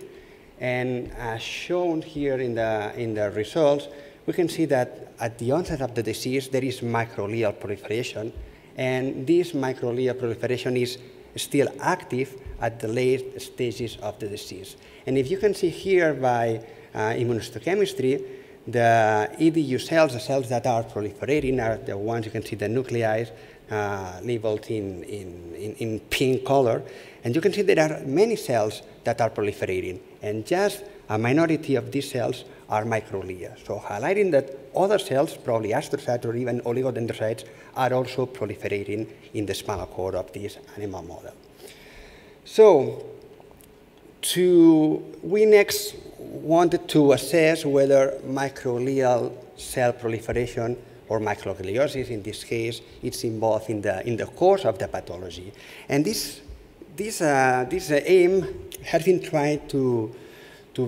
And as shown here in the results, we can see that at the onset of the disease, there is microglial proliferation, and this microglial proliferation is still active at the late stages of the disease. And if you can see here by immunohistochemistry, the EDU cells, the cells that are proliferating, are the ones you can see the nuclei labeled in pink color. And you can see there are many cells that are proliferating, and just a minority of these cells are microglia. So highlighting that other cells, probably astrocytes or even oligodendrocytes, are also proliferating in the spinal cord of this animal model. So we next wanted to assess whether microglial cell proliferation or microgliosis, in this case, is involved in the course of the pathology. And this aim has been tried to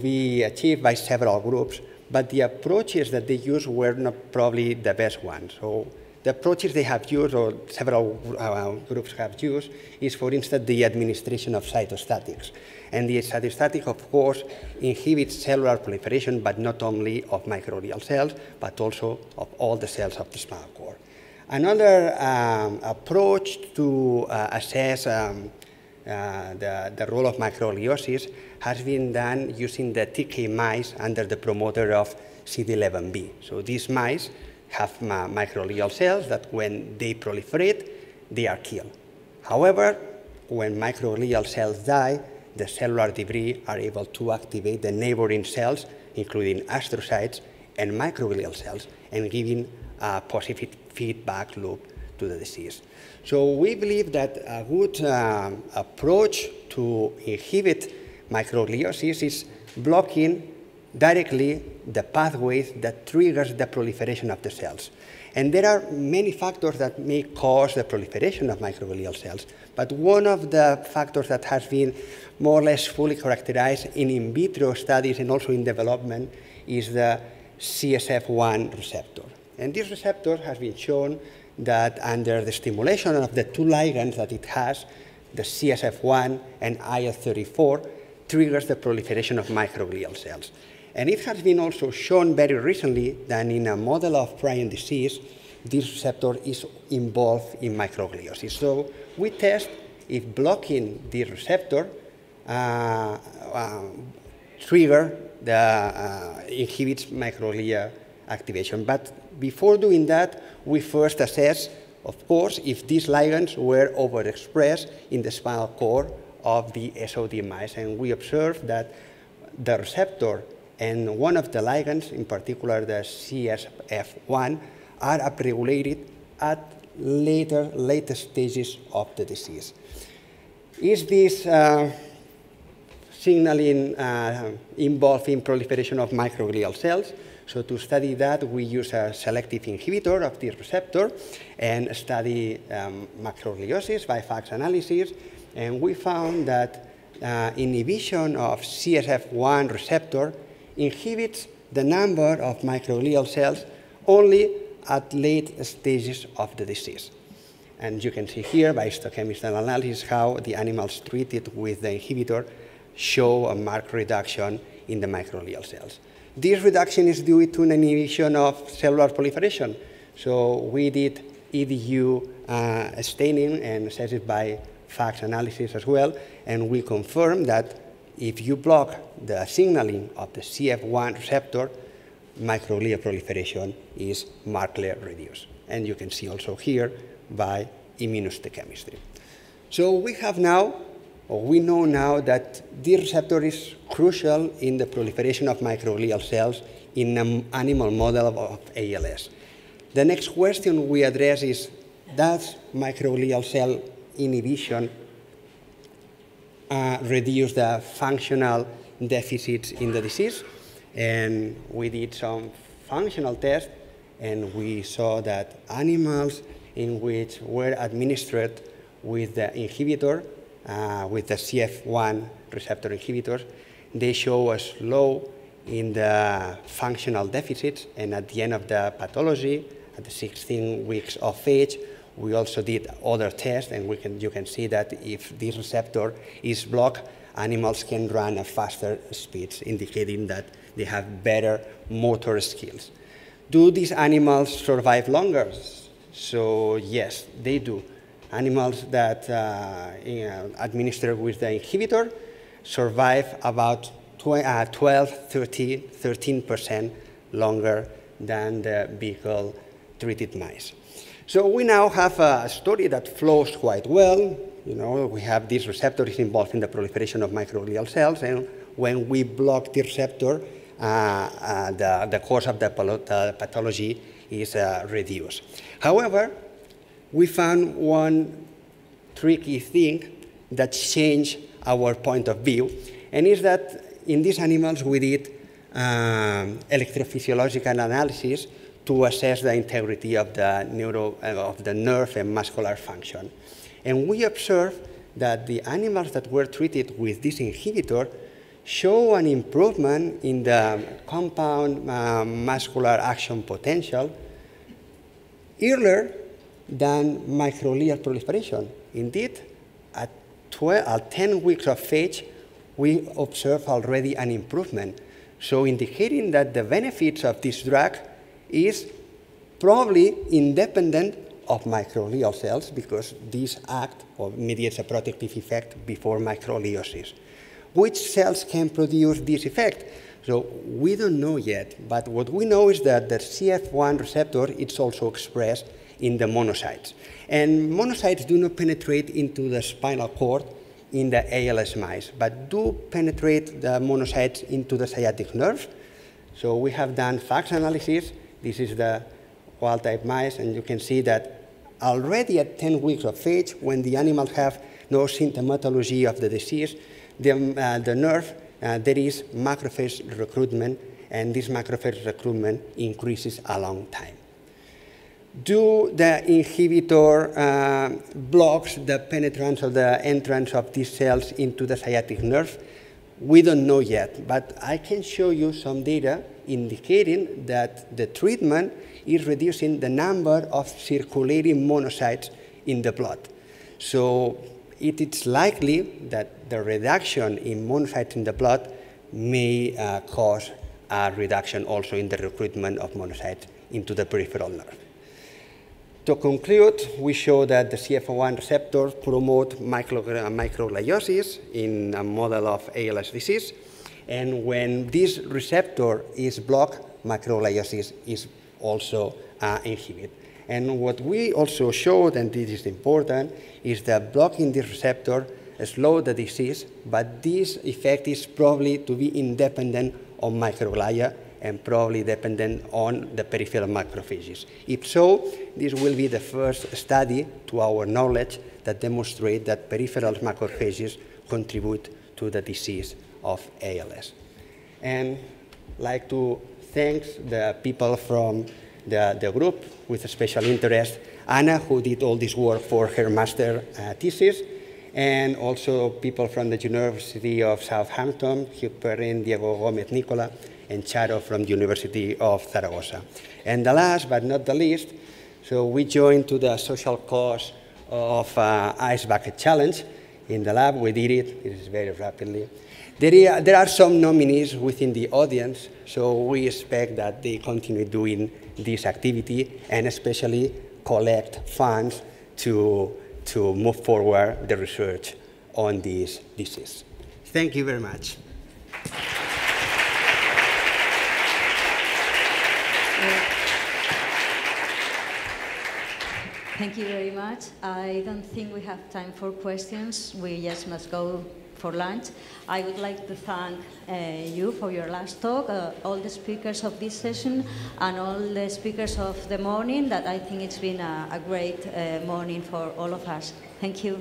be achieved by several groups, but the approaches that they used were not probably the best ones. So the approaches they have used, or several groups have used, is, for instance, the administration of cytostatics. And the cytostatic, of course, inhibits cellular proliferation, but not only of microglial cells, but also of all the cells of the spinal cord. Another approach to assess the role of microgliosis has been done using the TK mice under the promoter of CD11B. So these mice have microglial cells that when they proliferate, they are killed. However, when microglial cells die, the cellular debris are able to activate the neighboring cells, including astrocytes and microglial cells, and giving a positive feedback loop to the disease. So we believe that a good approach to inhibit microgliosis is blocking directly the pathways that triggers the proliferation of the cells. And there are many factors that may cause the proliferation of microglial cells, but one of the factors that has been more or less fully characterized in vitro studies and also in development is the CSF1 receptor. And this receptor has been shown that under the stimulation of the two ligands that it has, the CSF1 and IL-34, triggers the proliferation of microglial cells. And it has been also shown very recently that in a model of prion disease, this receptor is involved in microgliosis. So we test if blocking this receptor inhibits microglia activation. But before doing that, we first assess, of course, if these ligands were overexpressed in the spinal cord of the SOD mice. And we observed that the receptor and one of the ligands, in particular the CSF1, are upregulated at later stages of the disease. Is this signaling involved in proliferation of microglial cells. So to study that, we use a selective inhibitor of this receptor and study macrogliosis by FACS analysis. And we found that inhibition of CSF1 receptor inhibits the number of microglial cells only at late stages of the disease. And you can see here by histochemical analysis how the animals treated with the inhibitor show a marked reduction in the microglial cells. This reduction is due to an inhibition of cellular proliferation. So we did EDU staining and assessed it by FACS analysis as well, and we confirmed that if you block the signaling of the CF1 receptor, microglial proliferation is markedly reduced. And you can see also here by immunohistochemistry. So we have now, or we know now, that this receptor is crucial in the proliferation of microglial cells in an animal model of ALS. The next question we address is, does microglial cell inhibition reduce the functional deficits in the disease? And we did some functional tests, and we saw that animals in which were administered with the inhibitor, with the CF1 receptor inhibitors, they show a slow in the functional deficits, and at the end of the pathology, at the 16 weeks of age, we also did other tests, and you can see that if this receptor is blocked, animals can run at faster speeds, indicating that they have better motor skills. Do these animals survive longer? So yes, they do. Animals that administered with the inhibitor survive about 13% longer than the vehicle-treated mice. So we now have a story that flows quite well. You know, we have these receptors involved in the proliferation of microglial cells, and when we block the receptor, the course of the pathology is reduced. However, we found one tricky thing that changed our point of view, and is that in these animals we did electrophysiological analysis to assess the integrity of the nerve and muscular function. And we observed that the animals that were treated with this inhibitor show an improvement in the compound muscular action potential earlier than microglial proliferation. Indeed, at 10 weeks of age, we observe already an improvement. So indicating that the benefits of this drug is probably independent of microglial cells, because these act or mediates a protective effect before microgliosis. Which cells can produce this effect? So we don't know yet, but what we know is that the CF1 receptor is also expressed in the monocytes. And monocytes do not penetrate into the spinal cord in the ALS mice, but do penetrate the monocytes into the sciatic nerve. So we have done FACS analysis. This is the wild-type mice, and you can see that already at 10 weeks of age, when the animals have no symptomatology of the disease, the nerve, there is macrophage recruitment, and this macrophage recruitment increases a long time. Do the inhibitor blocks the penetrance or the entrance of these cells into the sciatic nerve? We don't know yet, but I can show you some data indicating that the treatment is reducing the number of circulating monocytes in the blood. So it is likely that the reduction in monocytes in the blood may cause a reduction also in the recruitment of monocytes into the peripheral nerve. To conclude, we show that the CF1 receptors promote microgliosis in a model of ALS disease, and when this receptor is blocked, microgliosis is also inhibited. And what we also showed, and this is important, is that blocking this receptor slows the disease, but this effect is probably to be independent of microglia and probably dependent on the peripheral macrophages. If so, this will be the first study, to our knowledge, that demonstrates that peripheral macrophages contribute to the disease of ALS. And like to thank the people from the group with a special interest, Anna, who did all this work for her master thesis, and also people from the University of Southampton, Hugh Perrin, Diego Gomez Nicola, and Charo from the University of Zaragoza. And the last but not the least, so we joined to the social cause of Ice Bucket Challenge. In the lab, we did it. It is very rapidly. There are some nominees within the audience, so we expect that they continue doing this activity and especially collect funds to move forward the research on this disease. Thank you very much. Thank you very much. I don't think we have time for questions. We just must go for lunch. I would like to thank you for your last talk, all the speakers of this session, and all the speakers of the morning, that I think it's been a great morning for all of us. Thank you.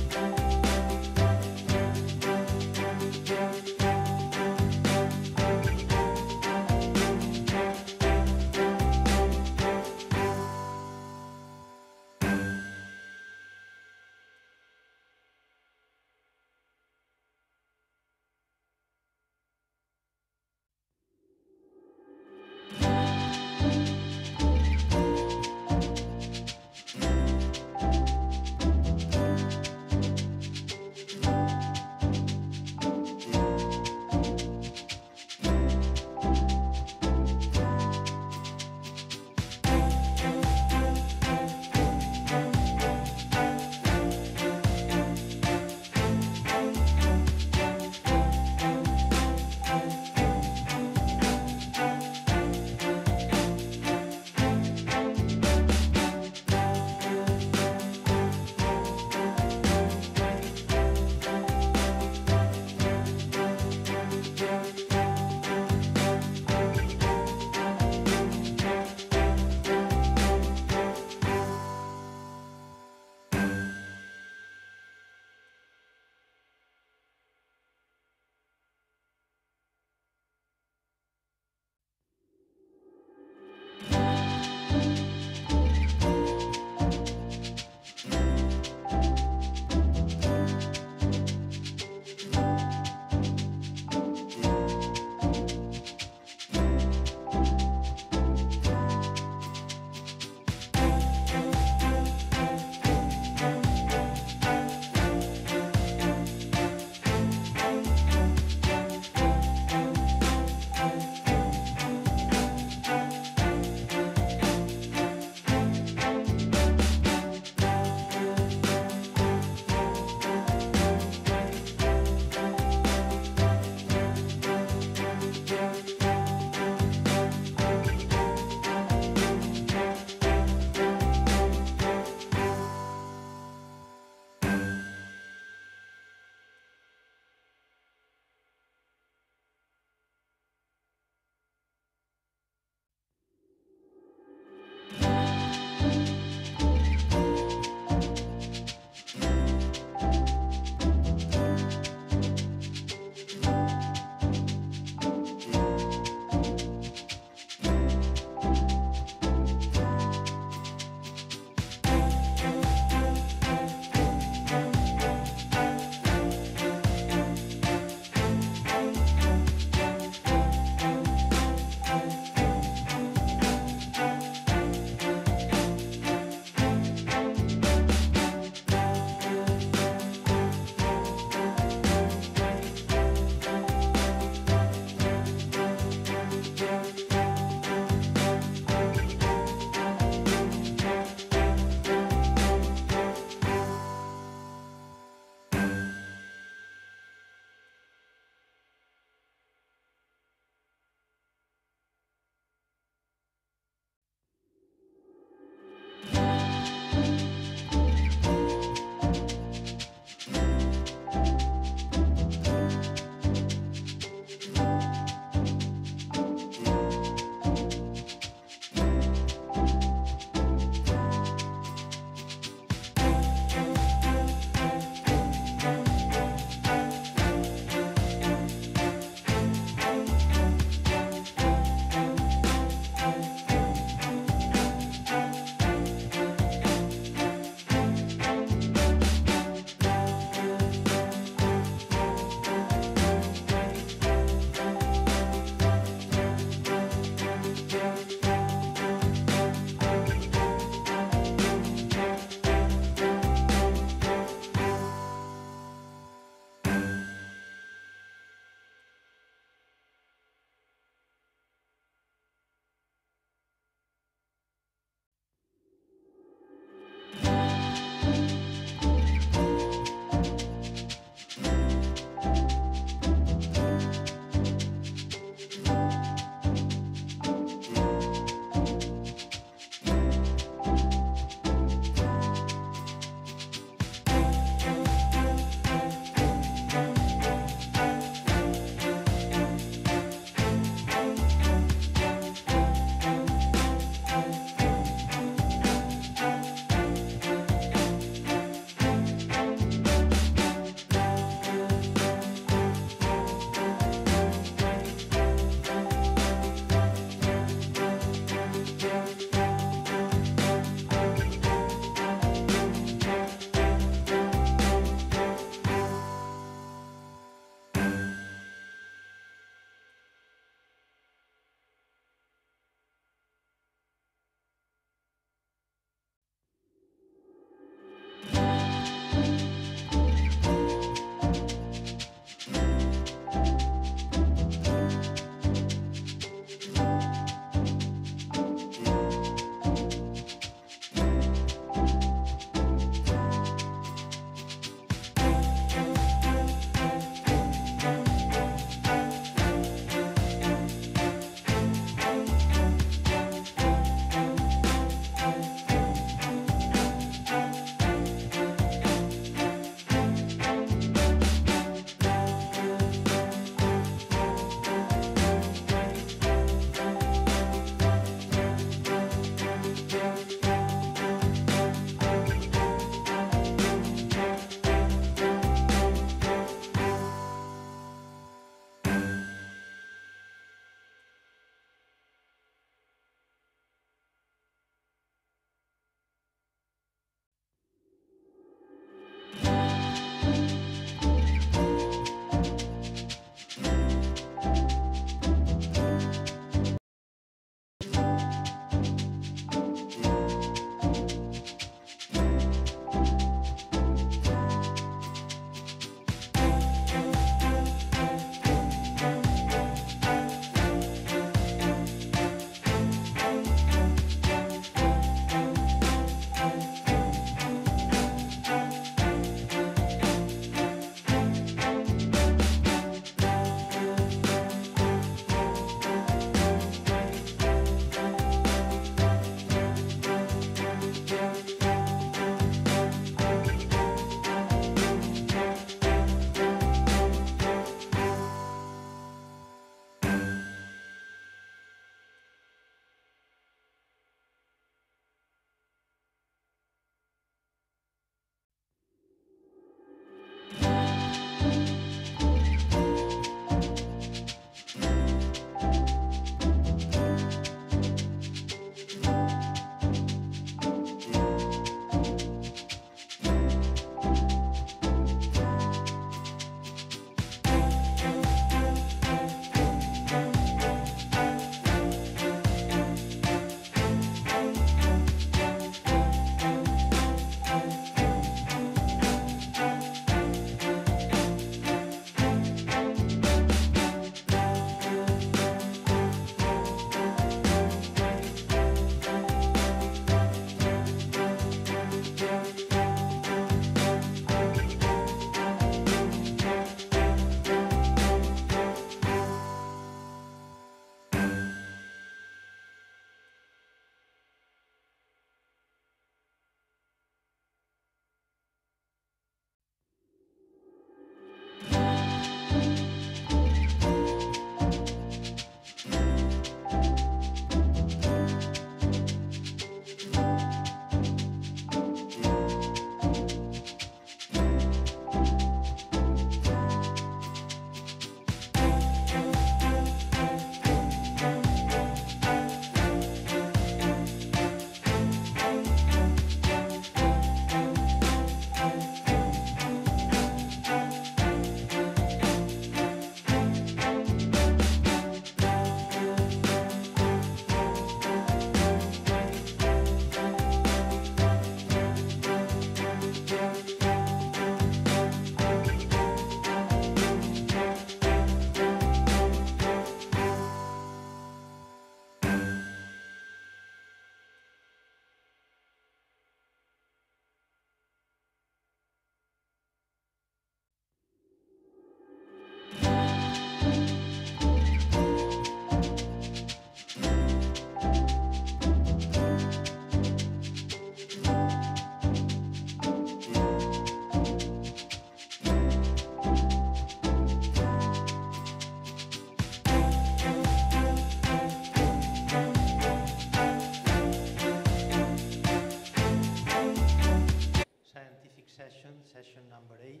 8,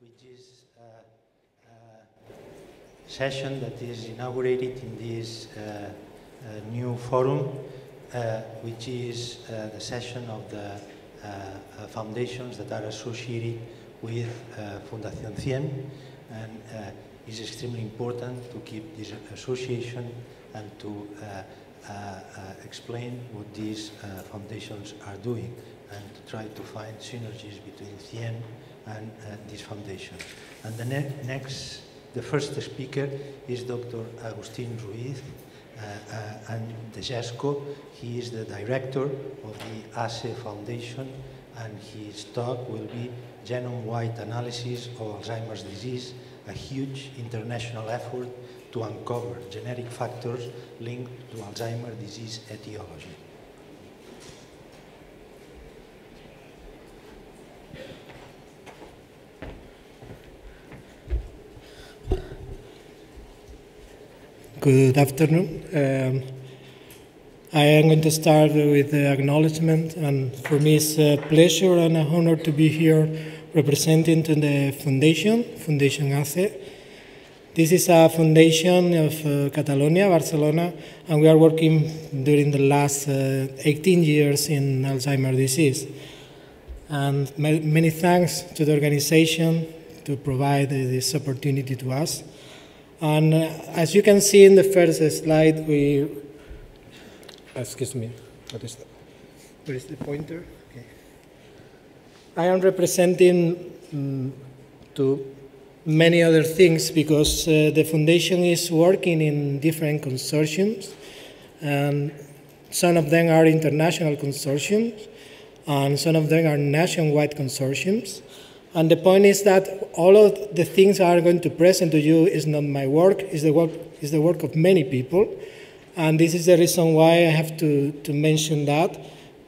which is a session that is inaugurated in this new forum, which is the session of the foundations that are associated with Fundación CIIIEN, and it's extremely important to keep this association and to explain what these foundations are doing and to try to find synergies between CIIIEN and this foundation. And the first speaker is Dr. Agustín Ruiz and the GESCO. He is the director of the ACE Foundation, and his talk will be Genome-Wide Analysis of Alzheimer's Disease, a huge international effort to uncover genetic factors linked to Alzheimer's disease etiology. Good afternoon. I am going to start with the acknowledgement, and for me it's a pleasure and an honor to be here representing to the Fundación ACE. This is a foundation of Catalonia, Barcelona, and we are working during the last 18 years in Alzheimer's disease. And many thanks to the organization to provide this opportunity to us. And as you can see in the first slide, excuse me, what is that? Where is the pointer? Okay. I am representing to many other things because the foundation is working in different consortiums, and some of them are international consortiums, and some of them are nationwide consortiums. And the point is that all of the things I am going to present to you is not my work, is the work of many people. And this is the reason why I have to mention that.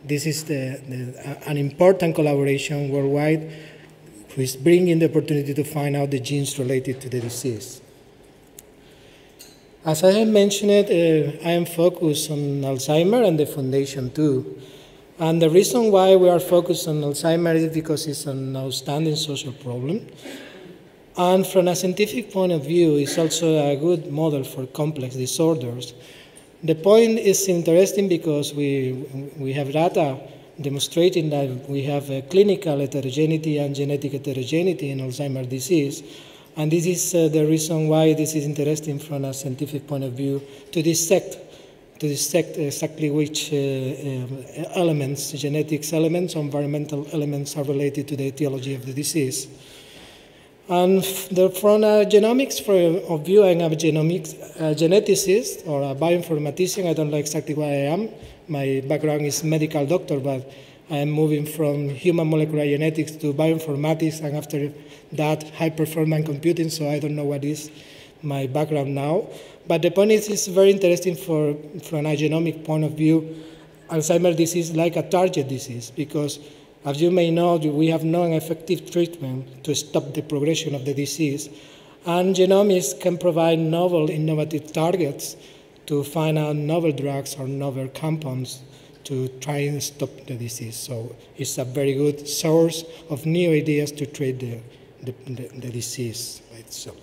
This is an important collaboration worldwide, which is bringing the opportunity to find out the genes related to the disease. As I have mentioned, I am focused on Alzheimer and the foundation too. And the reason why we are focused on Alzheimer is because it's an outstanding social problem. And from a scientific point of view, it's also a good model for complex disorders. The point is interesting because we have data demonstrating that we have a clinical heterogeneity and genetic heterogeneity in Alzheimer's disease. And this is the reason why this is interesting from a scientific point of view to dissect exactly which elements, genetics elements, or environmental elements are related to the etiology of the disease. And from a genomics point of view, I'm a geneticist or a bioinformatician. I don't know exactly what I am. My background is medical doctor, but I am moving from human molecular genetics to bioinformatics, and after that, high-performance computing, so I don't know what is my background now. But the point is, it's very interesting from a genomic point of view. Alzheimer's disease is like a target disease because, as you may know, we have no effective treatment to stop the progression of the disease. And genomics can provide novel, innovative targets to find out novel drugs or novel compounds to try and stop the disease. So it's a very good source of new ideas to treat the disease by itself.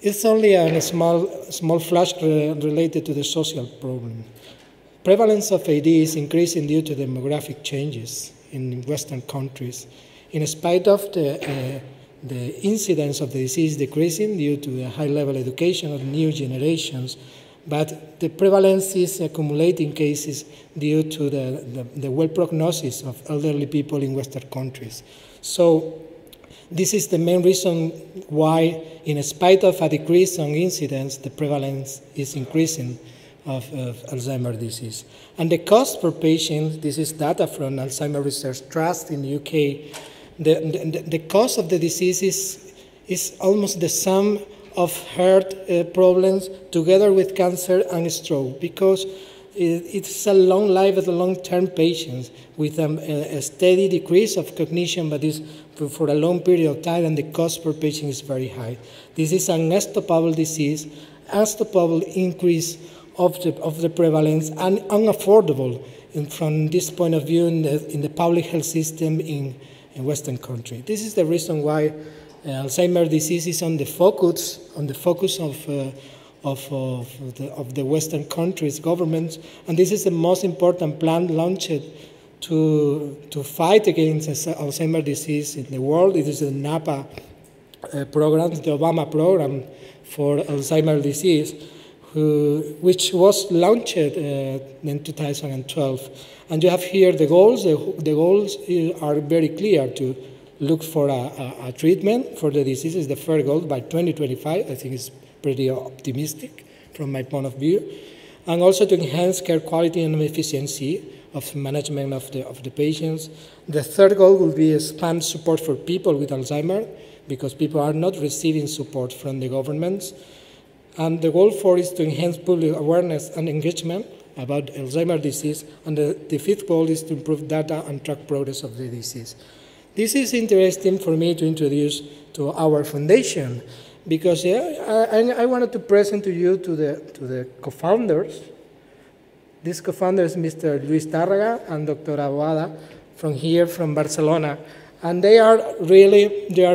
It's only a small flash related to the social problem. Prevalence of AD is increasing due to demographic changes in Western countries. In spite of the incidence of the disease decreasing due to the high-level education of new generations, but the prevalence is accumulating cases due to the well prognosis of elderly people in Western countries. So this is the main reason why, in spite of a decrease on incidence, the prevalence is increasing of Alzheimer's disease. And the cost per patient, this is data from Alzheimer's Research Trust in the UK, the cost of the disease is almost the sum of heart problems together with cancer and stroke, because it's a long life of the long-term patients with a steady decrease of cognition, but it's for a long period of time, and the cost per patient is very high. This is an unstoppable disease, unstoppable increase of the prevalence, and unaffordable from this point of view in the public health system in in Western countries. This is the reason why Alzheimer's disease is on the focus of the Western countries' governments, and this is the most important plan launched to fight against Alzheimer's disease in the world. It is the NAPA program, the Obama program for Alzheimer's disease, which was launched in 2012. And you have here the goals. The goals are very clear: to look for a treatment for the disease is the first goal by 2025. I think it's pretty optimistic from my point of view. And also to enhance care quality and efficiency of management of the patients. The third goal will be expand support for people with Alzheimer's, because people are not receiving support from the governments. And the goal 4 is to enhance public awareness and engagement about Alzheimer's disease. And the fifth goal is to improve data and track progress of the disease. This is interesting for me to introduce to our foundation, because I wanted to present to you to the co-founders. This co-founder is Mr. Luis Tárraga and Dr. Aguada from here, from Barcelona. And they are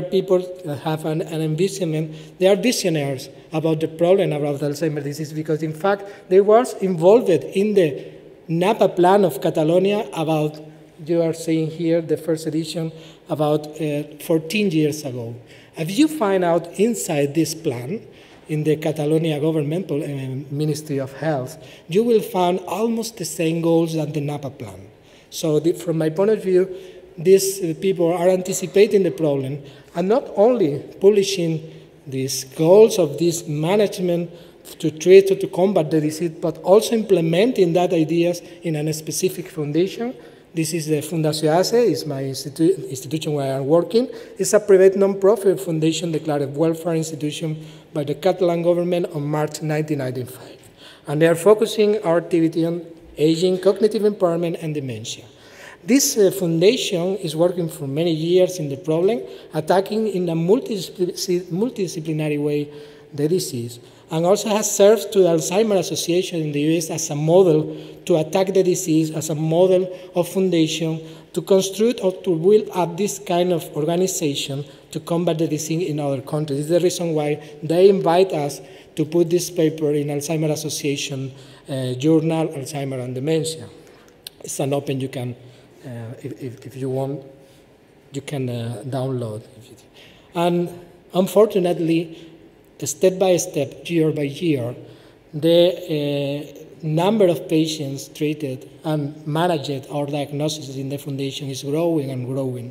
people that have an envisionment. They are visionaries about the problem about Alzheimer's disease, because in fact they were involved in the NAPA plan of Catalonia about, you are seeing here the first edition, about 14 years ago. If you find out inside this plan, in the Catalonia government, Ministry of Health, you will find almost the same goals as the NAPA plan. So from my point of view, these people are anticipating the problem and not only publishing these goals of this management to treat or to combat the disease, but also implementing that ideas in a specific foundation. This is the Fundació ACE, is my institution where I am working. It's a private non-profit foundation declared welfare institution by the Catalan government on March 1995. And they are focusing our activity on aging, cognitive impairment, and dementia. This foundation is working for many years in the problem, attacking in a multidisciplinary way the disease, and also has served to the Alzheimer's Association in the US as a model to attack the disease, as a model of foundation to construct or to build up this kind of organization to combat the disease in other countries. This is the reason why they invite us to put this paper in Alzheimer's Association journal, Alzheimer and Dementia. It's an open, you can, if you want, you can download. And unfortunately, step by step, year by year, the number of patients treated and managed or diagnosed in the foundation is growing and growing.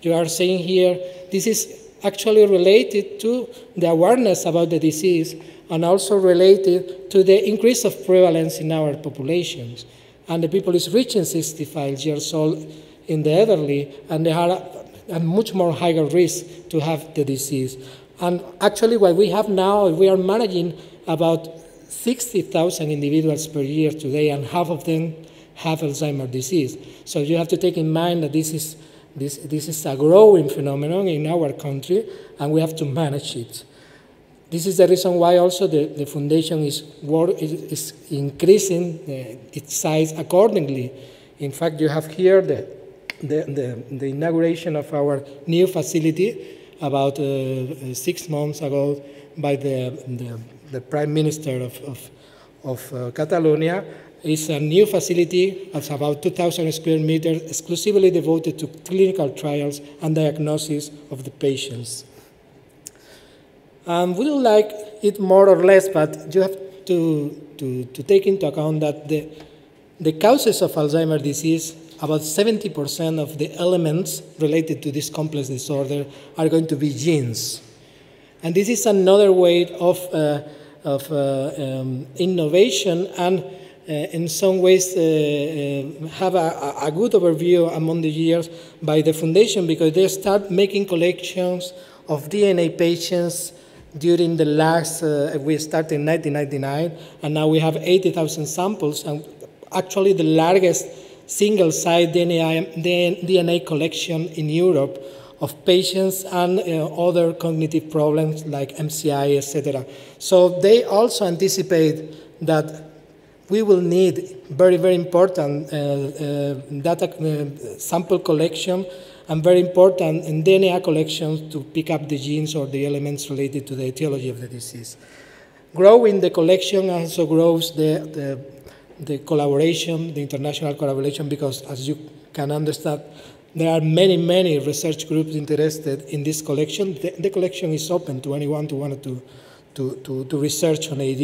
You are seeing here, this is actually related to the awareness about the disease and also related to the increase of prevalence in our populations. And the people is reaching 65 years old in the elderly, and they are at much more higher risk to have the disease. And actually what we have now, we are managing about 60,000 individuals per year today, and half of them have Alzheimer's disease. So you have to take in mind that this is a growing phenomenon in our country, and we have to manage it. This is the reason why also the foundation is increasing its size accordingly. In fact, you have here the inauguration of our new facility about 6 months ago by the Prime Minister of Catalonia. It's a new facility of about 2,000 square meters exclusively devoted to clinical trials and diagnosis of the patients. We don't like it more or less, but you have to take into account that the causes of Alzheimer's disease, about 70% of the elements related to this complex disorder are going to be genes. And this is another way of innovation and in some ways have a good overview among the years by the foundation, because they start making collections of DNA patients during the last, we started in 1999, and now we have 80,000 samples, and actually the largest single-site DNA collection in Europe of patients and other cognitive problems like MCI, etc. So they also anticipate that we will need very, very important data sample collection, and very important in DNA collections to pick up the genes or the elements related to the etiology of the disease. Growing the collection also grows the collaboration, the international collaboration, because as you can understand, there are many, many research groups interested in this collection. The collection is open to anyone who wanted to research on AD.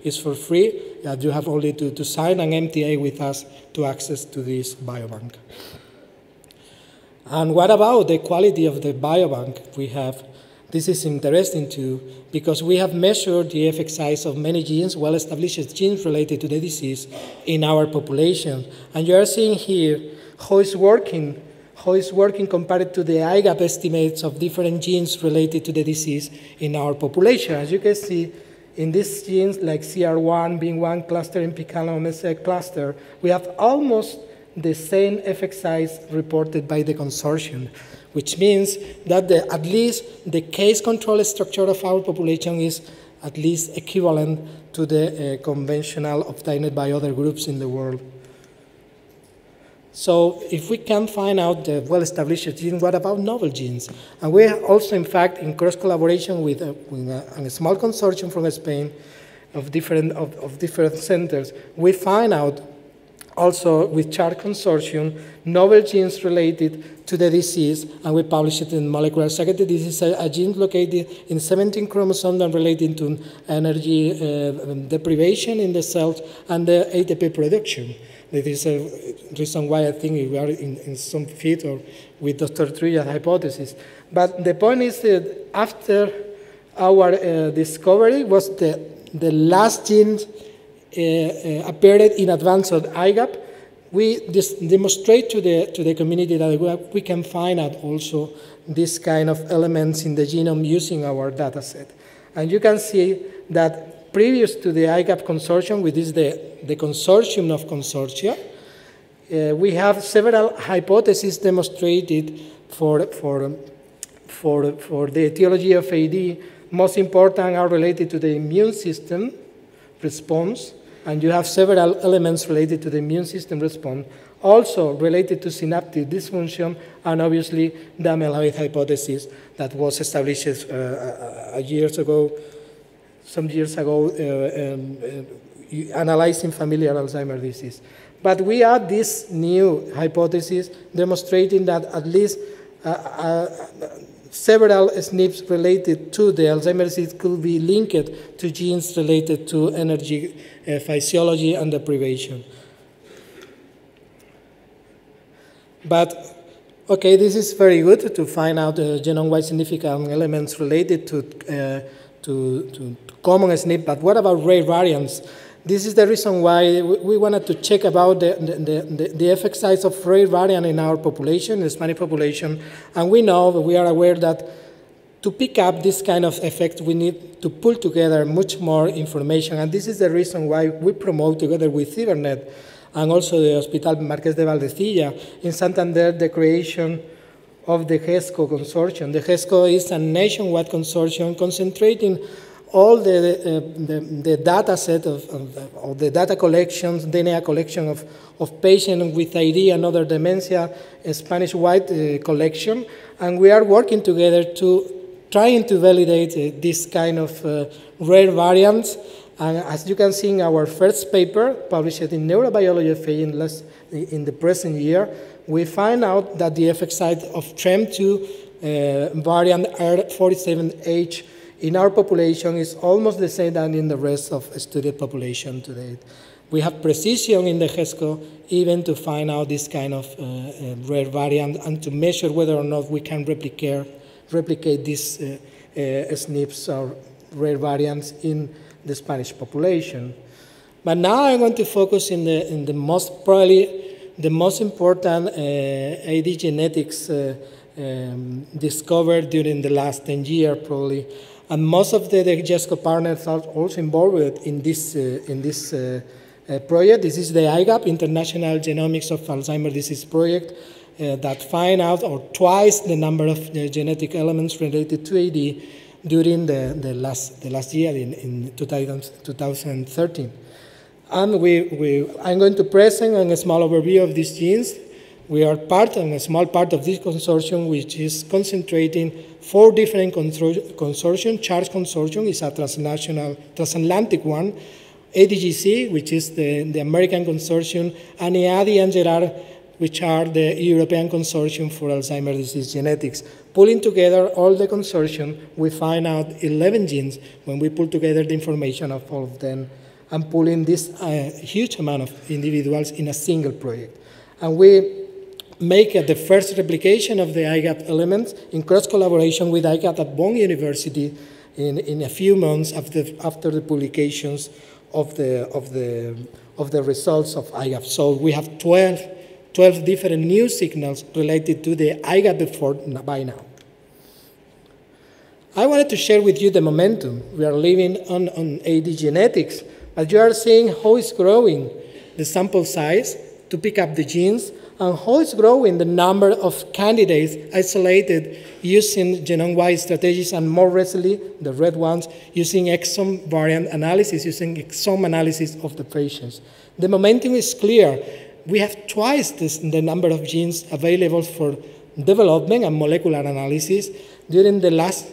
It's for free. You have only to sign an MTA with us to access to this biobank. And what about the quality of the biobank we have? This is interesting too, because we have measured the effect size of many genes, well-established genes related to the disease in our population. And you are seeing here how it's working compared to the IGAP estimates of different genes related to the disease in our population. As you can see, in these genes like CR1, BIN1 cluster, and PKLMS cluster, we have almost the same effect size reported by the consortium, which means that at least the case control structure of our population is at least equivalent to the conventional obtained by other groups in the world. So if we can find out the well-established genes, what about novel genes? And we are also, in fact, in cross-collaboration with a small consortium from Spain of different centers, we find out also with CHART consortium, novel genes related to the disease, and we publish it in Molecular Psychiatry. This is a gene located in 17 chromosomes and related to energy deprivation in the cells and the ATP production. This is a reason why I think we are in some fit or with Dr. Trulla's hypothesis. But the point is that after our discovery was the last gene appeared in advance of IGAP, we demonstrate to the community that we can find out also this kind of elements in the genome using our data set. And you can see that previous to the IGAP consortium, which is the consortium of consortia, we have several hypotheses demonstrated for the etiology of AD. Most important are related to the immune system response, and you have several elements related to the immune system response, also related to synaptic dysfunction, and obviously the amyloid hypothesis that was established some years ago, analyzing familial Alzheimer's disease. But we add this new hypothesis demonstrating that at least several SNPs related to the Alzheimer's disease could be linked to genes related to energy physiology and deprivation. But, okay, this is very good to find out genome-wide significant elements related to common SNP, but what about rare variants? This is the reason why we wanted to check about the effect size of rare variant in our population, the Spanish population, and we are aware that to pick up this kind of effect, we need to pull together much more information, and this is the reason why we promote together with Ciberned and also the Hospital Marqués de Valdecilla in Santander the creation of the HESCO consortium. The HESCO is a nationwide consortium concentrating all the data set of the data collections, DNA collection of patients with AD and other dementia, a Spanish-wide collection, and we are working together to trying to validate this kind of rare variants. And as you can see in our first paper, published in Neurobiology of VIII in the present year, we find out that the effect size of TREM2 variant R47H in our population is almost the same than in the rest of studied population today. We have precision in the HESCO even to find out this kind of rare variant and to measure whether or not we can replicate these SNPs or rare variants in the Spanish population. But now I'm going to focus in the most important AD genetics discovered during the last 10 years probably. And most of the GESCO partners are also involved in this project. This is the IGAP, International Genomics of Alzheimer's Disease Project, that find out twice the number of genetic elements related to AD during the last year in 2013. And I'm going to present a small overview of these genes. We are part, and a small part of this consortium, which is concentrating 4 different consortium. CHARS consortium is a transatlantic one, ADGC, which is the American consortium, and EADI and GERAR, which are the European Consortium for Alzheimer's Disease Genetics. Pulling together all the consortium, we find out 11 genes when we pull together the information of all of them and pulling this huge amount of individuals in a single project. And we make the first replication of the IGAP elements in cross-collaboration with IGAP at Bonn University in a few months after the publications of the results of IGAP. So we have 12 different new signals related to the IGAP effort by now. I wanted to share with you the momentum we are living on AD genetics, but you are seeing how it's growing the sample size to pick up the genes, and how it's growing the number of candidates isolated using genome-wide strategies, and more recently, the red ones, using exome variant analysis, using exome analysis of the patients. The momentum is clear. We have twice the number of genes available for development and molecular analysis during the last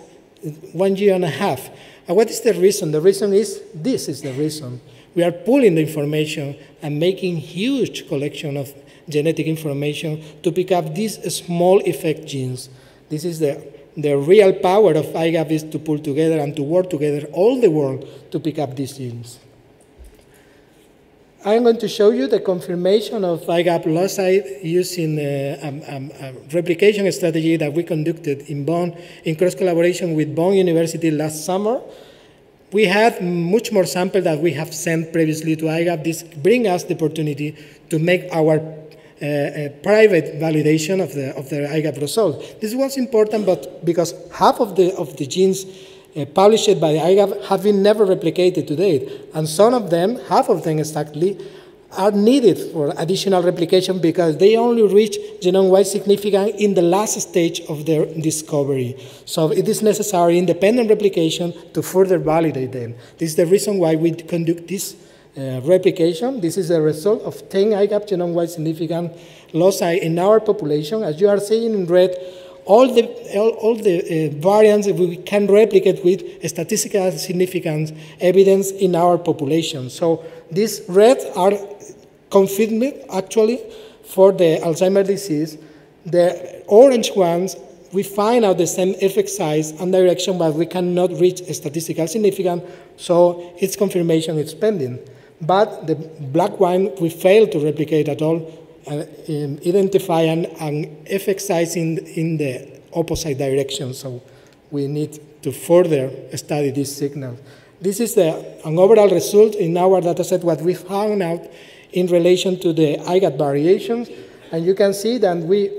1.5 years. And what is the reason? The reason is, this is the reason. We are pulling the information and making huge collection of genetic information to pick up these small effect genes. This is the real power of IGAP, is to pull together and to work together all the world to pick up these genes. I'm going to show you the confirmation of IGAP loci using a replication strategy that we conducted in Bonn in cross-collaboration with Bonn University last summer. We had much more samples that we have sent previously to IGAP. This brings us the opportunity to make our private validation of the IGAP result. This was important, but because half of the genes published by the IGAP have been never replicated to date, and some of them, half of them exactly, are needed for additional replication because they only reach genome-wide significance in the last stage of their discovery. So it is necessary independent replication to further validate them. This is the reason why we conduct this replication. This is the result of 10 IGAP genome-wide significant loci in our population. As you are seeing in red, all the variants we can replicate with statistical significance evidence in our population. So these reds are confirmed actually for the Alzheimer's disease. The orange ones, we find out the same effect size and direction, but we cannot reach statistical significance, so its confirmation is pending. But the black one, we fail to replicate at all, identify an effect size in the opposite direction, so we need to further study this signal. This is an overall result in our dataset, what we found out in relation to the IGAP variations, and you can see that we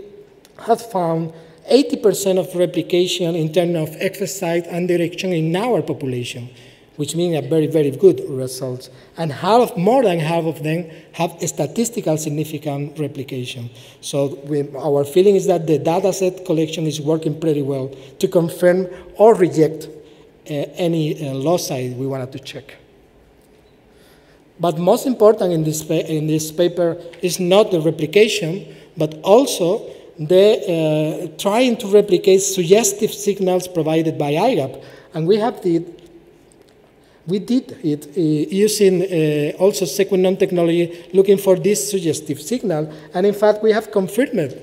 have found 80% of replication in terms of effect size and direction in our population, which means a very, very good results. And more than half of them have a statistical significant replication. So our feeling is that the dataset collection is working pretty well to confirm or reject any loci we wanted to check. But most important in this paper is not the replication, but also the trying to replicate suggestive signals provided by IGAP. And we did it using also sequenom technology, looking for this suggestive signal. And in fact, we have confirmed an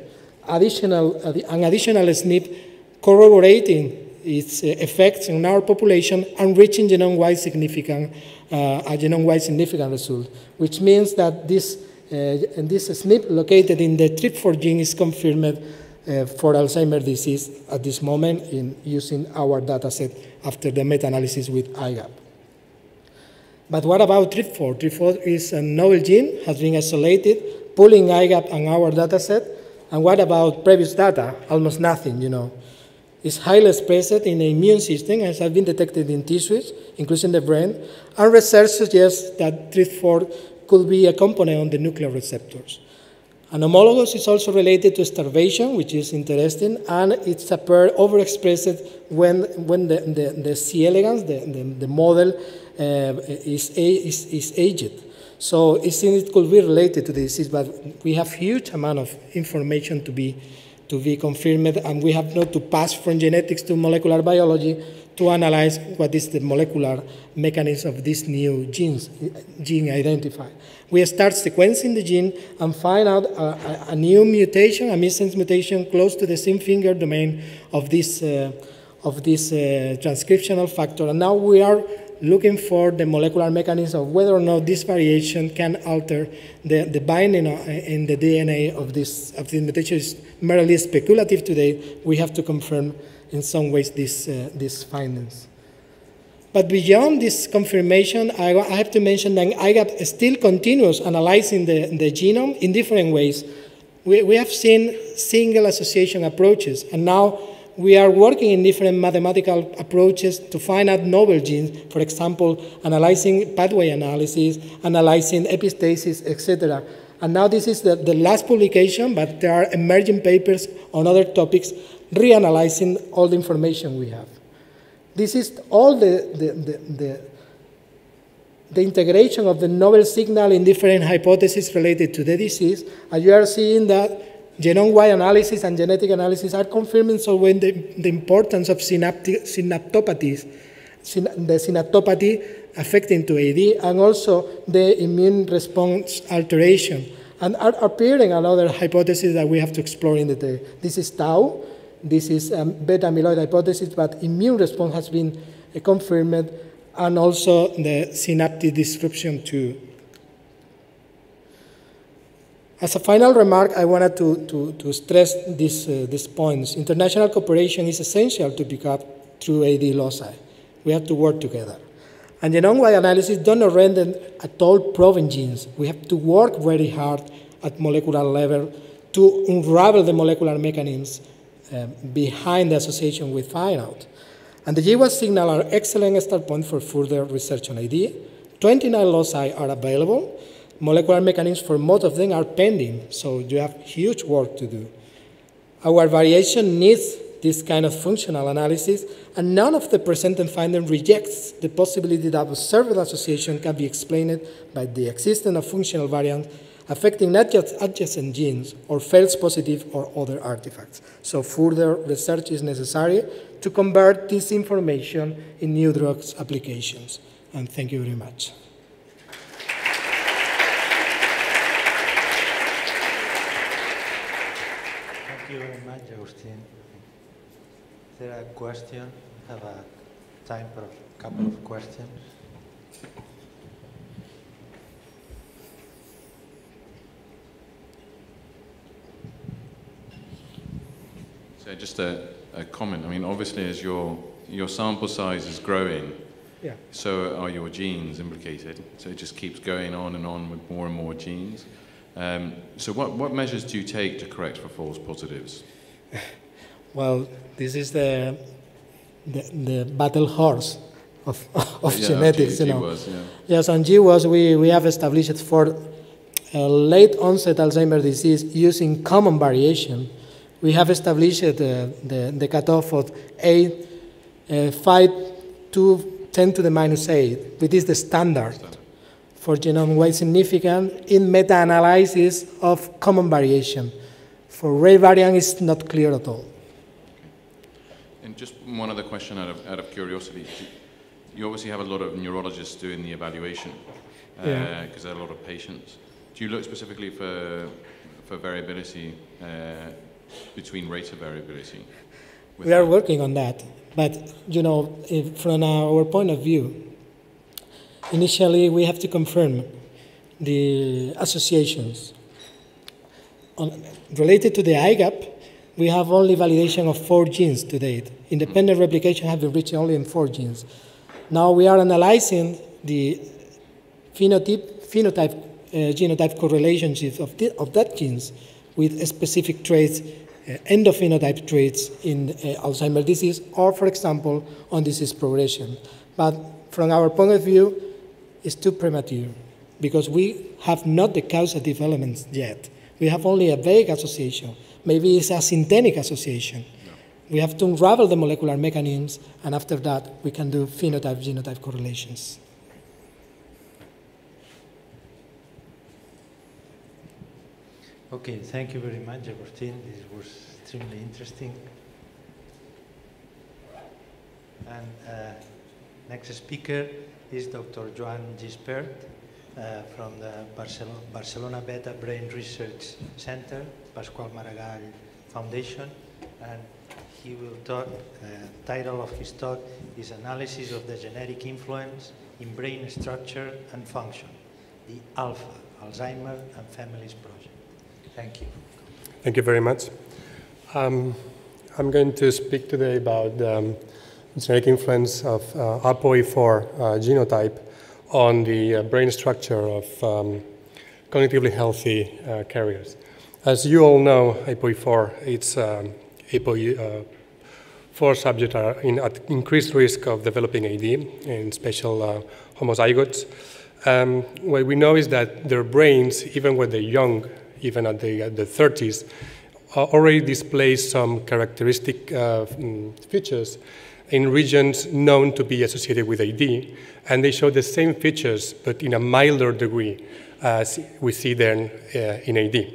additional SNP corroborating its effects on our population and reaching genome-wide significant, a genome-wide significant result, which means that this SNP located in the TRP4 gene is confirmed for Alzheimer's disease at this moment in using our dataset after the meta-analysis with IGAP. But what about TRP4? TRP4 is a novel gene, has been isolated, pulling IGAP on our dataset. And what about previous data? Almost nothing, you know. It's highly expressed in the immune system and has been detected in tissues, including the brain. And research suggests that TRP4 could be a component on the nuclear receptors. And homologous is also related to starvation, which is interesting, and it's appeared overexpressed when the C. elegans, the model, is aged. So it could be related to the disease, but we have huge amount of information to be confirmed, and we have not to pass from genetics to molecular biology to analyze what is the molecular mechanism of this new gene identified. We start sequencing the gene and find out a new mutation, a missense mutation close to the same finger domain of this transcriptional factor. And now we are looking for the molecular mechanism of whether or not this variation can alter the binding in the DNA of the mutation. Is merely speculative today. We have to confirm in some ways these findings. But beyond this confirmation, I have to mention that IGAP still continues analyzing the genome in different ways. We have seen single association approaches, and now we are working in different mathematical approaches to find out novel genes, for example, analyzing pathway analysis, analyzing epistasis, etc. And now this is the last publication, but there are emerging papers on other topics reanalyzing all the information we have. This is all the integration of the novel signal in different hypotheses related to the disease, and you are seeing that genome-wide analysis and genetic analysis are confirming so when the importance of synaptopathies, the synaptopathy affecting to AD, and also the immune response alteration, and are appearing another hypothesis that we have to explore in detail. This is tau, this is beta amyloid hypothesis, but immune response has been confirmed, and also the synaptic disruption too. As a final remark, I wanted to stress these points. International cooperation is essential to pick up through AD loci. We have to work together. And genome-wide analysis don't render at all proven genes. We have to work very hard at molecular level to unravel the molecular mechanisms behind the association we find out. And the GWAS signal are excellent start point for further research on AD. 29 loci are available. Molecular mechanisms for most of them are pending, so you have huge work to do. Our variation needs this kind of functional analysis, and none of the presented findings rejects the possibility that observed association can be explained by the existence of functional variants affecting not just adjacent genes or false positive or other artifacts. So further research is necessary to convert this information in new drugs applications. And thank you very much. Thank you very much, Agustin. Is there a question? We have a time for a couple of questions. So just a comment. I mean, obviously, as your sample size is growing, yeah, so are your genes implicated. So it just keeps going on and on with more and more genes. So what measures do you take to correct for false positives? Well, this is the battle horse of genetics. GWAS, yeah. Yes, on GWAS we have established for late onset Alzheimer's disease using common variation. We have established the cutoff of 5 to 10 to the minus 8, which is the standard for genome-wide significance in meta-analysis of common variation. For rare variant, it's not clear at all. And just one other question out of curiosity. You obviously have a lot of neurologists doing the evaluation because there are a lot of patients. Do you look specifically for variability between rates of variability? We are working on that, but you know, from our point of view, initially we have to confirm the associations. Related to the IGAP, we have only validation of 4 genes to date. Independent replication have been reached only in 4 genes. Now we are analyzing the phenotype genotype correlationships of that genes with specific traits, endophenotype traits in Alzheimer's disease, or, for example, on disease progression. But from our point of view, it's too premature because we have not the causative elements yet. We have only a vague association. Maybe it's a synthetic association. No. We have to unravel the molecular mechanisms, and after that, we can do phenotype-genotype correlations. Okay, thank you very much, Agustin. This was extremely interesting. And next speaker is Dr. Joan Gispert from the Barcelona Beta Brain Research Center, Pasqual Maragall Foundation, and he will talk, title of his talk is Analysis of the Genetic Influence in Brain Structure and Function, the ALPHA, Alzheimer and Families Project. Thank you. Thank you very much. I'm going to speak today about the genetic influence of APOE4 genotype on the brain structure of cognitively healthy carriers. As you all know, APOE4, it's APOE4 subjects are at increased risk of developing AD, in special homozygotes. What we know is that their brains, even when they're young, even at the 30s, already display some characteristic features in regions known to be associated with AD, and they show the same features, but in a milder degree, as we see then in AD.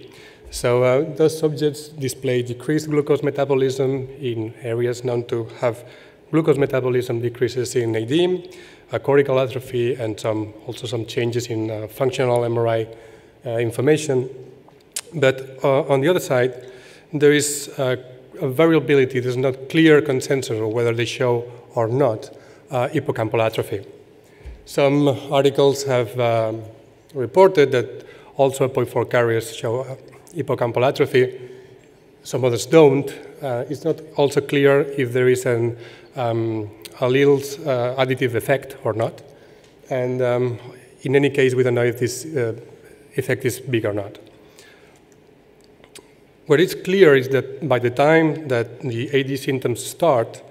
So those subjects display decreased glucose metabolism in areas known to have glucose metabolism decreases in AD, cortical atrophy, and also some changes in functional MRI information. But on the other side, there is a variability. There's not clear consensus on whether they show or not hippocampal atrophy. Some articles have reported that also APOE4 carriers show hippocampal atrophy. Some others don't. It's not also clear if there is an alleles additive effect or not. And in any case, we don't know if this effect is big or not. What is clear is that by the time that the AD symptoms start,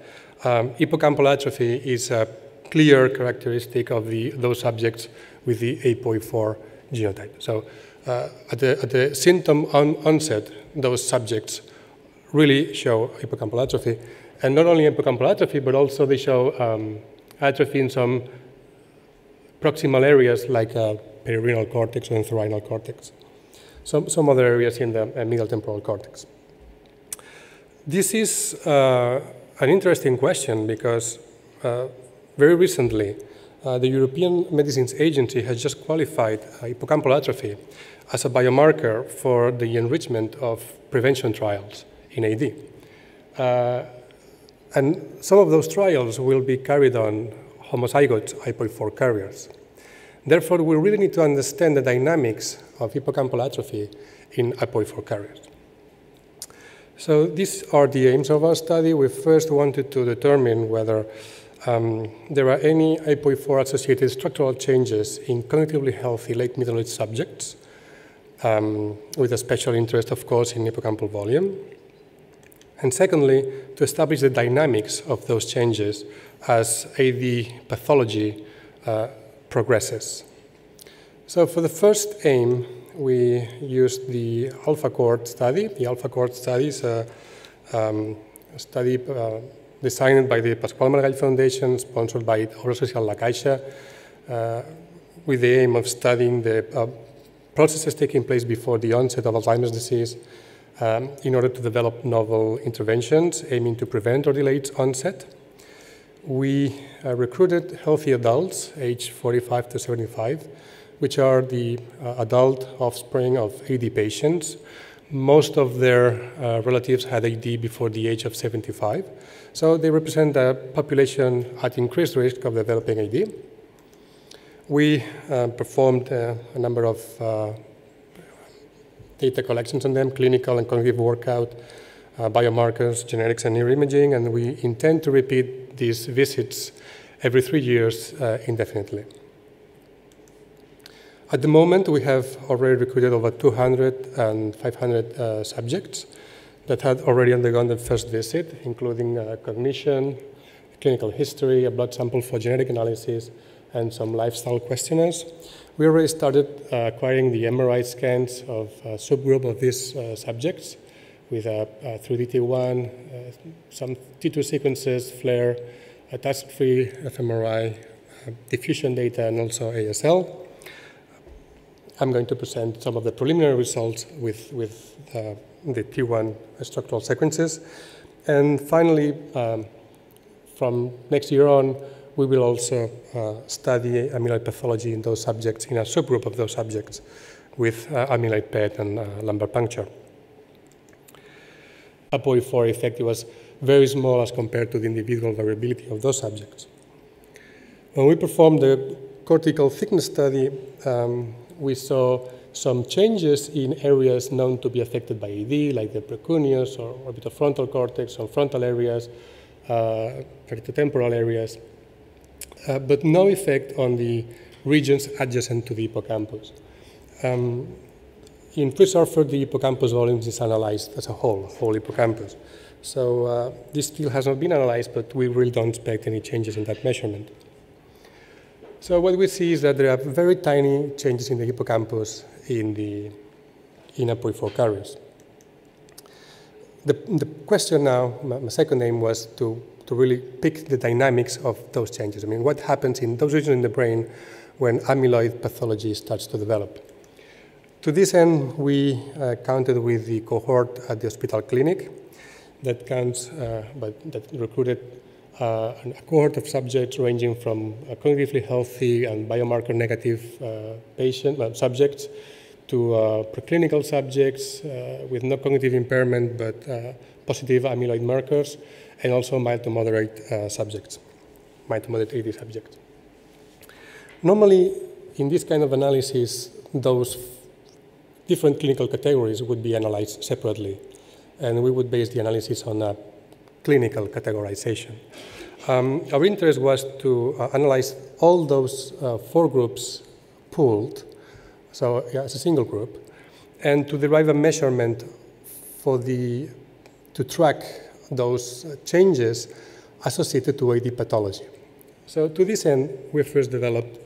hippocampal atrophy is a clear characteristic of those subjects with the APOE4 genotype. So at the symptom onset, those subjects really show hippocampal atrophy. And not only hippocampal atrophy, but also they show atrophy in some proximal areas like perirenal cortex and entorhinal cortex. Some other areas in the middle temporal cortex. This is an interesting question because very recently, the European Medicines Agency has just qualified hippocampal atrophy as a biomarker for the enrichment of prevention trials in AD. And some of those trials will be carried on homozygote APOE4 carriers. Therefore, we really need to understand the dynamics of hippocampal atrophy in APOE4 carriers. So these are the aims of our study. We first wanted to determine whether there are any APOE4-associated structural changes in cognitively healthy late middle-aged subjects, with a special interest, of course, in hippocampal volume. And secondly, to establish the dynamics of those changes as AD pathology progresses. So for the first aim, we used the Alpha Cohort study. The Alpha Cohort study is a study designed by the Pasqual Maragall Foundation, sponsored by Obra Social La Caixa, with the aim of studying the processes taking place before the onset of Alzheimer's disease in order to develop novel interventions aiming to prevent or delay its onset. We recruited healthy adults aged 45 to 75, which are the adult offspring of AD patients. Most of their relatives had AD before the age of 75. So they represent a population at increased risk of developing AD. We performed a number of data collections on them, clinical and cognitive workout, biomarkers, genetics, and neuroimaging, and we intend to repeat these visits every 3 years indefinitely. At the moment, we have already recruited over 200 and 500 subjects that had already undergone the first visit, including cognition, clinical history, a blood sample for genetic analysis, and some lifestyle questionnaires. We already started acquiring the MRI scans of a subgroup of these subjects with a 3D-T1, some T2 sequences, FLAIR, a task-free fMRI, diffusion data, and also ASL. I'm going to present some of the preliminary results with the T1 structural sequences. And finally, from next year on, we will also study amyloid pathology in those subjects, in a subgroup of those subjects with amyloid PET and lumbar puncture. APOE4 effect was very small as compared to the individual variability of those subjects. When we performed the cortical thickness study, we saw some changes in areas known to be affected by AD, like the precuneus or orbitofrontal cortex, or frontal areas, temporal areas, but no effect on the regions adjacent to the hippocampus. In pre-Surfer, the hippocampus volumes is analyzed as a whole hippocampus. So this still has not been analyzed, but we really don't expect any changes in that measurement. So what we see is that there are very tiny changes in the hippocampus in APOE4 carriers. The question now, my second aim was to really pick the dynamics of those changes. I mean, what happens in those regions in the brain when amyloid pathology starts to develop? To this end, we counted with the cohort at the hospital clinic that recruited a cohort of subjects ranging from cognitively healthy and biomarker negative subjects to preclinical subjects with no cognitive impairment but positive amyloid markers, and also mild to moderate subjects, mild to moderate AD subjects. Normally, in this kind of analysis, those different clinical categories would be analyzed separately, and we would base the analysis on a clinical categorization. Our interest was to analyze all those 4 groups pooled, so as a single group, and to derive a measurement to track those changes associated to AD pathology. So to this end, we first developed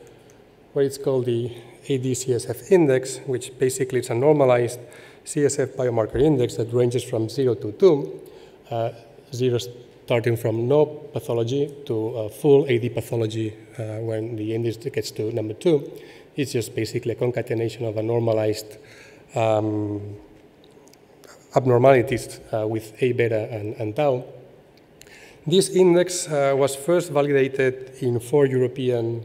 what is called the AD-CSF index, which basically is a normalized CSF biomarker index that ranges from 0 to 2, 0 starting from no pathology to full AD pathology when the index gets to number 2. It's just basically a concatenation of a normalized abnormalities with A beta and tau. This index was first validated in 4 European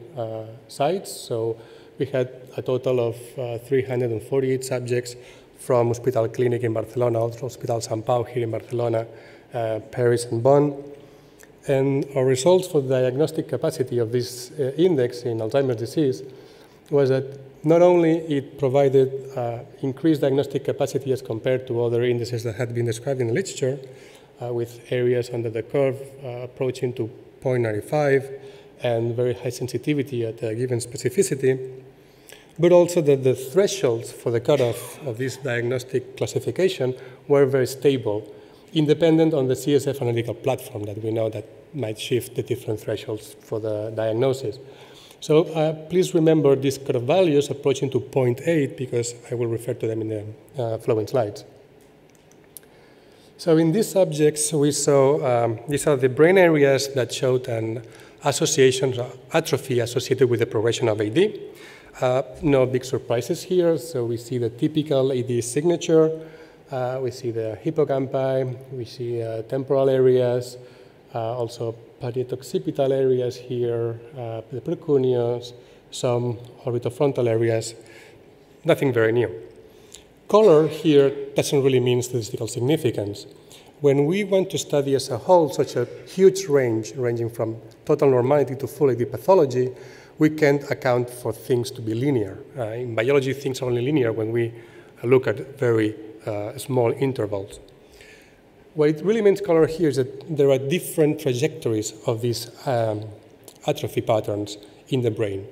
sites. So we had a total of 348 subjects from Hospital Clinic in Barcelona, also Hospital Sant Pau here in Barcelona, Paris and Bonn. And our results for the diagnostic capacity of this index in Alzheimer's disease was that not only it provided increased diagnostic capacity as compared to other indices that had been described in the literature, with areas under the curve approaching to 0.95 and very high sensitivity at a given specificity, but also that the thresholds for the cutoff of this diagnostic classification were very stable, independent on the CSF analytical platform that we know that might shift the different thresholds for the diagnosis. So please remember these cutoff values approaching to 0.8 because I will refer to them in the following slides. So in these subjects, we saw these are the brain areas that showed an association, atrophy associated with the progression of AD. No big surprises here. So we see the typical AD signature. We see the hippocampi. We see temporal areas, also parieto-occipital areas here, the precuneus, some orbitofrontal areas. Nothing very new. Color here doesn't really mean statistical significance. When we want to study as a whole such a huge range, ranging from total normality to full AD pathology, we can't account for things to be linear. In biology, things are only linear when we look at very small intervals. What it really means color here is that there are different trajectories of these atrophy patterns in the brain.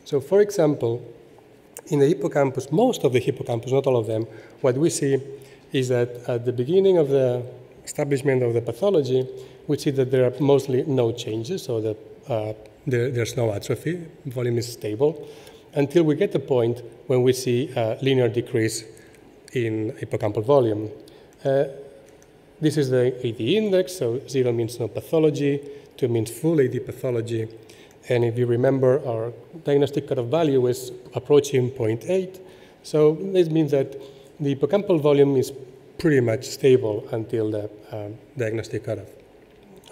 So for example, in the hippocampus, most of the hippocampus, not all of them, what we see is that at the beginning of the establishment of the pathology, we see that there are mostly no changes, so that there's no atrophy, volume is stable, until we get the point when we see a linear decrease in hippocampal volume. This is the AD index, so 0 means no pathology, 2 means full AD pathology, And if you remember, our diagnostic cutoff value is approaching 0.8. So this means that the hippocampal volume is pretty much stable until the diagnostic cutoff.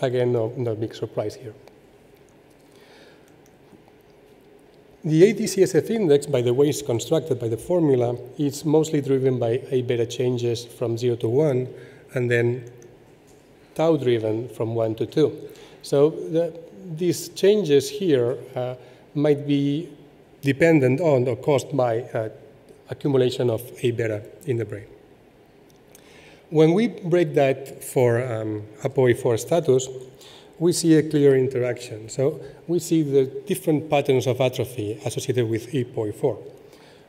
Again, no big surprise here. The ADCSF index, by the way it's constructed by the formula, is mostly driven by A-beta changes from 0 to 1, and then tau-driven from 1 to 2. So these changes here might be dependent on or caused by accumulation of A-beta in the brain. When we break that for APOE4 status, we see a clear interaction. So we see the different patterns of atrophy associated with APOE4.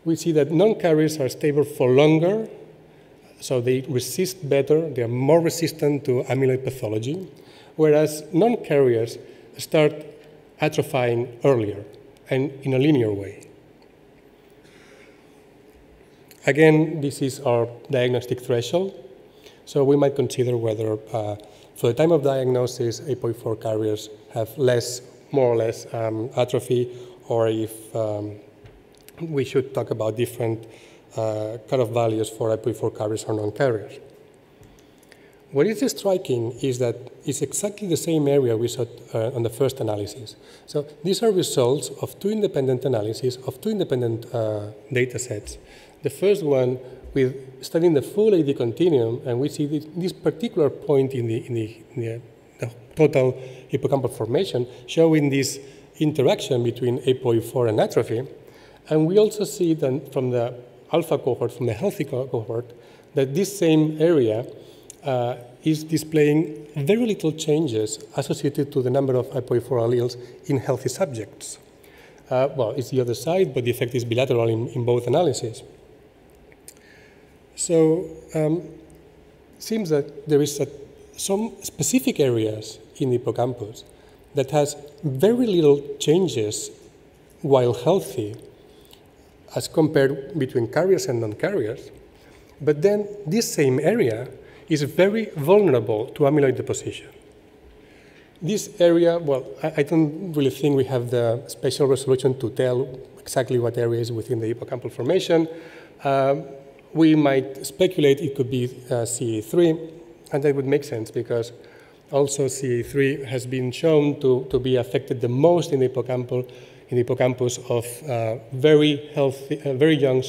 We see that non-carriers are stable for longer, so they resist better, they are more resistant to amyloid pathology, whereas non-carriers start atrophying earlier and in a linear way. Again, this is our diagnostic threshold, so we might consider whether for the time of diagnosis, APOE4 carriers have more or less atrophy, or if we should talk about different cutoff values for APOE4 carriers or non-carriers. What is striking is that it's exactly the same area we saw on the first analysis. So these are results of two independent analyses of two independent data sets. The first one with studying the full AD continuum, and we see this particular point in the total hippocampal formation showing this interaction between APOE4 and atrophy. And we also see that from the alpha cohort, from the healthy cohort, that this same area is displaying very little changes associated to the number of APOE4 alleles in healthy subjects. Well, it's the other side, but the effect is bilateral in both analyses. So it seems that there is some specific areas in the hippocampus that has very little changes while healthy as compared between carriers and non-carriers. But then this same area is very vulnerable to amyloid deposition. This area, well, I don't really think we have the spatial resolution to tell exactly what area is within the hippocampal formation. We might speculate it could be CA3, and that would make sense because also CA3 has been shown to be affected the most in the hippocampus of very young,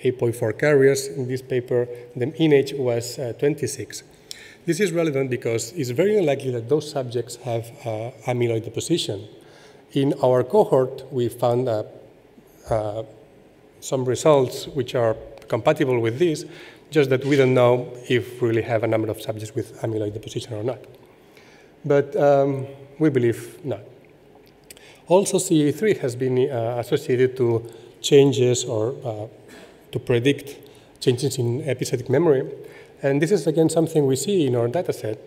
APOE4 carriers. In this paper, the mean age was 26. This is relevant because it's very unlikely that those subjects have amyloid deposition. In our cohort, we found some results which are compatible with this, just that we don't know if we really have a number of subjects with amyloid deposition or not. But we believe not. Also, CA3 has been associated to changes or to predict changes in episodic memory. And this is, again, something we see in our data set.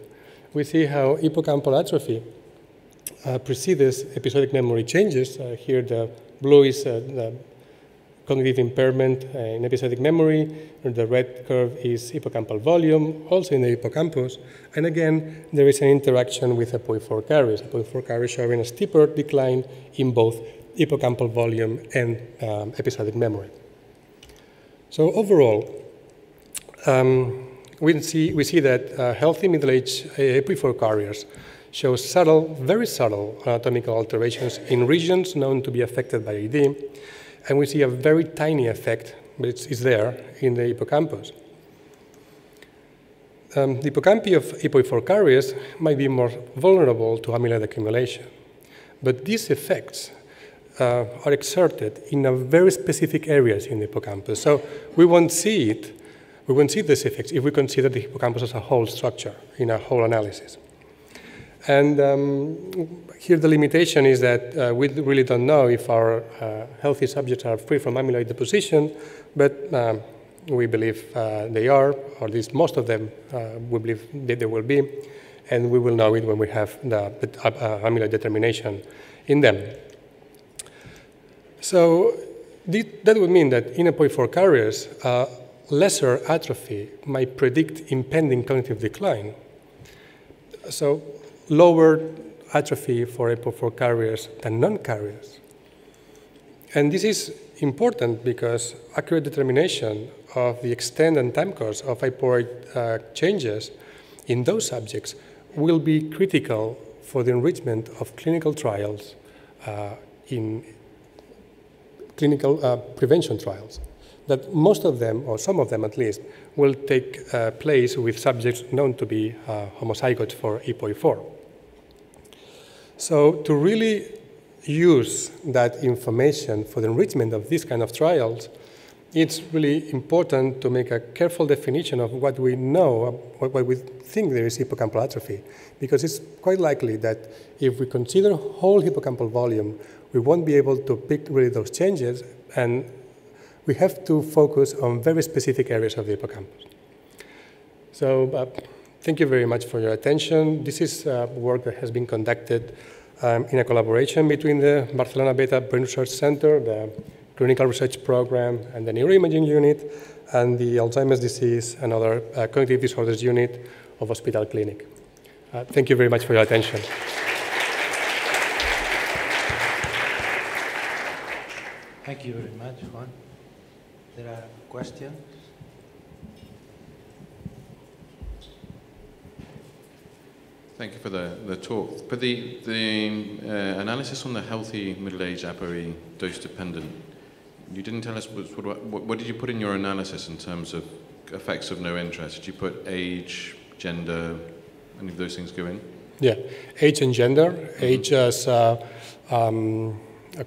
We see how hippocampal atrophy precedes episodic memory changes. Here, the blue is the cognitive impairment in episodic memory. The red curve is hippocampal volume, also in the hippocampus. And again, there is an interaction with APOE4 carriers. APOE4 carriers showing a steeper decline in both hippocampal volume and episodic memory. So overall, we see that healthy middle-aged APOE4 carriers show subtle, very subtle anatomical alterations in regions known to be affected by AD. And we see a very tiny effect, but it's there in the hippocampus. The hippocampi of APOE4 carriers might be more vulnerable to amyloid accumulation. But these effects are exerted in a very specific areas in the hippocampus. So we won't see it. We won't see these effects if we consider the hippocampus as a whole structure in a whole analysis. And here the limitation is that we really don't know if our healthy subjects are free from amyloid deposition, but we believe they are, or at least most of them we believe that they will be, and we will know it when we have the amyloid determination in them. So that would mean that in APOE4 carriers, lesser atrophy might predict impending cognitive decline. So lower atrophy for APOE4 carriers than non-carriers. And this is important because accurate determination of the extent and time course of APOE changes in those subjects will be critical for the enrichment of clinical trials in clinical prevention trials, that most of them, or some of them at least, will take place with subjects known to be homozygotes for APOE4. So to really use that information for the enrichment of these kind of trials, it's really important to make a careful definition of what we know, what we think there is hippocampal atrophy, because it's quite likely that if we consider whole hippocampal volume, we won't be able to pick really those changes, and we have to focus on very specific areas of the hippocampus. So thank you very much for your attention. This is work that has been conducted in a collaboration between the Barcelona Beta Brain Research Center, the Clinical Research Program, and the Neuroimaging Unit, and the Alzheimer's Disease and Other Cognitive Disorders Unit of Hospital Clinic. Thank you very much for your attention. Thank you very much, Juan. There are questions? Thank you for the talk. But the analysis on the healthy middle-aged APOE dose-dependent, you didn't tell us what did you put in your analysis in terms of effects of no interest? Did you put age, gender, any of those things go in? Yeah, age and gender. Mm-hmm. Age as a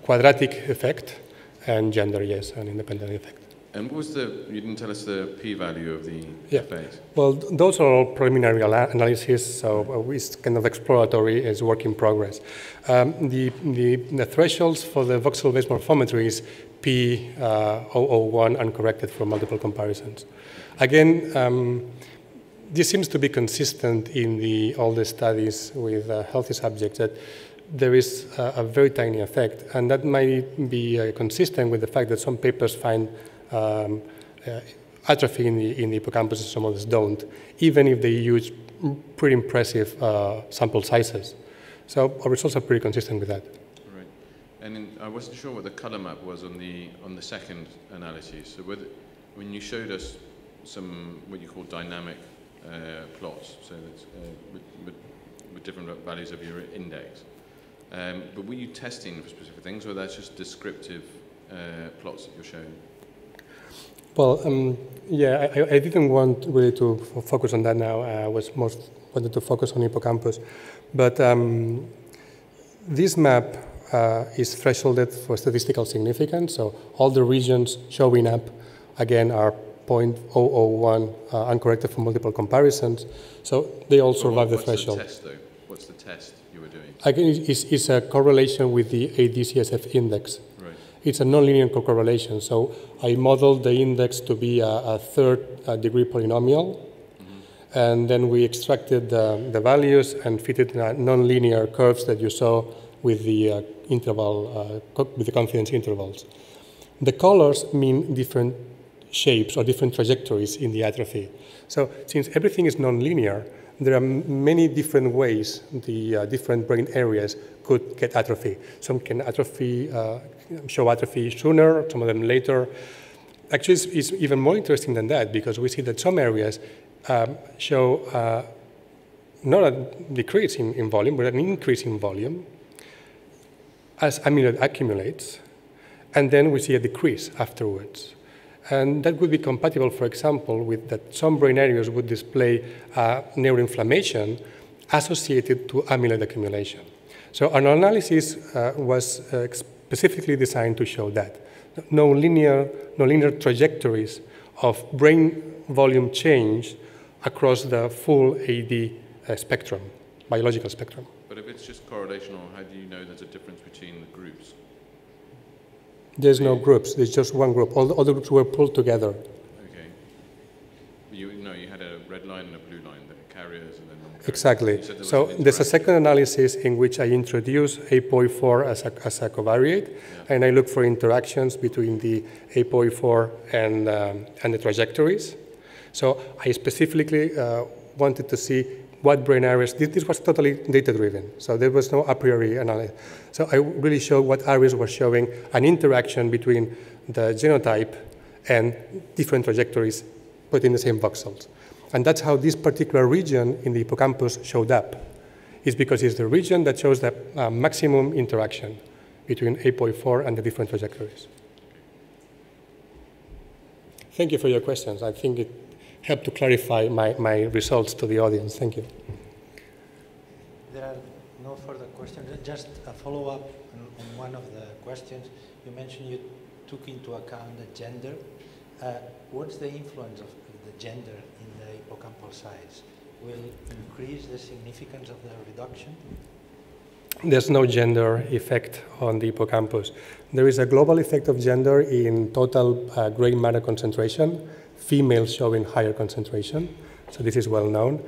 quadratic effect, and gender, yes, an independent effect. And what was you didn't tell us the p-value of the effect? Well, those are all preliminary analyses, so it's kind of exploratory, it's work in progress. The thresholds for the voxel-based morphometry is P001 uncorrected for multiple comparisons. Again, this seems to be consistent in all the studies with healthy subjects, that there is a very tiny effect, and that might be consistent with the fact that some papers find atrophy in the hippocampus and some others don't, even if they use pretty impressive sample sizes. So our results are pretty consistent with that. Right. And I wasn't sure what the color map was on the second analysis. So when you showed us some what you call dynamic plots, so that's with different values of your index. But were you testing for specific things, or that's just descriptive plots that you're showing? Well, yeah, I didn't want really to focus on that now. I was most wanted to focus on hippocampus. But this map is thresholded for statistical significance. So all the regions showing up, again, are 0.001 uncorrected for multiple comparisons. So they all survive the threshold. What's the test, though? What's the test you were doing? Again, it's a correlation with the ADCSF index. Right. It's a nonlinear correlation. So I modeled the index to be a third-degree polynomial, and then we extracted the values and fitted nonlinear curves that you saw with the interval, with the confidence intervals. The colors mean different shapes or different trajectories in the atrophy. So since everything is nonlinear, there are many different ways the different brain areas could get atrophy. Some can show atrophy sooner, some of them later. Actually, it's even more interesting than that, because we see that some areas show not a decrease in volume, but an increase in volume as amyloid accumulates, and then we see a decrease afterwards. And that would be compatible, for example, with that some brain areas would display neuroinflammation associated to amyloid accumulation. So our analysis was specifically designed to show that. No linear trajectories of brain volume change across the full AD spectrum, biological spectrum. But if it's just correlational, how do you know there's a difference between the groups? There's no groups. There's just one group. All the groups were pulled together. Okay. You had a red line and a blue line, the carriers and then non-carriers. Exactly. So there's a second analysis in which I introduce APOE4 as a covariate, and I look for interactions between the APOE4 and the trajectories. So I specifically wanted to see, what brain areas, this was totally data-driven, so there was no a priori analysis. So I really showed what areas were showing an interaction between the genotype and different trajectories put in the same voxels. And that's how this particular region in the hippocampus showed up. It's because it's the region that shows the maximum interaction between APOE4 and the different trajectories. Thank you for your questions. I think it helped to clarify my results to the audience. Thank you. There are no further questions. Just a follow-up on one of the questions. You mentioned you took into account the gender. What's the influence of the gender in the hippocampal size? Will increase the significance of the reduction? There's no gender effect on the hippocampus. There is a global effect of gender in total gray matter concentration, females showing higher concentration, so this is well known.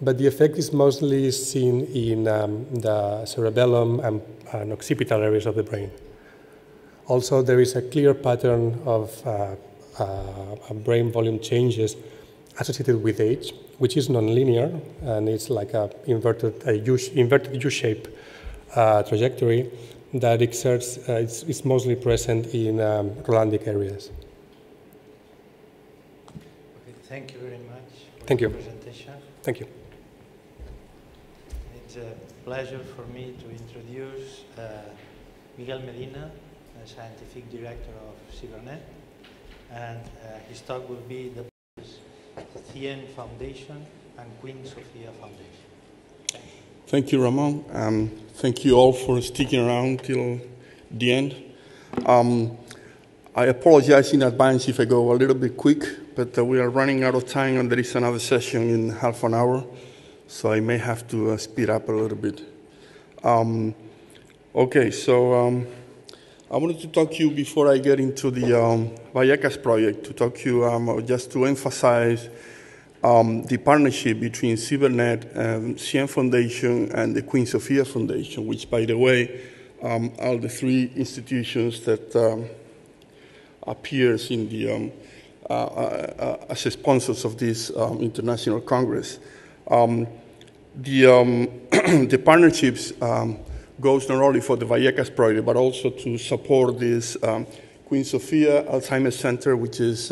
But the effect is mostly seen in the cerebellum and occipital areas of the brain. Also, there is a clear pattern of brain volume changes associated with age, which is nonlinear, and it's like a inverted U-shape trajectory that exerts, it's mostly present in Rolandic areas. Okay, thank you very much for Thank your you. presentation. Thank you. It's a pleasure for me to introduce Miguel Medina, the Scientific Director of Ciberned, and his talk will be the CIIIEN Foundation and Queen Sofia Foundation. Thank you, Ramon. Thank you all for sticking around till the end. I apologize in advance if I go a little bit quick, but we are running out of time and there is another session in half an hour, so I may have to speed up a little bit. Okay, so I wanted to talk to you before I get into the Vallecas project, to talk to you just to emphasize the partnership between Ciberned, CIIIEN Foundation, and the Queen Sofia Foundation, which, by the way, are the three institutions that appears in the as sponsors of this international congress. The partnerships goes not only for the Vallecas project, but also to support this Queen Sofia Alzheimer's Center, which is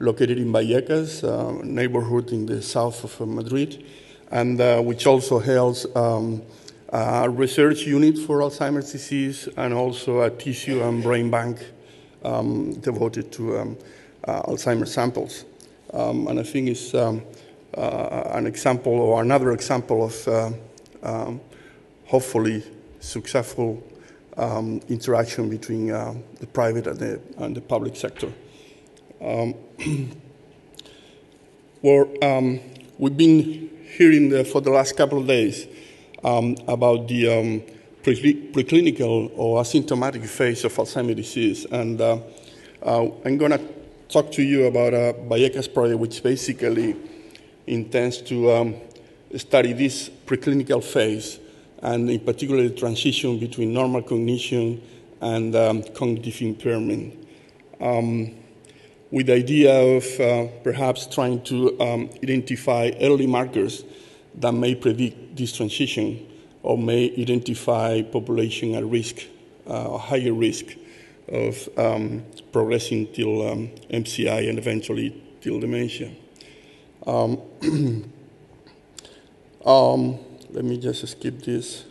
located in Vallecas, neighborhood in the south of Madrid, and which also holds a research unit for Alzheimer's disease and also a tissue and brain bank devoted to Alzheimer's samples. And I think it's an example or another example of hopefully successful interaction between the private and the public sector. We've been hearing for the last couple of days about the preclinical or asymptomatic phase of Alzheimer's disease, and I'm going to talk to you about a Vallecas project which basically intends to study this preclinical phase, and in particular the transition between normal cognition and cognitive impairment, with the idea of perhaps trying to identify early markers that may predict this transition or may identify population at risk, higher risk of progressing till MCI and eventually till dementia. Let me just skip this.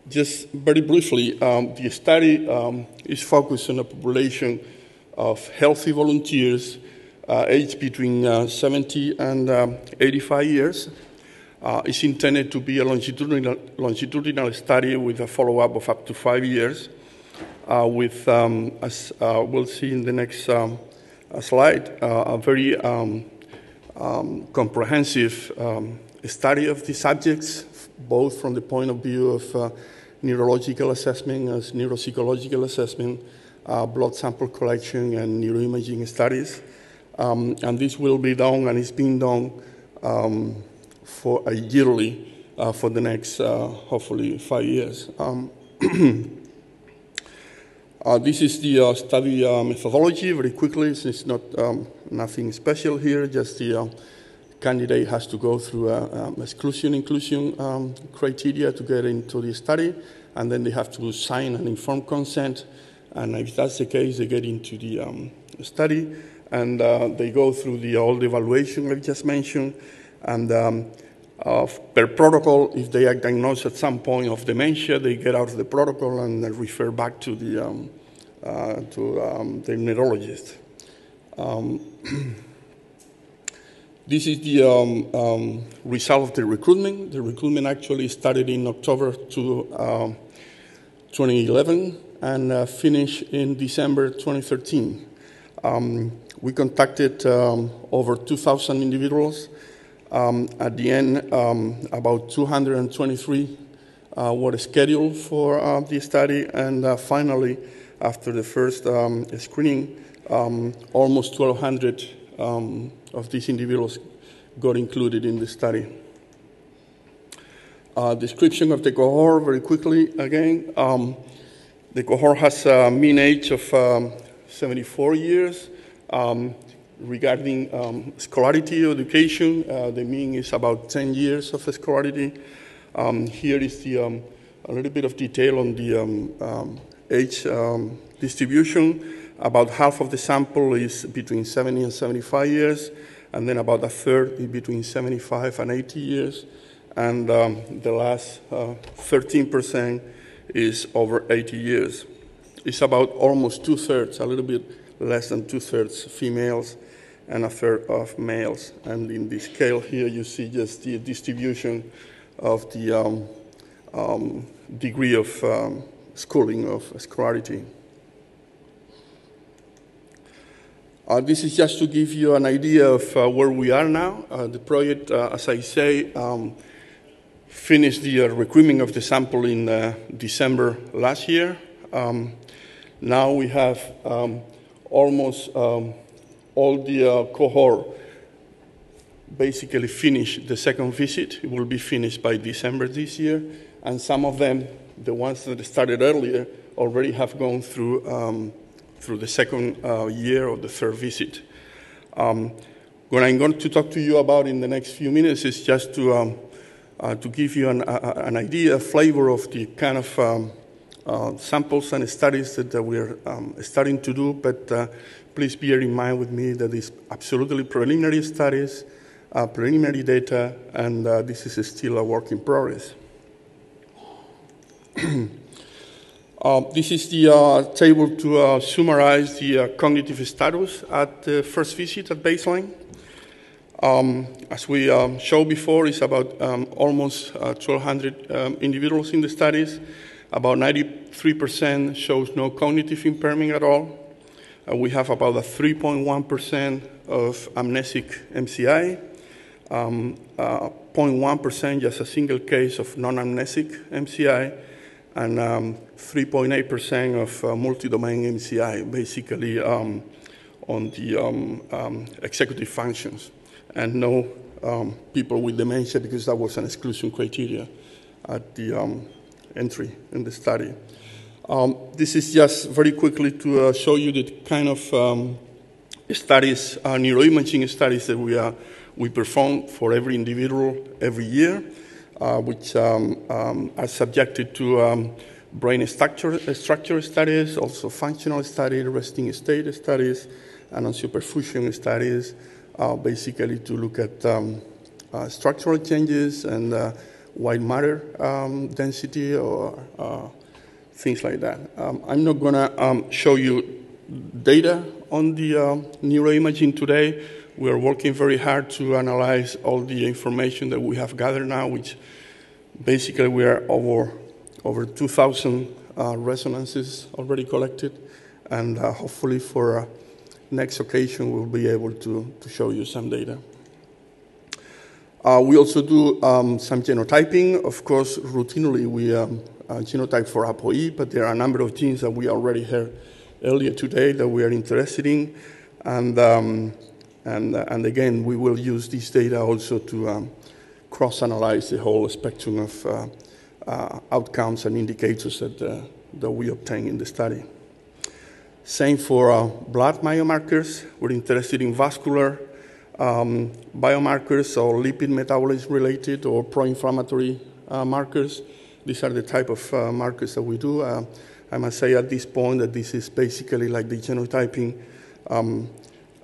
Just very briefly, the study is focused on a population of healthy volunteers aged between 70 and 85 years. It's intended to be a longitudinal study with a follow-up of up to 5 years, with, as we'll see in the next slide, a very comprehensive study of the subjects, both from the point of view of neurological assessment, as neuropsychological assessment, blood sample collection, and neuroimaging studies. And this will be done, and it's being done for a yearly for the next, hopefully, 5 years. This is the study methodology. Very quickly, it's not nothing special here, just the candidate has to go through exclusion-inclusion criteria to get into the study, and then they have to sign an informed consent. And if that's the case, they get into the study, and they go through all the evaluation I just mentioned. And per protocol, if they are diagnosed at some point of dementia, they get out of the protocol and refer back to the neurologist. This is the result of the recruitment. The recruitment actually started in October 2011 and finished in December 2013. We contacted over 2,000 individuals. At the end, about 223 were scheduled for the study, and finally, after the first screening, almost 1,200 of these individuals got included in the study. Description of the cohort very quickly again. The cohort has a mean age of 74 years. Regarding scholarity or education, the mean is about 10 years of scholarity. Here is a little bit of detail on the age distribution. About half of the sample is between 70 and 75 years, and then about a third is between 75 and 80 years, and the last 13% is over 80 years. It's about almost two-thirds, a little bit less than two-thirds females and a third of males. And in the scale here, you see just the distribution of the degree of schooling of scholarity. This is just to give you an idea of where we are now. The project, as I say, finished the recruitment of the sample in December last year. Now we have almost all the cohort basically finished the second visit. It will be finished by December this year. And some of them, the ones that started earlier, already have gone through the second year or the third visit. What I'm going to talk to you about in the next few minutes is just to give you an idea, a flavor of the kind of samples and studies that we're starting to do, but please bear in mind with me that it's absolutely preliminary studies, preliminary data, and this is still a work in progress. This is the table to summarize the cognitive status at the first visit at baseline. As we showed before, it's about almost 1,200 individuals in the studies. About 93% shows no cognitive impairment at all. We have about a 3.1% of amnesic MCI, 0.1% just a single case of non-amnesic MCI, and 3.8% of multi-domain MCI, basically on the executive functions, and no people with dementia, because that was an exclusion criteria at the entry in the study. This is just very quickly to show you the kind of studies, neuroimaging studies that we perform for every individual every year, which are subjected to brain structure studies, also functional studies, resting state studies, and on superfusion studies, basically to look at structural changes and white matter density or things like that. I'm not going to show you data on the neuroimaging today. We are working very hard to analyze all the information that we have gathered now, which basically we are over 2,000 resonances already collected, and hopefully for next occasion we'll be able to show you some data. We also do some genotyping. Of course, routinely we genotype for ApoE, but there are a number of genes that we already heard earlier today that we are interested in, and again, we will use this data also to cross-analyze the whole spectrum of outcomes and indicators that we obtain in the study. Same for blood biomarkers. We're interested in vascular biomarkers or lipid metabolism related or pro-inflammatory markers. These are the type of markers that we do. I must say at this point that this is basically like the genotyping,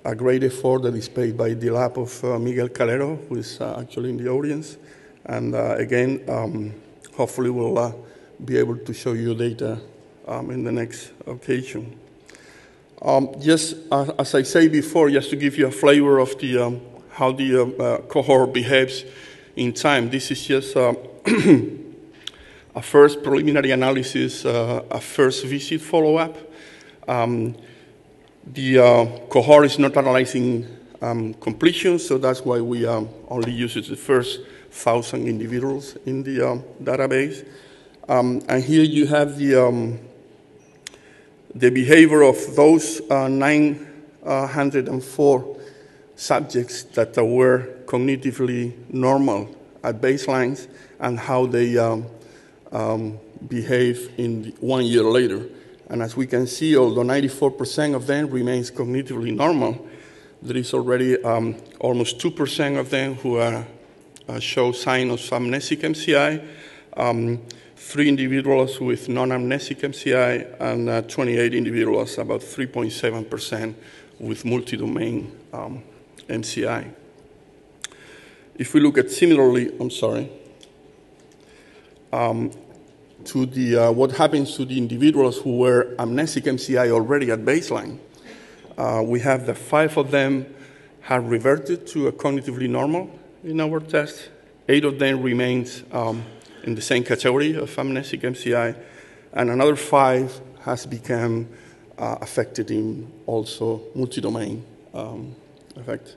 a great effort that is paid by the lab of Miguel Calero, who is actually in the audience. And again, hopefully we'll be able to show you data in the next occasion. Just as I said before, just to give you a flavor of the, how the cohort behaves in time, this is just a first preliminary analysis, a first visit follow-up. The cohort is not analyzing completion, so that's why we only use the first 1,000 individuals in the database. And here you have the behavior of those 904 subjects that were cognitively normal at baselines and how they behave in 1 year later. And as we can see, although 94% of them remains cognitively normal, there is already almost 2% of them who show signs of amnesic MCI, 3 individuals with non-amnesic MCI, and 28 individuals, about 3.7%, with multi-domain MCI. If we look at similarly, to the, what happens to the individuals who were amnesic MCI already at baseline, we have that 5 of them have reverted to a cognitively normal in our test. 8 of them remains in the same category of amnesic MCI, and another 5 has become affected in also multi-domain effect.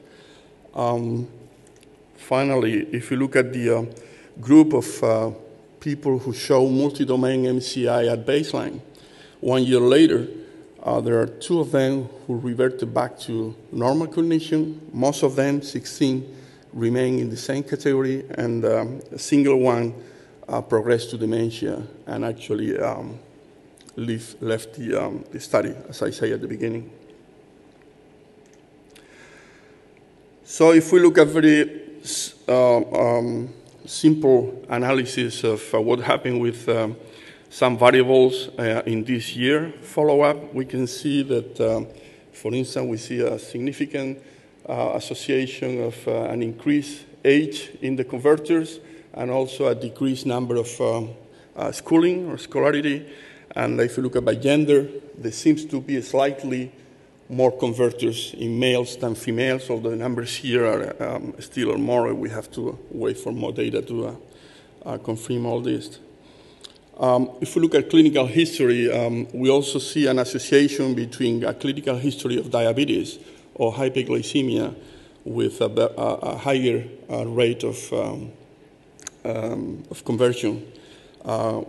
Finally, if you look at the group of people who show multi-domain MCI at baseline, 1 year later, there are 2 of them who reverted back to normal cognition. Most of them, 16, remain in the same category, and a single one progressed to dementia and actually left the study, as I say at the beginning. So if we look at very simple analysis of what happened with some variables in this year follow-up, we can see that, for instance, we see a significant association of an increased age in the converters and also a decreased number of schooling or scholarity. And if you look at by gender, there seems to be slightly more converters in males than females, although the numbers here are still more. We have to wait for more data to confirm all this. If we look at clinical history, we also see an association between a clinical history of diabetes or hyperglycemia with a higher rate of conversion,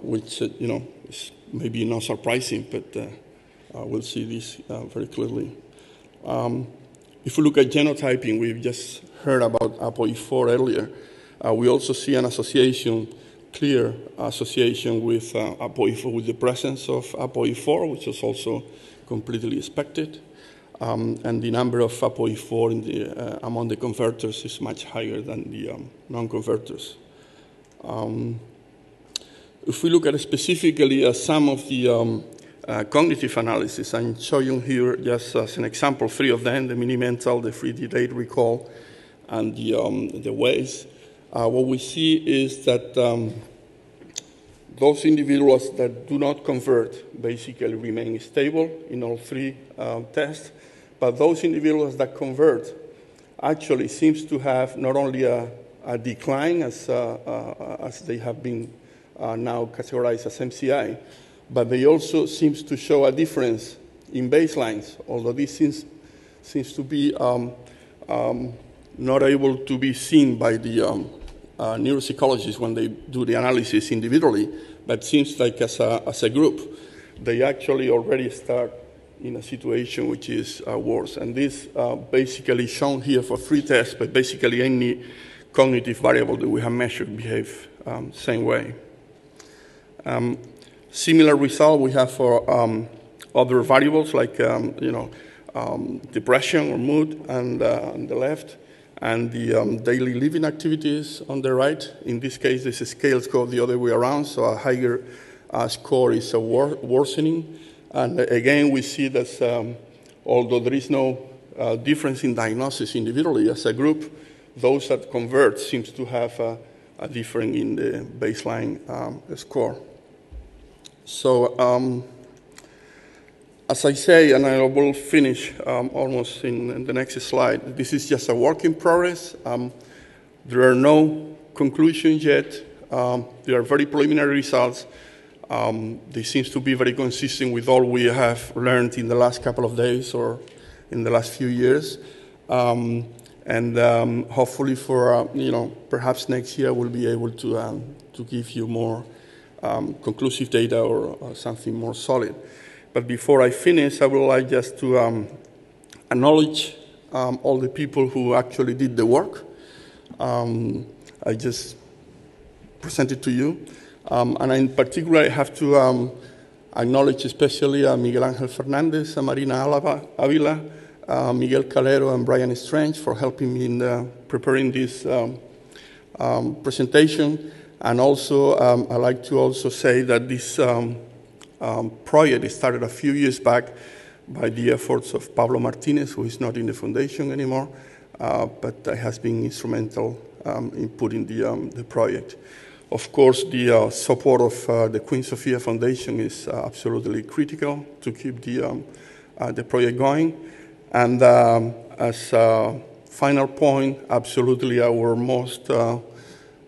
which is maybe not surprising, but we'll see this very clearly. If we look at genotyping, we've just heard about ApoE4 earlier. We also see an association, clear association with ApoE4, with the presence of ApoE4, which is also completely expected. And the number of ApoE4 in the, among the converters is much higher than the non-converters. If we look at specifically some of the cognitive analysis, I'm showing here just as an example 3 of them, the mini-mental, the 3D date recall, and the ways. What we see is that those individuals that do not convert basically remain stable in all 3 tests, but those individuals that convert actually seems to have not only a decline as they have been now categorized as MCI, but they also seems to show a difference in baselines, although this seems to be not able to be seen by the neuropsychologists when they do the analysis individually, but seems like as a group, they actually already start in a situation which is worse. And this basically shown here for 3 tests, but basically any cognitive variable that we have measured behave same way. Similar result we have for other variables like depression or mood and on the left, and the daily living activities on the right. In this case, the scales go the other way around, so a higher score is a worsening. And again, we see that although there is no difference in diagnosis individually as a group, those that convert seems to have a difference in the baseline score. So as I say, and I will finish almost in the next slide, this is just a work in progress. There are no conclusions yet. There are very preliminary results. They seem to be very consistent with all we have learned in the last couple of days or in the last few years. And hopefully for, perhaps next year we'll be able to give you more conclusive data or something more solid. But before I finish, I would like just to acknowledge all the people who actually did the work. I just presented to you. And in particular, I have to acknowledge especially Miguel Ángel Fernández, Marina Avila, Miguel Calero, and Brian Strange for helping me in preparing this presentation. And also, I'd like to also say that this project started a few years back by the efforts of Pablo Martinez, who is not in the foundation anymore, but has been instrumental in putting the project. Of course, the support of the Queen Sofia Foundation is absolutely critical to keep the project going. And as a final point, absolutely our most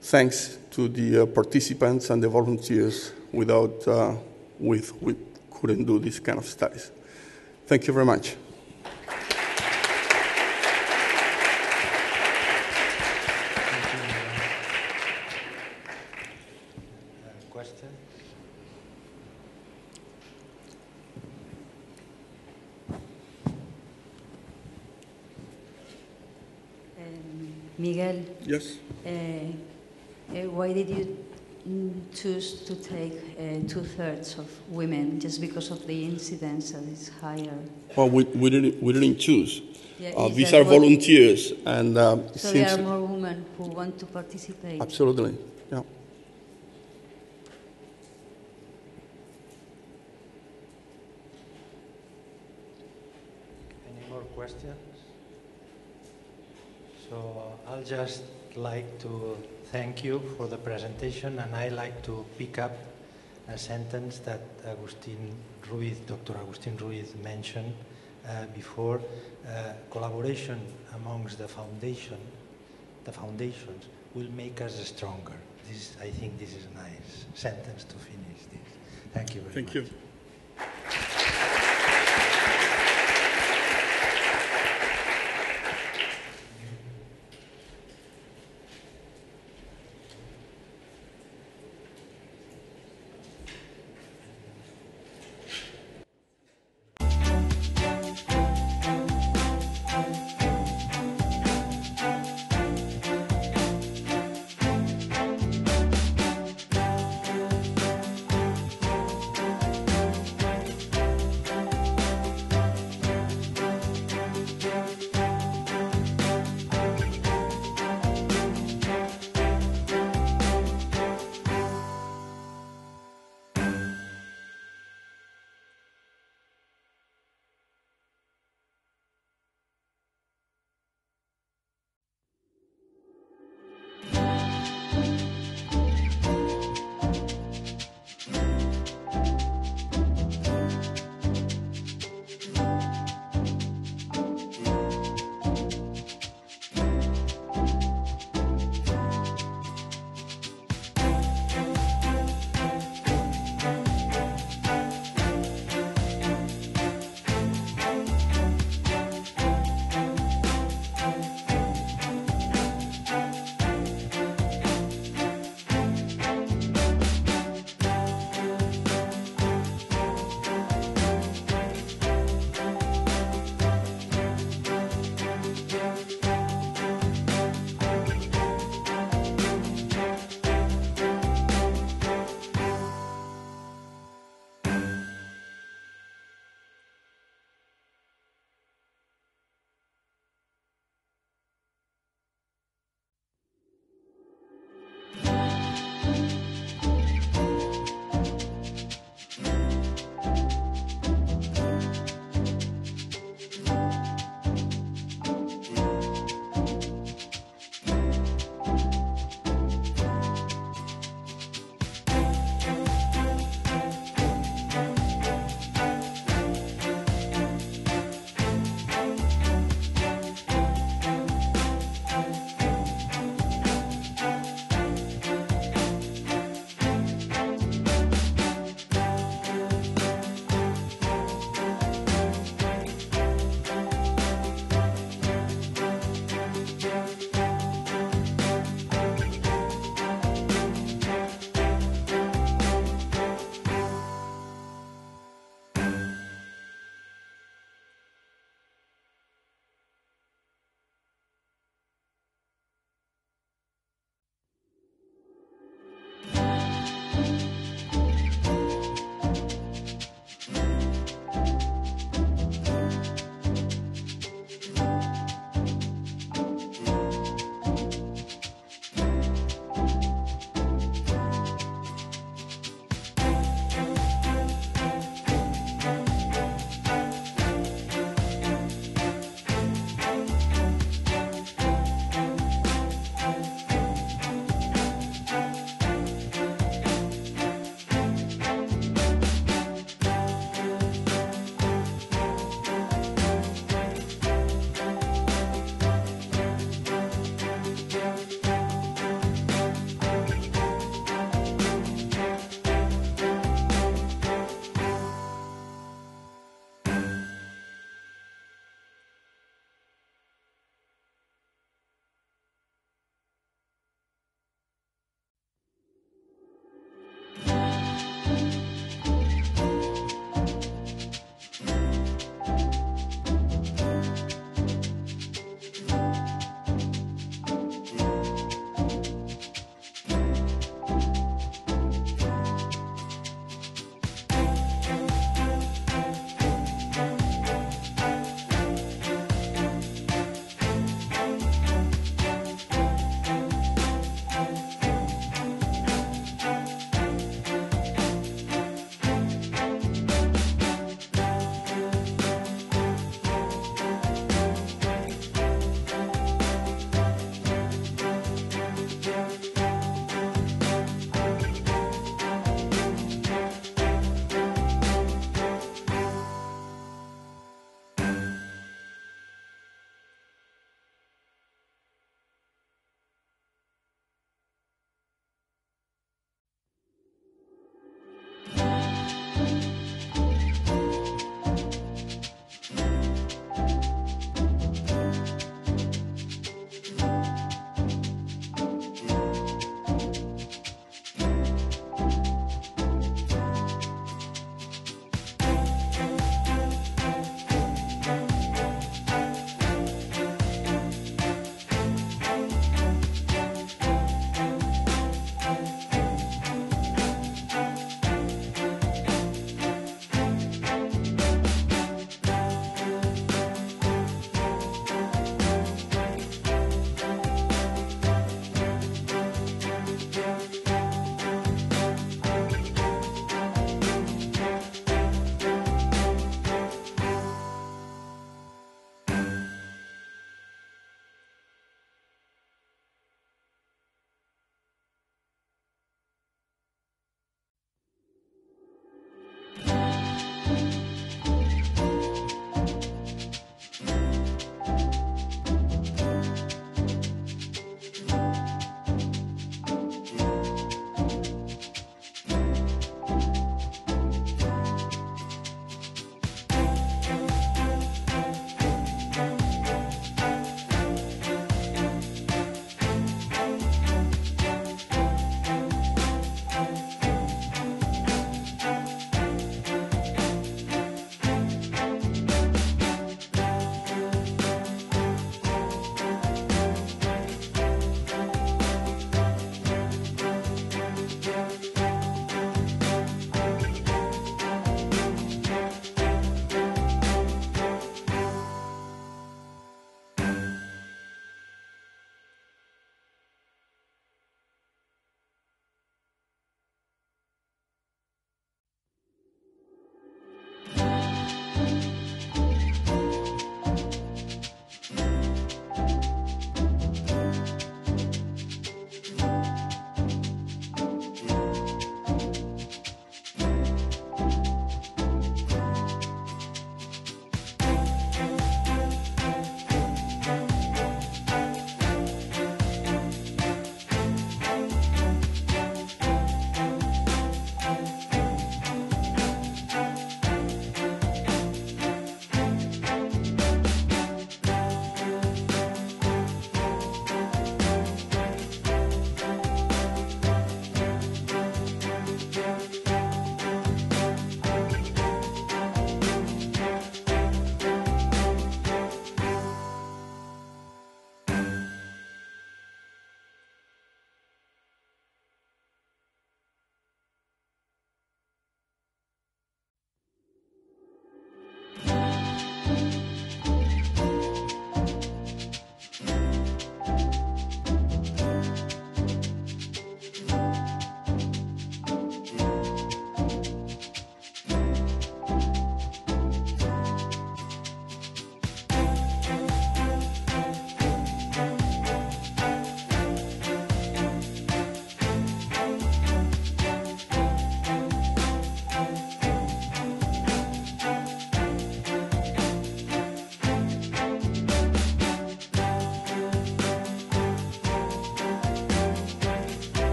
thanks to the participants and the volunteers. Without we couldn't do this kind of studies. Thank you very much. Question? Miguel. Yes. Why did you choose to take 2/3 of women, just because of the incidence that is higher? Well, we didn't choose. Yeah, these are volunteers, and so there are more women who want to participate. Absolutely, yeah. Any more questions? So I'll just like to thank you for the presentation, and I like to pick up a sentence that Dr. Agustin Ruiz mentioned before. Collaboration amongst the foundations will make us stronger. I think this is a nice sentence to finish this. Thank you very much. Thank you.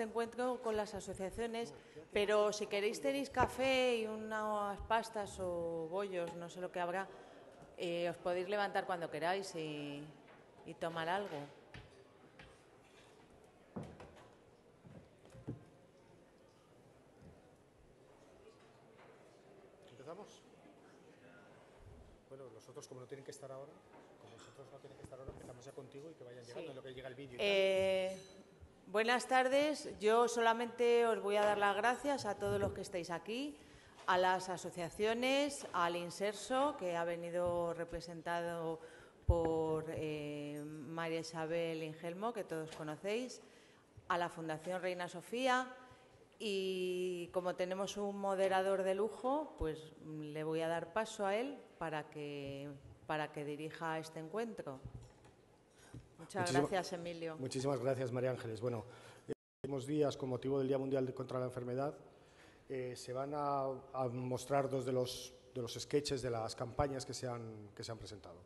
encuentro con las asociaciones, pero si queréis tenéis café y unas pastas o bollos, no sé lo que habrá, os podéis levantar cuando queráis y tomar algo. ¿Empezamos? Bueno, los otros como no tienen que estar ahora, empezamos ya contigo y que vayan llegando en lo que llega el vídeo. Buenas tardes, yo solamente os voy a dar las gracias a todos los que estáis aquí, a las asociaciones, al Inserso, que ha venido representado por María Isabel Ingelmo, que todos conocéis, a la Fundación Reina Sofía, y como tenemos un moderador de lujo, pues le voy a dar paso a él para que dirija este encuentro. Muchas gracias, Emilio. Muchísimas gracias, María Ángeles. Bueno, en los últimos días, con motivo del Día Mundial contra la Enfermedad, se van a mostrar dos de los sketches de las campañas que se han presentado.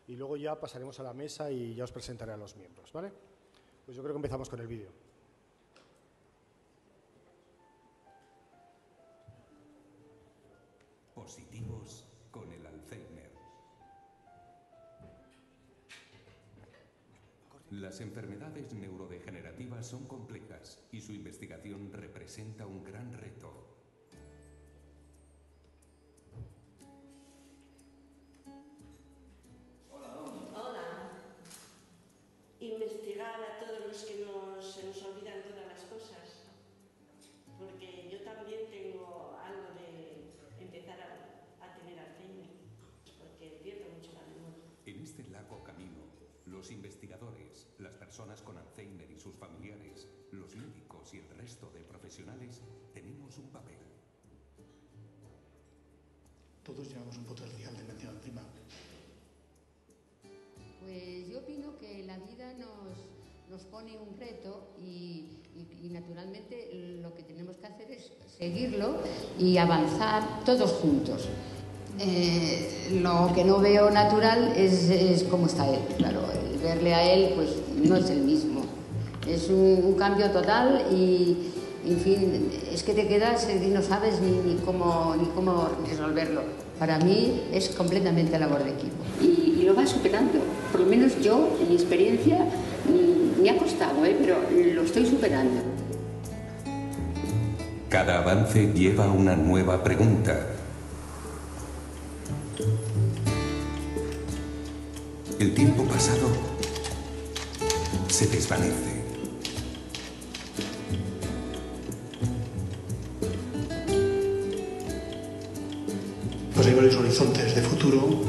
Y luego ya pasaremos a la mesa y ya os presentaré a los miembros, ¿vale? Pues yo creo que empezamos con el vídeo. Positivos con el Alzheimer. Las enfermedades neurodegenerativas son complejas y su investigación representa un gran reto. Hola. Investigar a todos los que se nos olvidan todas las cosas, porque yo también tengo algo de empezar a tener Alzheimer, porque pierdo mucho la memoria. En este largo camino, los investigadores, las personas con Alzheimer y sus familiares, los médicos y el resto de profesionales tenemos un papel. Todos llevamos un potencial de demencia encima. Pues yo opino que la vida nos pone un reto y naturalmente lo que tenemos que hacer es seguirlo y avanzar todos juntos. Lo que no veo natural es cómo está él, claro. Verle a él pues no es el mismo. Es un cambio total y, en fin, es que te quedas y no sabes ni cómo resolverlo. Para mí es completamente labor de equipo. Y lo vas superando. Por lo menos yo, en mi experiencia, me ha costado, pero lo estoy superando. Cada avance lleva a una nueva pregunta. El tiempo pasado se desvanece. Pues hay varios horizontes de futuro.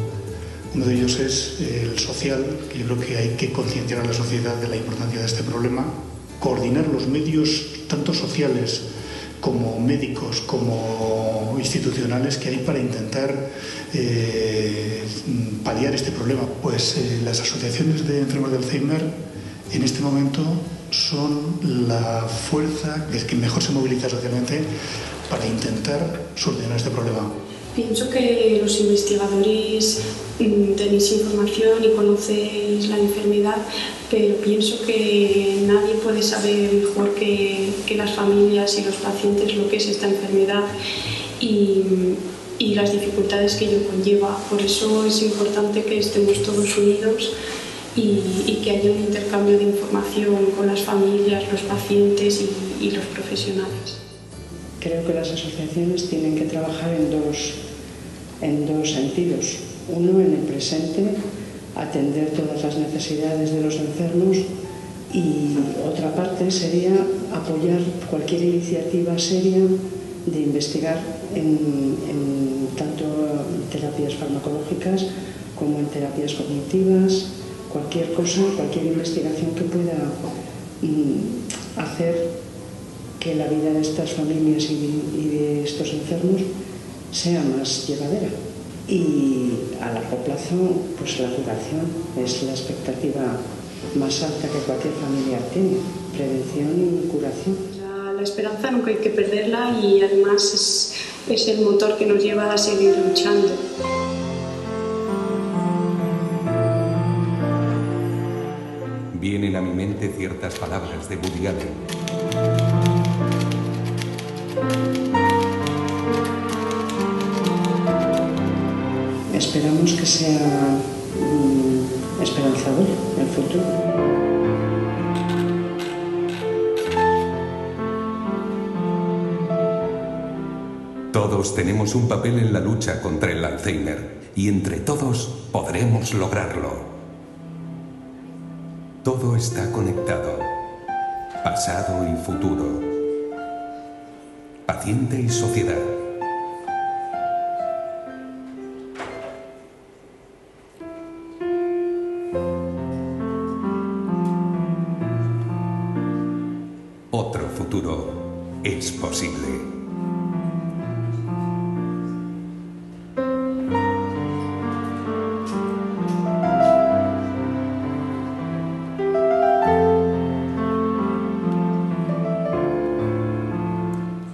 Uno de ellos es el social, que yo creo que hay que concienciar a la sociedad de la importancia de este problema, coordinar los medios tanto sociales como médicos, como institucionales que hay para intentar paliar este problema. Pues las asociaciones de enfermos de Alzheimer en este momento son la fuerza que mejor se moviliza socialmente para intentar solucionar este problema. Pienso que los investigadores tenéis información y conocéis la enfermedad, pero pienso que nadie puede saber mejor que las familias y los pacientes lo que es esta enfermedad y las dificultades que ello conlleva. Por eso es importante que estemos todos unidos y que haya un intercambio de información con las familias, los pacientes y los profesionales. Creo que las asociaciones tienen que trabajar en dos sentidos. Uno, en el presente, atender todas las necesidades de los enfermos, y otra parte sería apoyar cualquier iniciativa seria de investigar en tanto terapias farmacológicas como en terapias cognitivas, cualquier cosa, cualquier investigación que pueda hacer que la vida de estas familias y de estos enfermos sea más llevadera. Y a largo plazo, pues la curación es la expectativa más alta que cualquier familiar tiene, prevención y curación. La esperanza nunca hay que perderla y además es el motor que nos lleva a seguir luchando. Vienen a mi mente ciertas palabras de Woody Allen. esperamos que sea esperanzador el futuro. Todos tenemos un papel en la lucha contra el Alzheimer y entre todos podremos lograrlo. Todo está conectado, pasado y futuro, paciente y sociedad. Otro futuro es posible.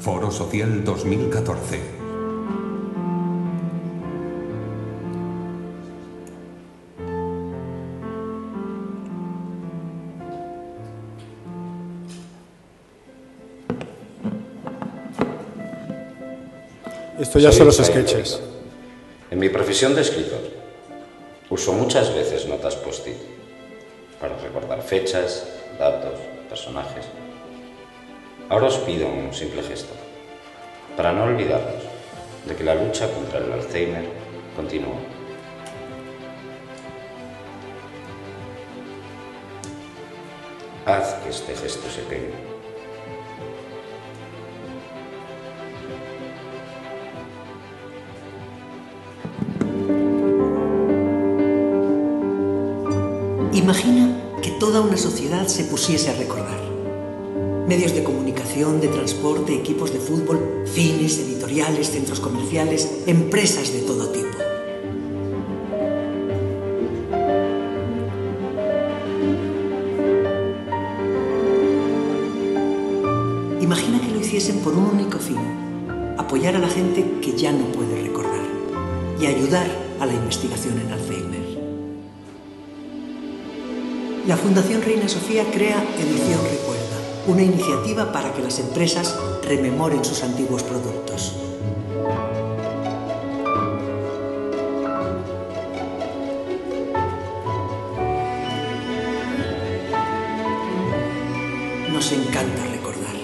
Foro Social 2014. Esto ya son los sketches. En mi profesión de escritor, uso muchas veces notas post-it para recordar fechas, datos, personajes. Ahora os pido un simple gesto, para no olvidarnos de que la lucha contra el Alzheimer continúa. Haz que este gesto se pegue. Imagina que toda una sociedad se pusiese a recordar. Medios de comunicación, de transporte, equipos de fútbol, cines, editoriales, centros comerciales, empresas de todo tipo. Imagina que lo hiciesen por un único fin: apoyar a la gente que ya no puede recordar y ayudar a la investigación en Alzheimer. La Fundación Reina Sofía crea Edición Recuerda, una iniciativa para que las empresas rememoren sus antiguos productos. Nos encanta recordar.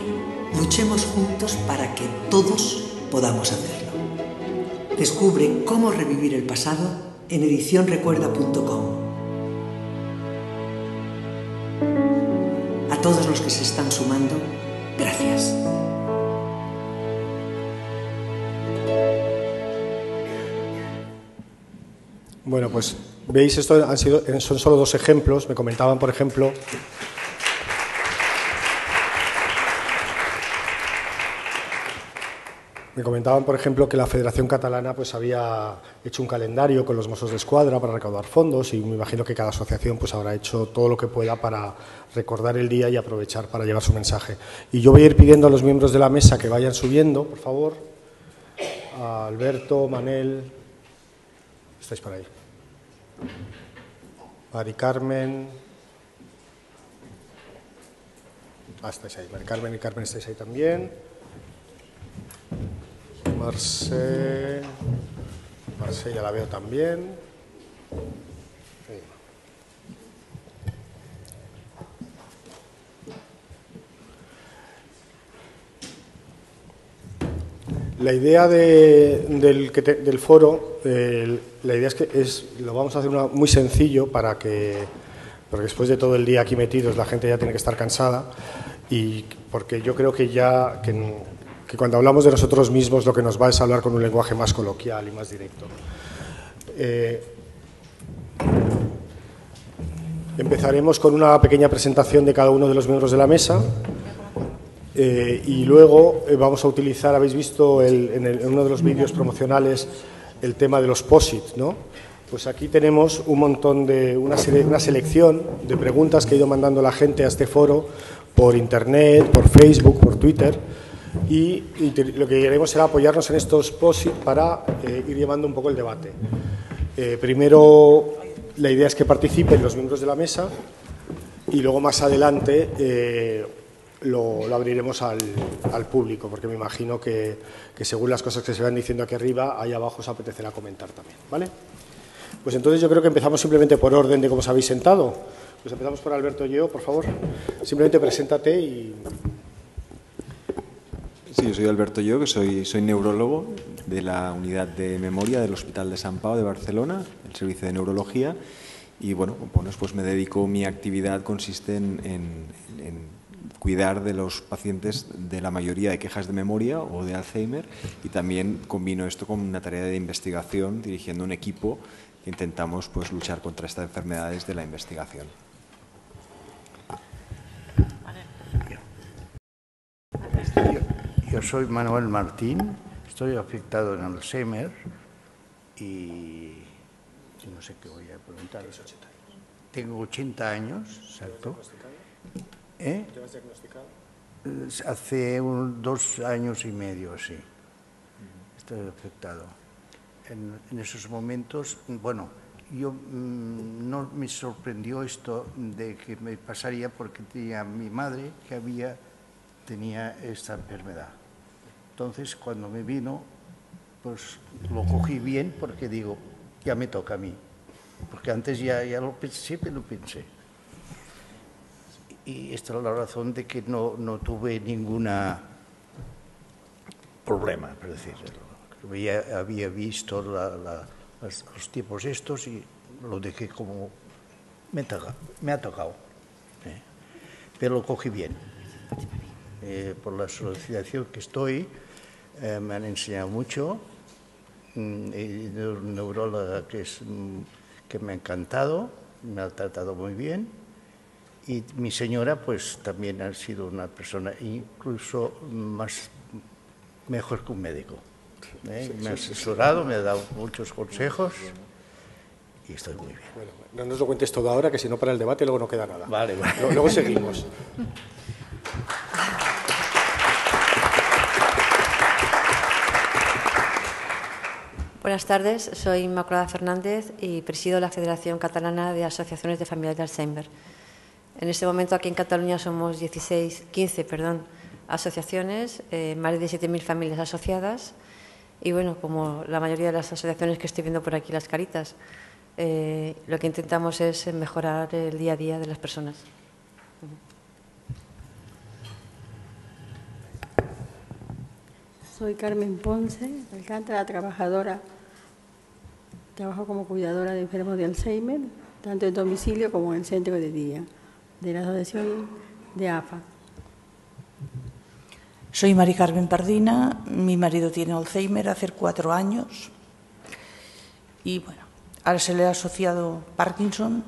Luchemos juntos para que todos podamos hacerlo. Descubre cómo revivir el pasado en edicionrecuerda.com. A todos los que se están sumando, gracias. Bueno, pues veis, esto son solo dos ejemplos. Me comentaban, por ejemplo, que la Federación Catalana pues había hecho un calendario con los Mossos d'Esquadra para recaudar fondos, y me imagino que cada asociación pues habrá hecho todo lo que pueda para recordar el día y aprovechar para llevar su mensaje. Y yo voy a ir pidiendo a los miembros de la mesa que vayan subiendo, por favor. A Alberto, Manel, estáis por ahí. Mari Carmen. Estáis ahí. Mari Carmen y Carmen estáis ahí también. Marce ya la veo también. La idea del foro, la idea es que lo vamos a hacer muy sencillo porque después de todo el día aquí metidos la gente ya tiene que estar cansada, y porque yo creo que cuando hablamos de nosotros mismos lo que nos va es hablar con un lenguaje más coloquial y más directo. Empezaremos con una pequeña presentación de cada uno de los miembros de la mesa, y luego vamos a utilizar, habéis visto en uno de los vídeos promocionales el tema de los POSIT, ¿no? Pues aquí tenemos un montón una selección de preguntas que ha ido mandando la gente a este foro por internet, por Facebook, por Twitter. Y lo que queremos será apoyarnos en estos POSIT para ir llevando un poco el debate. Primero, la idea es que participen los miembros de la mesa, y luego más adelante lo abriremos al público, porque me imagino que según las cosas que se van diciendo aquí arriba, ahí abajo os apetecerá comentar también, ¿vale? Pues entonces yo creo que empezamos simplemente por orden de cómo os habéis sentado. Pues empezamos por Alberto Lleó, por favor. Simplemente preséntate y... Sí, yo soy Alberto Lleó, que soy neurólogo de la unidad de memoria del Hospital de Sant Pau de Barcelona, el servicio de neurología, y bueno, pues me dedico, mi actividad consiste en cuidar de los pacientes de la mayoría de quejas de memoria o de Alzheimer, y también combino esto con una tarea de investigación dirigiendo un equipo que intentamos pues luchar contra estas enfermedades de la investigación. Yo soy Manuel Martín, estoy afectado en Alzheimer y no sé qué voy a preguntar. Tengo 80 años, exacto. ¿Te has diagnosticado? Hace 2 años y medio, sí. Estoy afectado. En esos momentos, bueno, yo no me sorprendió esto de que me pasaría porque tenía mi madre que tenía esta enfermedad. Entonces, cuando me vino, pues lo cogí bien porque digo, ya me toca a mí. Porque antes ya lo pensé, siempre lo pensé. Y esta es la razón de que no tuve ningún problema, por decirlo. Había visto los tiempos estos y lo dejé como me ha tocado. Pero lo cogí bien. Por la asociación que estoy, me han enseñado mucho. Hay un neuróloga que me ha encantado, me ha tratado muy bien. Y mi señora, pues también ha sido una persona incluso mejor que un médico. Me ha asesorado, me ha dado muchos consejos y estoy muy bien. Bueno, no nos lo cuentes todo ahora, que si no para el debate luego no queda nada. Vale. Luego seguimos. Buenas tardes, soy Inmaculada Fernández y presido la Federación Catalana de Asociaciones de Familias de Alzheimer. En este momento aquí en Cataluña somos 15 asociaciones, más de 17.000 familias asociadas y bueno, como la mayoría de las asociaciones que estoy viendo por aquí las caritas, lo que intentamos es mejorar el día a día de las personas. Soy Carmen Ponce, Alcántara, trabajadora. Trabajo como cuidadora de enfermos de Alzheimer, tanto en domicilio como en el centro de día, de la Asociación de AFA. Soy Mari Carmen Pardina, mi marido tiene Alzheimer hace 4 años y bueno, ahora se le ha asociado Parkinson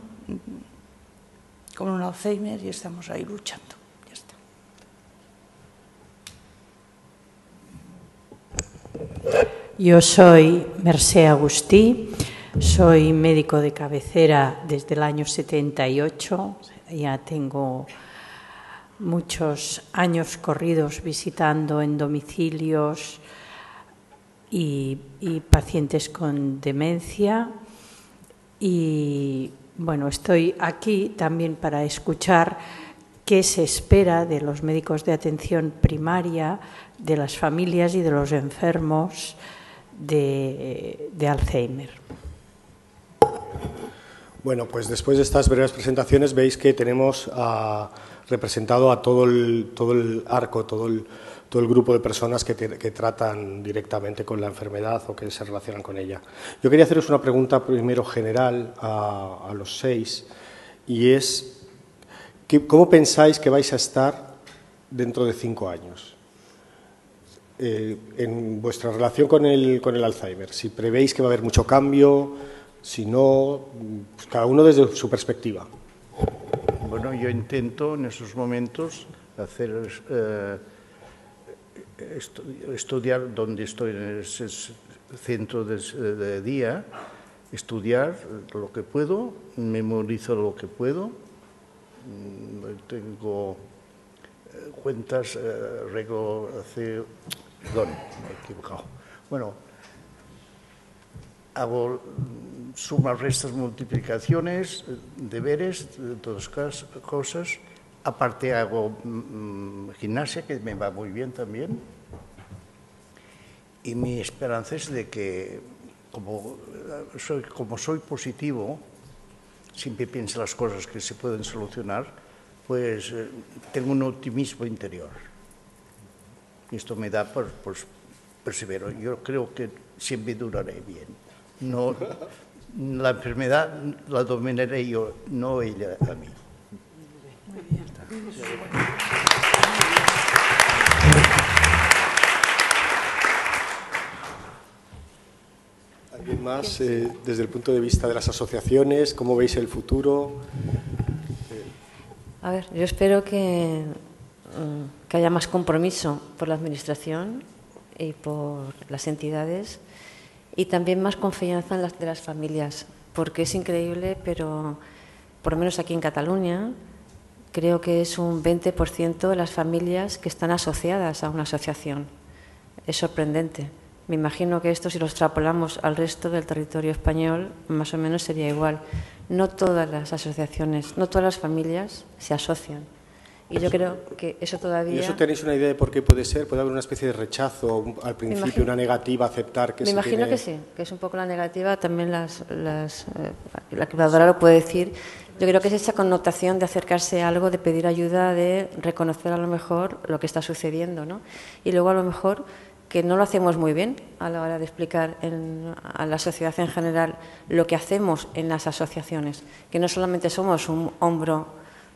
con un Alzheimer y estamos ahí luchando. Yo soy Mercè Agustí, soy médico de cabecera desde el año 78, ya tengo muchos años corridos visitando en domicilios y pacientes con demencia y bueno, estoy aquí también para escuchar qué se espera de los médicos de atención primaria, de las familias y de los enfermos de Alzheimer. Bueno, pues después de estas breves presentaciones veis que tenemos representado a todo el arco, todo el grupo de personas que tratan directamente con la enfermedad o que se relacionan con ella. Yo quería haceros una pregunta primero general a los 6 y es ¿cómo pensáis que vais a estar dentro de 5 años? En vuestra relación con el Alzheimer, si prevéis que va a haber mucho cambio, si no, pues cada uno desde su perspectiva. Bueno, yo intento en esos momentos estudiar donde estoy en ese centro de día, estudiar lo que puedo, memorizo lo que puedo, tengo cuentas, arreglo, perdón, me he equivocado. Bueno, hago sumas, restas, multiplicaciones, deberes, de todas cosas. aparte hago gimnasia, que me va muy bien también. Y mi esperanza es de que, como soy positivo, siempre pienso las cosas que se pueden solucionar, pues tengo un optimismo interior. Y esto me da, pues persevero. Yo creo que siempre duraré bien. No, la enfermedad la dominaré yo, no ella a mí. Muy bien. ¿Alguien más, desde el punto de vista de las asociaciones, cómo veis el futuro? A ver, yo espero que haya más compromiso por la Administración y por las entidades y también más confianza de las familias, porque es increíble, pero por lo menos aquí en Cataluña creo que es un 20% de las familias que están asociadas a una asociación. Es sorprendente. Me imagino que esto, si lo extrapolamos al resto del territorio español, más o menos sería igual. No todas las asociaciones, no todas las familias se asocian. Y yo creo que eso todavía... ¿Y eso tenéis una idea de por qué puede ser? ¿Puede haber una especie de rechazo al principio, una negativa a aceptar que se tiene...? Me imagino que sí, que es un poco la negativa, también la cuidadora lo puede decir. Yo creo que es esa connotación de acercarse a algo, de pedir ayuda, de reconocer a lo mejor lo que está sucediendo, ¿no? Y luego a lo mejor que no lo hacemos muy bien a la hora de explicar a la sociedad en general lo que hacemos en las asociaciones, que no solamente somos un hombro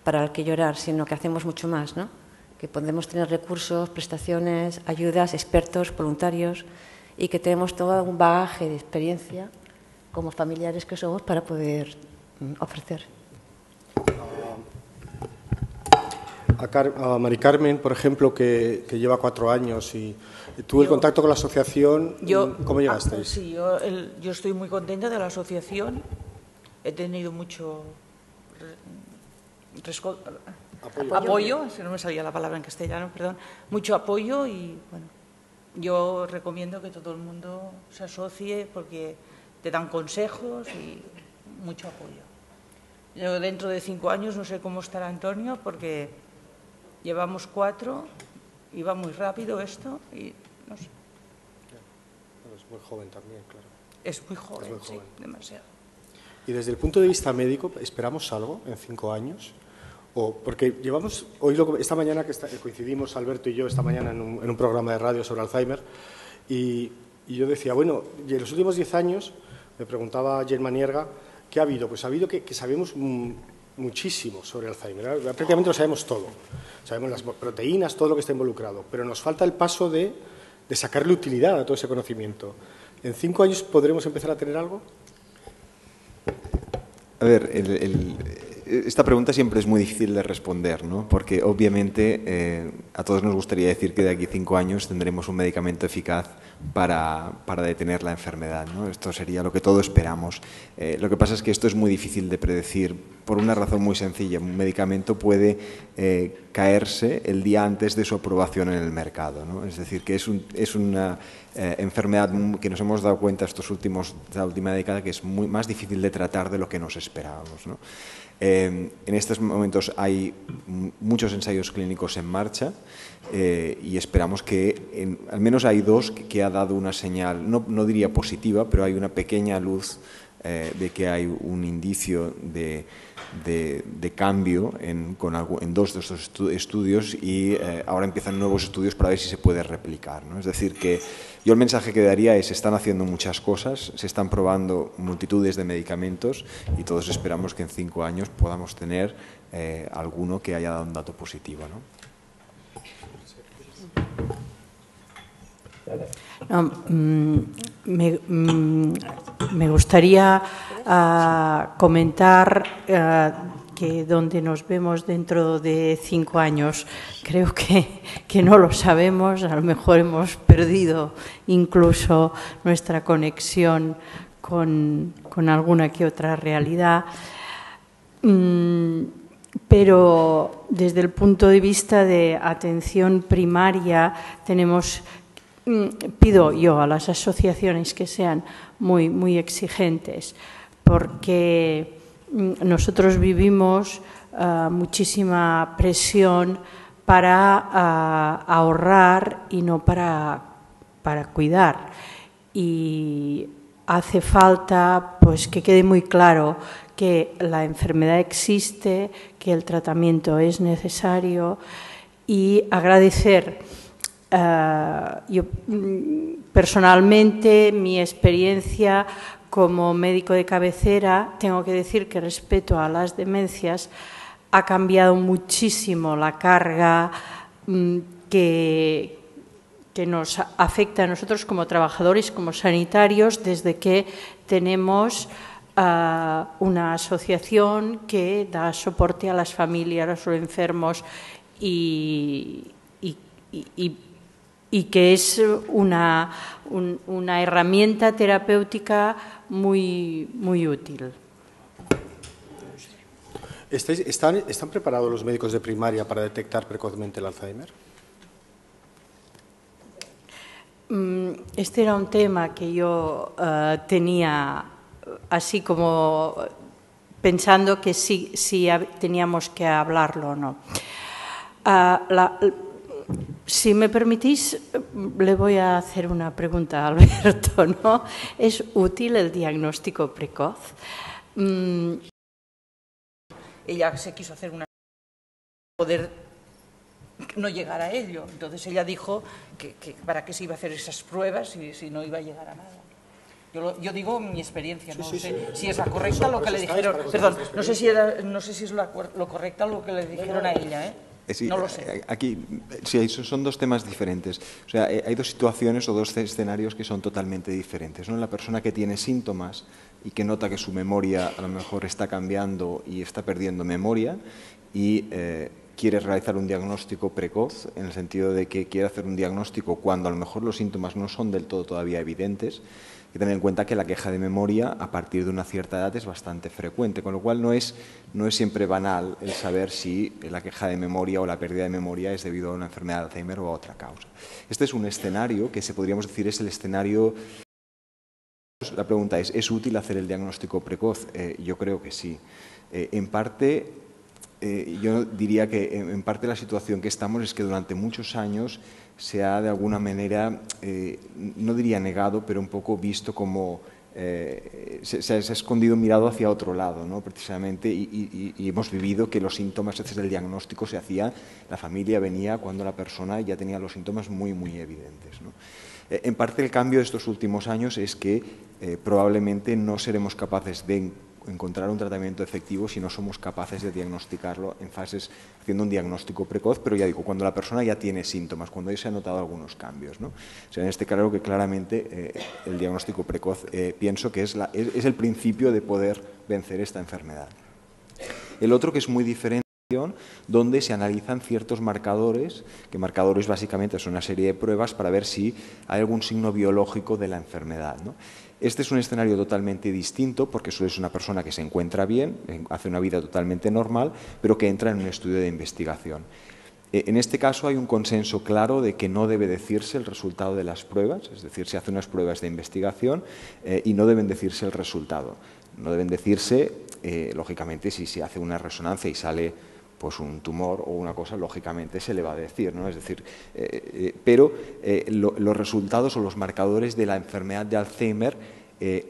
para el que llorar, sino que hacemos mucho más, ¿no? Que podemos tener recursos, prestaciones, ayudas, expertos, voluntarios y que tenemos todo un bagaje de experiencia como familiares que somos para poder ofrecer. A Mari Carmen, por ejemplo, que lleva 4 años y tú el contacto con la asociación, ¿cómo llegasteis? Sí, yo estoy muy contenta de la asociación. He tenido mucho apoyo, si no me salía la palabra en castellano, perdón, mucho apoyo y bueno, yo recomiendo que todo el mundo se asocie porque te dan consejos y mucho apoyo. Yo dentro de 5 años no sé cómo estará Antonio porque llevamos 4 y va muy rápido esto y no sé. Es muy joven también, claro. Es muy joven, sí, demasiado. Y desde el punto de vista médico, ¿esperamos algo en 5 años? Porque llevamos, esta mañana que coincidimos Alberto y yo esta mañana en un programa de radio sobre Alzheimer y yo decía, bueno, y en los últimos 10 años, me preguntaba Jen Manierga, ¿qué ha habido? Pues ha habido que sabemos muchísimo sobre Alzheimer, prácticamente lo sabemos todo, sabemos las proteínas, todo lo que está involucrado, pero nos falta el paso de sacarle utilidad a todo ese conocimiento. ¿En 5 años podremos empezar a tener algo? A ver, esta pregunta siempre es muy difícil de responder, ¿no? Porque obviamente a todos nos gustaría decir que de aquí a 5 años tendremos un medicamento eficaz para detener la enfermedad, ¿no? Esto sería lo que todos esperamos. Lo que pasa es que esto es muy difícil de predecir por una razón muy sencilla. Un medicamento puede caerse el día antes de su aprobación en el mercado, ¿no? Es decir, que es una enfermedad que nos hemos dado cuenta esta última década que es más difícil de tratar de lo que nos esperábamos, ¿no? En estos momentos hay muchos ensayos clínicos en marcha y esperamos que al menos hay 2 que ha dado una señal, no diría positiva, pero hay una pequeña luz de que hay un indicio de cambio en 2 de estos estudios y ahora empiezan nuevos estudios para ver si se puede replicar, ¿no? Es decir, que yo el mensaje que daría es: se están haciendo muchas cosas, se están probando multitudes de medicamentos y todos esperamos que en 5 años podamos tener alguno que haya dado un dato positivo, ¿no? No, me gustaría comentar que donde nos vemos dentro de 5 años, creo que no lo sabemos, a lo mejor hemos perdido incluso nuestra conexión con alguna que otra realidad, pero desde el punto de vista de atención primaria pido yo a las asociaciones que sean muy exigentes, porque nosotros vivimos muchísima presión para ahorrar y no para cuidar. Y hace falta pues, que quede muy claro que la enfermedad existe, que el tratamiento es necesario, y agradecer yo personalmente mi experiencia como médico de cabecera. Tengo que decir que respecto a las demencias ha cambiado muchísimo la carga que nos afecta a nosotros como trabajadores, como sanitarios, desde que tenemos una asociación que da soporte a las familias, a los enfermos y que es una herramienta terapéutica muy útil. ¿Están preparados los médicos de primaria para detectar precozmente el Alzheimer? Este era un tema que yo tenía así como pensando que sí teníamos que hablarlo o no. Si me permitís, le voy a hacer una pregunta a Alberto, ¿no? ¿Es útil el diagnóstico precoz? Ella se quiso hacer una poder no llegar a ello. Entonces ella dijo que para qué se iba a hacer esas pruebas si no iba a llegar a nada. Yo digo mi experiencia, no sé si es la correcta lo que le dijeron. Perdón, no sé si es lo correcta lo que le dijeron a ella, ¿eh? Sí, no lo sé. Aquí sí, son dos temas diferentes. O sea, hay dos situaciones o dos escenarios que son totalmente diferentes, ¿no? La persona que tiene síntomas y que nota que su memoria a lo mejor está cambiando y está perdiendo memoria y quiere realizar un diagnóstico precoz, en el sentido de que quiere hacer un diagnóstico cuando a lo mejor los síntomas no son del todo todavía evidentes. Hay que tener en cuenta que la queja de memoria a partir de una cierta edad es bastante frecuente, con lo cual no es siempre banal el saber si la queja de memoria o la pérdida de memoria es debido a una enfermedad de Alzheimer o a otra causa. Este es un escenario que podríamos decir es el escenario. La pregunta ¿es útil hacer el diagnóstico precoz? Yo creo que sí. En parte, yo diría que en parte la situación que estamos es que durante muchos años se ha de alguna manera, no diría negado, pero un poco visto como se ha escondido, mirado hacia otro lado, ¿no? Precisamente, y hemos vivido que los síntomas, a veces del diagnóstico se hacía, la familia venía cuando la persona ya tenía los síntomas muy evidentes, ¿no? En parte el cambio de estos últimos años es que probablemente no seremos capaces de encontrar un tratamiento efectivo si no somos capaces de diagnosticarlo en fases, haciendo un diagnóstico precoz, pero ya digo, cuando la persona ya tiene síntomas, cuando ya se han notado algunos cambios, ¿no? O sea, en este caso que claramente el diagnóstico precoz pienso que es el principio de poder vencer esta enfermedad. El otro, que es muy diferente, donde se analizan ciertos marcadores, que marcadores básicamente son una serie de pruebas para ver si hay algún signo biológico de la enfermedad, ¿no? Este es un escenario totalmente distinto porque suele ser una persona que se encuentra bien, hace una vida totalmente normal, pero que entra en un estudio de investigación. En este caso hay un consenso claro de que no debe decirse el resultado de las pruebas, es decir, se hacen unas pruebas de investigación y no deben decirse el resultado. No deben decirse, lógicamente, si se hace una resonancia y sale pues un tumor o una cosa, lógicamente se le va a decir, ¿no? Es decir, pero los resultados o los marcadores de la enfermedad de Alzheimer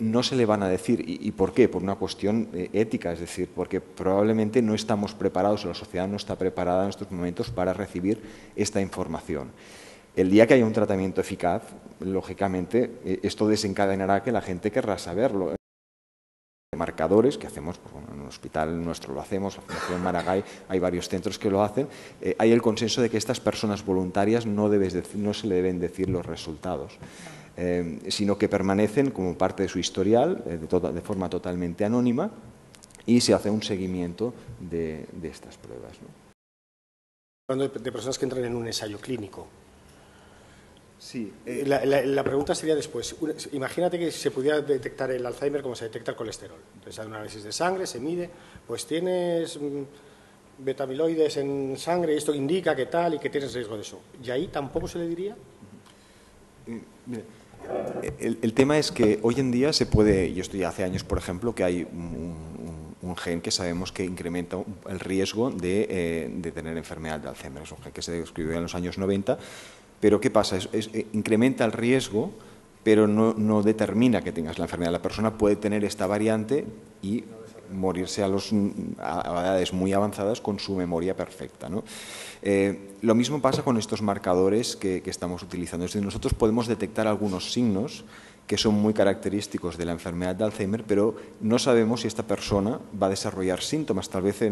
no se le van a decir. ¿Y por qué? Por una cuestión ética, es decir, porque probablemente no estamos preparados, o la sociedad no está preparada en estos momentos para recibir esta información. El día que haya un tratamiento eficaz, lógicamente, esto desencadenará que la gente querrá saberlo. Marcadores que hacemos, pues, bueno, en un hospital nuestro lo hacemos, en Maragall hay varios centros que lo hacen, hay el consenso de que estas personas voluntarias no se le deben decir los resultados, sino que permanecen como parte de su historial de forma totalmente anónima y se hace un seguimiento de estas pruebas, ¿no? Hablando de personas que entran en un ensayo clínico. Sí. La pregunta sería después, imagínate que se pudiera detectar el Alzheimer como se detecta el colesterol. Entonces hay un análisis de sangre, se mide, pues tienes beta-amiloides en sangre y esto indica que tal y que tienes riesgo de eso. ¿Y ahí tampoco se le diría? El tema es que hoy en día se puede, y esto ya hace años, por ejemplo, que hay un gen que sabemos que incrementa el riesgo de tener enfermedad de Alzheimer. Es un gen que se descubrió en los años 90, pero ¿qué pasa? Incrementa el riesgo, pero no determina que tengas la enfermedad. La persona puede tener esta variante y morirse a edades muy avanzadas con su memoria perfecta, ¿no? Lo mismo pasa con estos marcadores que estamos utilizando. Es decir, nosotros podemos detectar algunos signos que son muy característicos de la enfermedad de Alzheimer, pero no sabemos si esta persona va a desarrollar síntomas. Tal vez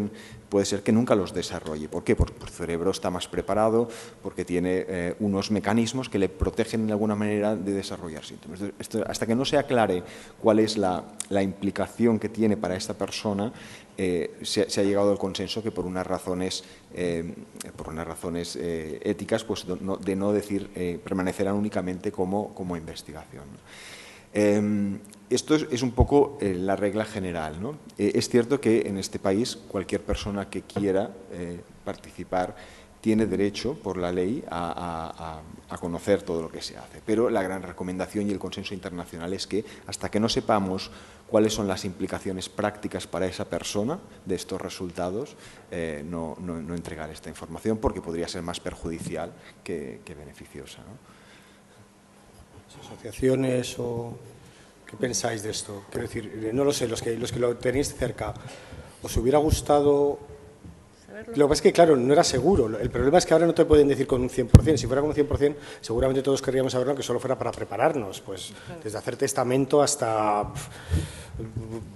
puede ser que nunca los desarrolle. ¿Por qué? Porque el cerebro está más preparado, porque tiene unos mecanismos que le protegen de alguna manera de desarrollar síntomas. Hasta que no se aclare cuál es la implicación que tiene para esta persona, se ha llegado al consenso que por unas razones éticas, pues de no decir, permanecerán únicamente como investigación, ¿no? Esto es un poco la regla general, ¿no? Es cierto que en este país cualquier persona que quiera participar tiene derecho por la ley a conocer todo lo que se hace, pero la gran recomendación y el consenso internacional es que hasta que no sepamos cuáles son las implicaciones prácticas para esa persona de estos resultados, no entregar esta información, porque podría ser más perjudicial que beneficiosa, ¿no? ¿Asociaciones o qué pensáis de esto? Quiero decir, no lo sé, los que lo tenéis cerca, ¿os hubiera gustado? Lo que pasa es que, claro, no era seguro. El problema es que ahora no te pueden decir con un 100%. Si fuera con un 100%, seguramente todos querríamos saberlo, que solo fuera para prepararnos, pues desde hacer testamento hasta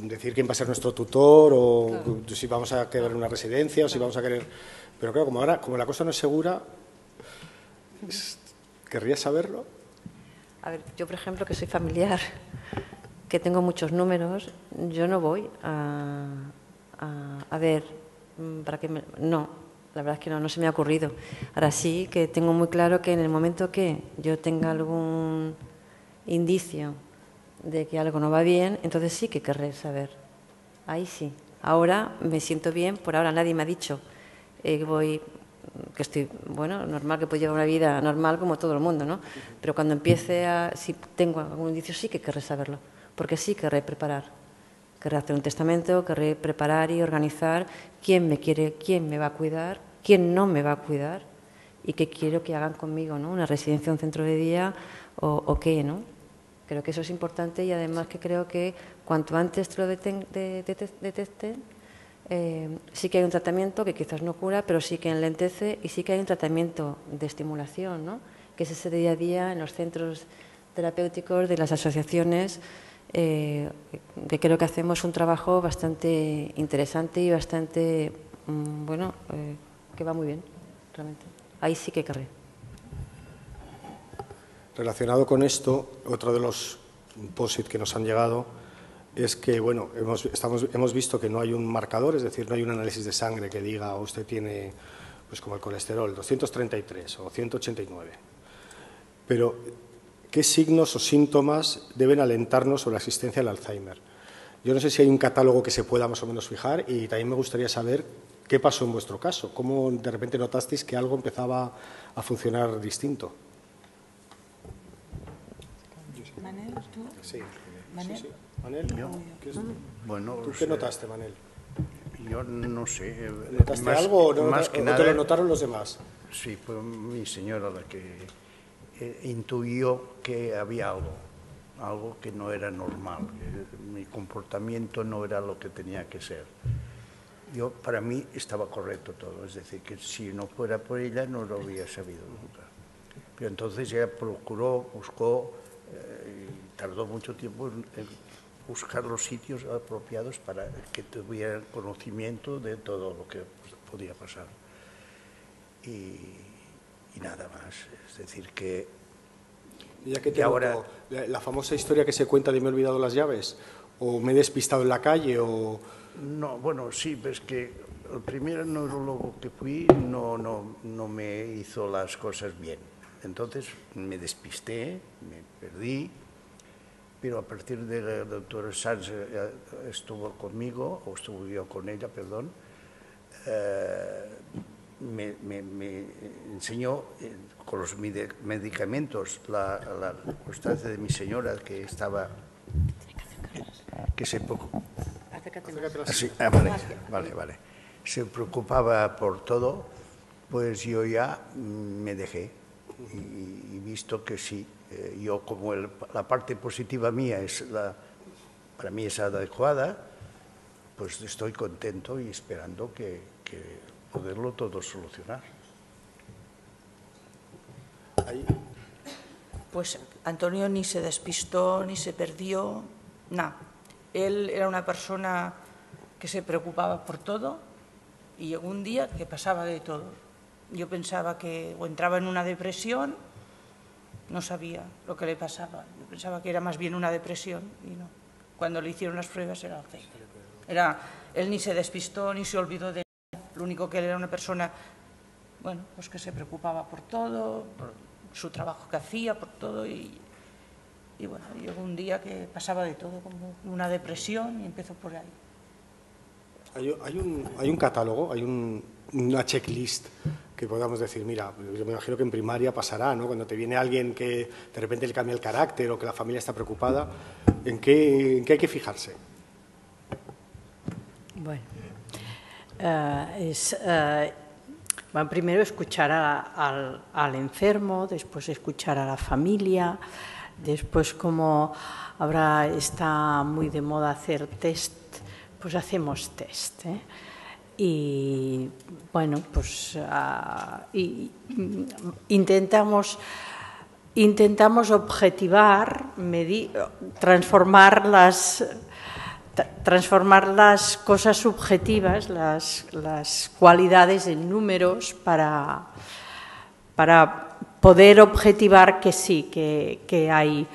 decir quién va a ser nuestro tutor, o si vamos a quedar en una residencia, o si vamos a querer... Pero claro, como la cosa no es segura, ¿querrías saberlo? A ver, yo, por ejemplo, que soy familiar, que tengo muchos números, yo no voy a ver, para que no, la verdad es que no se me ha ocurrido. Ahora sí que tengo muy claro que en el momento que yo tenga algún indicio de que algo no va bien, entonces sí que querré saber. Ahí sí. Ahora me siento bien, por ahora nadie me ha dicho que estoy, bueno, normal, que puedo llevar una vida normal como todo el mundo, ¿no? Pero cuando empiece si tengo algún indicio, sí que querré saberlo, porque sí querré preparar. Querré hacer un testamento, querré preparar y organizar quién me quiere, quién me va a cuidar, quién no me va a cuidar y qué quiero que hagan conmigo, ¿no? Una residencia, un centro de día o qué, ¿no? Creo que eso es importante y además que creo que cuanto antes te lo detecten, sí que hay un tratamiento que quizás no cura, pero sí que enlentece y sí que hay un tratamiento de estimulación, ¿no? Que es ese día a día en los centros terapéuticos de las asociaciones, que creo que hacemos un trabajo bastante interesante y bastante, bueno, que va muy bien, realmente. Ahí sí que querré. Relacionado con esto, otro de los POSIT que nos han llegado es que, bueno, hemos visto que no hay un marcador, es decir, no hay un análisis de sangre que diga usted tiene, pues como el colesterol, 233 o 189. Pero, ¿qué signos o síntomas deben alentarnos sobre la existencia del Alzheimer? Yo no sé si hay un catálogo que se pueda más o menos fijar y también me gustaría saber qué pasó en vuestro caso, cómo de repente notasteis que algo empezaba a funcionar distinto. Manel, ¿tú? Sí. Manel. Sí. Manel, Bueno, ¿tú qué notaste, Manel? Yo no sé. ¿Notaste algo o te lo notaron los demás? Sí, fue mi señora la que intuyó que había algo que no era normal, que mi comportamiento no era lo que tenía que ser. Para mí estaba correcto todo, es decir, que si no fuera por ella no lo habría sabido nunca. Pero entonces ella buscó, y tardó mucho tiempo en buscar los sitios apropiados para que tuvieran conocimiento de todo lo que podía pasar. Y nada más, es decir que... Ya que ahora la famosa historia que se cuenta de me he olvidado las llaves, o me he despistado en la calle, o... No, bueno, sí, es que el primer neurólogo que fui no me hizo las cosas bien. Entonces me despisté, me perdí, pero a partir del doctor Sanz estuvo conmigo, o estuve yo con ella, perdón, me enseñó con los medicamentos la constancia de mi señora que se Acércate más. Así, vale. Se preocupaba por todo, pues yo ya me dejé y visto que sí, yo como la parte positiva mía para mí es adecuada, pues estoy contento y esperando que poderlo todo solucionar. Pues Antonio ni se despistó, ni se perdió, nada. Él era una persona que se preocupaba por todo y llegó un día que pasaba de todo. Yo pensaba que o entraba en una depresión, no sabía lo que le pasaba. Yo pensaba que era más bien una depresión y no. Cuando le hicieron las pruebas era Alzheimer. Él ni se despistó, ni se olvidó de él. Lo único que él era una persona, bueno, pues que se preocupaba por todo, por su trabajo que hacía, por todo y bueno, llegó un día que pasaba de todo, como una depresión y empezó por ahí. Hay un catálogo, hay una checklist que podamos decir, mira, yo me imagino que en primaria pasará, ¿no? Cuando te viene alguien que de repente le cambia el carácter o que la familia está preocupada, ¿en qué hay que fijarse? Bueno, primero escuchar al enfermo, después escuchar a la familia, después como ahora está muy de moda hacer test, pues hacemos test, ¿eh? Y bueno, pues intentamos objetivar, transformar las cosas subjetivas, las cualidades en números para poder objetivar que sí, que hay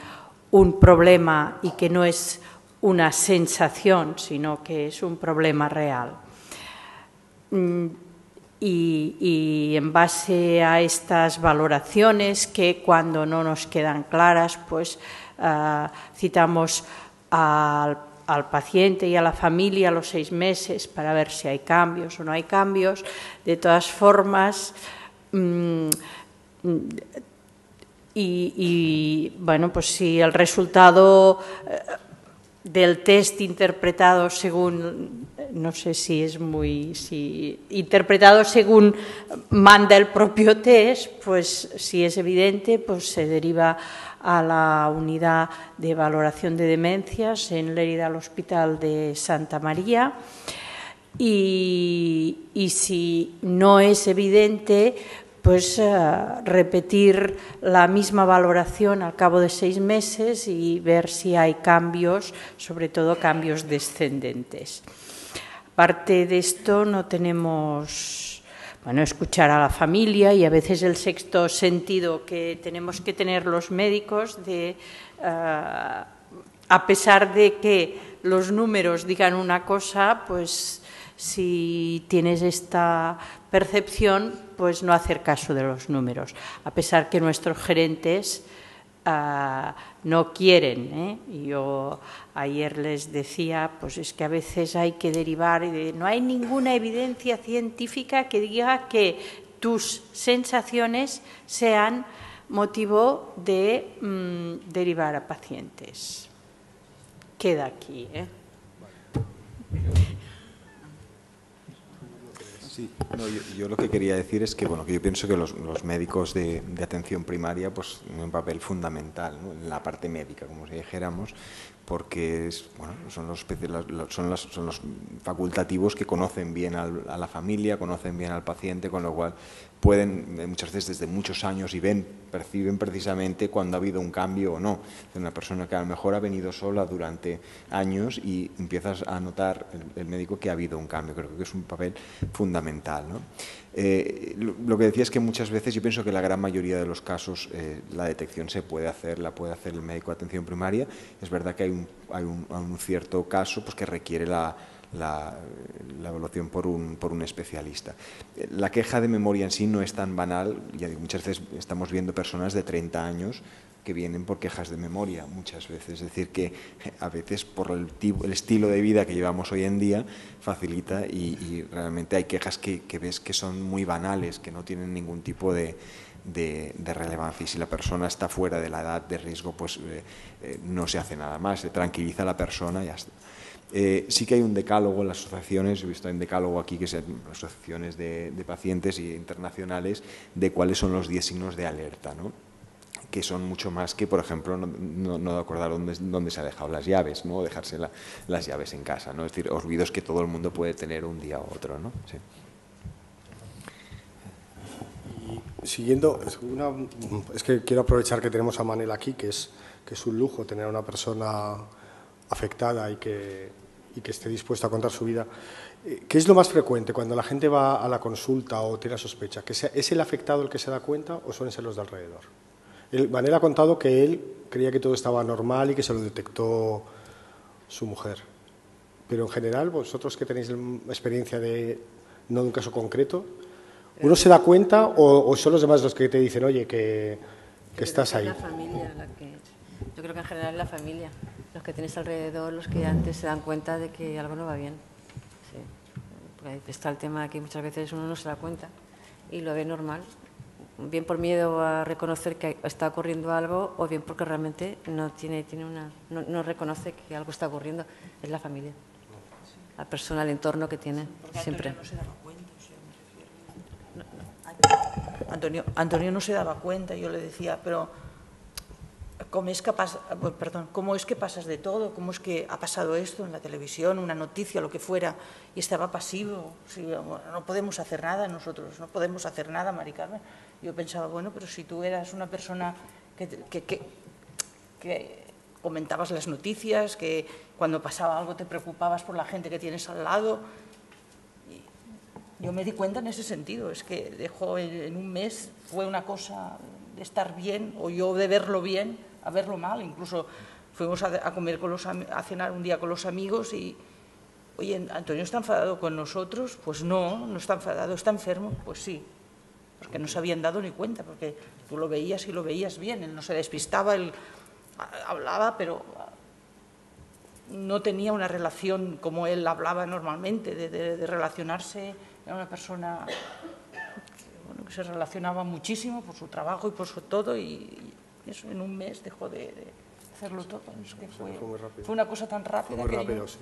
un problema y que no es una sensación, sino que es un problema real. Y en base a estas valoraciones que cuando no nos quedan claras, pues citamos al paciente y a la familia a los 6 meses para ver si hay cambios o no hay cambios. De todas formas, bueno, pues si el resultado del test interpretado según, no sé si es interpretado según manda el propio test, pues si es evidente, pues se deriva a la unidad de valoración de demencias en Lérida, al Hospital de Santa María. Y si no es evidente, pues repetir la misma valoración al cabo de 6 meses y ver si hay cambios, sobre todo cambios descendentes. Aparte de esto, no tenemos, bueno, escuchar a la familia y a veces el sexto sentido que tenemos que tener los médicos a pesar de que los números digan una cosa, pues si tienes esta percepción, pues no hacer caso de los números, a pesar que nuestros gerentes no quieren, ¿eh? Yo ayer les decía, pues es que a veces hay que derivar, no hay ninguna evidencia científica que diga que tus sensaciones sean motivo de derivar a pacientes. Queda aquí, ¿eh? Sí, no, yo lo que quería decir es que, bueno, que yo pienso que los médicos de atención primaria pues tienen un papel fundamental, ¿no? En la parte médica, como si dijéramos, porque son los facultativos que conocen bien a la familia, conocen bien al paciente, con lo cual pueden muchas veces desde muchos años y perciben precisamente cuando ha habido un cambio o no. De una persona que a lo mejor ha venido sola durante años y empiezas a notar el médico que ha habido un cambio. Creo que es un papel fundamental, ¿no? Lo que decía es que muchas veces yo pienso que la gran mayoría de los casos la detección la puede hacer el médico de atención primaria. Es verdad que hay un cierto caso pues, que requiere la evaluación por un especialista. La queja de memoria en sí no es tan banal, ya digo, muchas veces estamos viendo personas de 30 años que vienen por quejas de memoria, muchas veces, es decir, que a veces por el estilo de vida que llevamos hoy en día facilita y realmente hay quejas que ves que son muy banales, que no tienen ningún tipo de relevancia, y si la persona está fuera de la edad de riesgo, pues no se hace nada más, se tranquiliza a la persona y ya está. Sí que hay un decálogo en las asociaciones, he visto un decálogo aquí que son asociaciones de pacientes y internacionales, de cuáles son los 10 signos de alerta, ¿no? Que son mucho más que, por ejemplo, no acordar dónde se ha dejado las llaves, ¿no? O dejarse las llaves en casa, ¿no? Es decir, olvidos que todo el mundo puede tener un día u otro, ¿no? Sí. Y siguiendo, es que quiero aprovechar que tenemos a Manel aquí, que es un lujo tener a una persona afectada y que esté dispuesta a contar su vida. ¿Qué es lo más frecuente cuando la gente va a la consulta o tiene sospecha? ¿Es el afectado el que se da cuenta o suelen ser los de alrededor? Manel ha contado que él creía que todo estaba normal y que se lo detectó su mujer. Pero en general, vosotros que tenéis experiencia no de un caso concreto, ¿uno se da cuenta o son los demás los que te dicen, oye, que estás ahí? La familia, yo creo que en general es la familia, los que tienes alrededor, los que antes se dan cuenta de que algo no va bien. Sí. Porque está el tema de que muchas veces uno no se da cuenta y lo ve normal, bien por miedo a reconocer que está ocurriendo algo o bien porque realmente no reconoce que algo está ocurriendo. Es la familia, la persona, el entorno que tiene siempre. No se daba cuenta, Antonio no se daba cuenta, yo le decía, pero ¿cómo es que pasas de todo? ¿Cómo es que ha pasado esto en la televisión, una noticia, lo que fuera, y estaba pasivo? Sí, no podemos hacer nada nosotros, no podemos hacer nada, Mari Carmen. Yo pensaba, bueno, pero si tú eras una persona que comentabas las noticias, que cuando pasaba algo te preocupabas por la gente que tienes al lado. Yo me di cuenta en ese sentido, es que dejó en un mes, fue una cosa de estar bien, o yo de verlo bien, a verlo mal. Incluso fuimos a comer a cenar un día con los amigos y, oye, ¿Antonio está enfadado con nosotros? Pues no está enfadado, ¿está enfermo? Pues sí, porque no se habían dado ni cuenta, porque tú lo veías y lo veías bien, él no se despistaba, él hablaba, pero no tenía una relación como él hablaba normalmente, de relacionarse. Era una persona que se relacionaba muchísimo por su trabajo y por su todo, y eso en un mes dejó de hacerlo todo. Es que fue una cosa tan rápida. Fue muy rápido, sí.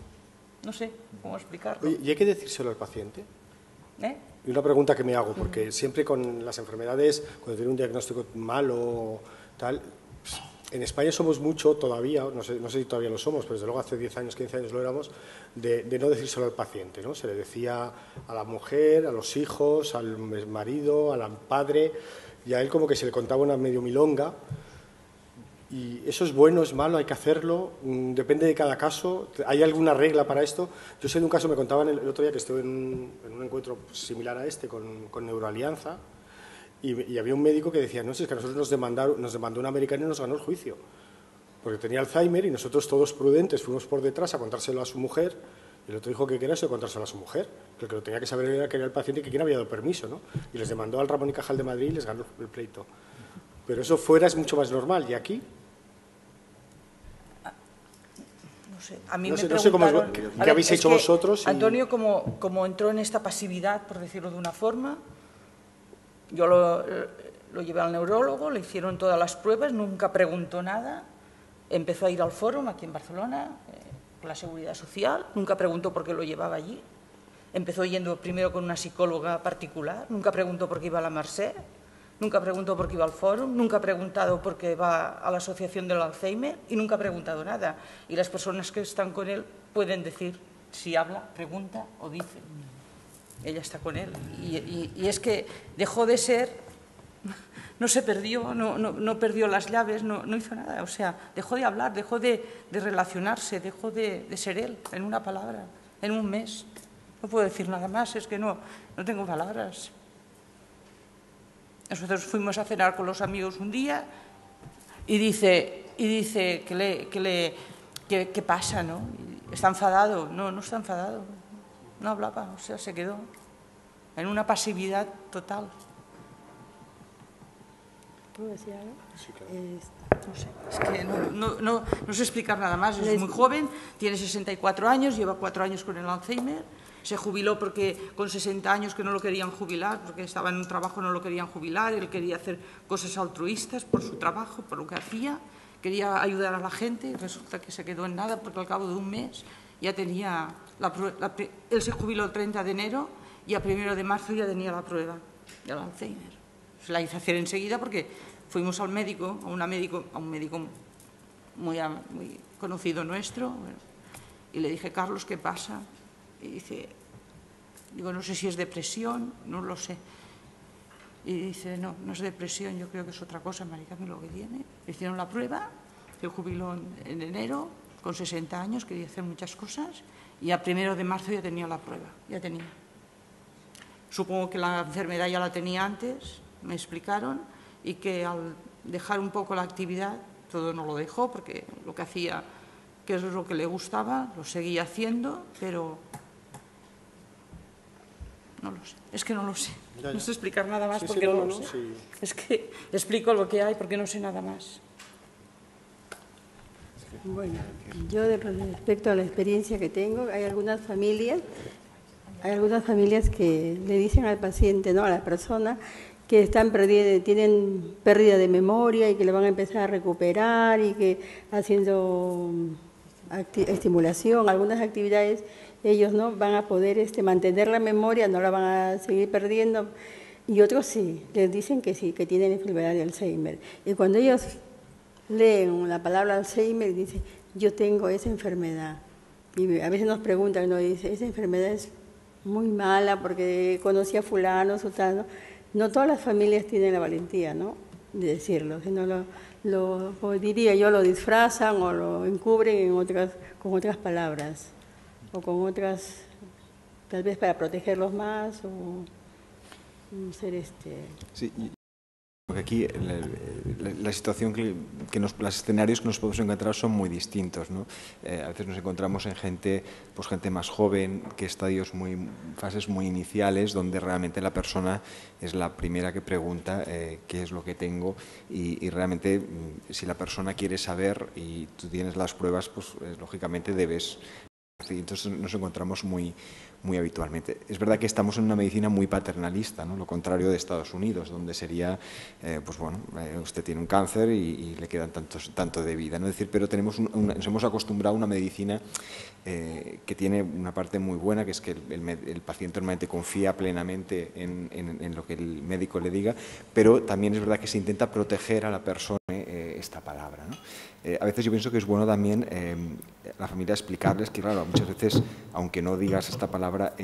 No sé cómo explicarlo. Oye, ¿y hay que decírselo al paciente? Y una pregunta que me hago, porque siempre con las enfermedades, cuando tiene un diagnóstico malo, tal, pues, en España somos mucho todavía, no sé si todavía lo somos, pero desde luego hace 10 años, 15 años lo éramos, de no decírselo al paciente, ¿no? Se le decía a la mujer, a los hijos, al marido, al padre, y a él como que se le contaba una medio milonga. Y eso es bueno, es malo, hay que hacerlo, depende de cada caso. ¿Hay alguna regla para esto? Yo sé de un caso, me contaban el otro día que estuve en un encuentro similar a este con Neuroalianza, y había un médico que decía, no, es que a nosotros nos demandó un americano y nos ganó el juicio, porque tenía Alzheimer y nosotros todos prudentes fuimos por detrás a contárselo a su mujer, y el otro dijo que era eso de contárselo a su mujer, que el que lo tenía que saber era que era el paciente y que quién había dado permiso, ¿no? Y les demandó al Ramón y Cajal de Madrid y les ganó el pleito. Pero eso fuera es mucho más normal, ¿y aquí? No sé, a mí no me sé, preguntaron... ¿qué habéis hecho vosotros? Antonio, como entró en esta pasividad, por decirlo de una forma, yo lo llevé al neurólogo, le hicieron todas las pruebas, nunca preguntó nada, empezó a ir al fórum aquí en Barcelona, con la Seguridad Social, nunca preguntó por qué lo llevaba allí, empezó yendo primero con una psicóloga particular, nunca preguntó por qué iba a la Mercè, nunca preguntó por qué iba al fórum, nunca ha preguntado por qué va a la Asociación del Alzheimer y nunca ha preguntado nada. Y las personas que están con él pueden decir si habla, pregunta o dice. Ella está con él. Y es que dejó de ser, no se perdió, no perdió las llaves, no hizo nada. O sea, dejó de hablar, dejó de relacionarse, dejó de ser él, en una palabra, en un mes. No puedo decir nada más, es que no tengo palabras. Nosotros fuimos a cenar con los amigos un día y dice ¿qué pasa, no? ¿Está enfadado? No está enfadado. No hablaba, o sea, se quedó en una pasividad total. ¿Puedo decir algo? Sí, claro. No sé, es que no sé explicar nada más. Es muy joven, tiene 64 años, lleva 4 años con el Alzheimer. Se jubiló porque con 60 años que no lo querían jubilar, porque estaba en un trabajo no lo querían jubilar, él quería hacer cosas altruistas por su trabajo, por lo que hacía, quería ayudar a la gente y resulta que se quedó en nada porque al cabo de un mes ya tenía él se jubiló el 30 de enero y a 1 de marzo ya tenía la prueba del Alzheimer. Se la hice hacer enseguida porque fuimos al médico, a un médico muy conocido nuestro, y le dije, Carlos, ¿qué pasa? Y dice, digo, no sé si es depresión, no lo sé. Y dice, no, no es depresión, yo creo que es otra cosa, marica, lo que tiene. Le hicieron la prueba, se jubiló en enero, con 60 años, quería hacer muchas cosas, y a 1 de marzo ya tenía la prueba, ya tenía. Supongo que la enfermedad ya la tenía antes, me explicaron, y que al dejar un poco la actividad, todo no lo dejó, porque lo que hacía, que es lo que le gustaba, lo seguía haciendo, pero no lo sé, es que no lo sé. Ya. No sé explicar nada más Sí, porque sí, no lo sé. sí. Es que explico lo que hay porque no sé nada más. Bueno, yo respecto a la experiencia que tengo, hay algunas familias que le dicen al paciente, ¿no?, a la persona, que tienen pérdida de memoria y que le van a empezar a recuperar y que haciendo estimulación, algunas actividades, ellos no van a poder mantener la memoria, no la van a seguir perdiendo, y otros sí, les dicen que sí, que tienen enfermedad de Alzheimer. Y cuando ellos leen la palabra Alzheimer, dicen, yo tengo esa enfermedad. Y a veces nos preguntan, ¿no?, dice, esa enfermedad es muy mala porque conocí a fulano, sutano. No todas las familias tienen la valentía, ¿no?, de decirlo, sino como diría yo, lo disfrazan o lo encubren con otras palabras o con otras, tal vez para protegerlos más o ser Sí, porque aquí la situación los escenarios que nos podemos encontrar son muy distintos, ¿no? A veces nos encontramos en gente más joven, que fases muy iniciales, donde realmente la persona es la primera que pregunta qué es lo que tengo y realmente si la persona quiere saber y tú tienes las pruebas, pues lógicamente debes. Entonces nos encontramos muy habitualmente. Es verdad que estamos en una medicina muy paternalista, ¿no?, lo contrario de Estados Unidos, donde sería, usted tiene un cáncer y le quedan tanto de vida, ¿no? Es decir, pero nos hemos acostumbrado a una medicina que tiene una parte muy buena, que es que el paciente normalmente confía plenamente en lo que el médico le diga, pero también es verdad que se intenta proteger a la persona esta palabra, ¿no? A veces yo pienso que es bueno también a la familia explicarles que, claro, muchas veces, aunque no digas esta palabra,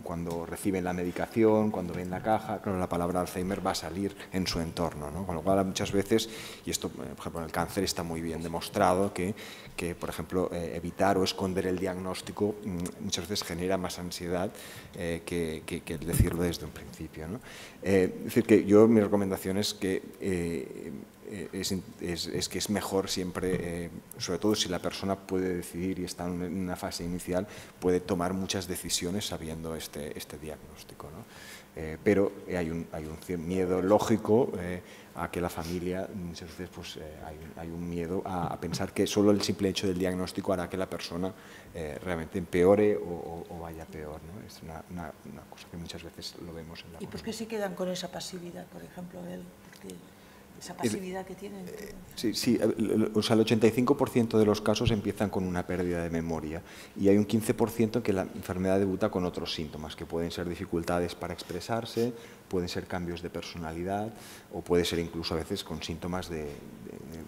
cuando reciben la medicación, cuando ven la caja, claro, la palabra Alzheimer va a salir en su entorno, ¿no? Con lo cual, muchas veces, y esto, por ejemplo, en el cáncer está muy bien demostrado que por ejemplo, evitar o esconder el diagnóstico muchas veces genera más ansiedad que el decirlo desde un principio, ¿no? Es decir, que mi recomendación es que es que es mejor siempre, sobre todo si la persona puede decidir y está en una fase inicial, puede tomar muchas decisiones sabiendo este diagnóstico, ¿no? Pero hay un miedo lógico a que la familia, muchas veces hay un miedo a pensar que solo el simple hecho del diagnóstico hará que la persona realmente empeore o vaya peor, ¿no? Es una cosa que muchas veces lo vemos en la ¿Y por qué se quedan con esa pasividad, por ejemplo, él? Esa pasividad que tienen. Sí, o sea, el 85% de los casos empiezan con una pérdida de memoria y hay un 15% en que la enfermedad debuta con otros síntomas, que pueden ser dificultades para expresarse, pueden ser cambios de personalidad o puede ser incluso a veces con síntomas de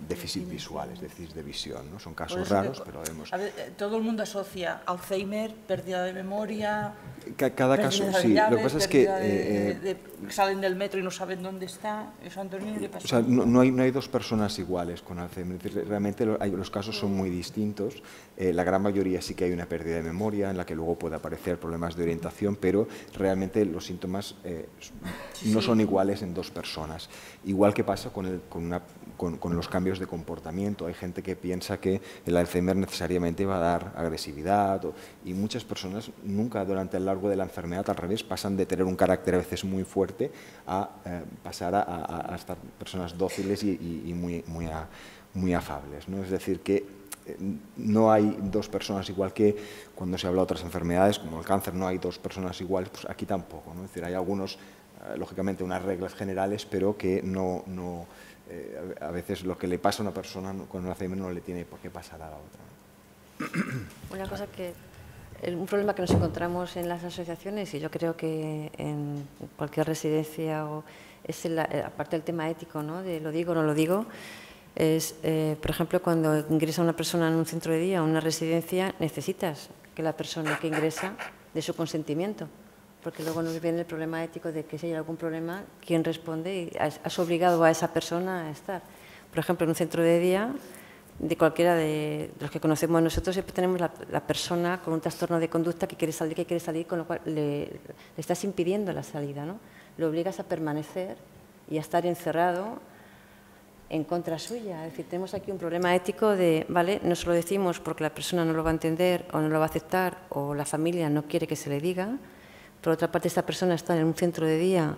déficit visual, es decir, de visión, ¿no? Son casos raros, pero vemos. Todo el mundo asocia Alzheimer, pérdida de memoria. Cada caso, sí. Lo que pasa es que salen del metro y no saben dónde está. Eso a Antonio le pasa. O sea, no hay dos personas iguales con Alzheimer. Realmente los casos son muy distintos. La gran mayoría sí que hay una pérdida de memoria en la que luego puede aparecer problemas de orientación, pero realmente los síntomas no son iguales en dos personas. Igual que pasa con los cambios de comportamiento. Hay gente que piensa que el Alzheimer necesariamente va a dar agresividad y muchas personas nunca durante el largo de la enfermedad, al revés, pasan de tener un carácter a veces muy fuerte a pasar a estar personas dóciles y muy afables, ¿no? Es decir, que no hay dos personas igual que cuando se habla de otras enfermedades, como el cáncer, no hay dos personas iguales, pues aquí tampoco, ¿no? Es decir, hay algunos, lógicamente, unas reglas generales, pero que a veces lo que le pasa a una persona con el Alzheimer no le tiene por qué pasar a la otra, ¿no? Una cosa un problema que nos encontramos en las asociaciones, y yo creo que en cualquier residencia, es aparte del tema ético, ¿no? De lo digo o no lo digo, es, por ejemplo, cuando ingresa una persona en un centro de día o una residencia, necesitas que la persona que ingresa dé su consentimiento, porque luego nos viene el problema ético de que si hay algún problema, ¿quién responde? Y has obligado a esa persona a estar. Por ejemplo, en un centro de día, de cualquiera de los que conocemos nosotros, siempre tenemos la persona con un trastorno de conducta que quiere salir, con lo cual le estás impidiendo la salida, ¿no? Le obligas a permanecer y a estar encerrado en contra suya. Es decir, tenemos aquí un problema ético de, ¿vale? No se lo decimos porque la persona no lo va a entender o no lo va a aceptar o la familia no quiere que se le diga. Por otra parte, esta persona está en un centro de día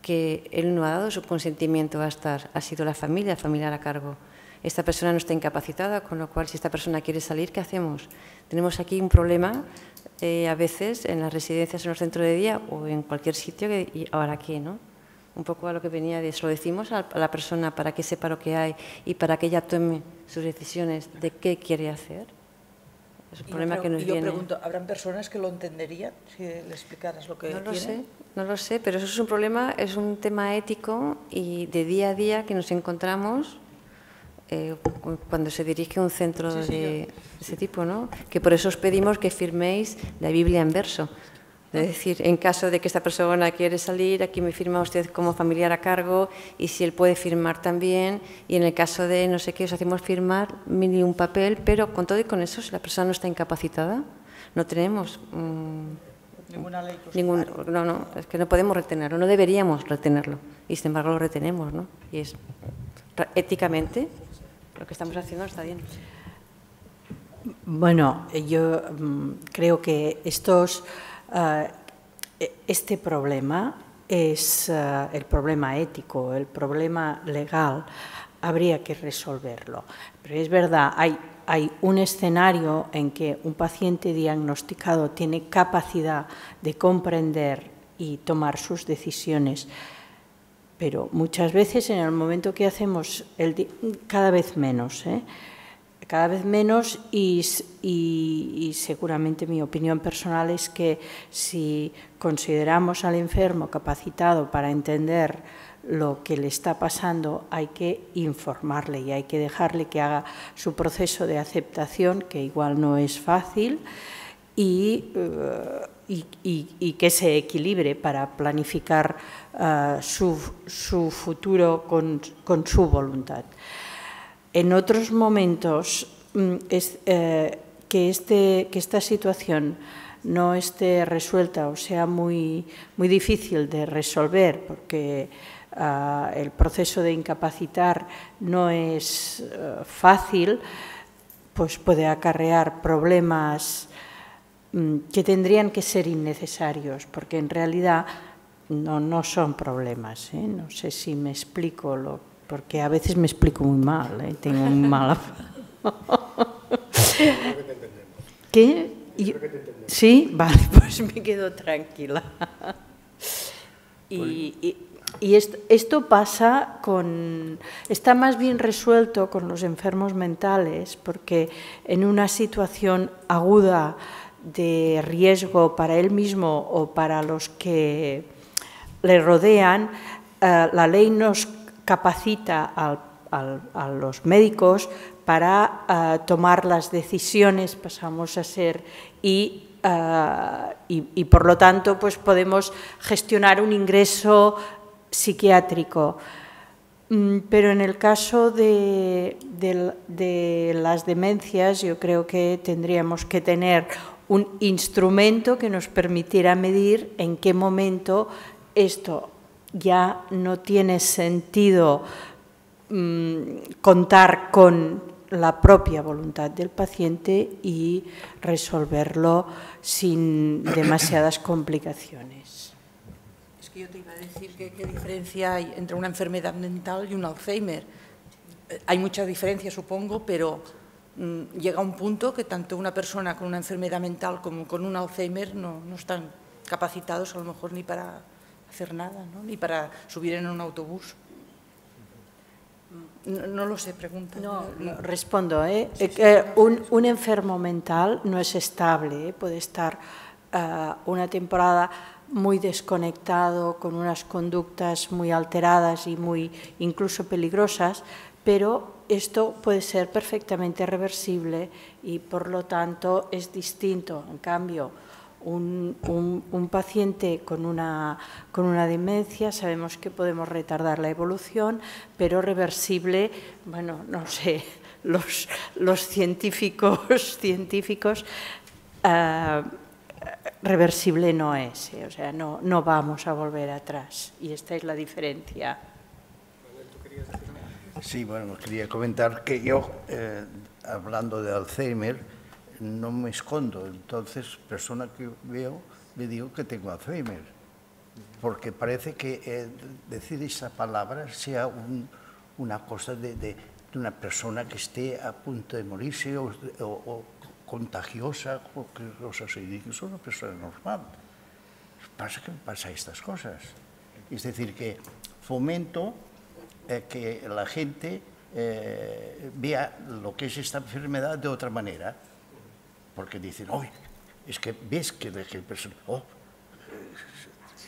que él no ha dado su consentimiento a estar, ha sido la familia a cargo. Esta persona no está incapacitada, con lo cual, si esta persona quiere salir, ¿qué hacemos? Tenemos aquí un problema, a veces, en las residencias, en los centros de día o en cualquier sitio, ¿y ahora qué, no? Un poco a lo que venía de eso, lo decimos a la persona para que sepa lo que hay y para que ella tome sus decisiones de qué quiere hacer. Es un problema que nos viene. Yo pregunto, ¿habrán personas que lo entenderían si le explicaras lo que quieren? No lo sé, pero eso es un problema, es un tema ético y de día a día que nos encontramos cuando se dirige a un centro de ese tipo, ¿no? Que por eso os pedimos que firméis la Biblia en verso. Es decir, en caso de que esta persona quiere salir, aquí me firma usted como familiar a cargo y si él puede firmar también. Y en el caso de no sé qué, os hacemos firmar mini un papel, pero con todo y con eso, si la persona no está incapacitada, no tenemos ninguna ley. No, es que no podemos retenerlo, no deberíamos retenerlo. Y sin embargo lo retenemos, ¿no? Y es éticamente lo que estamos haciendo está bien. Bueno, yo creo que este problema es el problema ético, el problema legal, habría que resolverlo. Pero es verdad, hay un escenario en que un paciente diagnosticado tiene capacidad de comprender y tomar sus decisiones, pero muchas veces en el momento que hacemos, cada vez menos, cada vez menos y seguramente mi opinión personal es que si consideramos al enfermo capacitado para entender lo que le está pasando, hay que informarle y hay que dejarle que haga su proceso de aceptación, que igual no es fácil, y que se equilibre para planificar su futuro con su voluntad. En otros momentos, que esta situación no esté resuelta o sea muy difícil de resolver, porque el proceso de incapacitar no es fácil, pues puede acarrear problemas que tendrían que ser innecesarios, porque en realidad no son problemas. No sé si me explico, porque a veces me explico muy mal, tengo muy mala... ¿Qué? ¿Sí? Vale, pues me quedo tranquila. Y esto pasa está más bien resuelto con los enfermos mentales, porque en una situación aguda de riesgo para él mismo o para los que le rodean, la ley nos capacita a los médicos para tomar las decisiones, pasamos a ser, y por lo tanto pues podemos gestionar un ingreso psiquiátrico. Pero en el caso de las demencias, yo creo que tendríamos que tener un instrumento que nos permitiera medir en qué momento esto ya no tiene sentido contar con la propia voluntad del paciente y resolverlo sin demasiadas complicaciones. Es que yo te iba a decir qué diferencia hay entre una enfermedad mental y un Alzheimer. Hay mucha diferencia, supongo, pero llega un punto que tanto una persona con una enfermedad mental como con un Alzheimer no están capacitados a lo mejor ni para hacer nada, ¿no? Ni para subir en un autobús. No lo sé, pregunta. No, respondo. Un enfermo mental no es estable, puede estar una temporada muy desconectado, con unas conductas muy alteradas y muy incluso peligrosas, pero esto puede ser perfectamente reversible y por lo tanto es distinto. En cambio, un paciente con una demencia sabemos que podemos retardar la evolución, pero reversible, bueno, no sé, los científicos reversible no es, o sea, no vamos a volver atrás y esta es la diferencia. Sí, bueno, quería comentar que yo, hablando de Alzheimer, no me escondo. Entonces, persona que veo, le digo que tengo Alzheimer, porque parece que decir esa palabra sea una cosa de una persona que esté a punto de morirse o contagiosa, o cosas así. Digo, soy una persona normal. Pasa que me pasa estas cosas. Es decir, que fomento que la gente vea lo que es esta enfermedad de otra manera, porque dicen, oh, es que ves que el persona, oh,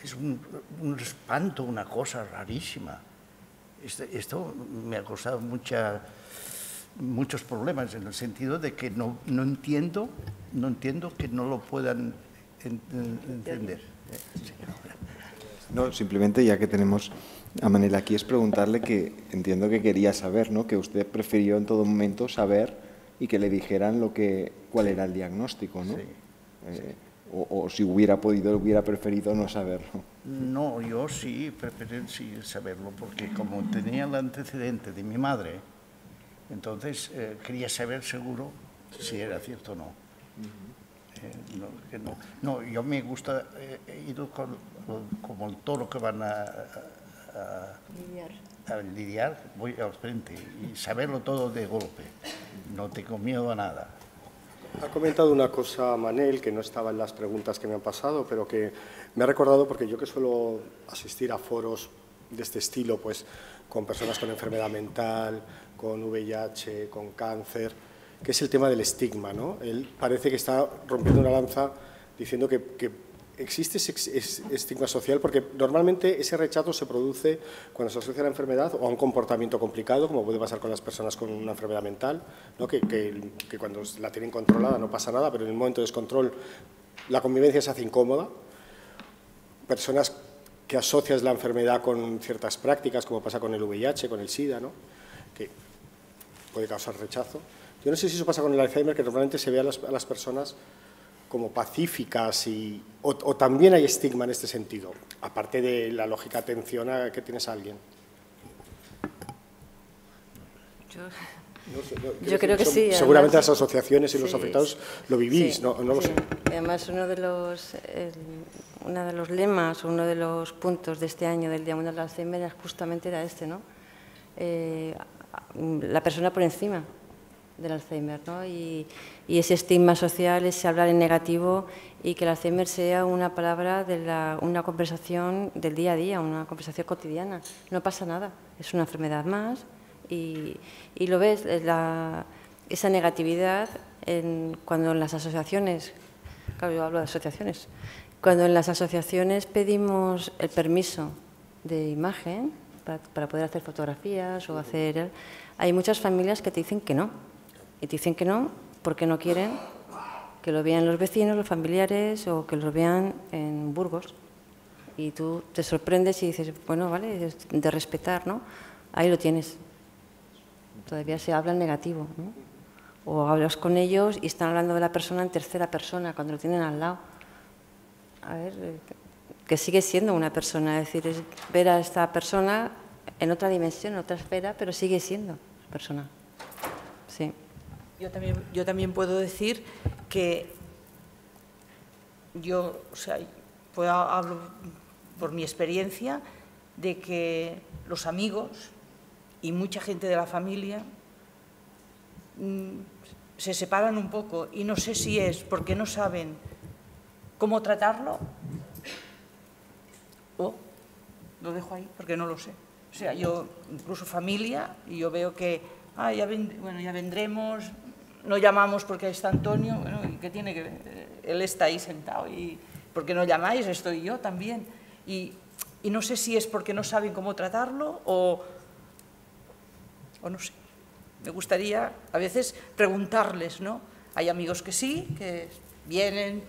es un espanto, una cosa rarísima. Esto me ha causado muchos problemas en el sentido de que no entiendo que no lo puedan entender. No, simplemente ya que tenemos a Manel aquí es preguntarle que entiendo que quería saber, ¿no? Que usted prefirió en todo momento saber y que le dijeran cuál era el diagnóstico, ¿no? Sí. O si hubiera podido, hubiera preferido no saberlo. No, yo sí preferí saberlo, porque como tenía el antecedente de mi madre, entonces quería saber seguro si era cierto o no. No, yo me gusta, he ido como el toro que van a lidiar, voy al frente y saberlo todo de golpe. No tengo miedo a nada. Ha comentado una cosa, Manel, que no estaba en las preguntas que me han pasado, pero que me ha recordado, porque yo que suelo asistir a foros de este estilo, pues con personas con enfermedad mental, con VIH, con cáncer, que es el tema del estigma, ¿no? Él parece que está rompiendo una lanza diciendo que existe ese estigma social, porque normalmente ese rechazo se produce cuando se asocia a la enfermedad o a un comportamiento complicado, como puede pasar con las personas con una enfermedad mental, ¿no? que cuando la tienen controlada no pasa nada, pero en el momento de descontrol la convivencia se hace incómoda. Personas que asocias la enfermedad con ciertas prácticas, como pasa con el VIH, con el SIDA, ¿no? Que puede causar rechazo. Yo no sé si eso pasa con el Alzheimer, que normalmente se ve a las personas como pacíficas o también hay estigma en este sentido, aparte de la lógica atención a que tienes a alguien. Yo creo que sí. Seguramente además, las asociaciones y los afectados lo vivís, sí, no lo sé. Además, uno de los lemas, uno de los puntos de este año del Día Mundial del Alzheimer justamente era este, ¿no? La persona por encima del Alzheimer, ¿no? Y ese estigma social, ese hablar en negativo y que el Alzheimer sea una palabra una conversación del día a día, una conversación cotidiana. No pasa nada, es una enfermedad más y lo ves, esa negatividad cuando en las asociaciones, claro, yo hablo de asociaciones, cuando en las asociaciones pedimos el permiso de imagen para poder hacer fotografías o hacer... Hay muchas familias que te dicen que no. Y te dicen que no porque no quieren que lo vean los vecinos, los familiares o que lo vean en Burgos. Y tú te sorprendes y dices, bueno, vale, es de respetar, ¿no? Ahí lo tienes. Todavía se habla en negativo, ¿no? O hablas con ellos y están hablando de la persona en tercera persona cuando lo tienen al lado. A ver, que sigue siendo una persona, es decir, es ver a esta persona en otra dimensión, en otra esfera, pero sigue siendo persona. Sí. Yo también puedo decir que yo, o sea, hablo por mi experiencia de que los amigos y mucha gente de la familia se separan un poco y no sé si es porque no saben cómo tratarlo o lo dejo ahí porque no lo sé. sea, yo, incluso familia, y yo veo que, ya vendremos, no llamamos porque está Antonio, bueno, ¿y qué tiene que ver? Él está ahí sentado, y ¿por qué no llamáis? Estoy yo también. Y no sé si es porque no saben cómo tratarlo o no sé. Me gustaría a veces preguntarles, ¿no? Hay amigos que sí, que vienen,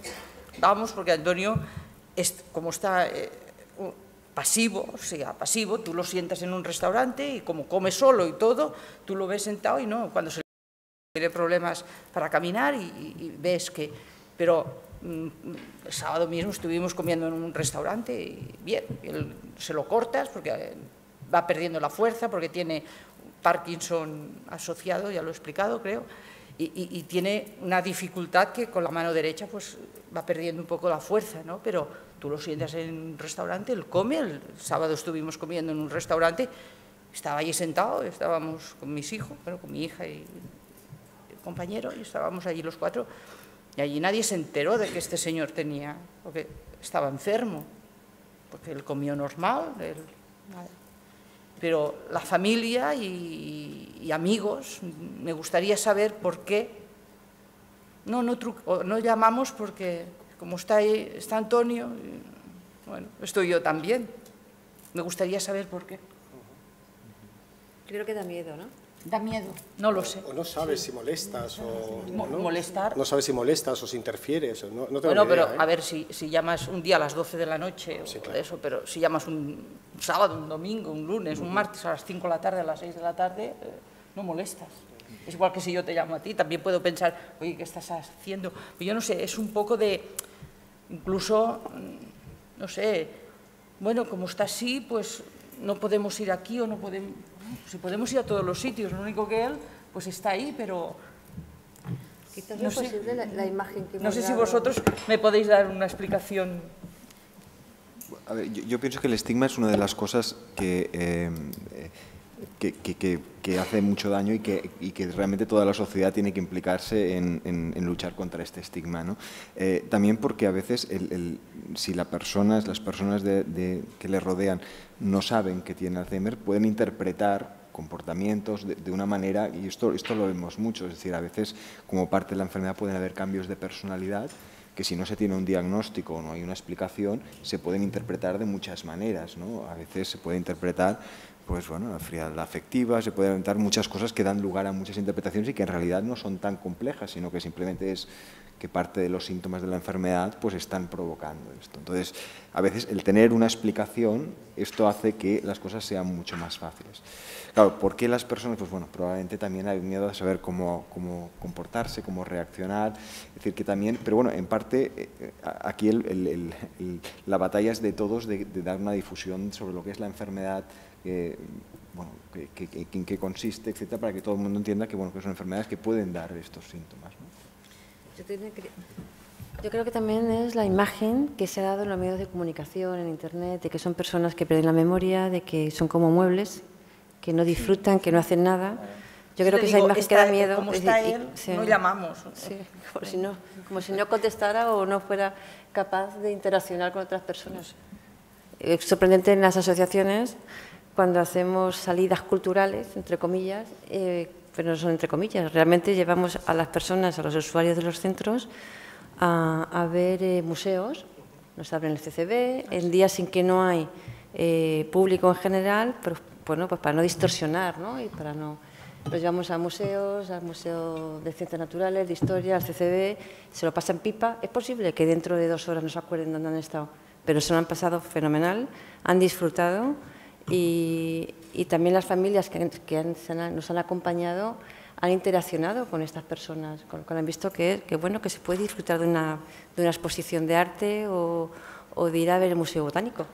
vamos, porque Antonio, como está pasivo, o sea, pasivo, tú lo sientas en un restaurante y como come solo y todo, tú lo ves sentado y no, cuando se le tiene problemas para caminar y ves que... Pero el sábado mismo estuvimos comiendo en un restaurante y bien, se lo cortas porque va perdiendo la fuerza, porque tiene Parkinson asociado, ya lo he explicado, creo, y tiene una dificultad que con la mano derecha pues va perdiendo un poco la fuerza, ¿no? Pero tú lo sientas en un restaurante, él come, el sábado estuvimos comiendo en un restaurante, estaba allí sentado, estábamos con mis hijos, bueno, con mi hija y el compañero, y estábamos allí los cuatro, y allí nadie se enteró de que este señor tenía, porque estaba enfermo, porque él comió normal, pero la familia y amigos, me gustaría saber por qué no llamamos, porque como está ahí, está Antonio, bueno, estoy yo también. Me gustaría saber por qué. Creo que da miedo, ¿no? Da miedo, no lo sé. O no sabes si molestas o... ¿no? Molestar. No sabes si molestas o si interfieres. No tengo Bueno, ni idea, pero a ver, si llamas un día a las 12 de la noche, sí, o claro. eso, pero si llamas un sábado, un domingo, un lunes, un martes a las 5 de la tarde, a las 6 de la tarde, no molestas. Es igual que si yo te llamo a ti, también puedo pensar, oye, ¿qué estás haciendo? Pero yo no sé, es un poco de, incluso, no sé, bueno, como está así, pues no podemos ir aquí o no podemos... Si podemos ir a todos los sitios, lo único que él, pues está ahí, pero... Quizás no es posible la imagen que hemos No sé si dado. vosotros me podéis dar una explicación. A ver, yo pienso que el estigma es una de las cosas que hace mucho daño y que realmente toda la sociedad tiene que implicarse en luchar contra este estigma, ¿no? También porque a veces si las personas que le rodean no saben que tiene Alzheimer, pueden interpretar comportamientos de una manera, y esto lo vemos mucho, es decir, a veces como parte de la enfermedad pueden haber cambios de personalidad que si no se tiene un diagnóstico o no hay una explicación, se pueden interpretar de muchas maneras, ¿no? A veces se puede interpretar, pues bueno, la frialdad afectiva, se pueden inventar muchas cosas que dan lugar a muchas interpretaciones y que en realidad no son tan complejas, sino que simplemente es que parte de los síntomas de la enfermedad pues están provocando esto. Entonces, a veces el tener una explicación, esto hace que las cosas sean mucho más fáciles. Claro, ¿por qué las personas? Pues bueno, probablemente también hay miedo a saber cómo comportarse, cómo reaccionar, es decir, que también, pero bueno, en parte aquí la batalla es de todos de dar una difusión sobre lo que es la enfermedad, bueno, en qué consiste, etcétera, para que todo el mundo entienda que, bueno, que son enfermedades que pueden dar estos síntomas, ¿no? Yo creo que también es la imagen que se ha dado en los medios de comunicación, en Internet, de que son personas que pierden la memoria, de que son como muebles, que no disfrutan, que no hacen nada. Yo creo que esa imagen que da miedo. Como está él, no llamamos. Sí, como si no contestara o no fuera capaz de interaccionar con otras personas. Es sorprendente en las asociaciones, cuando hacemos salidas culturales, entre comillas, pero no son entre comillas, realmente llevamos a las personas, a los usuarios de los centros, a ver museos, nos abren el CCB, en días en que no hay público en general, pero, bueno, pues para no distorsionar, ¿no? Y para no... Los llevamos a museos, al Museo de Ciencias Naturales, de Historia, al CCB, se lo pasan pipa. Es posible que dentro de 2 horas no se acuerden dónde han estado, pero se lo han pasado fenomenal, han disfrutado y también las familias que nos han acompañado han interaccionado con estas personas, con lo que han visto que bueno, que se puede disfrutar de una exposición de arte o de ir a ver el Museo Botánico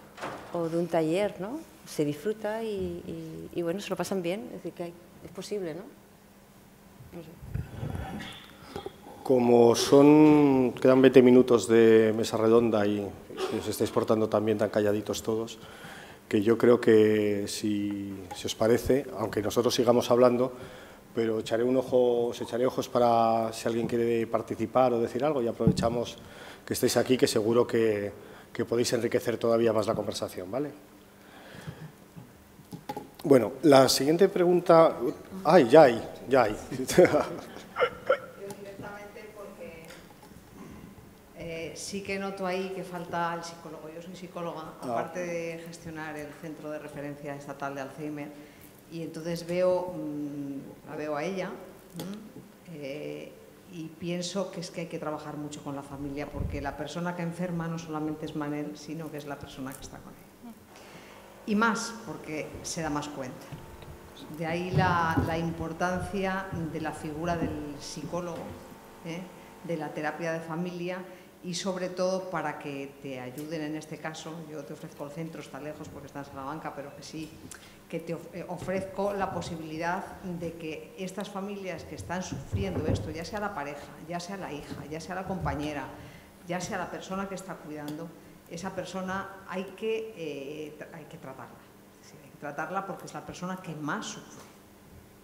o de un taller, ¿no? Se disfruta y bueno, se lo pasan bien, es decir, que es posible, ¿no? No sé. Como quedan 20 minutos de mesa redonda y os estáis portando también tan calladitos todos, que yo creo que si os parece, aunque nosotros sigamos hablando, pero os echaré ojos para si alguien quiere participar o decir algo y aprovechamos que estéis aquí, que seguro que podéis enriquecer todavía más la conversación, ¿vale? Bueno, la siguiente pregunta... ¡Ay, ya hay! Sí que noto ahí que falta el psicólogo. Yo soy psicóloga, aparte de gestionar el Centro de Referencia Estatal de Alzheimer, y entonces la veo a ella y pienso que es que hay que trabajar mucho con la familia, porque la persona que enferma no solamente es Manel, sino que es la persona que está con él. Y más, porque se da más cuenta. De ahí la importancia de la figura del psicólogo, de la terapia de familia, y sobre todo para que te ayuden en este caso. Yo te ofrezco el centro, está lejos porque está en Salamanca, pero que sí, que te ofrezco la posibilidad de que estas familias que están sufriendo esto, ya sea la pareja, ya sea la hija, ya sea la compañera, ya sea la persona que está cuidando, esa persona hay que tratarla. Sí, hay que tratarla porque es la persona que más sufre.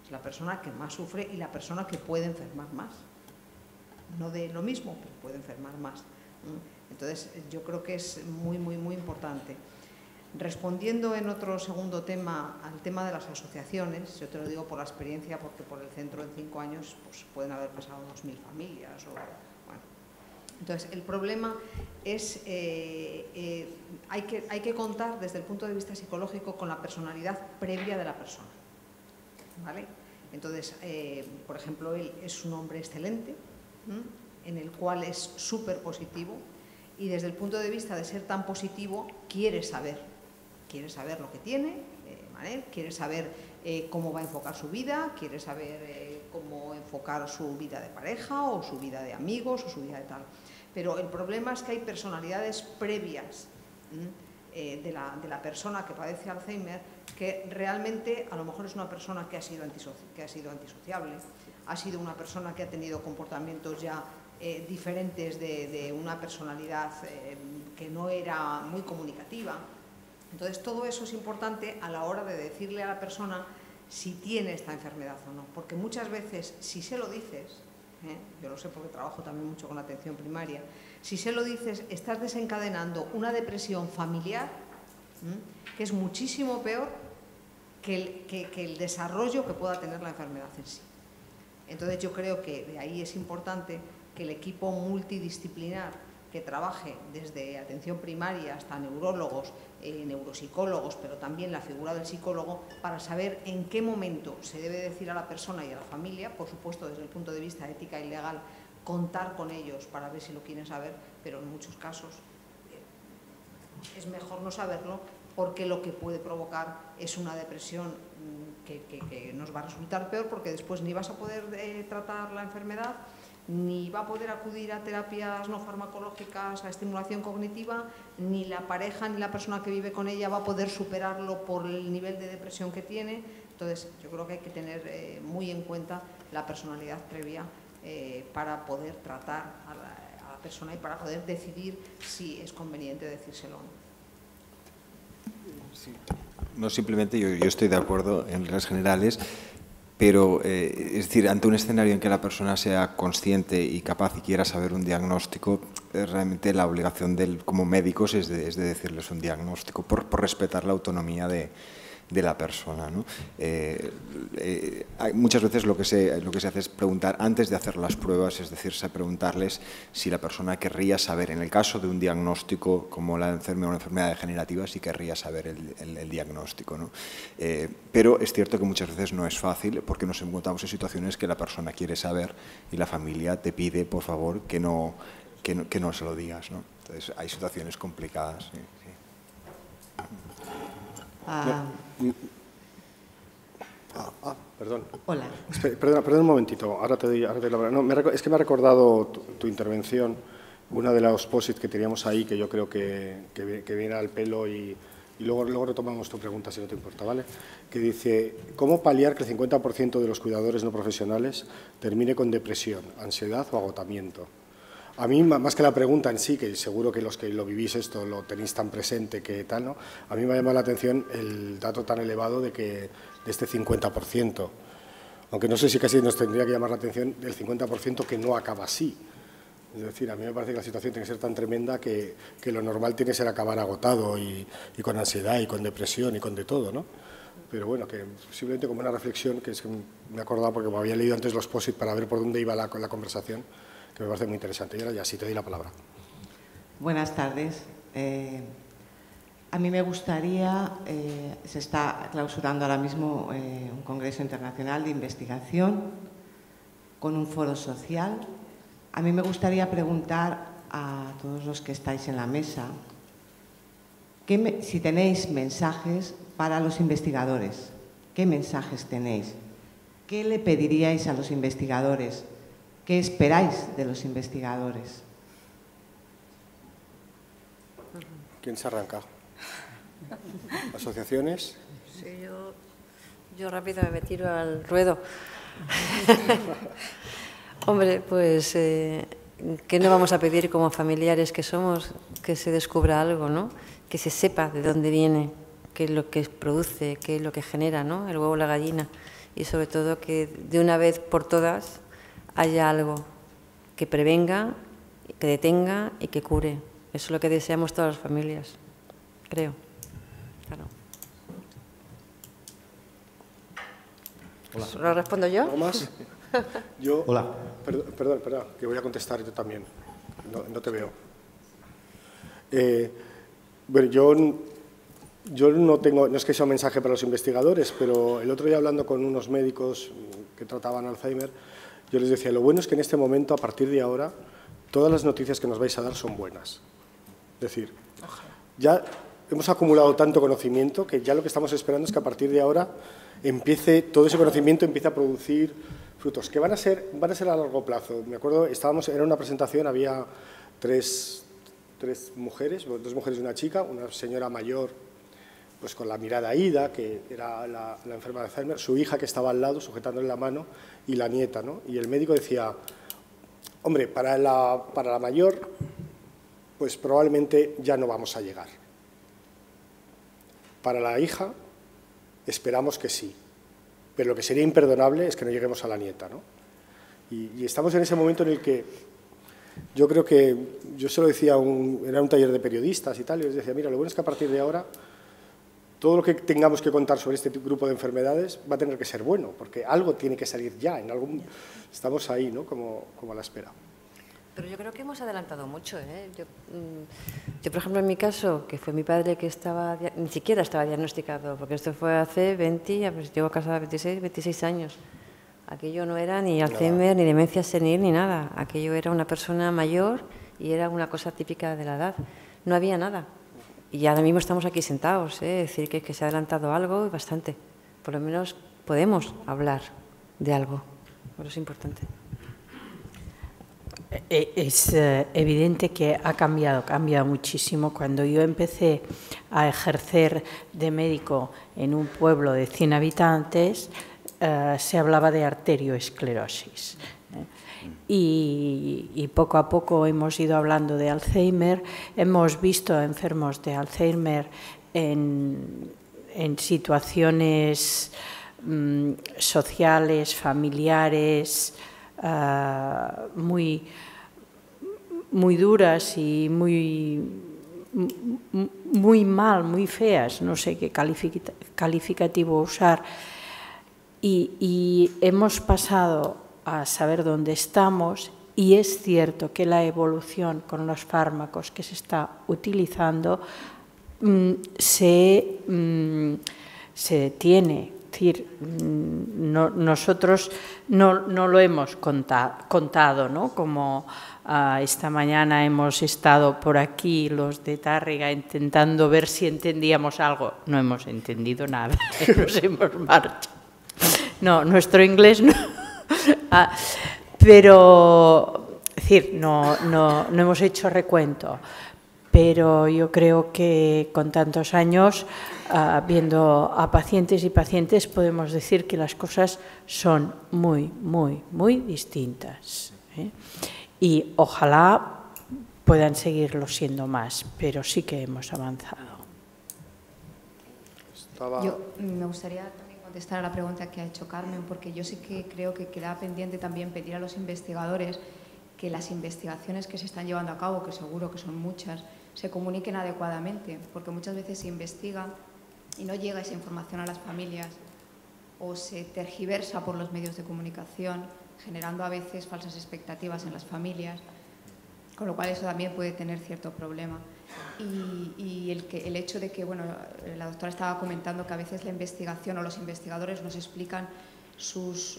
Es la persona que más sufre y la persona que puede enfermar más. No de lo mismo, pero puede enfermar más. Entonces, yo creo que es muy, muy, muy importante. Respondiendo en otro segundo tema, al tema de las asociaciones, yo te lo digo por la experiencia, porque por el centro en 5 años pues, pueden haber pasado 2000 familias. Bueno. Entonces, el problema es, hay que contar desde el punto de vista psicológico con la personalidad previa de la persona. ¿Vale? Entonces, por ejemplo, él es un hombre excelente, en el cual es súper positivo, y desde el punto de vista de ser tan positivo quiere saber lo que tiene, Manel, quiere saber cómo va a enfocar su vida, quiere saber cómo enfocar su vida de pareja o su vida de amigos o su vida de tal. Pero el problema es que hay personalidades previas de la persona que padece Alzheimer que realmente a lo mejor es una persona que ha sido antisociable, ha sido una persona que ha tenido comportamientos ya diferentes de una personalidad que no era muy comunicativa. Entonces, todo eso es importante a la hora de decirle a la persona si tiene esta enfermedad o no. Porque muchas veces, si se lo dices, yo lo sé porque trabajo también mucho con la atención primaria, si se lo dices, estás desencadenando una depresión familiar que es muchísimo peor que el desarrollo que pueda tener la enfermedad en sí. Entonces, yo creo que de ahí es importante que el equipo multidisciplinar que trabaje desde atención primaria hasta neurólogos, neuropsicólogos, pero también la figura del psicólogo, para saber en qué momento se debe decir a la persona y a la familia, por supuesto desde el punto de vista ética y legal, contar con ellos para ver si lo quieren saber, pero en muchos casos es mejor no saberlo, porque lo que puede provocar es una depresión que nos va a resultar peor, porque después ni vas a poder tratar la enfermedad, ni va a poder acudir a terapias no farmacológicas, a estimulación cognitiva, ni la pareja ni la persona que vive con ella va a poder superarlo por el nivel de depresión que tiene. Entonces, yo creo que hay que tener muy en cuenta la personalidad previa para poder tratar a la persona y para poder decidir si es conveniente decírselo o no. Sí. No, simplemente yo estoy de acuerdo en las generales, pero es decir, ante un escenario en que la persona sea consciente y capaz y quiera saber un diagnóstico, realmente la obligación como médicos es de decirles un diagnóstico por respetar la autonomía de la persona, ¿no? Muchas veces lo que se hace es preguntar antes de hacer las pruebas, es decir, preguntarles si la persona querría saber, en el caso de un diagnóstico como una enfermedad degenerativa, si querría saber el diagnóstico, ¿no? Pero es cierto que muchas veces no es fácil, porque nos encontramos en situaciones que la persona quiere saber y la familia te pide, por favor, que no se lo digas, ¿no? Entonces, hay situaciones complicadas. Sí, sí. Perdón. Hola. Perdón un momentito. Ahora te doy la palabra. No, es que me ha recordado tu intervención, una de los post-its que teníamos ahí, que yo creo que viene al pelo y luego retomamos tu pregunta, si no te importa, ¿vale? Que dice, ¿cómo paliar que el 50% de los cuidadores no profesionales termine con depresión, ansiedad o agotamiento? A mí, más que la pregunta en sí, que seguro que los que lo vivís esto lo tenéis tan presente que tal, ¿no? A mí me ha llamado la atención el dato tan elevado de este 50%. Aunque no sé si casi nos tendría que llamar la atención el 50% que no acaba así. Es decir, a mí me parece que la situación tiene que ser tan tremenda que lo normal tiene que ser acabar agotado y con ansiedad y con depresión y con de todo, ¿no? Pero bueno, que simplemente como una reflexión, que es que me he acordado porque me había leído antes los post-it para ver por dónde iba la conversación, que me parece muy interesante. Y ahora ya sí te doy la palabra. Buenas tardes. A mí me gustaría, se está clausurando ahora mismo un Congreso Internacional de Investigación con un foro social. A mí me gustaría preguntar a todos los que estáis en la mesa si tenéis mensajes para los investigadores. ¿Qué mensajes tenéis? ¿Qué le pediríais a los investigadores? ¿Qué esperáis de los investigadores? ¿Quién se arranca? ¿Asociaciones? Sí, yo rápido me tiro al ruedo. Hombre, pues, ¿qué no vamos a pedir como familiares que somos? Que se descubra algo, ¿no? Que se sepa de dónde viene, qué es lo que produce, qué es lo que genera, ¿no? El huevo o la gallina. Y sobre todo que de una vez por todas haya algo que prevenga, que detenga y que cure. Eso es lo que deseamos todas las familias, creo. Claro. Hola. ¿Lo respondo yo? ¿Algo más? Yo, Hola. Perdón, que voy a contestar yo también. No te veo. Bueno, yo no es que sea un mensaje para los investigadores, pero el otro día hablando con unos médicos que trataban Alzheimer, yo les decía, lo bueno es que en este momento, a partir de ahora, todas las noticias que nos vais a dar son buenas. Es decir, ya hemos acumulado tanto conocimiento que ya lo que estamos esperando es que a partir de ahora todo ese conocimiento empiece a producir frutos, que van a ser a largo plazo. Me acuerdo, era una presentación, había tres mujeres, 2 mujeres y una chica, una señora mayor, pues con la mirada ida, que era la enferma de Alzheimer, su hija que estaba al lado, sujetándole la mano, y la nieta, ¿no? Y el médico decía, hombre, para la mayor, pues probablemente ya no vamos a llegar. Para la hija, esperamos que sí, pero lo que sería imperdonable es que no lleguemos a la nieta, ¿no? Y estamos en ese momento en el que yo creo que, yo se lo decía, era un taller de periodistas y tal, y les decía, mira, lo bueno es que a partir de ahora todo lo que tengamos que contar sobre este grupo de enfermedades va a tener que ser bueno, porque algo tiene que salir ya, estamos ahí, ¿no? Como a la espera. Pero yo creo que hemos adelantado mucho, ¿eh? Yo, por ejemplo, en mi caso, que fue mi padre que ni siquiera estaba diagnosticado, porque esto fue hace 20, pues llevo casada 26 años. Aquello no era ni Alzheimer, ni demencia senil, ni nada. Aquello era una persona mayor y era una cosa típica de la edad. No había nada. Y ahora mismo estamos aquí sentados, ¿eh? Es decir, que se ha adelantado algo y bastante. Por lo menos podemos hablar de algo. Eso es importante. Es evidente que ha cambiado muchísimo. Cuando yo empecé a ejercer de médico en un pueblo de 100 habitantes, se hablaba de arterioesclerosis. Y poco a poco hemos ido hablando de Alzheimer, hemos visto enfermos de Alzheimer en situaciones sociales, familiares, muy duras y muy mal, muy feas, no sé qué calificativo usar, y hemos pasado a saber dónde estamos, y es cierto que la evolución con los fármacos que se está utilizando se detiene. Es decir, nosotros no lo hemos contado, ¿no? Como esta mañana hemos estado por aquí, los de Tárrega, intentando ver si entendíamos algo. No hemos entendido nada, nos hemos marchado. No, nuestro inglés no. Pero, es decir, no hemos hecho recuento. Pero yo creo que con tantos años, viendo a pacientes y pacientes, podemos decir que las cosas son muy distintas, ¿eh? Y ojalá puedan seguirlo siendo más, pero sí que hemos avanzado. Yo me gustaría también contestar a la pregunta que ha hecho Carmen, porque yo sí que creo que queda pendiente también pedir a los investigadores que las investigaciones que se están llevando a cabo, que seguro que son muchas, se comuniquen adecuadamente, porque muchas veces se investiga y no llega esa información a las familias o se tergiversa por los medios de comunicación, generando a veces falsas expectativas en las familias, con lo cual eso también puede tener cierto problema. Y el hecho de que, bueno, la doctora estaba comentando que a veces la investigación o los investigadores nos explican sus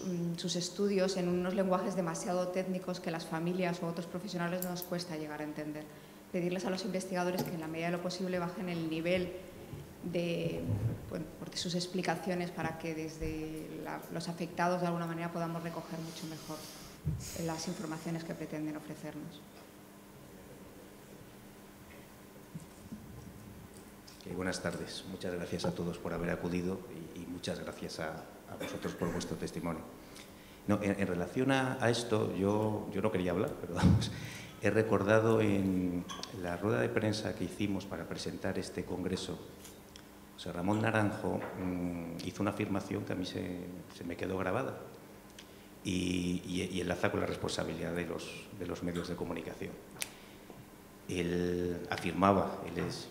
estudios en unos lenguajes demasiado técnicos que las familias o otros profesionales nos cuesta llegar a entender. Pedirles a los investigadores que en la medida de lo posible bajen el nivel de sus explicaciones para que desde los afectados de alguna manera podamos recoger mucho mejor las informaciones que pretenden ofrecernos. Buenas tardes. Muchas gracias a todos por haber acudido y muchas gracias a vosotros por vuestro testimonio. No, en relación a esto, yo no quería hablar, pero vamos, he recordado en la rueda de prensa que hicimos para presentar este congreso, José Ramón Naranjo hizo una afirmación que a mí se me quedó grabada y enlaza con la responsabilidad de los medios de comunicación. Él afirmaba,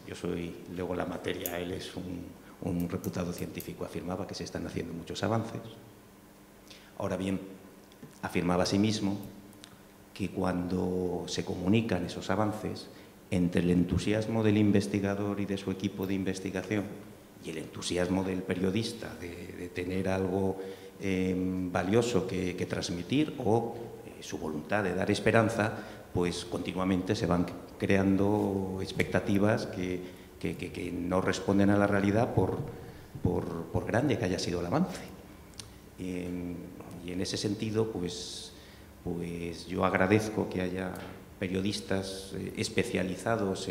yo soy luego la materia, él es un reputado científico, afirmaba que se están haciendo muchos avances. Ahora bien, afirmaba asimismo que cuando se comunican esos avances, entre el entusiasmo del investigador y de su equipo de investigación y el entusiasmo del periodista de tener algo valioso que transmitir o su voluntad de dar esperanza, pues continuamente se van creando expectativas que no responden a la realidad por grande que haya sido el avance. Y en ese sentido, pues yo agradezco que haya periodistas especializados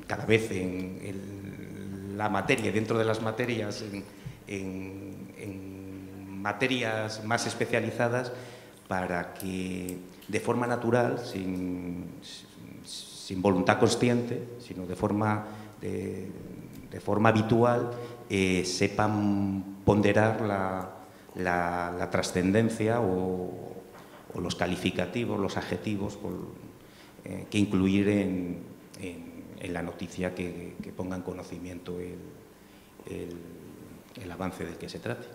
cada vez en la materia, dentro de las materias, en materias más especializadas, para que de forma natural, sin voluntad consciente, sino de forma habitual, sepan ponderar la trascendencia o los calificativos, los adjetivos que incluir en la noticia que ponga en conocimiento el avance del que se trate.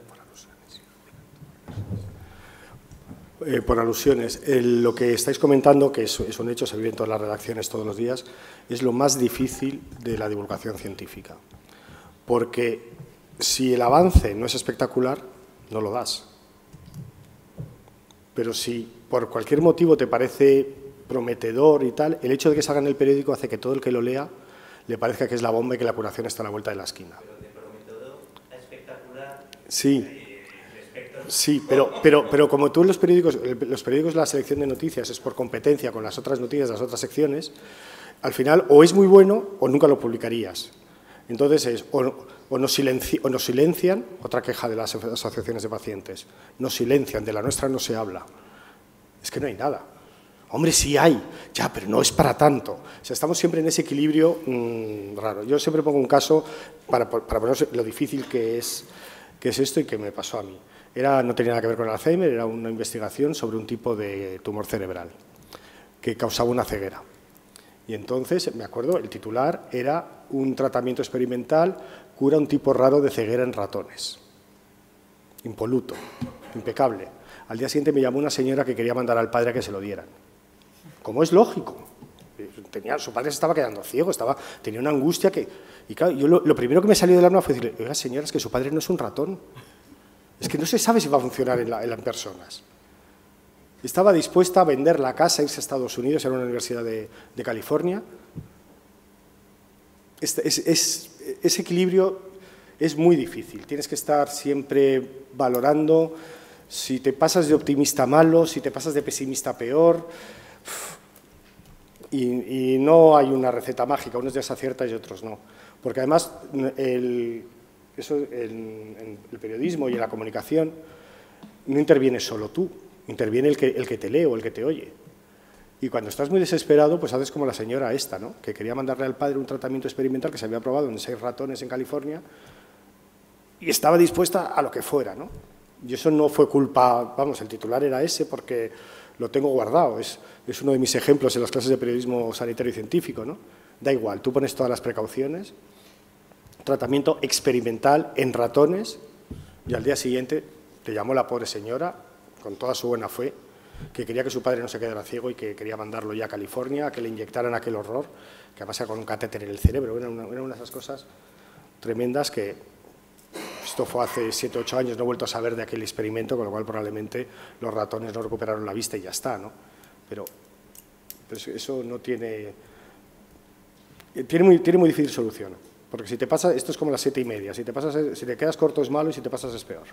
Por alusiones, lo que estáis comentando, que es un hecho, se vive en todas las redacciones todos los días, es lo más difícil de la divulgación científica. Porque si el avance no es espectacular, no lo das. Pero si por cualquier motivo te parece prometedor y tal, el hecho de que salga en el periódico hace que todo el que lo lea le parezca que es la bomba y que la curación está a la vuelta de la esquina. Pero de prometedor a espectacular. Sí. Sí, pero como tú en los periódicos la selección de noticias es por competencia con las otras noticias de las otras secciones, al final o es muy bueno o nunca lo publicarías. Entonces o nos silencian, otra queja de las asociaciones de pacientes, nos silencian, de la nuestra no se habla. Es que no hay nada. Hombre, sí hay, ya, pero no es para tanto. O sea, estamos siempre en ese equilibrio raro. Yo siempre pongo un caso para poner lo difícil que es esto y que me pasó a mí. No tenía nada que ver con el Alzheimer, era una investigación sobre un tipo de tumor cerebral que causaba una ceguera. Y entonces, me acuerdo, el titular era un tratamiento experimental, cura un tipo raro de ceguera en ratones. Impoluto, impecable. Al día siguiente me llamó una señora que quería mandar al padre a que se lo dieran. Como es lógico. Su padre se estaba quedando ciego, tenía una angustia que... Y claro, yo lo primero que me salió del alma fue decirle, oiga, señora, es que su padre no es un ratón. Es que no se sabe si va a funcionar en personas. Estaba dispuesta a vender la casa, irse a Estados Unidos, era una universidad de California. Ese equilibrio es muy difícil. Tienes que estar siempre valorando si te pasas de optimista malo, si te pasas de pesimista peor. Y no hay una receta mágica, unos días aciertas y otros no. Porque además en el periodismo y en la comunicación no intervienes solo tú, interviene el que te lee o el que te oye. Y cuando estás muy desesperado, pues haces como la señora esta, ¿no? Que quería mandarle al padre un tratamiento experimental que se había probado en 6 ratones en California y estaba dispuesta a lo que fuera, ¿no? Y eso no fue culpa, vamos, el titular era ese porque lo tengo guardado, es uno de mis ejemplos en las clases de periodismo sanitario y científico, ¿no? Da igual, tú pones todas las precauciones tratamiento experimental en ratones, y al día siguiente le llamó la pobre señora, con toda su buena fe, que quería que su padre no se quedara ciego y que quería mandarlo ya a California, a que le inyectaran aquel horror, que además era con un catéter en el cerebro. Era una de esas cosas tremendas que esto fue hace 7 o 8 años, no he vuelto a saber de aquel experimento, con lo cual probablemente los ratones no recuperaron la vista y ya está, ¿no? Pero eso no tiene muy difícil solución, porque si te pasa, esto es como las 7:30, si te quedas corto es malo y si te pasas es peor.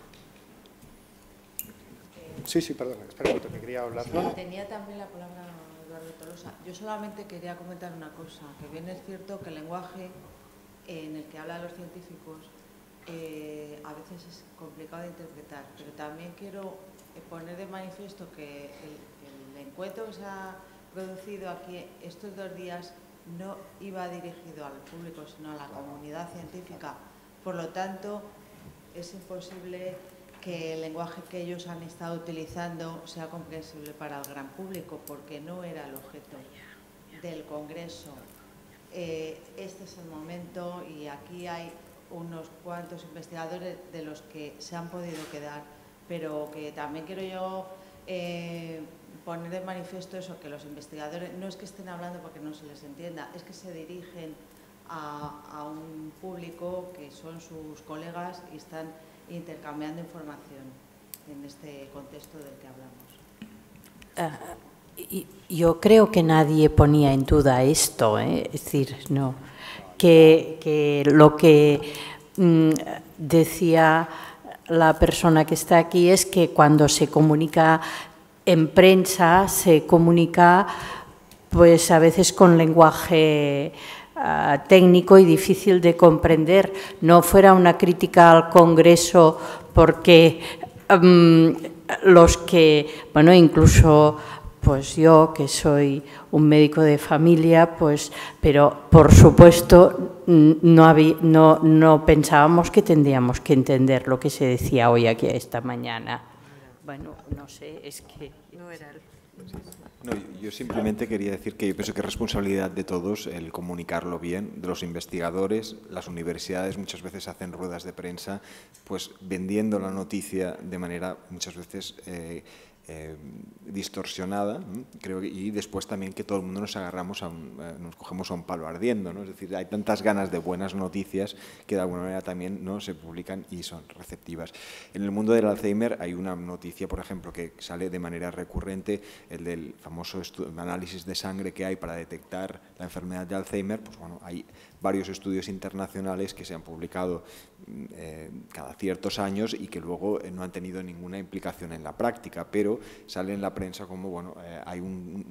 Sí, perdón, espera un momento, que quería hablar. Sí, tenía también la palabra Eduardo Tolosa. Yo solamente quería comentar una cosa, que bien es cierto que el lenguaje en el que hablan los científicos a veces es complicado de interpretar, pero también quiero poner de manifiesto que el encuentro que se ha producido aquí estos 2 días no iba dirigido al público, sino a la comunidad científica. Por lo tanto, es imposible que el lenguaje que ellos han estado utilizando sea comprensible para el gran público, porque no era el objeto del Congreso. Este es el momento y aquí hay unos cuantos investigadores de los que se han podido quedar, pero que también quiero yo poner de manifiesto eso, que los investigadores no es que estén hablando porque no se les entienda, es que se dirigen a un público que son sus colegas y están intercambiando información en este contexto del que hablamos. Yo creo que nadie ponía en duda esto, es decir, no, que lo que decía la persona que está aquí es que cuando se comunica en prensa se comunica pues a veces con lenguaje técnico y difícil de comprender. No fuera una crítica al Congreso porque los que, bueno, incluso pues yo que soy un médico de familia, pues, pero por supuesto no pensábamos que tendríamos que entender lo que se decía hoy aquí esta mañana. Bueno, no sé, es que no era el... No, yo simplemente quería decir que yo pienso que es responsabilidad de todos el comunicarlo bien, de los investigadores. Las universidades muchas veces hacen ruedas de prensa pues vendiendo la noticia de manera muchas veces distorsionada, creo que, y después también que todo el mundo nos agarramos nos cogemos a un palo ardiendo, ¿no? Es decir, hay tantas ganas de buenas noticias que de alguna manera también no se publican y son receptivas. En el mundo del Alzheimer hay una noticia, por ejemplo, que sale de manera recurrente, el del famoso análisis de sangre que hay para detectar la enfermedad de Alzheimer. Pues bueno, hay varios estudios internacionales que se han publicado cada ciertos años y que luego no han tenido ninguna implicación en la práctica, pero sale en la prensa como bueno,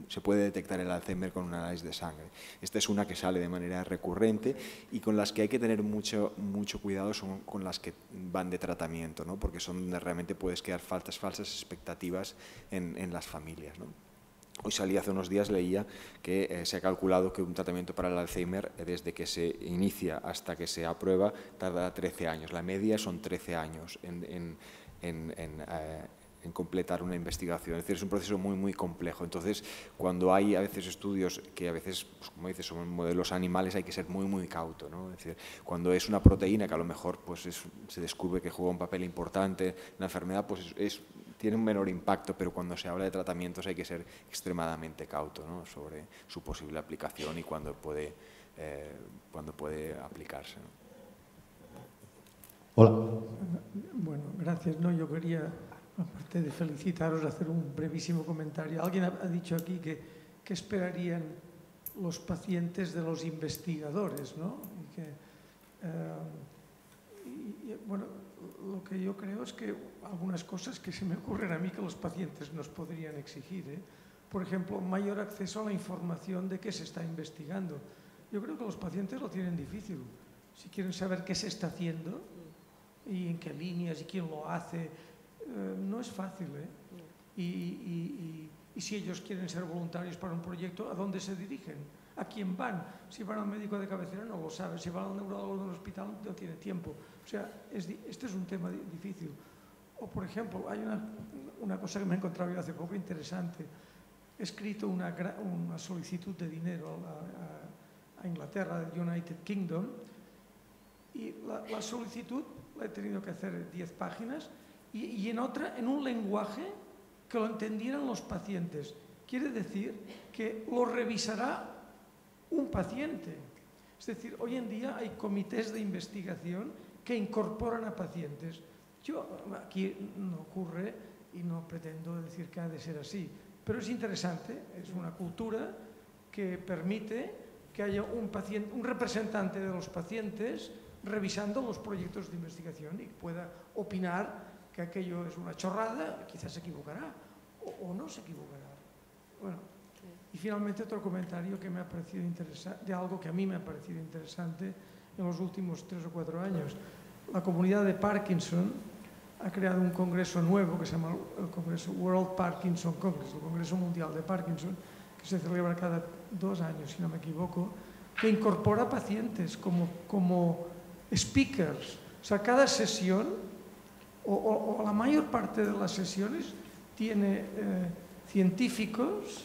se puede detectar el Alzheimer con un análisis de sangre. Esta es una que sale de manera recurrente y con las que hay que tener mucho cuidado son con las que van de tratamiento, ¿no? Porque son donde realmente puedes crear falsas expectativas en las familias, ¿no? Hoy salí hace unos días, leía que se ha calculado que un tratamiento para el Alzheimer, desde que se inicia hasta que se aprueba, tarda 13 años. La media son 13 años en completar una investigación. Es decir, es un proceso muy complejo. Entonces, cuando hay a veces estudios que a veces, pues, como dices, son modelos animales, hay que ser muy cauto, ¿no? Es decir, cuando es una proteína que a lo mejor pues se descubre que juega un papel importante en la enfermedad, pues tiene un menor impacto, pero cuando se habla de tratamientos hay que ser extremadamente cauto, ¿no? Sobre su posible aplicación y cuándo puede aplicarse, ¿no? Hola. Bueno, gracias. No, yo quería, aparte de felicitaros, hacer un brevísimo comentario. Alguien ha dicho aquí que esperarían los pacientes de los investigadores, ¿no? Bueno, lo que yo creo es que algunas cosas que se me ocurren a mí que los pacientes nos podrían exigir, ¿eh? Por ejemplo, mayor acceso a la información de qué se está investigando. Yo creo que los pacientes lo tienen difícil. Si quieren saber qué se está haciendo y en qué líneas y quién lo hace, no es fácil, ¿eh? Y si ellos quieren ser voluntarios para un proyecto, ¿a dónde se dirigen? ¿A quién van? Si van al médico de cabecera no lo sabe, si van al neurólogo del hospital no tiene tiempo. O sea, este es un tema difícil. O, por ejemplo, hay una cosa que me he encontrado yo hace poco interesante. He escrito una solicitud de dinero a Inglaterra, United Kingdom, Y la solicitud la he tenido que hacer en 10 páginas y en otra, en un lenguaje que lo entendieran los pacientes. Quiere decir que lo revisará un paciente. Es decir, hoy en día hay comités de investigación que incorporan a pacientes. Aquí no ocurre y no pretendo decir que ha de ser así, pero es interesante, es una cultura que permite que haya un representante de los pacientes revisando los proyectos de investigación y pueda opinar que aquello es una chorrada, quizás se equivocará o no se equivocará. Bueno, y finalmente otro comentario que me ha parecido interesante, de algo que a mí me ha parecido interesante en los últimos 3 o 4 años. La comunidad de Parkinson ha creado un congreso nuevo que se llama el Congreso World Parkinson Congress, el Congreso Mundial de Parkinson, que se celebra cada 2 años, si no me equivoco, que incorpora pacientes como speakers. O sea, cada sesión, o la mayor parte de las sesiones, tiene científicos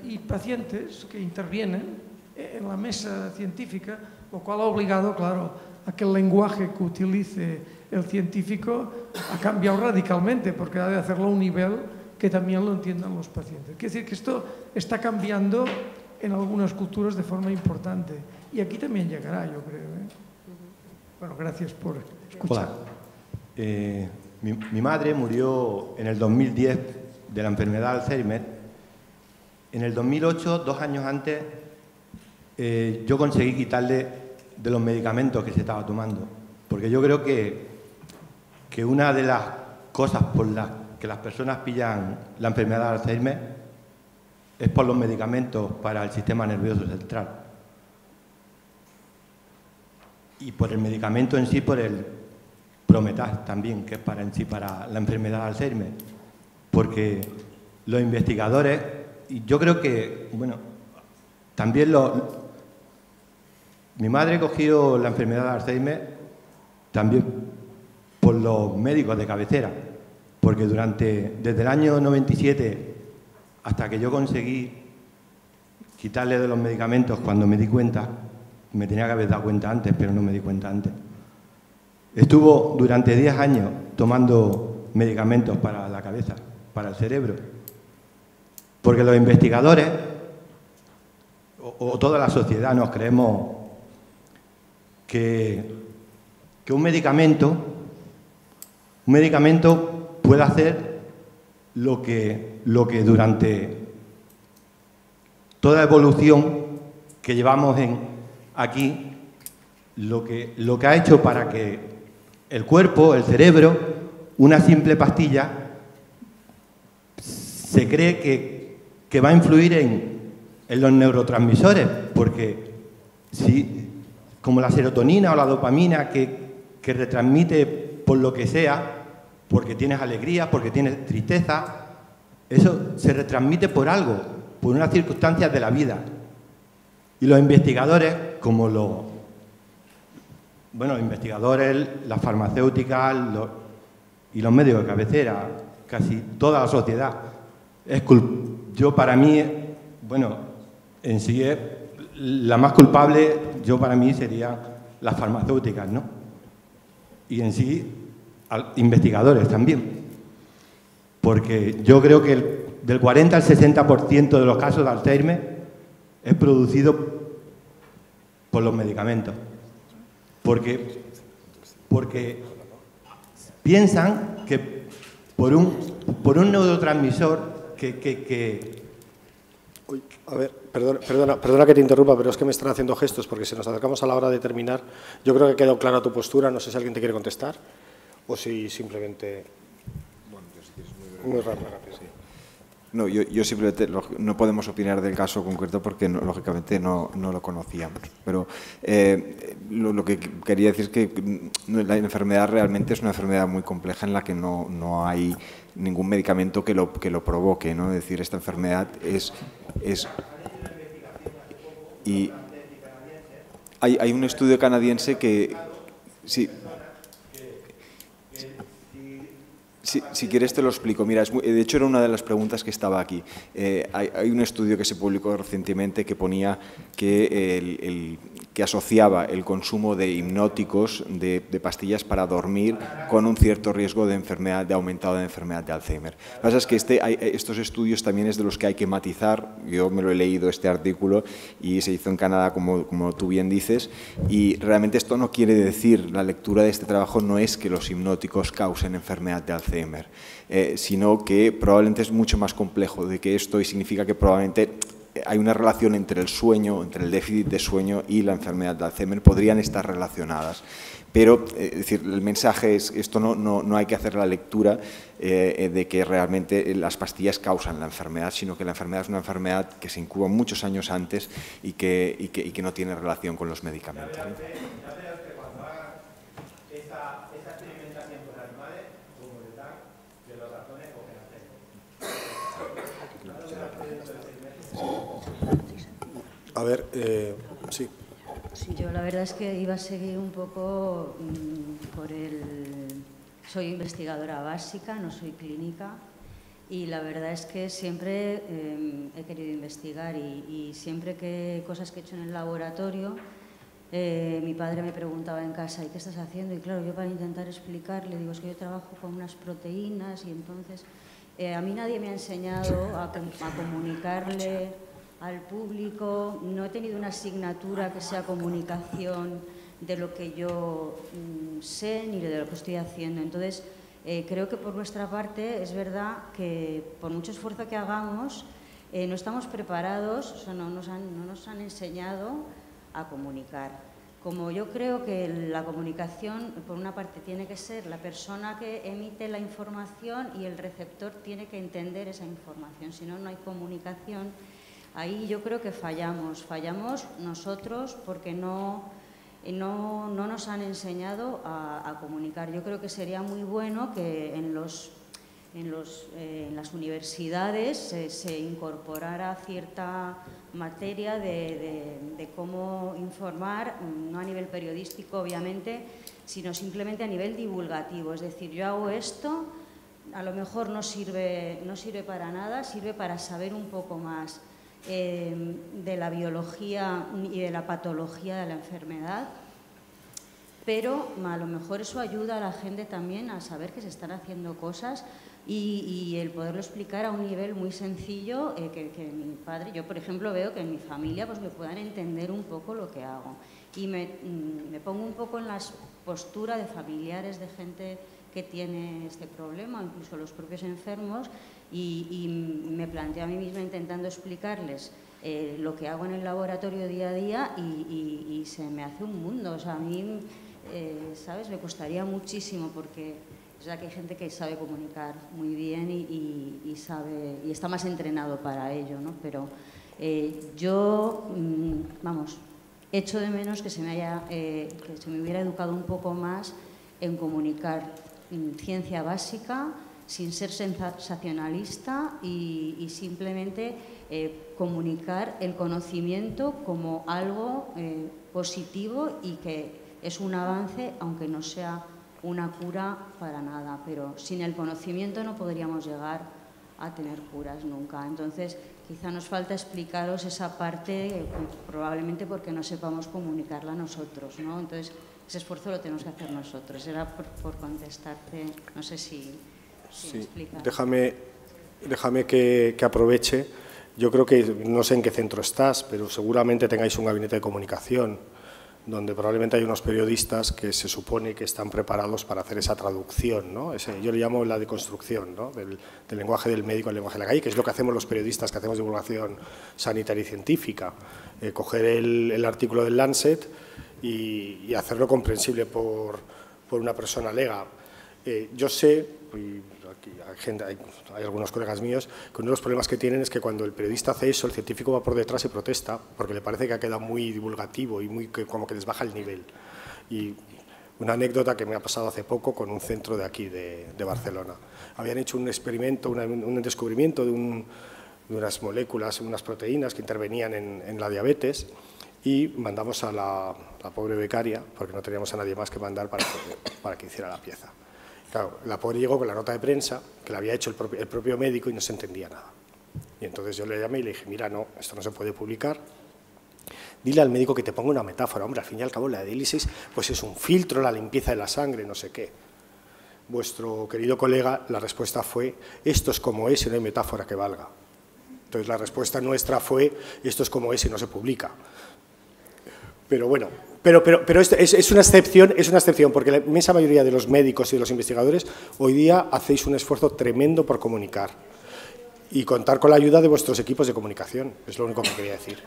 y pacientes que intervienen en la mesa científica, lo cual ha obligado, claro, a que el lenguaje que utilice el científico ha cambiado radicalmente, porque ha de hacerlo a un nivel que también lo entiendan los pacientes. Quiere decir que esto está cambiando en algunas culturas de forma importante. Y aquí también llegará, yo creo. Bueno, gracias por escuchar. Hola. Mi madre murió en el 2010 de la enfermedad de Alzheimer. En el 2008, 2 años antes, yo conseguí quitarle de los medicamentos que se estaba tomando. Porque yo creo que una de las cosas por las que las personas pillan la enfermedad de Alzheimer es por los medicamentos para el sistema nervioso central. Y por el medicamento en sí, por el Prometas también, que es para la enfermedad de Alzheimer. Porque los investigadores, y yo creo que, bueno, también mi madre cogió la enfermedad de Alzheimer también por los médicos de cabecera, porque desde el año 97 hasta que yo conseguí quitarle de los medicamentos, cuando me di cuenta, me tenía que haber dado cuenta antes, pero no me di cuenta antes. Estuvo durante 10 años tomando medicamentos para la cabeza, para el cerebro, porque los investigadores o toda la sociedad nos creemos que un medicamento puede hacer lo que durante toda la evolución que llevamos aquí, lo que ha hecho para que el cuerpo, el cerebro, una simple pastilla, se cree que va a influir en los neurotransmisores, porque como la serotonina o la dopamina que retransmite por lo que sea, porque tienes alegría, porque tienes tristeza, eso se retransmite por algo, por unas circunstancias de la vida. Y los investigadores, como los investigadores, las farmacéuticas y los médicos de cabecera, casi toda la sociedad, para mí, en sí es la más culpable, para mí serían las farmacéuticas, ¿no? Y en sí, investigadores también. Porque yo creo que del 40 al 60% de los casos de Alzheimer es producido por los medicamentos. Porque piensan que por un neurotransmisor A ver, perdona que te interrumpa, pero es que me están haciendo gestos porque si nos acercamos a la hora de terminar, yo creo que ha quedado clara tu postura, no sé si alguien te quiere contestar o si simplemente... Muy rápido. Sí. No, yo simplemente no podemos opinar del caso concreto porque lógicamente no lo conocíamos, pero lo que quería decir es que la enfermedad realmente es una enfermedad muy compleja en la que no hay ningún medicamento que lo provoque, ¿no? Es decir, esta enfermedad es y hay un estudio canadiense que sí. Si quieres te lo explico. Mira, de hecho era una de las preguntas que estaba aquí. Hay un estudio que se publicó recientemente que ponía que que asociaba el consumo de hipnóticos, de pastillas para dormir, con un cierto riesgo de aumentado de enfermedad de Alzheimer. Lo que pasa es que estos estudios también es de los que hay que matizar. Yo me lo he leído, este artículo, y se hizo en Canadá, como tú bien dices, y realmente esto no quiere decir, la lectura de este trabajo no es que los hipnóticos causen enfermedad de Alzheimer, sino que probablemente es mucho más complejo de que esto, y significa que probablemente hay una relación entre el sueño, entre el déficit de sueño y la enfermedad de Alzheimer, podrían estar relacionadas. Pero, es decir, el mensaje es que esto no hay que hacer la lectura de que realmente las pastillas causan la enfermedad, sino que la enfermedad es una enfermedad que se incuba muchos años antes y que no tiene relación con los medicamentos. A ver, sí. Sí, yo la verdad es que iba a seguir un poco Soy investigadora básica, no soy clínica, y la verdad es que siempre he querido investigar y siempre que cosas que he hecho en el laboratorio, mi padre me preguntaba en casa, ¿y qué estás haciendo? Y claro, yo para intentar explicarle, digo, es que yo trabajo con unas proteínas y entonces a mí nadie me ha enseñado a comunicarle al público, no he tenido una asignatura que sea comunicación de lo que yo sé ni de lo que estoy haciendo. Entonces, creo que por nuestra parte es verdad que por mucho esfuerzo que hagamos, no estamos preparados, o sea, no nos han enseñado a comunicar. Como yo creo que la comunicación, por una parte, tiene que ser la persona que emite la información y el receptor tiene que entender esa información, si no, no hay comunicación. Ahí yo creo que fallamos nosotros porque no nos han enseñado a comunicar. Yo creo que sería muy bueno que en las universidades se incorporara cierta materia de cómo informar, no a nivel periodístico obviamente, sino simplemente a nivel divulgativo. Es decir, yo hago esto, a lo mejor no sirve para nada, sirve para saber un poco más de la biología y de la patología de la enfermedad, pero a lo mejor eso ayuda a la gente también a saber que se están haciendo cosas y el poderlo explicar a un nivel muy sencillo, que mi padre, yo por ejemplo veo que en mi familia pues me puedan entender un poco lo que hago y me pongo un poco en la postura de familiares de gente que tiene este problema, incluso los propios enfermos, y me planteo a mí misma intentando explicarles lo que hago en el laboratorio día a día y se me hace un mundo. O sea, a mí, ¿sabes? Me costaría muchísimo porque es verdad que hay gente que sabe comunicar muy bien y está más entrenado para ello, ¿no? Pero yo, echo de menos que se me hubiera educado un poco más en comunicar ciencia básica, sin ser sensacionalista y simplemente comunicar el conocimiento como algo positivo y que es un avance, aunque no sea una cura para nada. Pero sin el conocimiento no podríamos llegar a tener curas nunca. Entonces, quizá nos falta explicaros esa parte, probablemente porque no sepamos comunicarla nosotros, ¿no? Entonces, ese esfuerzo lo tenemos que hacer nosotros. Era por contestarte, no sé si sí, explicar. Déjame que aproveche. Yo creo que, no sé en qué centro estás, pero seguramente tengáis un gabinete de comunicación donde probablemente hay unos periodistas que se supone que están preparados para hacer esa traducción, ¿no? Yo le llamo la deconstrucción, ¿no? del lenguaje del médico al lenguaje de la calle, que es lo que hacemos los periodistas que hacemos divulgación sanitaria y científica. Coger el artículo del Lancet y hacerlo comprensible por una persona lega. Yo sé, y aquí hay algunos colegas míos, que uno de los problemas que tienen es que cuando el periodista hace eso, el científico va por detrás y protesta, porque le parece que ha quedado muy divulgativo y como que les baja el nivel. Y una anécdota que me ha pasado hace poco con un centro de aquí, de Barcelona. Habían hecho un experimento, un descubrimiento de unas moléculas, unas proteínas que intervenían en la diabetes, y mandamos a la pobre becaria, porque no teníamos a nadie más que mandar para que hiciera la pieza. Claro, la pobre llegó con la nota de prensa, que la había hecho el propio médico y no se entendía nada. Y entonces yo le llamé y le dije, mira, no, esto no se puede publicar. Dile al médico que te ponga una metáfora. Hombre, al fin y al cabo la diálisis pues es un filtro, la limpieza de la sangre, no sé qué. Vuestro querido colega, la respuesta fue, esto es como es y no hay metáfora que valga. Entonces la respuesta nuestra fue, esto es como es y no se publica. Pero bueno, pero es una excepción, porque la inmensa mayoría de los médicos y de los investigadores hoy día hacéis un esfuerzo tremendo por comunicar y contar con la ayuda de vuestros equipos de comunicación, es lo único que quería decir.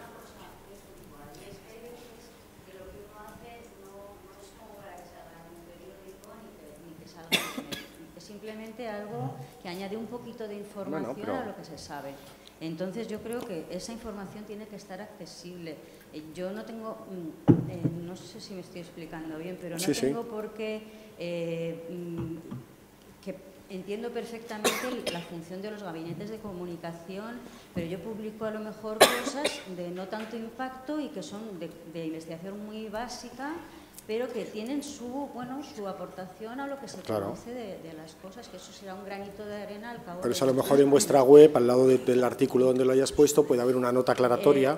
Algo que añade un poquito de información a lo que se sabe. Entonces yo creo que esa información tiene que estar accesible. Yo no tengo, no sé si me estoy explicando bien, pero no tengo por qué, que entiendo perfectamente la función de los gabinetes de comunicación, pero yo publico a lo mejor cosas de no tanto impacto y que son de investigación muy básica, pero que tienen su aportación a lo que se conoce de las cosas, que eso será un granito de arena al cabo. Por eso a lo mejor en vuestra web, al lado del artículo donde lo hayas puesto, puede haber una nota aclaratoria,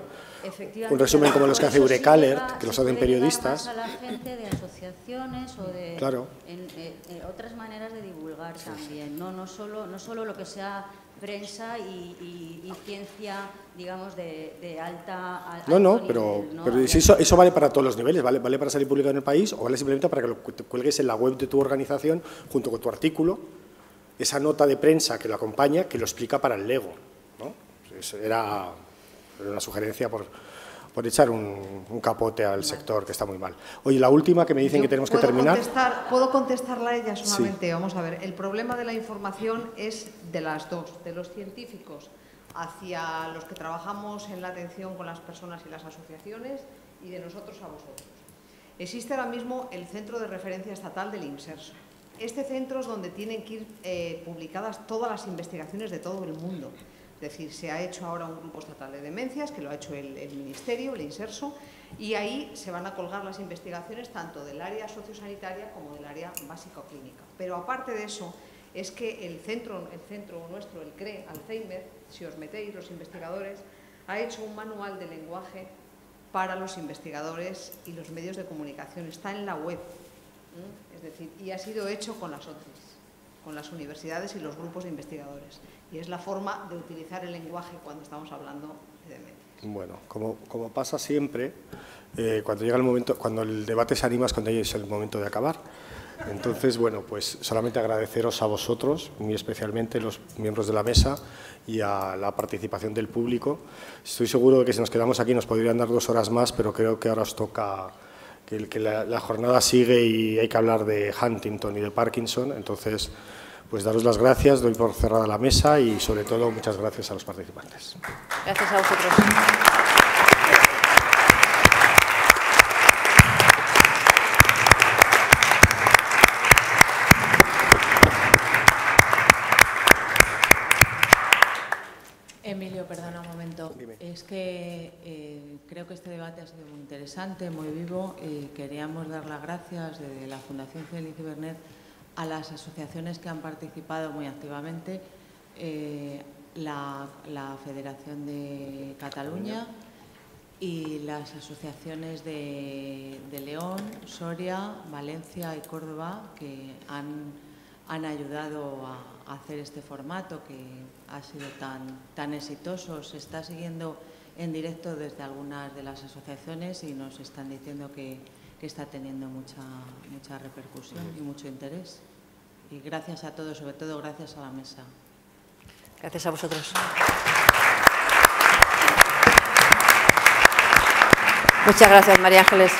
un resumen como los que hace Eureka Alert, que los hacen periodistas. A la gente de asociaciones o de otras maneras de divulgar también, no solo lo que sea prensa y ciencia, digamos, de alta... pero eso vale para todos los niveles, vale para salir publicado en el país o vale simplemente para que lo cuelgues en la web de tu organización junto con tu artículo, esa nota de prensa que lo acompaña, que lo explica para el Lego, ¿no? Era una sugerencia por echar un capote al sector, que está muy mal. Oye, la última que me dicen que tenemos que terminar... ¿Puedo contestarla a ella solamente? Sí. Vamos a ver, el problema de la información es de las dos, de los científicos hacia los que trabajamos en la atención con las personas y las asociaciones y de nosotros a vosotros. Existe ahora mismo el Centro de Referencia Estatal del Inserso. Este centro es donde tienen que ir publicadas todas las investigaciones de todo el mundo. Es decir, se ha hecho ahora un grupo estatal de demencias, que lo ha hecho el Ministerio, el Inserso, y ahí se van a colgar las investigaciones tanto del área sociosanitaria como del área básico-clínica. Pero aparte de eso, es que el centro nuestro, el CRE, Alzheimer, si os metéis, los investigadores, ha hecho un manual de lenguaje para los investigadores y los medios de comunicación. Está en la web, es decir, y ha sido hecho con las OTRIs, con las universidades y los grupos de investigadores. Y es la forma de utilizar el lenguaje cuando estamos hablando de demencias. Bueno, como pasa siempre, cuando llega el momento, cuando el debate se anima es cuando es el momento de acabar. Entonces, bueno, pues solamente agradeceros a vosotros, muy especialmente los miembros de la mesa y a la participación del público. Estoy seguro de que si nos quedamos aquí nos podrían dar 2 horas más, pero creo que ahora os toca que la jornada sigue y hay que hablar de Huntington y de Parkinson. Entonces, pues daros las gracias, doy por cerrada la mesa y sobre todo muchas gracias a los participantes. Gracias a vosotros. Emilio, perdona un momento. Dime. Es que creo que este debate ha sido muy interesante, muy vivo y queríamos dar las gracias de la Fundación CIIIEN Ciberned a las asociaciones que han participado muy activamente, la Federación de Cataluña y las asociaciones de León, Soria, Valencia y Córdoba, que han ayudado a hacer este formato que ha sido tan exitoso. Se está siguiendo en directo desde algunas de las asociaciones y nos están diciendo que está teniendo mucha repercusión y mucho interés. Y gracias a todos, sobre todo gracias a la mesa. Gracias a vosotros. Muchas gracias, María Ángeles.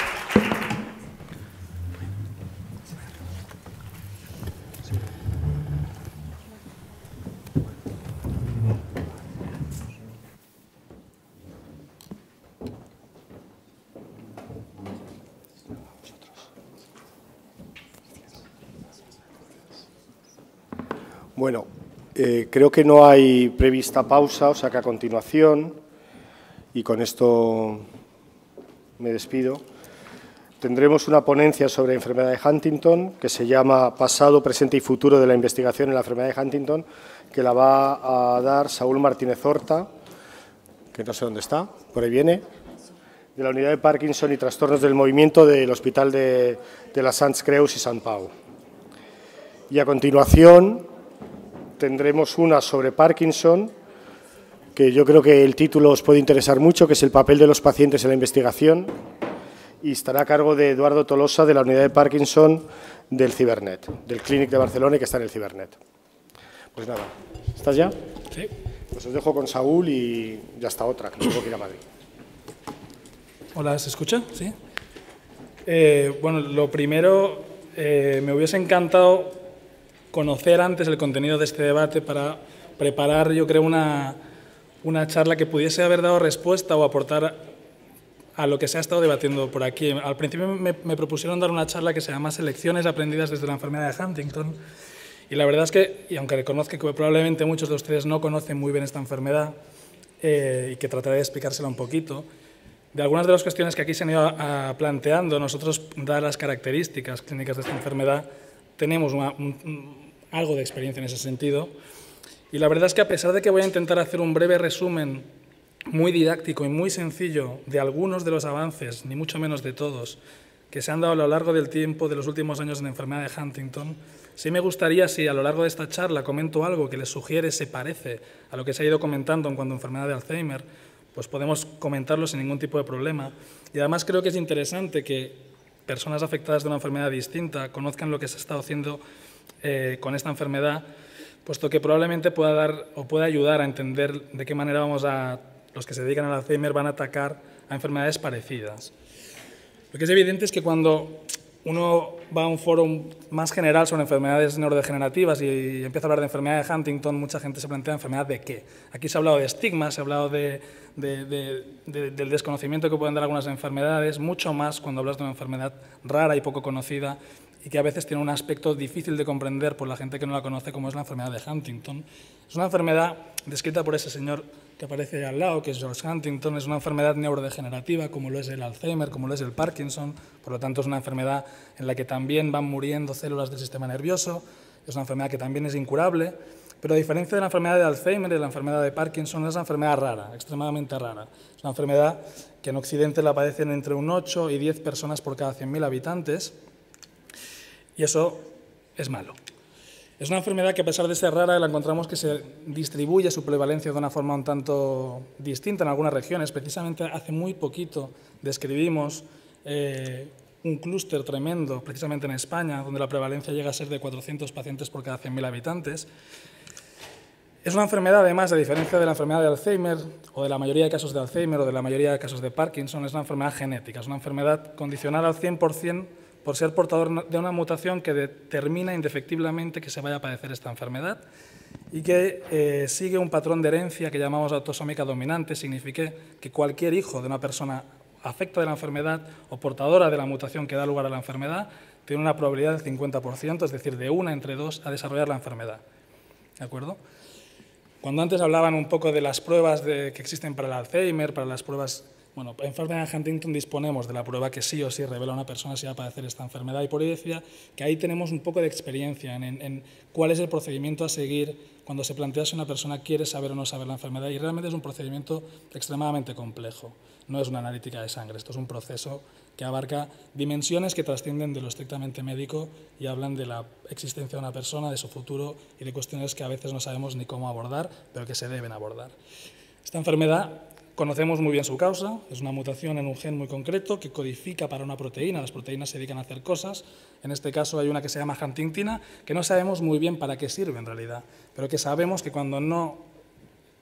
Bueno, creo que no hay prevista pausa, o sea que a continuación, y con esto me despido, tendremos una ponencia sobre enfermedad de Huntington que se llama Pasado, presente y futuro de la investigación en la enfermedad de Huntington, que la va a dar Saúl Martínez Horta, que no sé dónde está, por ahí viene, de la Unidad de Parkinson y Trastornos del Movimiento del Hospital de las Sants Creus y Sant Pau. Y a continuación tendremos una sobre Parkinson, que yo creo que el título os puede interesar mucho, que es el papel de los pacientes en la investigación, y estará a cargo de Eduardo Tolosa, de la Unidad de Parkinson del CIBERNED, del Clínic de Barcelona, y que está en el CIBERNED. Pues nada, ¿estás ya? Sí. Pues os dejo con Saúl y ya está otra, que tengo que ir a Madrid. Hola, ¿se escucha? Sí. Bueno, lo primero, me hubiese encantado conocer antes el contenido de este debate para preparar, yo creo, una charla que pudiese haber dado respuesta o aportar a lo que se ha estado debatiendo por aquí. Al principio me propusieron dar una charla que se llama Lecciones aprendidas desde la enfermedad de Huntington, y la verdad es que, y aunque reconozco que probablemente muchos de ustedes no conocen muy bien esta enfermedad, y que trataré de explicársela un poquito, de algunas de las cuestiones que aquí se han ido planteando, nosotros, dadas las características clínicas de esta enfermedad, tenemos algo de experiencia en ese sentido. Y la verdad es que, a pesar de que voy a intentar hacer un breve resumen muy didáctico y muy sencillo de algunos de los avances, ni mucho menos de todos, que se han dado a lo largo del tiempo de los últimos años en la enfermedad de Huntington, sí me gustaría, si a lo largo de esta charla comento algo que les sugiere, se parece a lo que se ha ido comentando en cuanto a enfermedad de Alzheimer, pues podemos comentarlo sin ningún tipo de problema. Y además creo que es interesante que personas afectadas de una enfermedad distinta conozcan lo que se ha estado haciendo con esta enfermedad, puesto que probablemente pueda dar o pueda ayudar a entender de qué manera los que se dedican al Alzheimer van a atacar a enfermedades parecidas. Lo que es evidente es que cuando uno va a un foro más general sobre enfermedades neurodegenerativas y empieza a hablar de enfermedad de Huntington, mucha gente se plantea enfermedad de qué. Aquí se ha hablado de estigma, se ha hablado del desconocimiento que pueden dar algunas enfermedades, mucho más cuando hablas de una enfermedad rara y poco conocida y que a veces tiene un aspecto difícil de comprender por la gente que no la conoce, como es la enfermedad de Huntington. Es una enfermedad descrita por ese señor que aparece ahí al lado, que es George Huntington. Es una enfermedad neurodegenerativa, como lo es el Alzheimer, como lo es el Parkinson. Por lo tanto, es una enfermedad en la que también van muriendo células del sistema nervioso. Es una enfermedad que también es incurable. Pero a diferencia de la enfermedad de Alzheimer y de la enfermedad de Parkinson, es una enfermedad rara, extremadamente rara. Es una enfermedad que en Occidente la padecen entre un 8 y 10 personas por cada 100.000 habitantes. Y eso es malo. Es una enfermedad que, a pesar de ser rara, la encontramos que se distribuye su prevalencia de una forma un tanto distinta en algunas regiones. Precisamente hace muy poquito describimos un clúster tremendo, precisamente en España, donde la prevalencia llega a ser de 400 pacientes por cada 100.000 habitantes. Es una enfermedad, además, a diferencia de la enfermedad de Alzheimer, o de la mayoría de casos de Alzheimer, o de la mayoría de casos de Parkinson, es una enfermedad genética, es una enfermedad condicionada al 100% por ser portador de una mutación que determina indefectiblemente que se vaya a padecer esta enfermedad y que sigue un patrón de herencia que llamamos autosómica dominante. Significa que cualquier hijo de una persona afecta de la enfermedad o portadora de la mutación que da lugar a la enfermedad tiene una probabilidad del 50%, es decir, de 1 entre 2 a desarrollar la enfermedad. ¿De acuerdo? Cuando antes hablaban un poco de las pruebas que existen para el Alzheimer, para las pruebas... Bueno, en enfermedad de Huntington disponemos de la prueba que sí o sí revela a una persona si va a padecer esta enfermedad, y por ello decía que ahí tenemos un poco de experiencia en cuál es el procedimiento a seguir cuando se plantea si una persona quiere saber o no saber la enfermedad, y realmente es un procedimiento extremadamente complejo. No es una analítica de sangre, esto es un proceso que abarca dimensiones que trascienden de lo estrictamente médico y hablan de la existencia de una persona, de su futuro y de cuestiones que a veces no sabemos ni cómo abordar, pero que se deben abordar. Esta enfermedad conocemos muy bien su causa, es una mutación en un gen muy concreto que codifica para una proteína. Las proteínas se dedican a hacer cosas. En este caso hay una que se llama huntingtina, que no sabemos muy bien para qué sirve en realidad, pero que sabemos que cuando no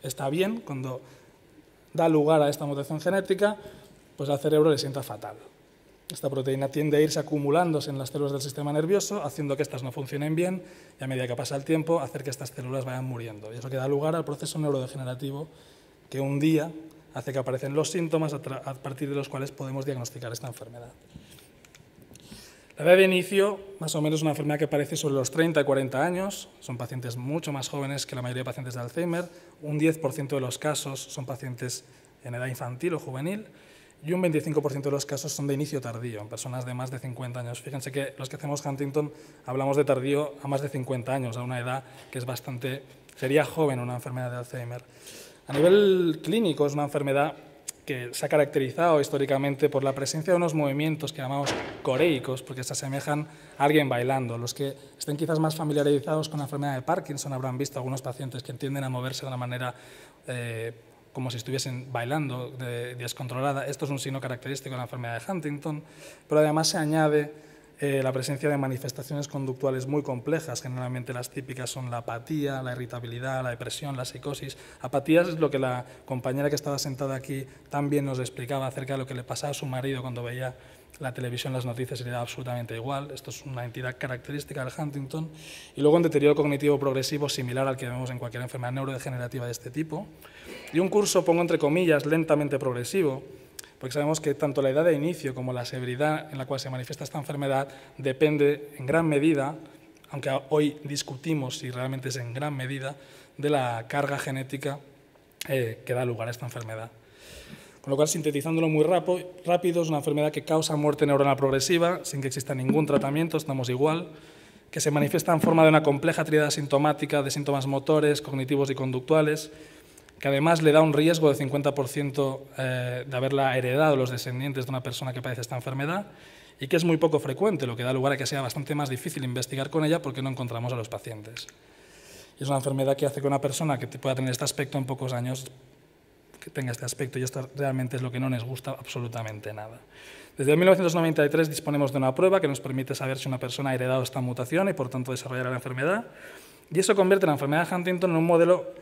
está bien, cuando da lugar a esta mutación genética, pues al cerebro le sienta fatal. Esta proteína tiende a irse acumulándose en las células del sistema nervioso, haciendo que éstas no funcionen bien, y a medida que pasa el tiempo, hacer que estas células vayan muriendo. Y es lo que da lugar al proceso neurodegenerativo que un día hace que aparecen los síntomas a partir de los cuales podemos diagnosticar esta enfermedad. La edad de inicio, más o menos, es una enfermedad que aparece sobre los 30 y 40 años. Son pacientes mucho más jóvenes que la mayoría de pacientes de Alzheimer. Un 10% de los casos son pacientes en edad infantil o juvenil, y un 25% de los casos son de inicio tardío, en personas de más de 50 años. Fíjense que los que hacemos Huntington hablamos de tardío a más de 50 años, a una edad que es bastante, sería joven una enfermedad de Alzheimer. A nivel clínico es una enfermedad que se ha caracterizado históricamente por la presencia de unos movimientos que llamamos coreicos, porque se asemejan a alguien bailando. Los que estén quizás más familiarizados con la enfermedad de Parkinson habrán visto algunos pacientes que tienden a moverse de una manera como si estuviesen bailando descontrolada. Esto es un signo característico de la enfermedad de Huntington, pero además se añade la presencia de manifestaciones conductuales muy complejas. Generalmente las típicas son la apatía, la irritabilidad, la depresión, la psicosis. Apatías es lo que la compañera que estaba sentada aquí también nos explicaba acerca de lo que le pasaba a su marido cuando veía la televisión, las noticias, y le da absolutamente igual. Esto es una entidad característica del Huntington. Y luego un deterioro cognitivo progresivo similar al que vemos en cualquier enfermedad neurodegenerativa de este tipo. Y un curso, pongo entre comillas, lentamente progresivo, porque sabemos que tanto la edad de inicio como la severidad en la cual se manifiesta esta enfermedad depende en gran medida, aunque hoy discutimos si realmente es en gran medida, de la carga genética que da lugar a esta enfermedad. Con lo cual, sintetizándolo muy rápido, es una enfermedad que causa muerte neuronal progresiva sin que exista ningún tratamiento, estamos igual, que se manifiesta en forma de una compleja tríada sintomática de síntomas motores, cognitivos y conductuales, que además le da un riesgo de 50% de haberla heredado los descendientes de una persona que padece esta enfermedad, y que es muy poco frecuente, lo que da lugar a que sea bastante más difícil investigar con ella porque no encontramos a los pacientes. Y es una enfermedad que hace que una persona que pueda tener este aspecto en pocos años que tenga este aspecto, y esto realmente es lo que no nos gusta absolutamente nada. Desde 1993 disponemos de una prueba que nos permite saber si una persona ha heredado esta mutación y por tanto desarrollará la enfermedad, y eso convierte la enfermedad de Huntington en un modelo,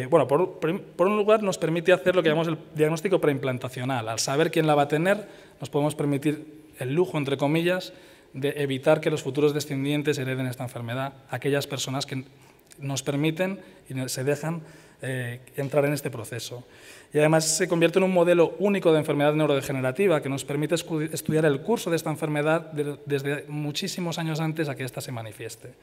bueno, por un lugar nos permite hacer lo que llamamos el diagnóstico preimplantacional. Al saber quién la va a tener, nos podemos permitir el lujo, entre comillas, de evitar que los futuros descendientes hereden esta enfermedad, aquellas personas que nos permiten y se dejan entrar en este proceso. Y además se convierte en un modelo único de enfermedad neurodegenerativa que nos permite estudiar el curso de esta enfermedad desde muchísimos años antes a que ésta se manifieste.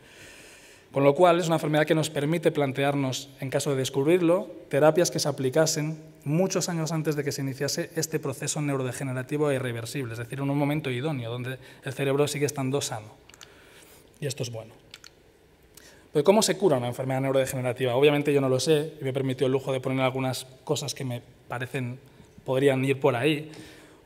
Con lo cual es una enfermedad que nos permite plantearnos, en caso de descubrirlo, terapias que se aplicasen muchos años antes de que se iniciase este proceso neurodegenerativo e irreversible, es decir, en un momento idóneo, donde el cerebro sigue estando sano. Y esto es bueno. Pero ¿cómo se cura una enfermedad neurodegenerativa? Obviamente yo no lo sé, y me he permitido el lujo de poner algunas cosas que me parecen podrían ir por ahí.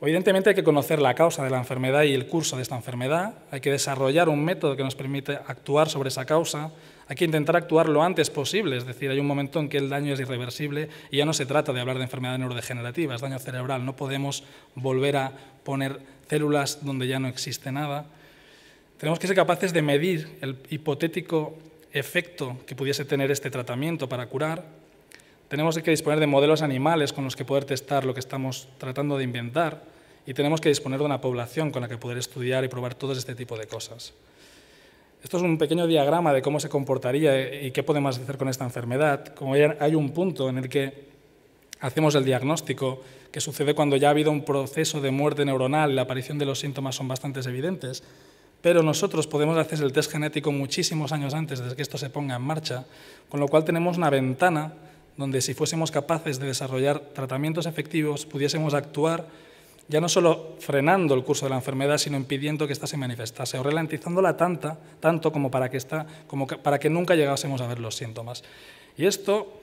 Evidentemente hay que conocer la causa de la enfermedad y el curso de esta enfermedad, hay que desarrollar un método que nos permite actuar sobre esa causa, hay que intentar actuar lo antes posible, es decir, hay un momento en que el daño es irreversible y ya no se trata de hablar de enfermedad neurodegenerativa, es daño cerebral, no podemos volver a poner células donde ya no existe nada. Tenemos que ser capaces de medir el hipotético efecto que pudiese tener este tratamiento para curar. Tenemos que disponer de modelos animales con los que poder testar lo que estamos tratando de inventar, y tenemos que disponer de una población con la que poder estudiar y probar todo este tipo de cosas. Esto es un pequeño diagrama de cómo se comportaría y qué podemos hacer con esta enfermedad. Como ya hay un punto en el que hacemos el diagnóstico, que sucede cuando ya ha habido un proceso de muerte neuronal y la aparición de los síntomas son bastante evidentes, pero nosotros podemos hacer el test genético muchísimos años antes de que esto se ponga en marcha, con lo cual tenemos una ventana donde si fuésemos capaces de desarrollar tratamientos efectivos, pudiésemos actuar ya no solo frenando el curso de la enfermedad, sino impidiendo que ésta se manifestase o ralentizándola tanto como para que nunca llegásemos a ver los síntomas. Y esto,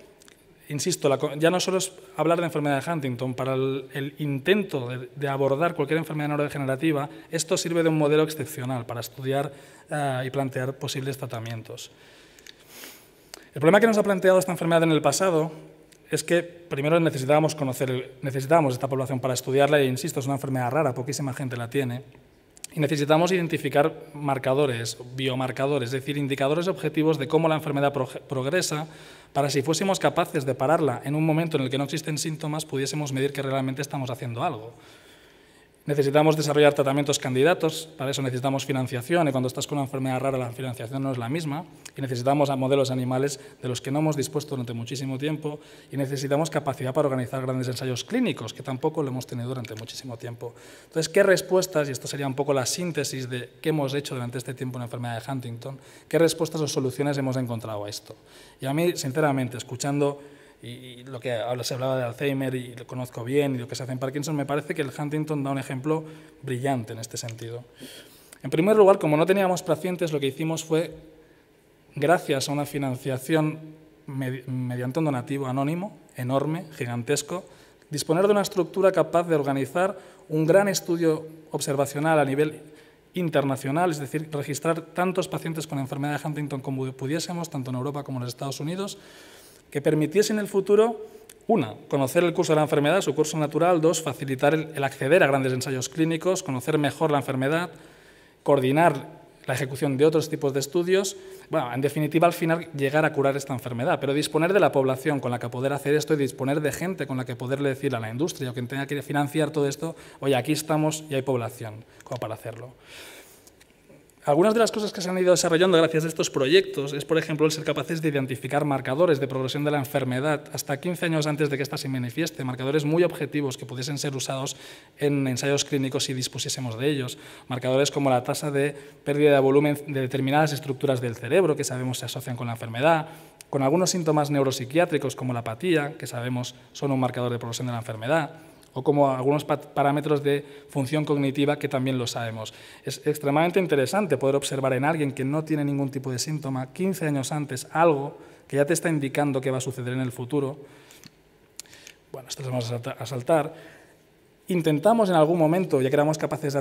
insisto, ya no solo es hablar de enfermedad de Huntington, para el intento de abordar cualquier enfermedad neurodegenerativa, esto sirve de un modelo excepcional para estudiar y plantear posibles tratamientos. El problema que nos ha planteado esta enfermedad en el pasado es que primero necesitábamos esta población para estudiarla, e insisto, es una enfermedad rara, poquísima gente la tiene, y necesitamos identificar marcadores, biomarcadores, es decir, indicadores objetivos de cómo la enfermedad progresa, para si fuésemos capaces de pararla en un momento en el que no existen síntomas, pudiésemos medir que realmente estamos haciendo algo. Necesitamos desarrollar tratamientos candidatos, para eso necesitamos financiación, y cuando estás con una enfermedad rara la financiación no es la misma, y necesitamos a modelos animales de los que no hemos dispuesto durante muchísimo tiempo, y necesitamos capacidad para organizar grandes ensayos clínicos, que tampoco lo hemos tenido durante muchísimo tiempo. Entonces, ¿qué respuestas, y esto sería un poco la síntesis de qué hemos hecho durante este tiempo en la enfermedad de Huntington, qué respuestas o soluciones hemos encontrado a esto? Y a mí, sinceramente, escuchando y lo que se hablaba de Alzheimer y lo conozco bien, y lo que se hace en Parkinson, me parece que el Huntington da un ejemplo brillante en este sentido. En primer lugar, como no teníamos pacientes, lo que hicimos fue, gracias a una financiación mediante un donativo anónimo, enorme, gigantesco, Disponer de una estructura capaz de organizar un gran estudio observacional a nivel internacional, es decir, registrar tantos pacientes con enfermedad de Huntington como pudiésemos, tanto en Europa como en los Estados Unidos, que permitiese en el futuro, una, conocer el curso de la enfermedad, su curso natural; dos, facilitar el acceder a grandes ensayos clínicos, conocer mejor la enfermedad, coordinar la ejecución de otros tipos de estudios, bueno, en definitiva, al final, llegar a curar esta enfermedad, pero disponer de la población con la que poder hacer esto y disponer de gente con la que poderle decir a la industria o quien tenga que financiar todo esto, oye, aquí estamos y hay población como para hacerlo. Algunas de las cosas que se han ido desarrollando gracias a estos proyectos es, por ejemplo, el ser capaces de identificar marcadores de progresión de la enfermedad hasta 15 años antes de que ésta se manifieste, marcadores muy objetivos que pudiesen ser usados en ensayos clínicos si dispusiésemos de ellos, marcadores como la tasa de pérdida de volumen de determinadas estructuras del cerebro que sabemos se asocian con la enfermedad, con algunos síntomas neuropsiquiátricos como la apatía, que sabemos son un marcador de progresión de la enfermedad, o como algunos parámetros de función cognitiva que también lo sabemos. Es extremadamente interesante poder observar en alguien que no tiene ningún tipo de síntoma 15 años antes algo que ya te está indicando que va a suceder en el futuro. Bueno, esto lo vamos a saltar. Intentamos en algún momento, ya que éramos capaces de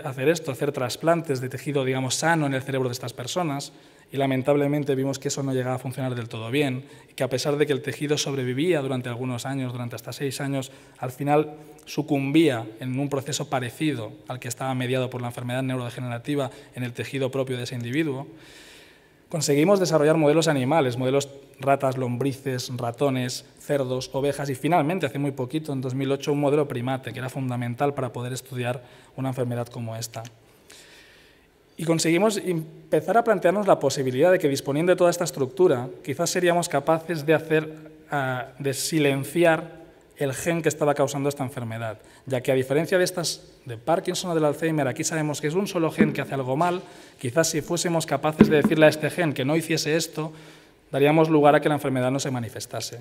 hacer esto, hacer trasplantes de tejido, digamos, sano en el cerebro de estas personas, y lamentablemente vimos que eso no llegaba a funcionar del todo bien, y que a pesar de que el tejido sobrevivía durante algunos años, durante hasta 6 años, al final sucumbía en un proceso parecido al que estaba mediado por la enfermedad neurodegenerativa en el tejido propio de ese individuo. Conseguimos desarrollar modelos animales, modelos ratas, lombrices, ratones, cerdos, ovejas y finalmente, hace muy poquito, en 2008, un modelo primate que era fundamental para poder estudiar una enfermedad como esta. Y conseguimos empezar a plantearnos la posibilidad de que, disponiendo de toda esta estructura, quizás seríamos capaces de silenciar el gen que estaba causando esta enfermedad, ya que a diferencia de estas de Parkinson o del Alzheimer, aquí sabemos que es un solo gen que hace algo mal, quizás si fuésemos capaces de decirle a este gen que no hiciese esto, daríamos lugar a que la enfermedad no se manifestase.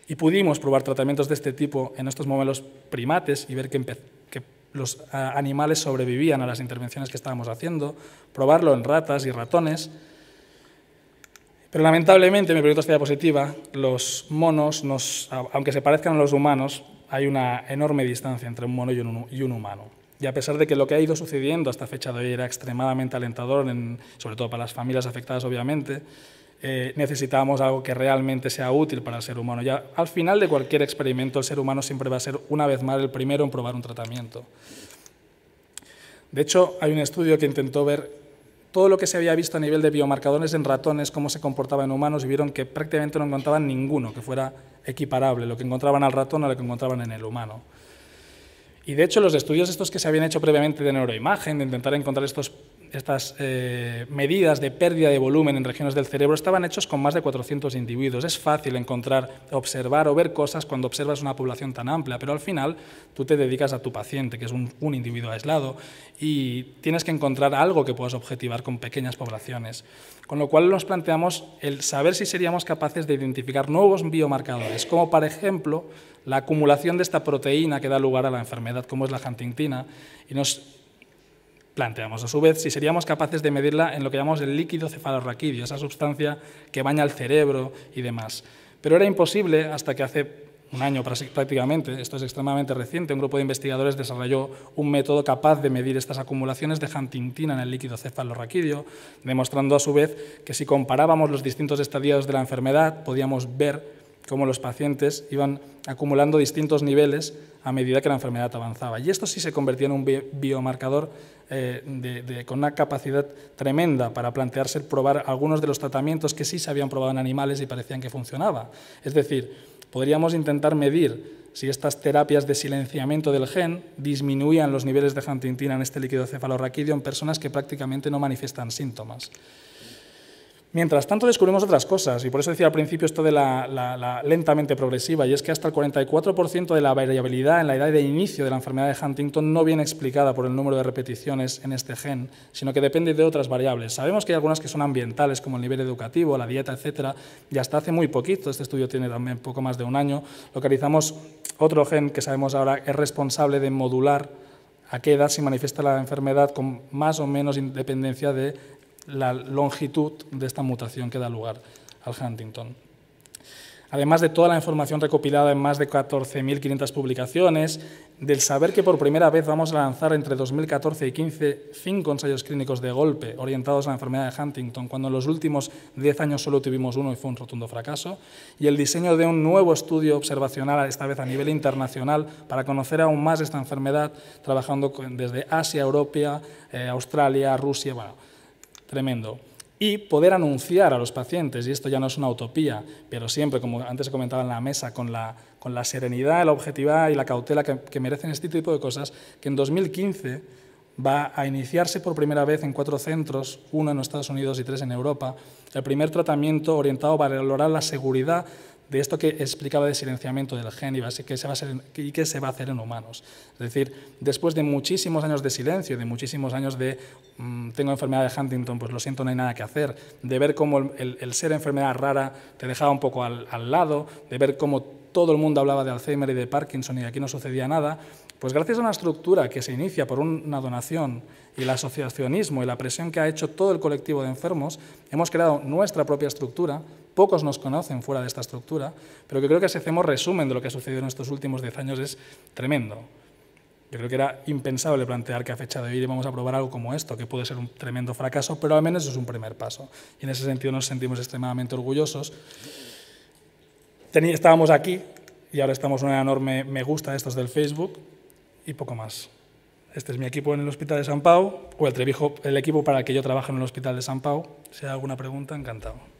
Y pudimos probar tratamientos de este tipo en estos modelos primates y ver que los animales sobrevivían a las intervenciones que estábamos haciendo, probarlo en ratas y ratones. Pero lamentablemente, en mi proyecto esta diapositiva, los monos, aunque se parezcan a los humanos, hay una enorme distancia entre un mono y un humano. Y a pesar de que lo que ha ido sucediendo hasta fecha de hoy era extremadamente alentador, sobre todo para las familias afectadas, obviamente, necesitábamos algo que realmente sea útil para el ser humano. Ya al final de cualquier experimento, el ser humano siempre va a ser, una vez más, el primero en probar un tratamiento. De hecho, hay un estudio que intentó ver todo lo que se había visto a nivel de biomarcadores en ratones, cómo se comportaba en humanos, y vieron que prácticamente no encontraban ninguno que fuera equiparable, lo que encontraban al ratón a lo que encontraban en el humano. Y de hecho, los estudios estos que se habían hecho previamente de neuroimagen, de intentar encontrar estas medidas de pérdida de volumen en regiones del cerebro, estaban hechos con más de 400 individuos. Es fácil encontrar, observar o ver cosas cuando observas una población tan amplia, pero al final tú te dedicas a tu paciente, que es un individuo aislado, y tienes que encontrar algo que puedas objetivar con pequeñas poblaciones. Con lo cual nos planteamos el saber si seríamos capaces de identificar nuevos biomarcadores, como por ejemplo la acumulación de esta proteína que da lugar a la enfermedad, como es la huntingtina, y nos planteamos a su vez si seríamos capaces de medirla en lo que llamamos el líquido cefalorraquídeo, esa sustancia que baña el cerebro y demás. Pero era imposible hasta que hace un año prácticamente, esto es extremadamente reciente, un grupo de investigadores desarrolló un método capaz de medir estas acumulaciones de huntingtina en el líquido cefalorraquídeo, demostrando a su vez que si comparábamos los distintos estadios de la enfermedad, podíamos ver cómo los pacientes iban acumulando distintos niveles a medida que la enfermedad avanzaba. Y esto sí se convertía en un biomarcador con una capacidad tremenda para plantearse probar algunos de los tratamientos que sí se habían probado en animales y parecían que funcionaba. Es decir, podríamos intentar medir si estas terapias de silenciamiento del gen disminuían los niveles de huntingtina en este líquido cefalorraquídeo en personas que prácticamente no manifiestan síntomas. Mientras tanto descubrimos otras cosas, y por eso decía al principio esto de la lentamente progresiva, y es que hasta el 44% de la variabilidad en la edad de inicio de la enfermedad de Huntington no viene explicada por el número de repeticiones en este gen, sino que depende de otras variables. Sabemos que hay algunas que son ambientales, como el nivel educativo, la dieta, etcétera, y hasta hace muy poquito, este estudio tiene también poco más de un año, localizamos otro gen que sabemos ahora es responsable de modular a qué edad se manifiesta la enfermedad con más o menos independencia de la longitud de esta mutación que da lugar al Huntington. además de toda la información recopilada en más de 14.500 publicaciones, del saber que por primera vez vamos a lanzar entre 2014 y 2015 5 ensayos clínicos de golpe orientados a la enfermedad de Huntington, cuando en los últimos 10 años solo tuvimos uno y fue un rotundo fracaso, y el diseño de un nuevo estudio observacional, esta vez a nivel internacional, para conocer aún más esta enfermedad, trabajando desde Asia, Europa, Australia, Rusia, bueno, tremendo. Y poder anunciar a los pacientes, y esto ya no es una utopía, pero siempre, como antes se comentaba en la mesa, con la serenidad, la objetividad y la cautela que merecen este tipo de cosas, que en 2015 va a iniciarse por primera vez en 4 centros, 1 en Estados Unidos y 3 en Europa, el primer tratamiento orientado para valorar la seguridad de esto que explicaba de silenciamiento del gen y que se va a hacer en humanos. Es decir, después de muchísimos años de silencio, de muchísimos años de tengo enfermedad de Huntington, pues lo siento, no hay nada que hacer, de ver cómo el ser enfermedad rara te dejaba un poco al lado, de ver cómo todo el mundo hablaba de Alzheimer y de Parkinson y aquí no sucedía nada, pues gracias a una estructura que se inicia por una donación y el asociacionismo y la presión que ha hecho todo el colectivo de enfermos, hemos creado nuestra propia estructura. Pocos nos conocen fuera de esta estructura, pero que creo que si hacemos resumen de lo que ha sucedido en estos últimos 10 años es tremendo. Yo creo que era impensable plantear que a fecha de hoy vamos a probar algo como esto, que puede ser un tremendo fracaso, pero al menos es un primer paso. Y en ese sentido nos sentimos extremadamente orgullosos. Estábamos aquí y ahora estamos en una enorme me gusta de estos del Facebook y poco más. Este es mi equipo en el Hospital de Sant Pau, o el equipo para el que yo trabajo en el Hospital de Sant Pau. Si hay alguna pregunta, encantado.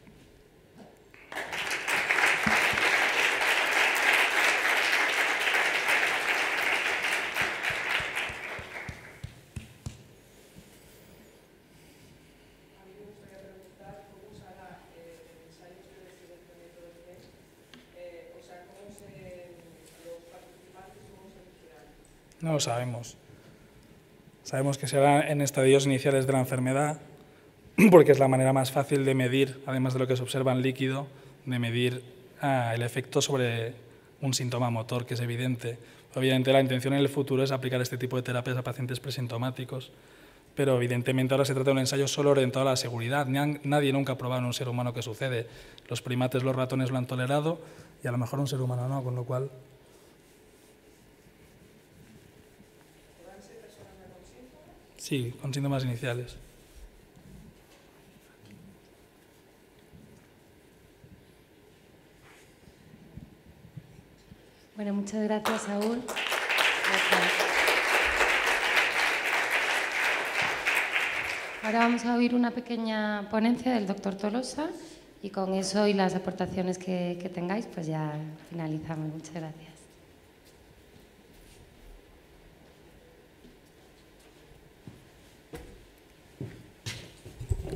No lo sabemos. Sabemos que será en estadios iniciales de la enfermedad, porque es la manera más fácil de medir, además de lo que se observa en líquido, de medir el efecto sobre un síntoma motor, que es evidente. Obviamente la intención en el futuro es aplicar este tipo de terapias a pacientes presintomáticos, pero evidentemente ahora se trata de un ensayo solo orientado a la seguridad. Nadie nunca ha probado en un ser humano qué sucede. Los primates, los ratones lo han tolerado y a lo mejor un ser humano no, con lo cual... Sí, con síntomas iniciales. Bueno, muchas gracias, Saúl. Gracias. Ahora vamos a oír una pequeña ponencia del doctor Tolosa y con eso y las aportaciones que tengáis, pues ya finalizamos. Muchas gracias.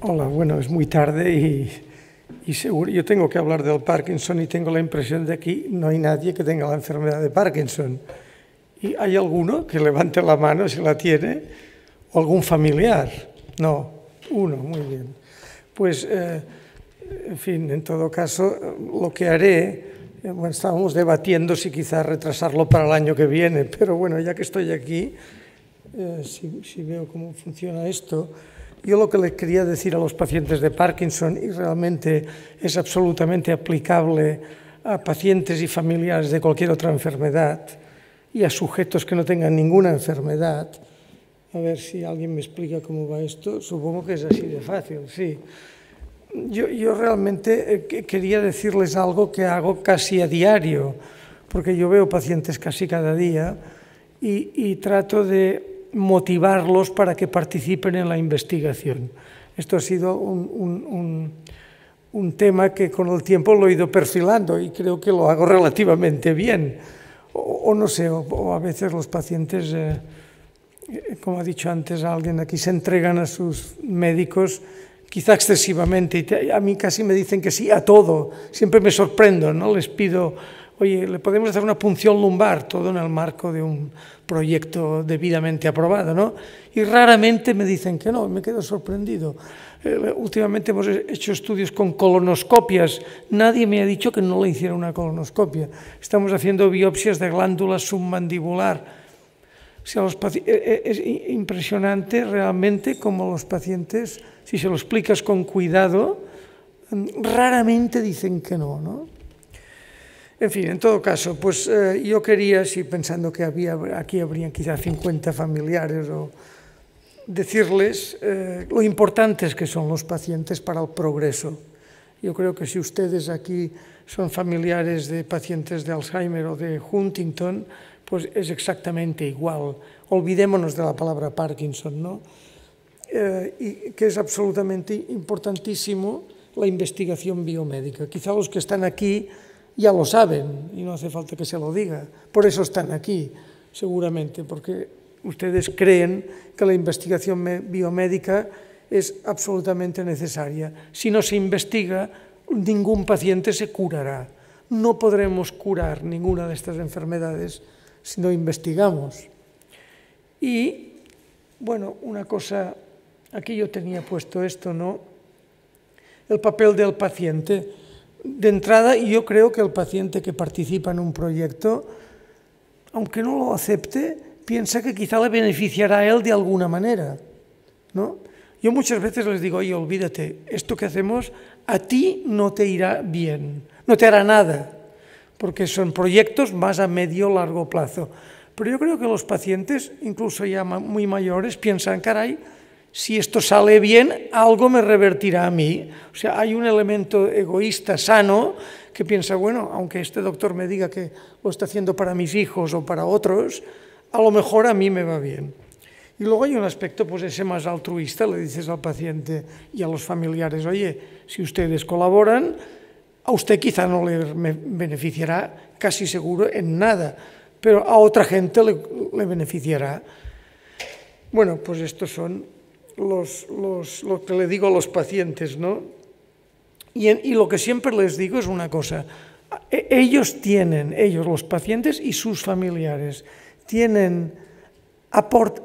Hola, bueno, es muy tarde y seguro, yo tengo que hablar del Parkinson y tengo la impresión de que aquí no hay nadie que tenga la enfermedad de Parkinson. ¿Y hay alguno que levante la mano si la tiene? ¿O algún familiar? No, uno, muy bien. Pues, en fin, en todo caso, lo que haré, bueno, estábamos debatiendo si quizás retrasarlo para el año que viene, pero bueno, ya que estoy aquí, si veo cómo funciona esto... Yo lo que le quería decir a los pacientes de Parkinson, y realmente es absolutamente aplicable a pacientes y familiares de cualquier otra enfermedad y a sujetos que no tengan ninguna enfermedad, a ver si alguien me explica cómo va esto, supongo que es así de fácil, sí. Yo realmente quería decirles algo que hago casi a diario, porque yo veo pacientes casi cada día y trato de motivarlos para que participen en la investigación. Esto ha sido un tema que con el tiempo lo he ido perfilando y creo que lo hago relativamente bien. O no sé, o a veces los pacientes, como ha dicho antes alguien aquí, se entregan a sus médicos quizá excesivamente y a mí casi me dicen que sí a todo. Siempre me sorprendo, ¿no? Les pido, oye, ¿le podemos hacer una punción lumbar? Todo en el marco de un proyecto debidamente aprobado, ¿no? Y raramente me dicen que no, me quedo sorprendido. Últimamente hemos hecho estudios con colonoscopias, nadie me ha dicho que no le hiciera una colonoscopia. Estamos haciendo biopsias de glándula submandibular. O sea, es impresionante realmente cómo los pacientes, si se lo explicas con cuidado, raramente dicen que no, ¿no? En fin, en todo caso, pues yo quería, sí, pensando que aquí habrían quizá 50 familiares, decirles lo importantes que son los pacientes para el progreso. Yo creo que si ustedes aquí son familiares de pacientes de Alzheimer o de Huntington, pues es exactamente igual. Olvidémonos de la palabra Parkinson, ¿no? Y que es absolutamente importantísimo la investigación biomédica. Quizá los que están aquí ya lo saben y no hace falta que se lo diga. Por eso están aquí, seguramente, porque ustedes creen que la investigación biomédica es absolutamente necesaria. Si no se investiga, ningún paciente se curará. No podremos curar ninguna de estas enfermedades si no investigamos. Y, bueno, una cosa, aquí yo tenía puesto esto, ¿no? El papel del paciente. De entrada, yo creo que el paciente que participa en un proyecto, aunque no lo acepte, piensa que quizá le beneficiará a él de alguna manera, ¿no? Yo muchas veces les digo, oye, olvídate, esto que hacemos a ti no te irá bien, no te hará nada, porque son proyectos más a medio o largo plazo. Pero yo creo que los pacientes, incluso ya muy mayores, piensan, caray, si esto sale bien, algo me revertirá a mí. O sea, hay un elemento egoísta sano que piensa, bueno, aunque este doctor me diga que lo está haciendo para mis hijos o para otros, a lo mejor a mí me va bien. Y luego hay un aspecto, pues ese más altruista, le dices al paciente y a los familiares, oye, si ustedes colaboran, a usted quizá no le beneficiará, casi seguro, en nada, pero a otra gente le beneficiará. Bueno, pues estos son lo que le digo a los pacientes, ¿no? Y lo que siempre les digo es una cosa, ellos, los pacientes y sus familiares,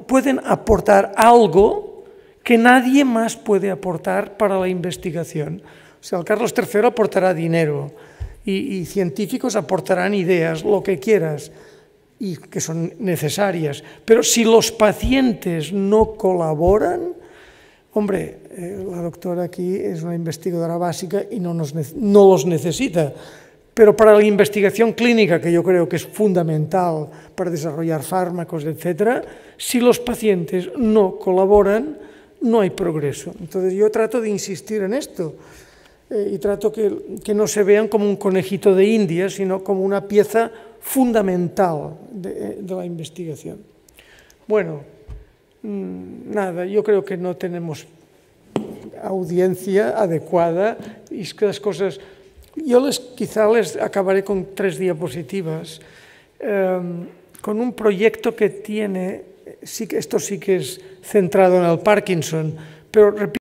pueden aportar algo que nadie más puede aportar para la investigación. O sea, el Carlos III aportará dinero y científicos aportarán ideas, lo que quieras, y que son necesarias. Pero si los pacientes no colaboran, hombre, la doctora aquí es una investigadora básica y no los necesita. Pero para la investigación clínica, que yo creo que es fundamental para desarrollar fármacos, etc., si los pacientes no colaboran, no hay progreso. Entonces yo trato de insistir en esto y trato que no se vean como un conejito de India, sino como una pieza fundamental de la investigación. Bueno, nada, yo creo que no tenemos audiencia adecuada y es que las cosas... Yo quizá les acabaré con 3 diapositivas, con un proyecto que tiene, esto sí que es centrado en el Parkinson, pero repito,